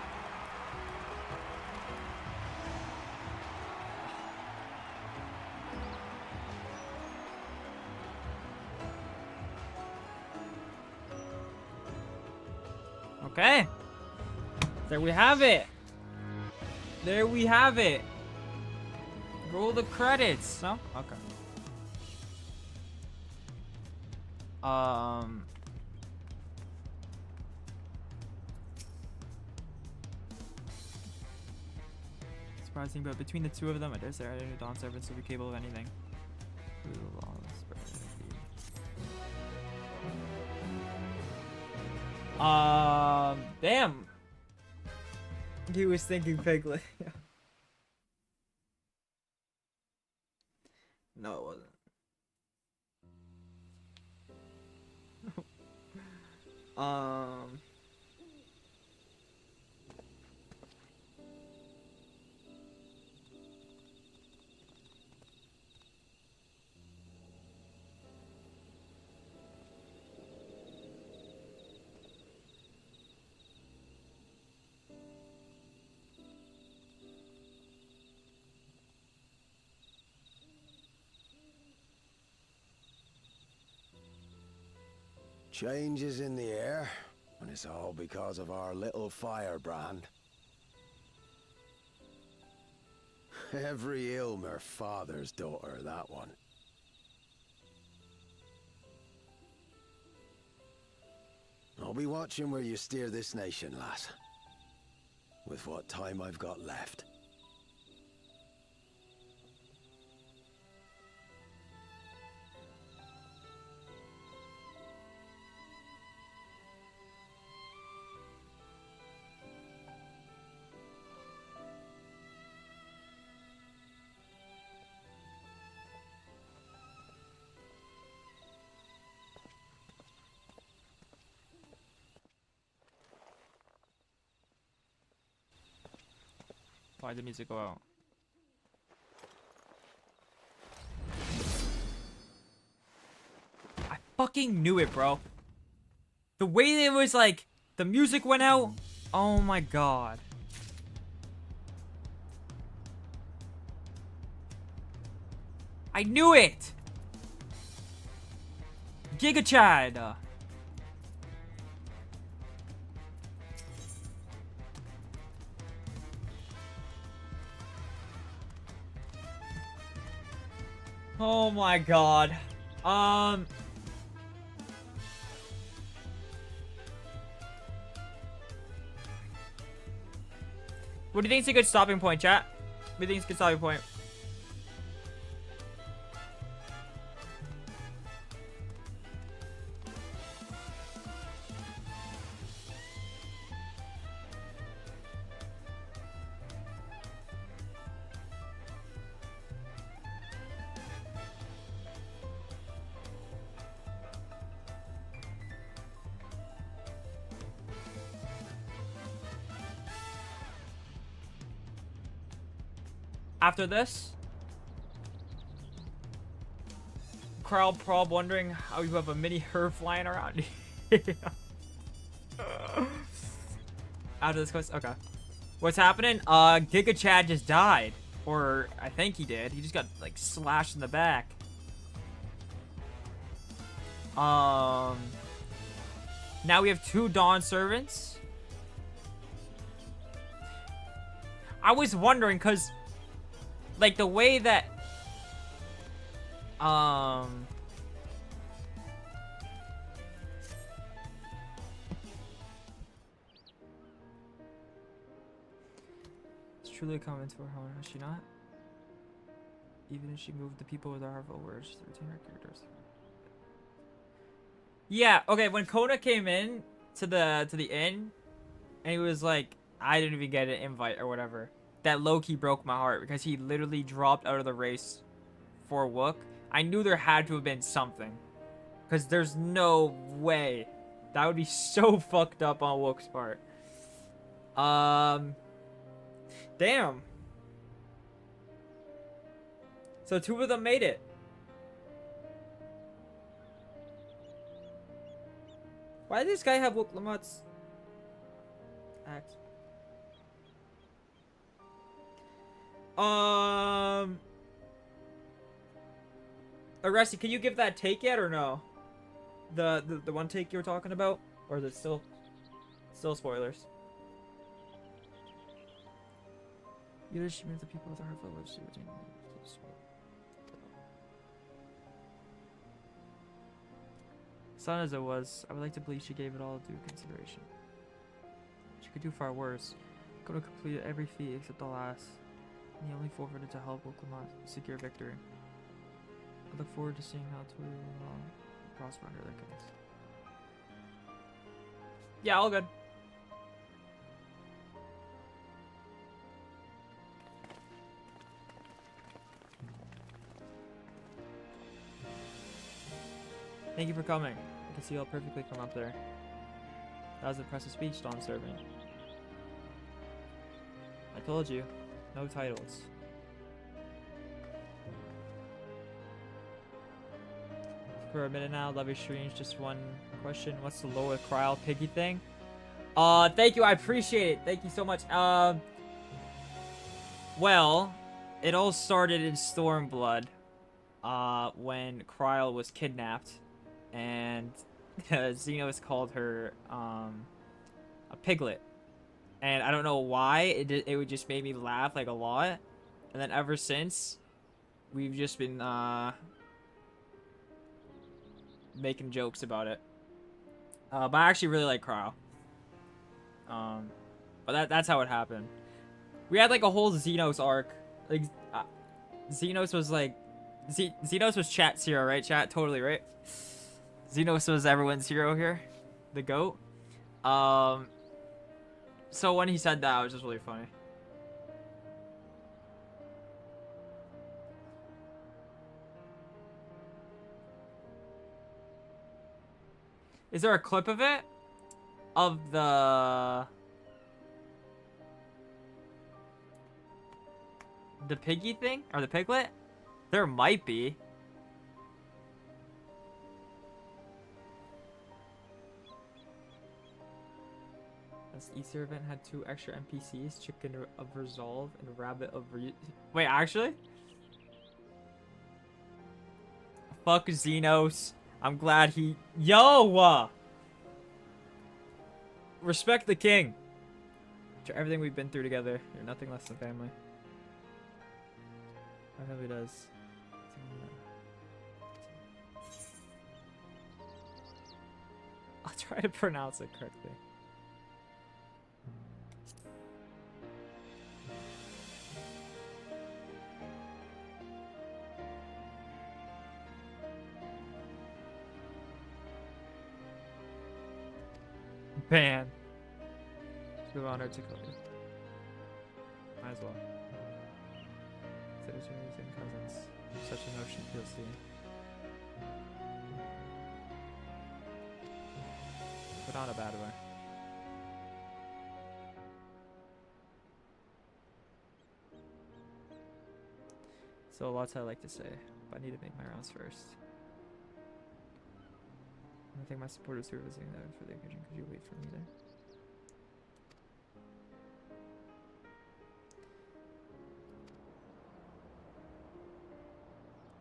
Okay. There we have it. There we have it. Roll the credits. No? Okay. Surprising, but between the two of them, I dare say I didn't know Dawn servants will be capable of anything. Damn. He was thinking Piglet. No, it wasn't. Changes in the air, and it's all because of our little firebrand. Every Ilmer father's daughter, that one. I'll be watching where you steer this nation, lass. With what time I've got left. Why'd the music go out? I fucking knew it, bro. The way it was like, the music went out. Oh my god. I knew it! Giga Chad! Oh my god. What do you think is a good stopping point, chat? What do you think is a good stopping point? After this, crowd prob wondering how you have a mini her flying around. After this quest, okay. What's happening? Giga Chad just died, or I think he did. He just got like slashed in the back. Now we have 2 Dawn servants. I was wondering, cause like the way that it's truly a comment to her home, has she not? Even if she moved the people with harmful words to retain her characters. Yeah, okay, when Kona came in to the inn and he was like, I didn't even get an invite or whatever. That low-key broke my heart because he literally dropped out of the race for Wook. I knew there had to have been something. Because there's no way. That would be so fucked up on Wook's part. Damn. So 2 of them made it. Why does this guy have Wook Lamotte's axe? Arresty, can you give that take yet or no? The one take you were talking about? Or is it still spoilers? You just meant the people with our village. Son as it was, I would like to believe she gave it all due consideration. She could do far worse. Could have completed every feat except the last. And he only forfeited to help Woklama secure victory. I look forward to seeing how Tuli will prosper under their guidance. Yeah, all good. Thank you for coming. I can see you all perfectly from up there. That was an impressive speech, Dawn Servant. I told you, no titles. For a minute now, Levy Streams, just one question. What's the lower Kryl Piggy thing? Thank you, I appreciate it. Thank you so much. Well, it all started in Stormblood, when Kryl was kidnapped, and Xenos called her, a piglet. And I don't know why, it would just make me laugh, like, a lot. And then ever since, we've just been, making jokes about it. But I actually really like Kryl. But that's how it happened. We had like a whole Xenos arc. Like, Xenos was like, Xenos was chat's hero, right? Chat, totally, right? Xenos was everyone's hero here, the GOAT. So when he said that, it was just really funny. Is there a clip of it? Of the piggy thing? Or the piglet? There might be. This Easter event had 2 extra NPCs, Chicken of Resolve and Rabbit of Wait, actually? Fuck Xenos. I'm glad he... Yo! Respect the king. For everything we've been through together, you're nothing less than family. I hope he does. I'll try to pronounce it correctly. Ban. Give honor to Cody. Might as well. Citizens and cousins. Such a notion PLC. But not a bad way. So lots I like to say, but I need to make my rounds first. I think my supporters who are visiting that for the occasion. Could you wait for me there?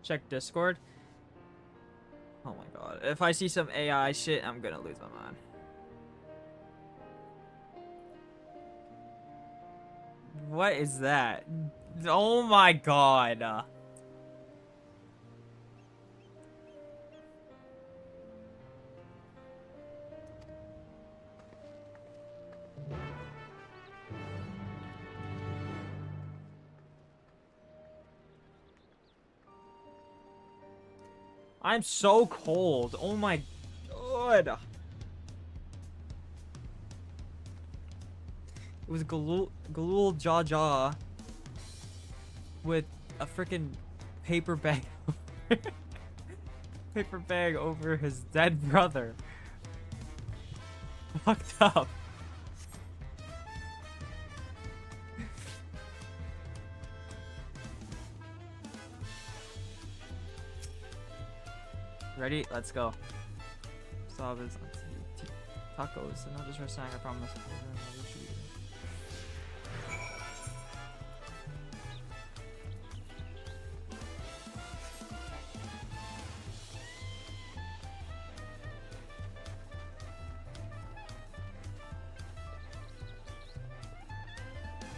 Check Discord. Oh my god. If I see some AI shit, I'm gonna lose my mind. What is that? Oh my god. I'm so cold. Oh my god. It was Galul Jaw with a freaking paper bag. Paper bag over his dead brother. Fucked up. Ready? Let's go. Salvas, tacos, and not just restaurant, I promise.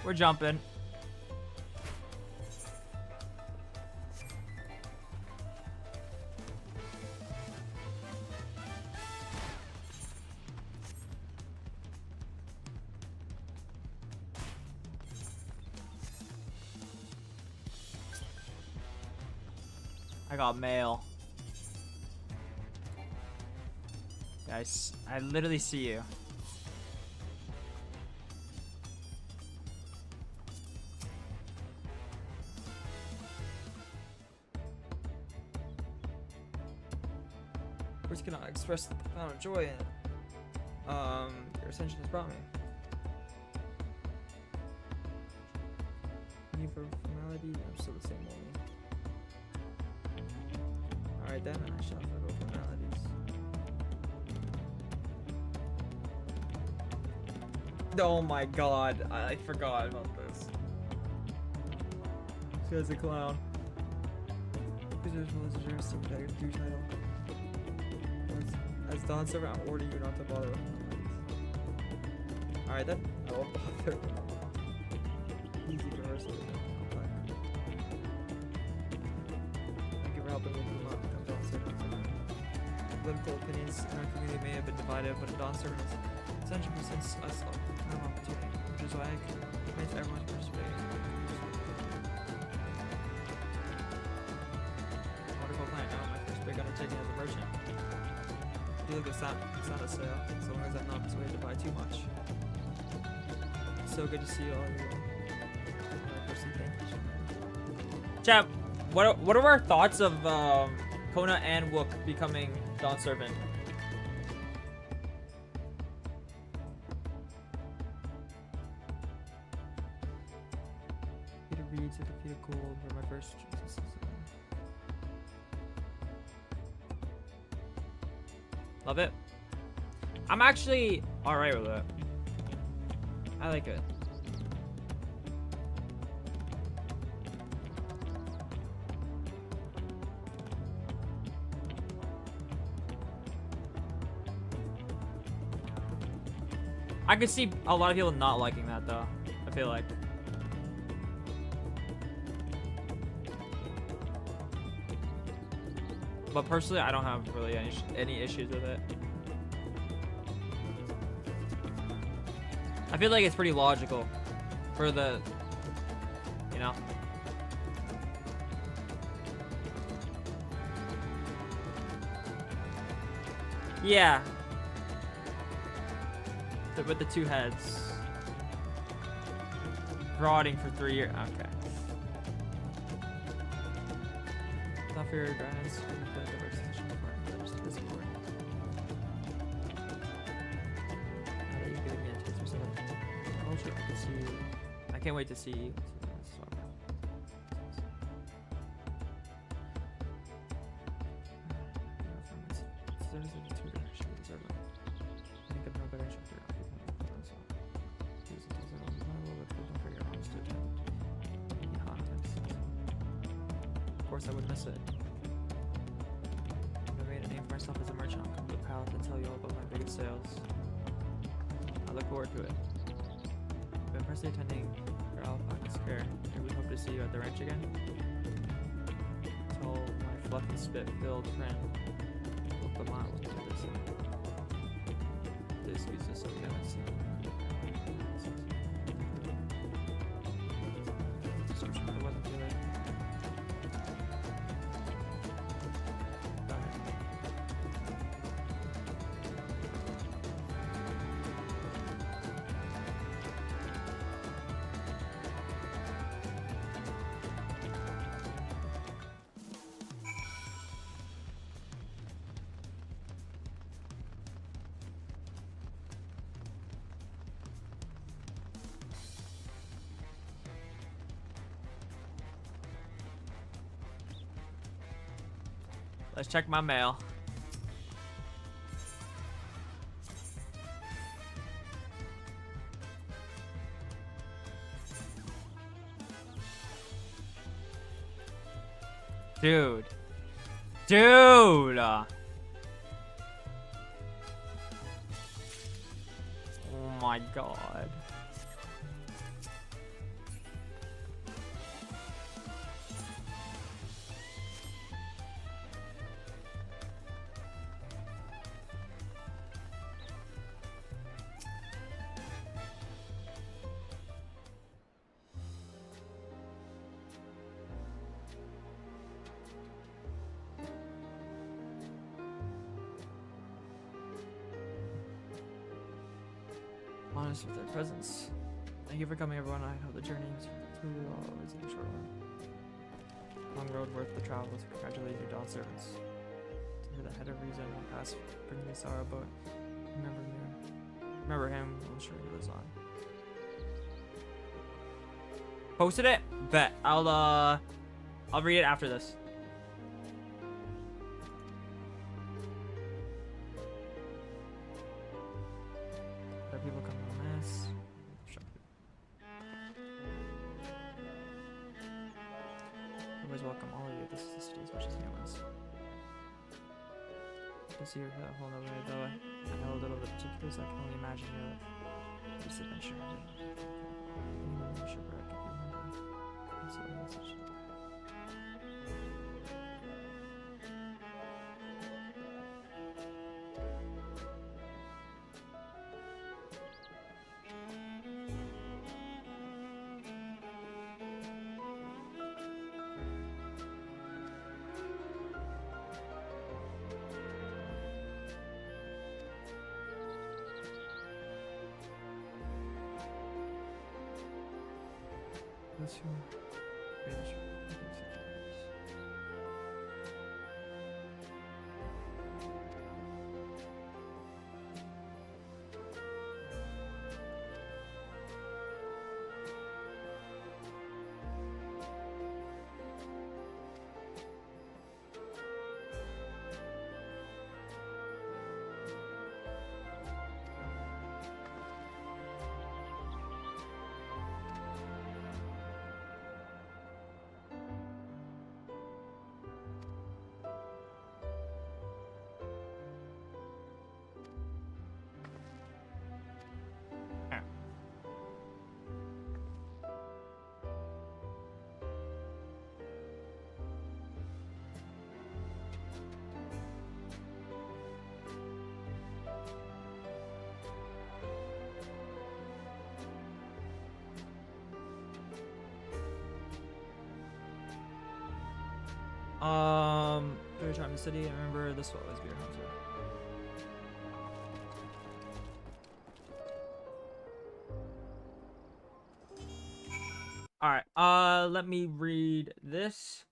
We're jumping. I got mail. Guys, I literally see you. Words cannot express the profound joy your ascension has brought me. Need for formality, I'm still the same woman. Alright then, I shall forgo formalities. Oh my god, I forgot about this. This guy's a clown. As Dawn servant, I'm ordering you not to bother with formalities. Alright then, I won't bother. Easy conversation. Thank you for helping me through my Dawn servant. Political opinions in our community may have been divided, but Dawn servant is essential since us all have opportunity, which is why I commit to everyone participating. Wonderful plan. Now my first big undertaking as a merchant. You look it's not a sale, so long as I'm not persuaded to buy too much. It's so good to see all of you. Chat, what are our thoughts of Kona and Wook becoming Dawn Servant? Peter Reed took a few gold for my first. Love it. I'm actually alright with it. I like it. I could see a lot of people not liking that though, I feel like. But personally, I don't have really any issues with it. I feel like it's pretty logical for the, you know. Yeah. with the 2 heads. Rotting for 3 years. Okay. Not for your grants. I can't wait to see. Of course, I would miss it. I made a name for myself as a merchant. I'll come to the palace and tell you all about my biggest sales. I look forward to it. I've been personally attending your Alpaca Square, and we hope to see you at the ranch again. Tell my fluffy spit-filled friend, look the mile to this. This is just so jealous. Description of the weapon today. Let's check my mail. Dude. Dude! Oh my god. Honest with their presence. Thank you for coming, everyone. I hope the journey is always a short one. Long road worth the travel to congratulate you, Dawn servants. To hear the head of reason past bring me sorrow, but remember him. I'm sure he lives on. Posted it? Bet. I'll read it after this. People come to mass. Always welcome all of you. This is the city as much as anyone's. I can see you're that whole other way, though. I know a little bit of particulars. I can only imagine this adventure. Shipwreck, if you remember. So that's such a That's true. Yeah, that's true. Very charming city. I remember this one was Beer Hunter. Alright, let me read this.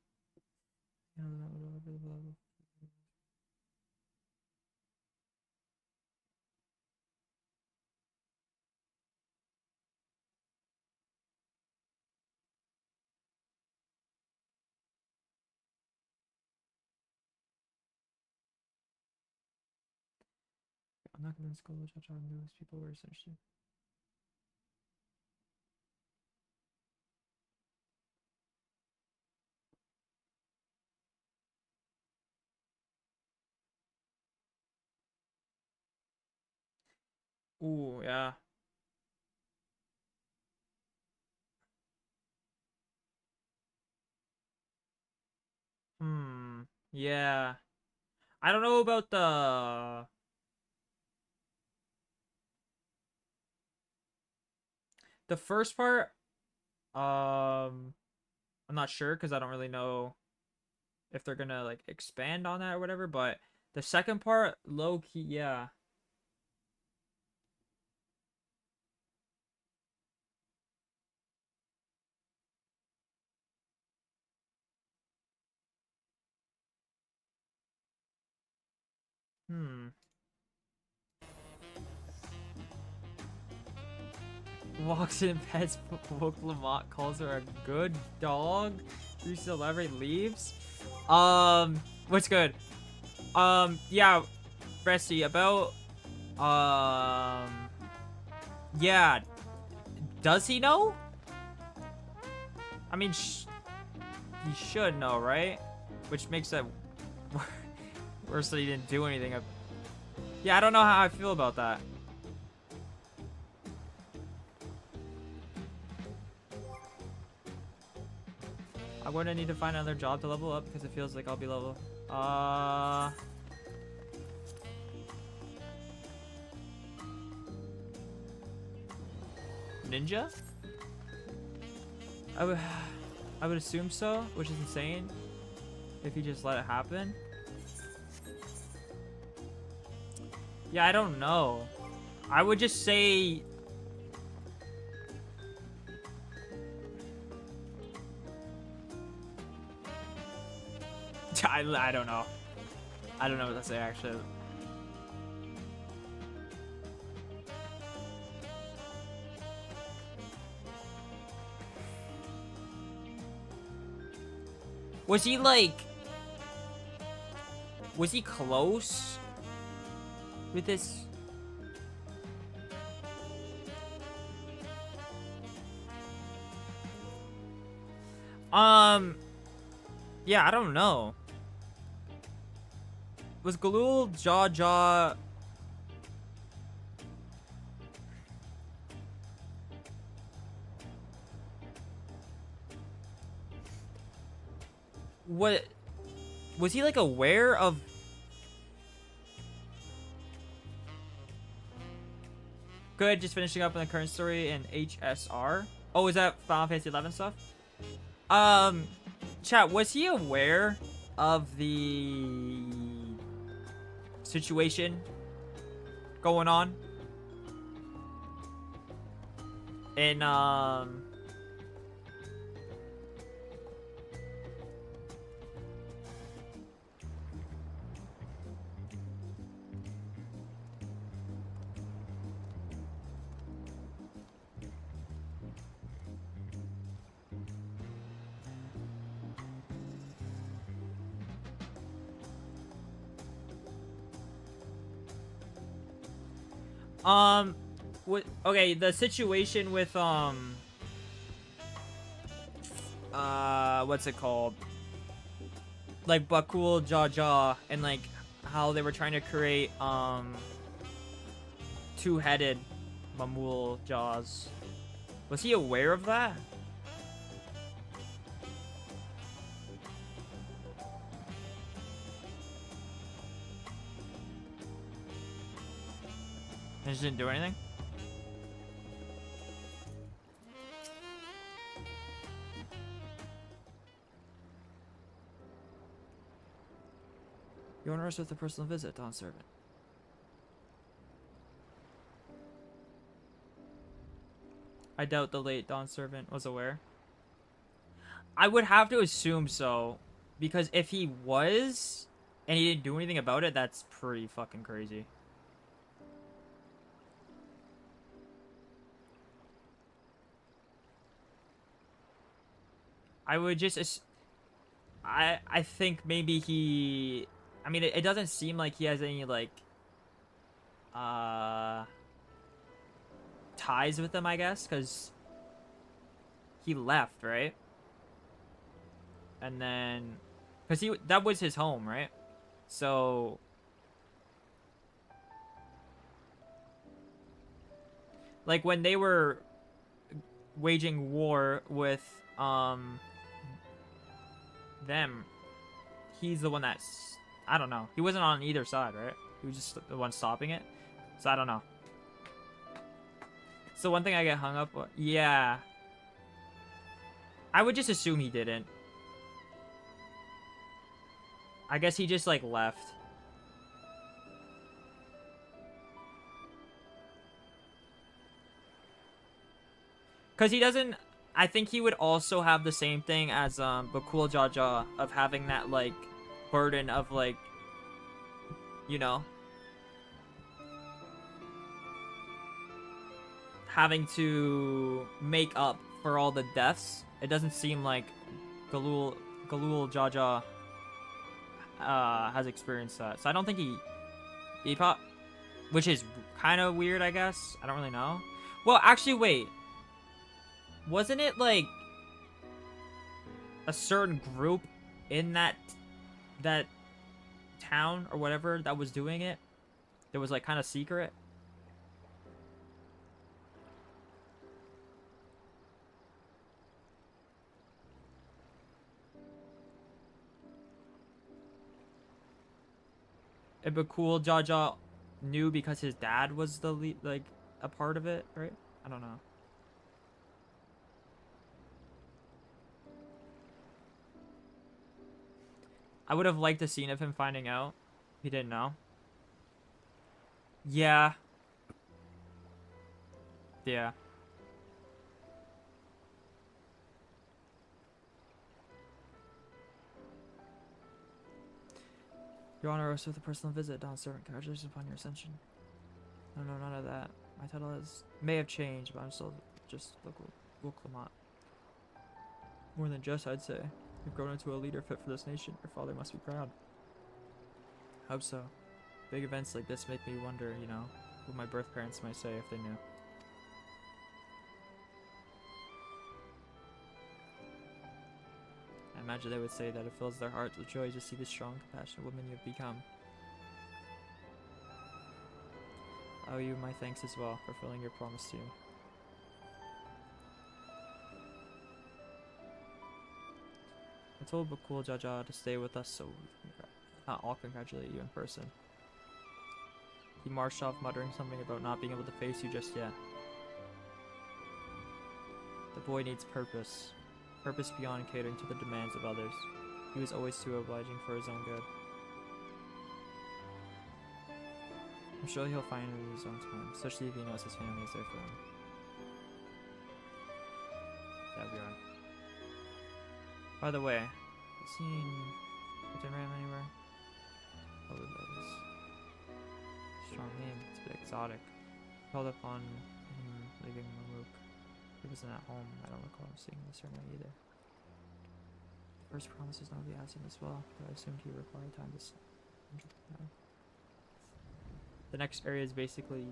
I'm not convinced Gold Cha knew his people were essentially. Ooh, yeah. Yeah. I don't know about the first part. I'm not sure because I don't really know if they're gonna like expand on that or whatever, but the second part, low key, yeah. Walks in, pets Woke Lamont, calls her a good dog. Reaches the library, leaves. What's good? Yeah, Resty, about, yeah. Does he know? I mean, he should know, right? Which makes it worse that he didn't do anything. Yeah, I don't know how I feel about that. I'm going to need to find another job to level up because it feels like I'll be level. Ninja? I would assume so, which is insane if you just let it happen. Yeah, I don't know. I would just say I don't know. I don't know what to say actually. Was he like... Was he close with this? Yeah, I don't know. Was Galul Jaw what was he like aware of? Good, just finishing up on the current story in HSR. Oh, is that Final Fantasy 11 stuff? Chat, was he aware of the situation going on in okay, the situation with what's it called? Like Bakul Jaw and like how they were trying to create two-headed Mamul Jaws. Was he aware of that? And just didn't do anything? You honor us with a personal visit, Dawn Servant. I doubt the late Dawn Servant was aware. I would have to assume so, because if he was and he didn't do anything about it, that's pretty fucking crazy. I would just I think maybe he, I mean, it doesn't seem like he has any like ties with them, I guess, because he left, right? And then because that was his home, right? So like when they were waging war with them, he's the one that's, I don't know, he wasn't on either side, right? He was just the one stopping it. So I don't know. So one thing I get hung up on, yeah, I would just assume he didn't. I guess he just like left. Cause he doesn't, I think he would also have the same thing as Bakul Jaja, of having that like burden of like, you know, having to make up for all the deaths. It doesn't seem like Galul Jaja has experienced that. So I don't think he probably, which is kind of weird, I guess. I don't really know. Well, actually, wait. Wasn't it like a certain group in that town or whatever that was doing it? That was like kind of secret. It'd be cool. Jaja knew because his dad was the lead, like a part of it, right? I don't know. I would have liked the scene of him finding out. He didn't know. Yeah. Yeah. Your Honor, us with a personal visit, Dawn Servant. Congratulations upon your ascension. No, none of that. My title may have changed, but I'm still just local Lamont. More than just, I'd say. You've grown into a leader fit for this nation. Your father must be proud. Hope so. Big events like this make me wonder, you know, what my birth parents might say if they knew. I imagine they would say that it fills their hearts with joy to see the strong, compassionate woman you've become. I owe you my thanks as well for fulfilling your promise to me. I told Bakul Jaja to stay with us so we can all congratulate you in person. He marched off muttering something about not being able to face you just yet. The boy needs purpose. Purpose beyond catering to the demands of others. He was always too obliging for his own good. I'm sure he'll find it in his own time, especially if he knows his family is there for him. There we are. By the way, you seen Captain Ram anywhere? Probably those. Strong name, it's a bit exotic. Held up on him leaving Mamuk. He wasn't at home. I don't recall him seeing the ceremony either. The first promise is not to be absent as well, but I assumed he required time to no. The next area is basically...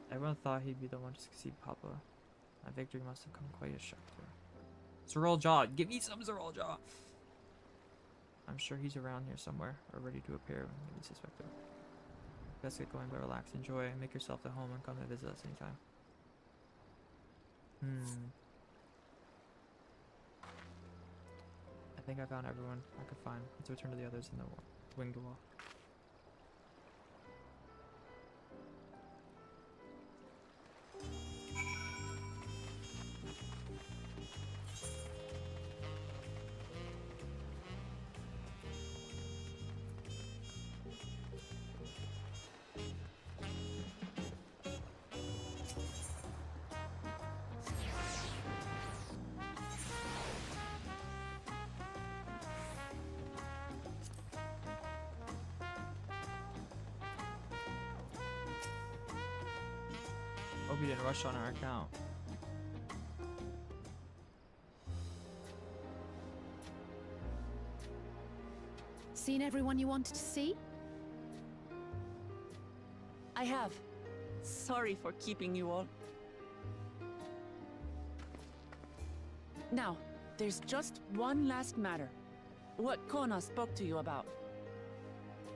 Everyone thought he'd be the one to succeed Papa. My victory must have come quite a shock to her. Zoral Jaw! Give me some Zoral Jaw! I'm sure he's around here somewhere, or ready to appear when we suspect him. Best get going, but relax, enjoy, make yourself at home, and come and visit us anytime. I think I found everyone I could find. Let's return to the others in the winged wall. Hope you didn't rush on our account. Seen everyone you wanted to see? I have. Sorry for keeping you all. Now, there's just one last matter. What Kona spoke to you about.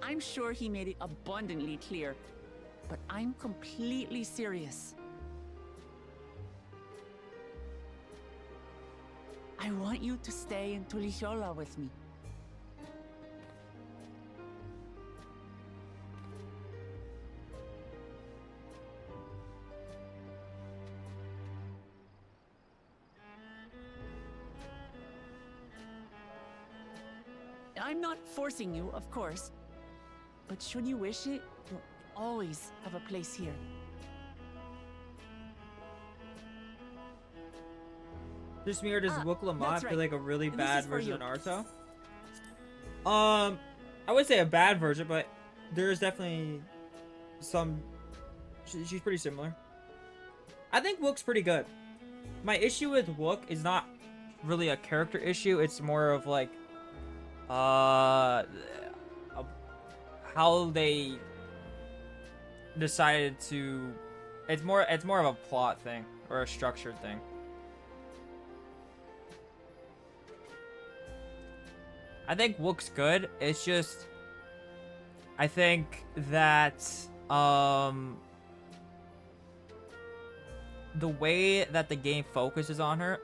I'm sure he made it abundantly clear, but I'm completely serious. I want you to stay in Tuliyola with me. I'm not forcing you, of course. But should you wish it, you'll always have a place here. Just me or does Wook Lamont feel like a really bad version of Naruto? I would say a bad version, but there's definitely some. She's pretty similar. I think Wook's pretty good. My issue with Wook is not really a character issue. It's more of like, how they decided to. It's more of a plot thing or a structured thing. I think Wook's good. It's just, I think that the way that the game focuses on her,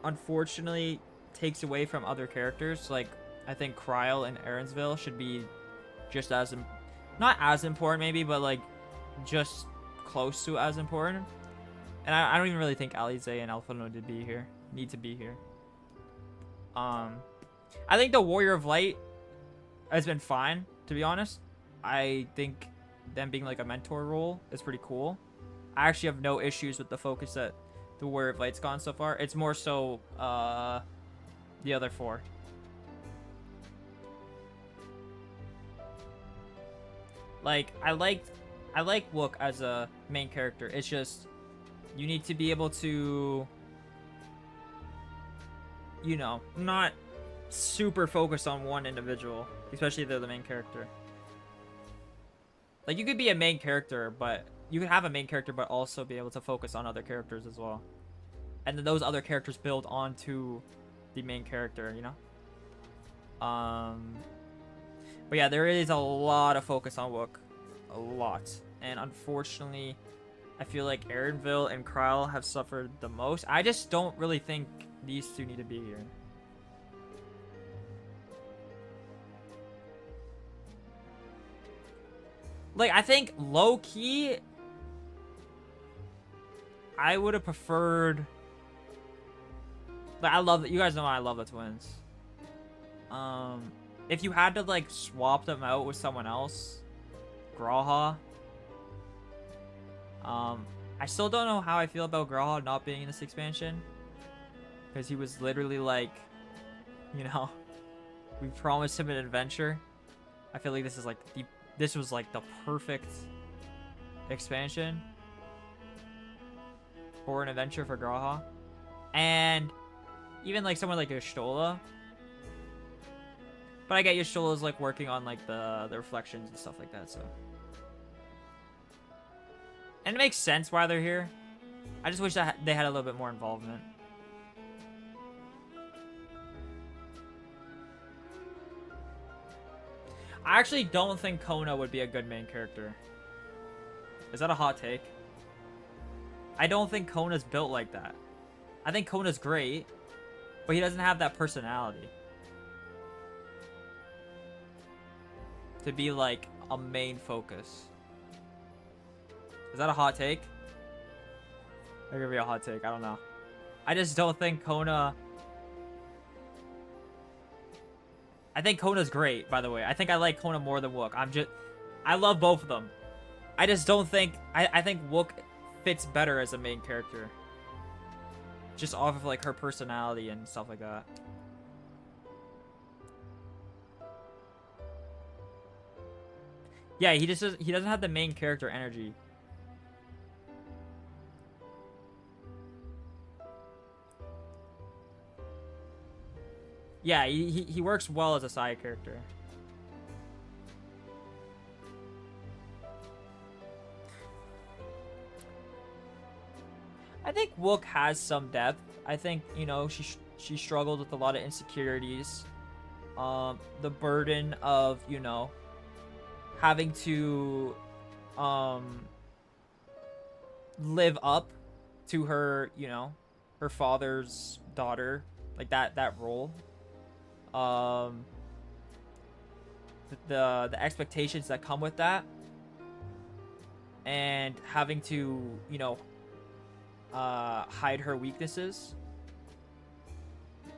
unfortunately takes away from other characters. Like, I think Kryl and Aaronsville should be just as not as important maybe, but like just close to as important. And I don't even really think Alize and Alphino need to be here. I think the Warrior of Light has been fine, to be honest. I think them being like a mentor role is pretty cool. I actually have no issues with the focus that the Warrior of Light's gone so far. It's more so the other four. Like, I like Wook as a main character. It's just you need to be able to, you know, not super focused on one individual, especially if they're the main character. Like, you could be a main character, but you could have a main character but also be able to focus on other characters as well. And then those other characters build onto the main character, you know? But yeah, there is a lot of focus on Wook. A lot. And unfortunately, I feel like Aronville and Kryl have suffered the most. I just don't really think these two need to be here. Like, I think low-key, I would have preferred... Like, I love that. You guys know I love the twins. If you had to, like, swap them out with someone else, Graha. I still don't know how I feel about Graha not being in this expansion. Because he was literally like, you know, we promised him an adventure. I feel like this is like this was like the perfect expansion for an adventure for Graha. And even like someone like Y'shtola. But I get Y'shtola's like working on like the reflections and stuff like that, so. And it makes sense why they're here. I just wish that they had a little bit more involvement. I actually don't think Kona would be a good main character. Is that a hot take? I don't think Kona's built like that. I think Kona's great, but he doesn't have that personality to be like a main focus. Is that a hot take? That could be a hot take. I don't know. I just don't think Kona... I think Kona's great, by the way. I think I like Kona more than Wook. I love both of them. I just don't think... I think Wook fits better as a main character. Just off of, like, her personality and stuff like that. Yeah, he doesn't have the main character energy. Yeah, he works well as a side character. I think Wook has some depth. I think, you know, she struggled with a lot of insecurities. The burden of, you know, having to live up to her, you know, her father's daughter, like that role. The expectations that come with that, and having to, you know, hide her weaknesses.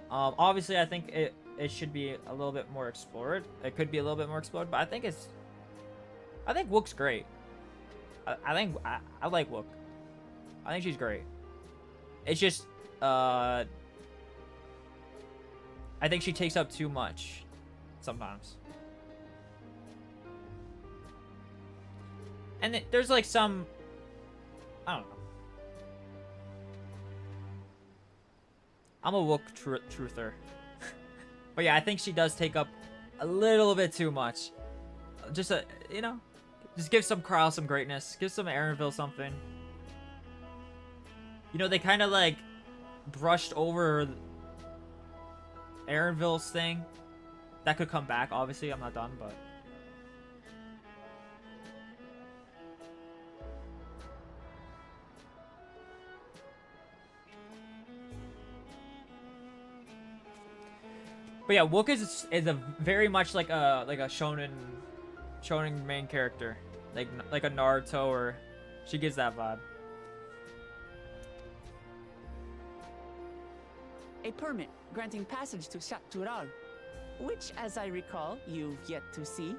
Obviously I think it should be a little bit more explored. It could be a little bit more explored, but I think Wook's great. I like Wook. I think she's great. It's just I think she takes up too much sometimes. And there's like some, I don't know. I'm a Wook truther. But yeah, I think she does take up a little bit too much. Just you know, just give some Kyle some greatness. Give some Aaronville something. You know, they kind of like brushed over Aaronville's thing. That could come back, obviously. I'm not done, but... But yeah, Wook is a very much like a shonen main character, like a Naruto, or she gives that vibe. A permit granting passage to Shatural, which, as I recall, you've yet to see.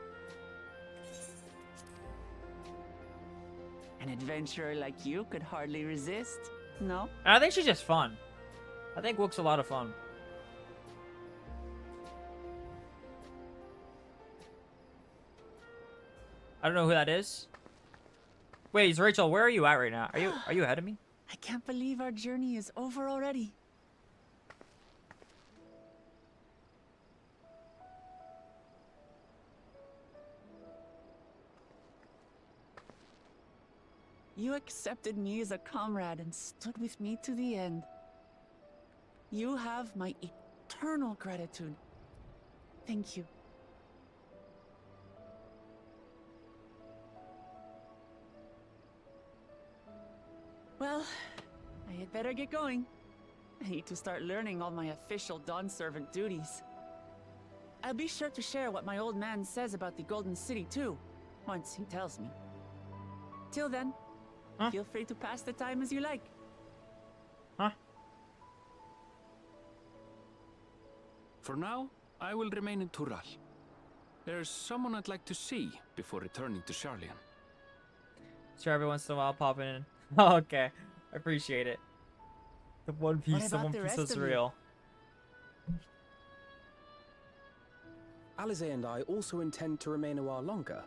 An adventurer like you could hardly resist, no? I think she's just fun. I think Wook's a lot of fun. I don't know who that is. Wait, Rachel, where are you at right now? Are you ahead of me? I can't believe our journey is over already. You accepted me as a comrade and stood with me to the end. You have my eternal gratitude. Thank you. Well, I had better get going. I need to start learning all my official Dawn servant duties. I'll be sure to share what my old man says about the Golden City too, once he tells me. Till then, feel free to pass the time as you like. For now, I will remain in Tural. There's someone I'd like to see before returning to Sharlayan. Sure, every once in a while popping in. Oh, okay. I appreciate it. The One Piece is real. Alize and I also intend to remain a while longer.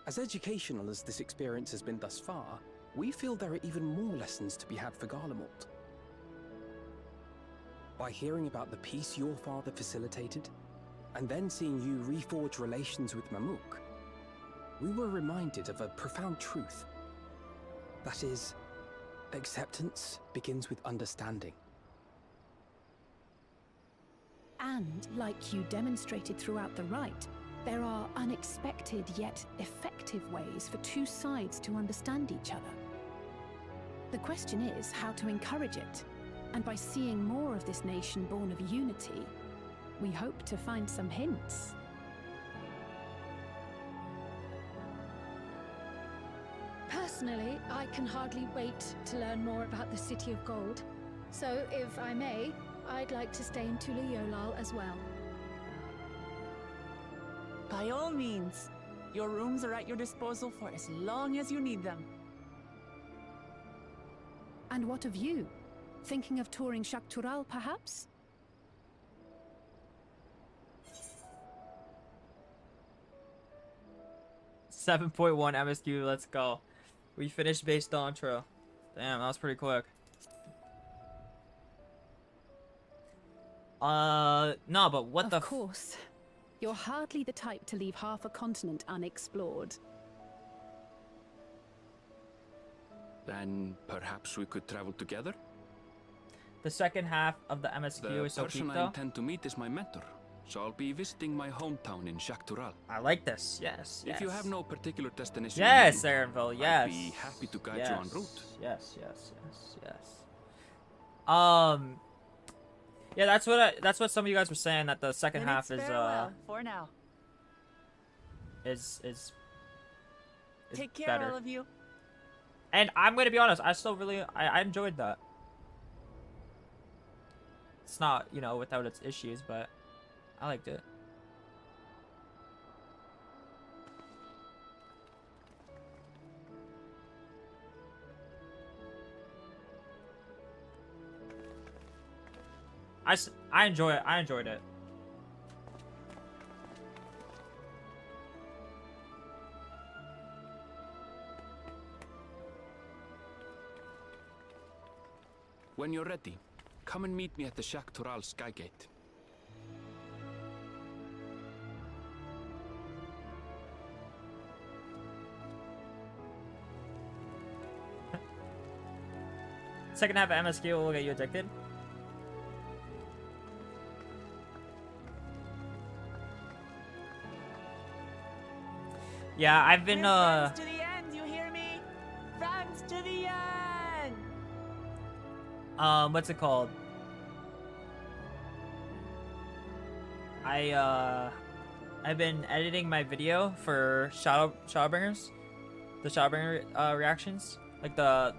As educational as this experience has been thus far, we feel there are even more lessons to be had for Garlemald. By hearing about the peace your father facilitated, and then seeing you reforge relations with Mamuk, we were reminded of a profound truth. That is, acceptance begins with understanding. And, like you demonstrated throughout the rite, there are unexpected yet effective ways for two sides to understand each other. The question is how to encourage it, and by seeing more of this nation born of unity, we hope to find some hints. Personally, I can hardly wait to learn more about the City of Gold. So, if I may, I'd like to stay in Tula Yolal as well. By all means, your rooms are at your disposal for as long as you need them. And what of you? Thinking of touring Shatural, perhaps? 7.1 MSQ. Let's go. We finished base Dawntrail. Damn, that was pretty quick. No, but what the? Of course. You're hardly the type to leave half a continent unexplored. Then perhaps we could travel together? The second half of the MSQ is so The peak person I though. intend to meet is my mentor, so I'll be visiting my hometown in Shaktural. I like this. Yes. If you have no particular destination, Yes, in mind, Aaronville. Yes. I'd be happy to guide yes. you en route. Yes. Yeah, that's what some of you guys were saying, that the second half is for now. is Take care, better. all of you. And I'm gonna be honest, I still really I enjoyed that. It's not, you know, without its issues, but I liked it. I enjoy it. I enjoyed it. When you're ready, come and meet me at the Shaktural Skygate. Second half of MSQ will get you addicted. Yeah, I've been Friends to the end, you hear me? Friends to the end. What's it called? I've been editing my video for Shadowbringers, the Shadowbringer reactions, like the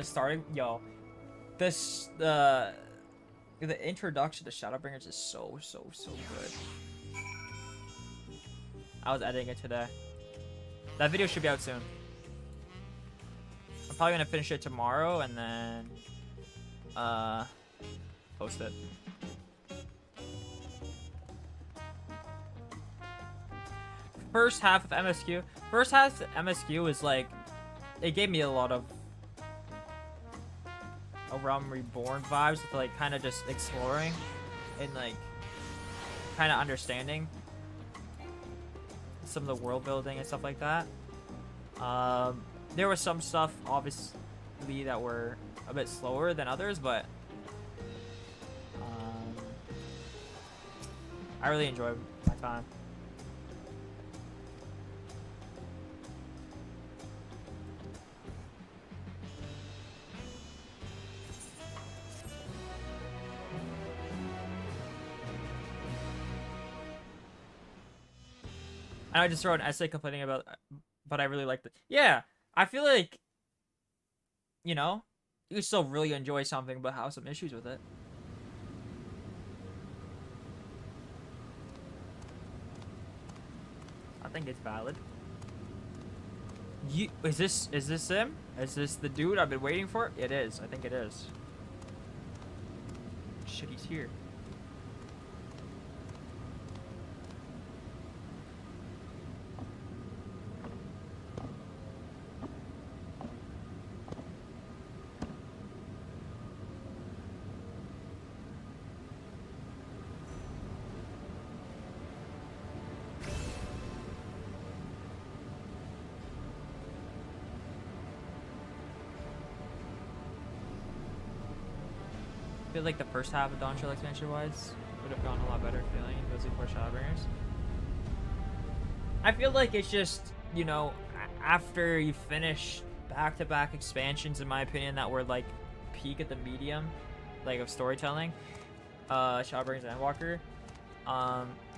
starting. Yo, the introduction to Shadowbringers is so good. I was editing it today. That video should be out soon. I'm probably gonna finish it tomorrow and then post it. First half of MSQ. First half of MSQ is like, it gave me a lot of A Realm Reborn vibes, with like kind of just exploring and like kind of understanding some of the world building and stuff like that. There was some stuff obviously that were a bit slower than others, but I really enjoyed my time. And I just wrote an essay complaining about, but I really liked it. Yeah, I feel like, you know, you still really enjoy something, but have some issues with it. I think it's valid. Is this him? Is this the dude I've been waiting for? It is. I think it is. Shit, he's here. I feel like the first half of Dawntrail expansion wise would have gone a lot better feeling if it was before Shadowbringers. I feel like it's just, you know, after you finish back-to-back expansions, in my opinion, that were like peak at the medium, like of storytelling, Shadowbringers and Endwalker.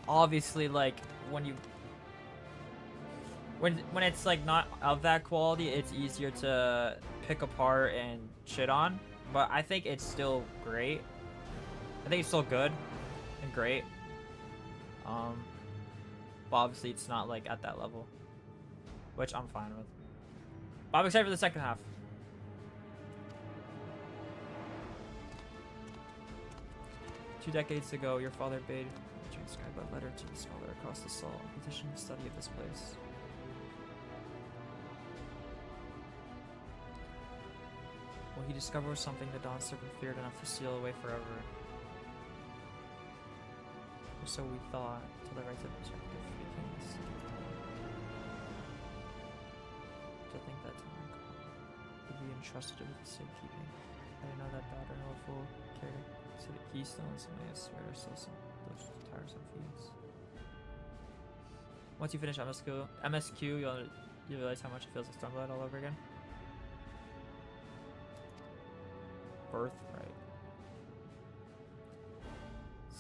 Obviously, like when it's like not of that quality, it's easier to pick apart and shit on. But I think it's still great. I think it's still good and great. But obviously it's not like at that level, which I'm fine with. But I'm excited for the second half. Two decades ago, your father bade you transcribe a letter to the scholar across the salt, petitioning the study of this place. he discovered something the Dawn Serpent feared enough to seal away forever. Or so we thought, till the rights of perspective became this. To think that time would be entrusted with the safekeeping. I didn't know that daughter and fool carried to the keystones, and I swear there's still some those tiresome feeds. Once you finish MSQ, you'll realize how much it feels like Stormblood all over again. Birthright.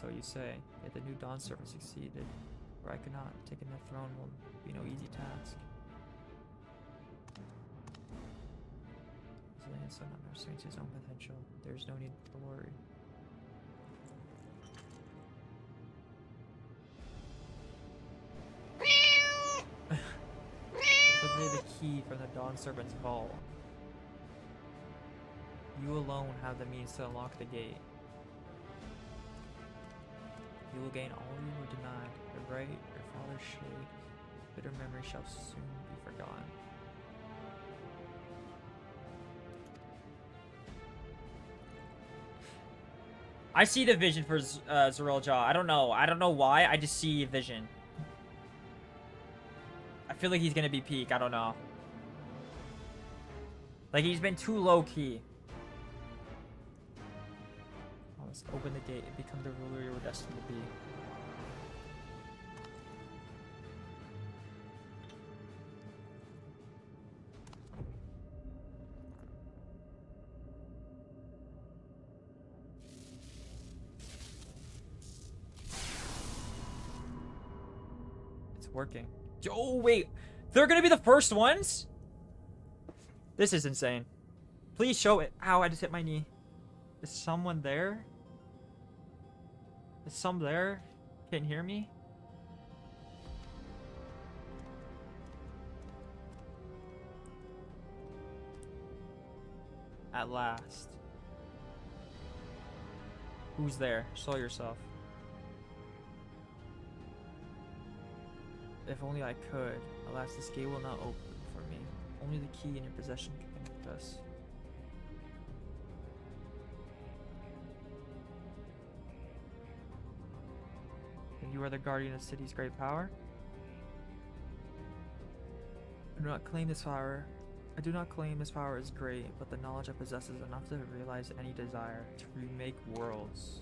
So you say, yet the new Dawn Servant succeeded, where I could not. Taking the throne will be no easy task. Zillion so not nurturing his own potential. There's no need for worry. Liberate the key from the Dawn Serpent's vault. You alone have the means to unlock the gate. You will gain all you were denied. Your right, your father's shade. Bitter memory shall soon be forgotten. I see the vision for Zeril Jaw. I don't know. I don't know why. I just see vision. I feel like he's gonna be peak. I don't know. Like, he's been too low-key. Oh, let's open the gate and become the ruler you were destined to be. It's working. Oh, wait. They're gonna be the first ones? This is insane. Please show it. Ow, I just hit my knee. Is someone there? Is some there? Can't hear me? At last. Who's there? Show yourself. If only I could. Alas, this gate will not open for me. Only the key in your possession can connect us. And you are the guardian of the city's great power? I do not claim this power. I do not claim this power is great, but the knowledge I possess is enough to realize any desire to remake worlds.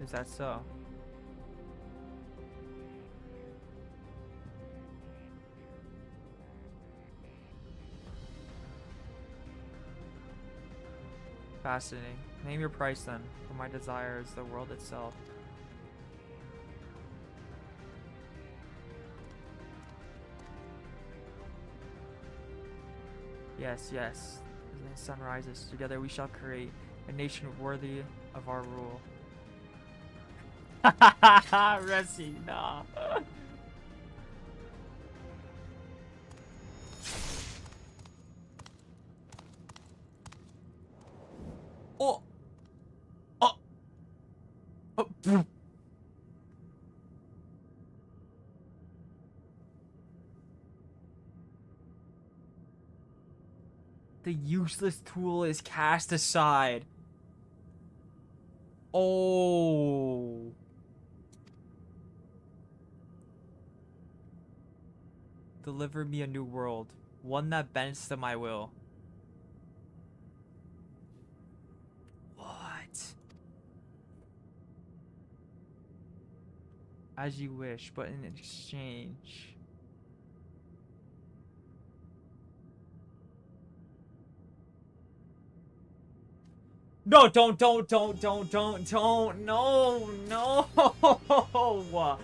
Is that so? Fascinating. Name your price then, for my desire is the world itself. Yes, yes. As the sun rises, together we shall create a nation worthy of our rule. Resi, nah. Oh. Oh. Oh. The useless tool is cast aside. Oh. Deliver me a new world, one that bends to my will. What? As you wish, but in exchange. No, don't, no, no.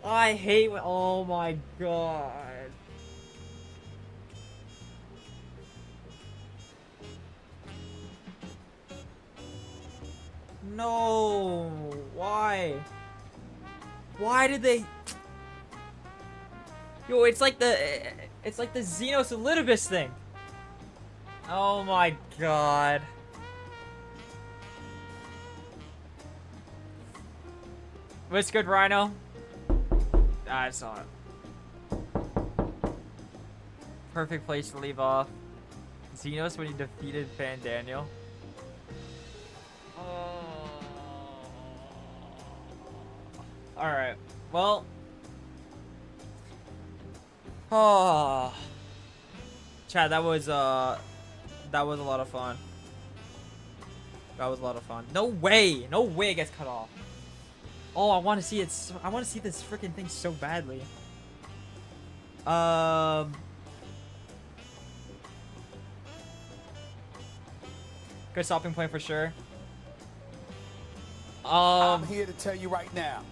I hate when, oh my god. No, why? Why did they? Yo, it's like the Xenos Elidibus thing. Oh my god. What's good, Rhino? I saw it. perfect place to leave off. Xenos when he defeated Fan Daniel. Alright. Well. Oh. Chad, that was a lot of fun. That was a lot of fun. No way! No way it gets cut off. Oh, I want to see it. I want to see this freaking thing so badly. Good stopping point for sure. I'm here to tell you right now,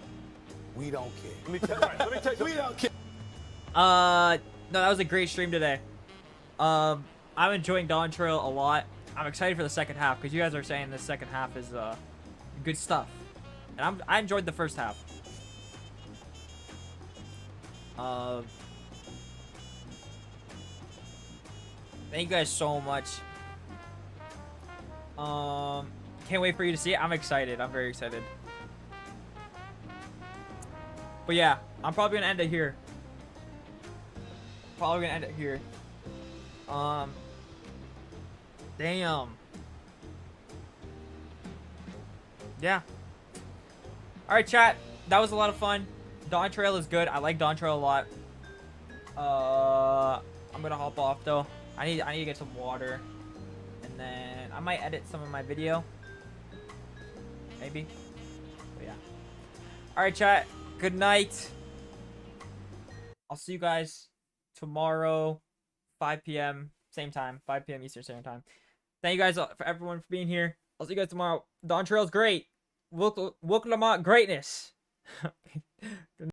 we don't care. Let me tell you, we don't care. No, that was a great stream today. I'm enjoying Dawntrail a lot. I'm excited for the second half because you guys are saying the second half is good stuff, and I enjoyed the first half. Thank you guys so much. Can't wait for you to see it. I'm excited. I'm very excited. But yeah, I'm probably gonna end it here. Damn. Yeah. Alright, chat. That was a lot of fun. Dawntrail is good. I like Dawntrail a lot. I'm gonna hop off though. I need to get some water. And then I might edit some of my video. Maybe. But yeah. Alright, chat. Good night. I'll see you guys tomorrow, 5 p.m. Same time, 5 p.m. Eastern Standard Time. Thank you guys for everyone for being here. I'll see you guys tomorrow. Dawntrail's great. Wook Lamont greatness. Good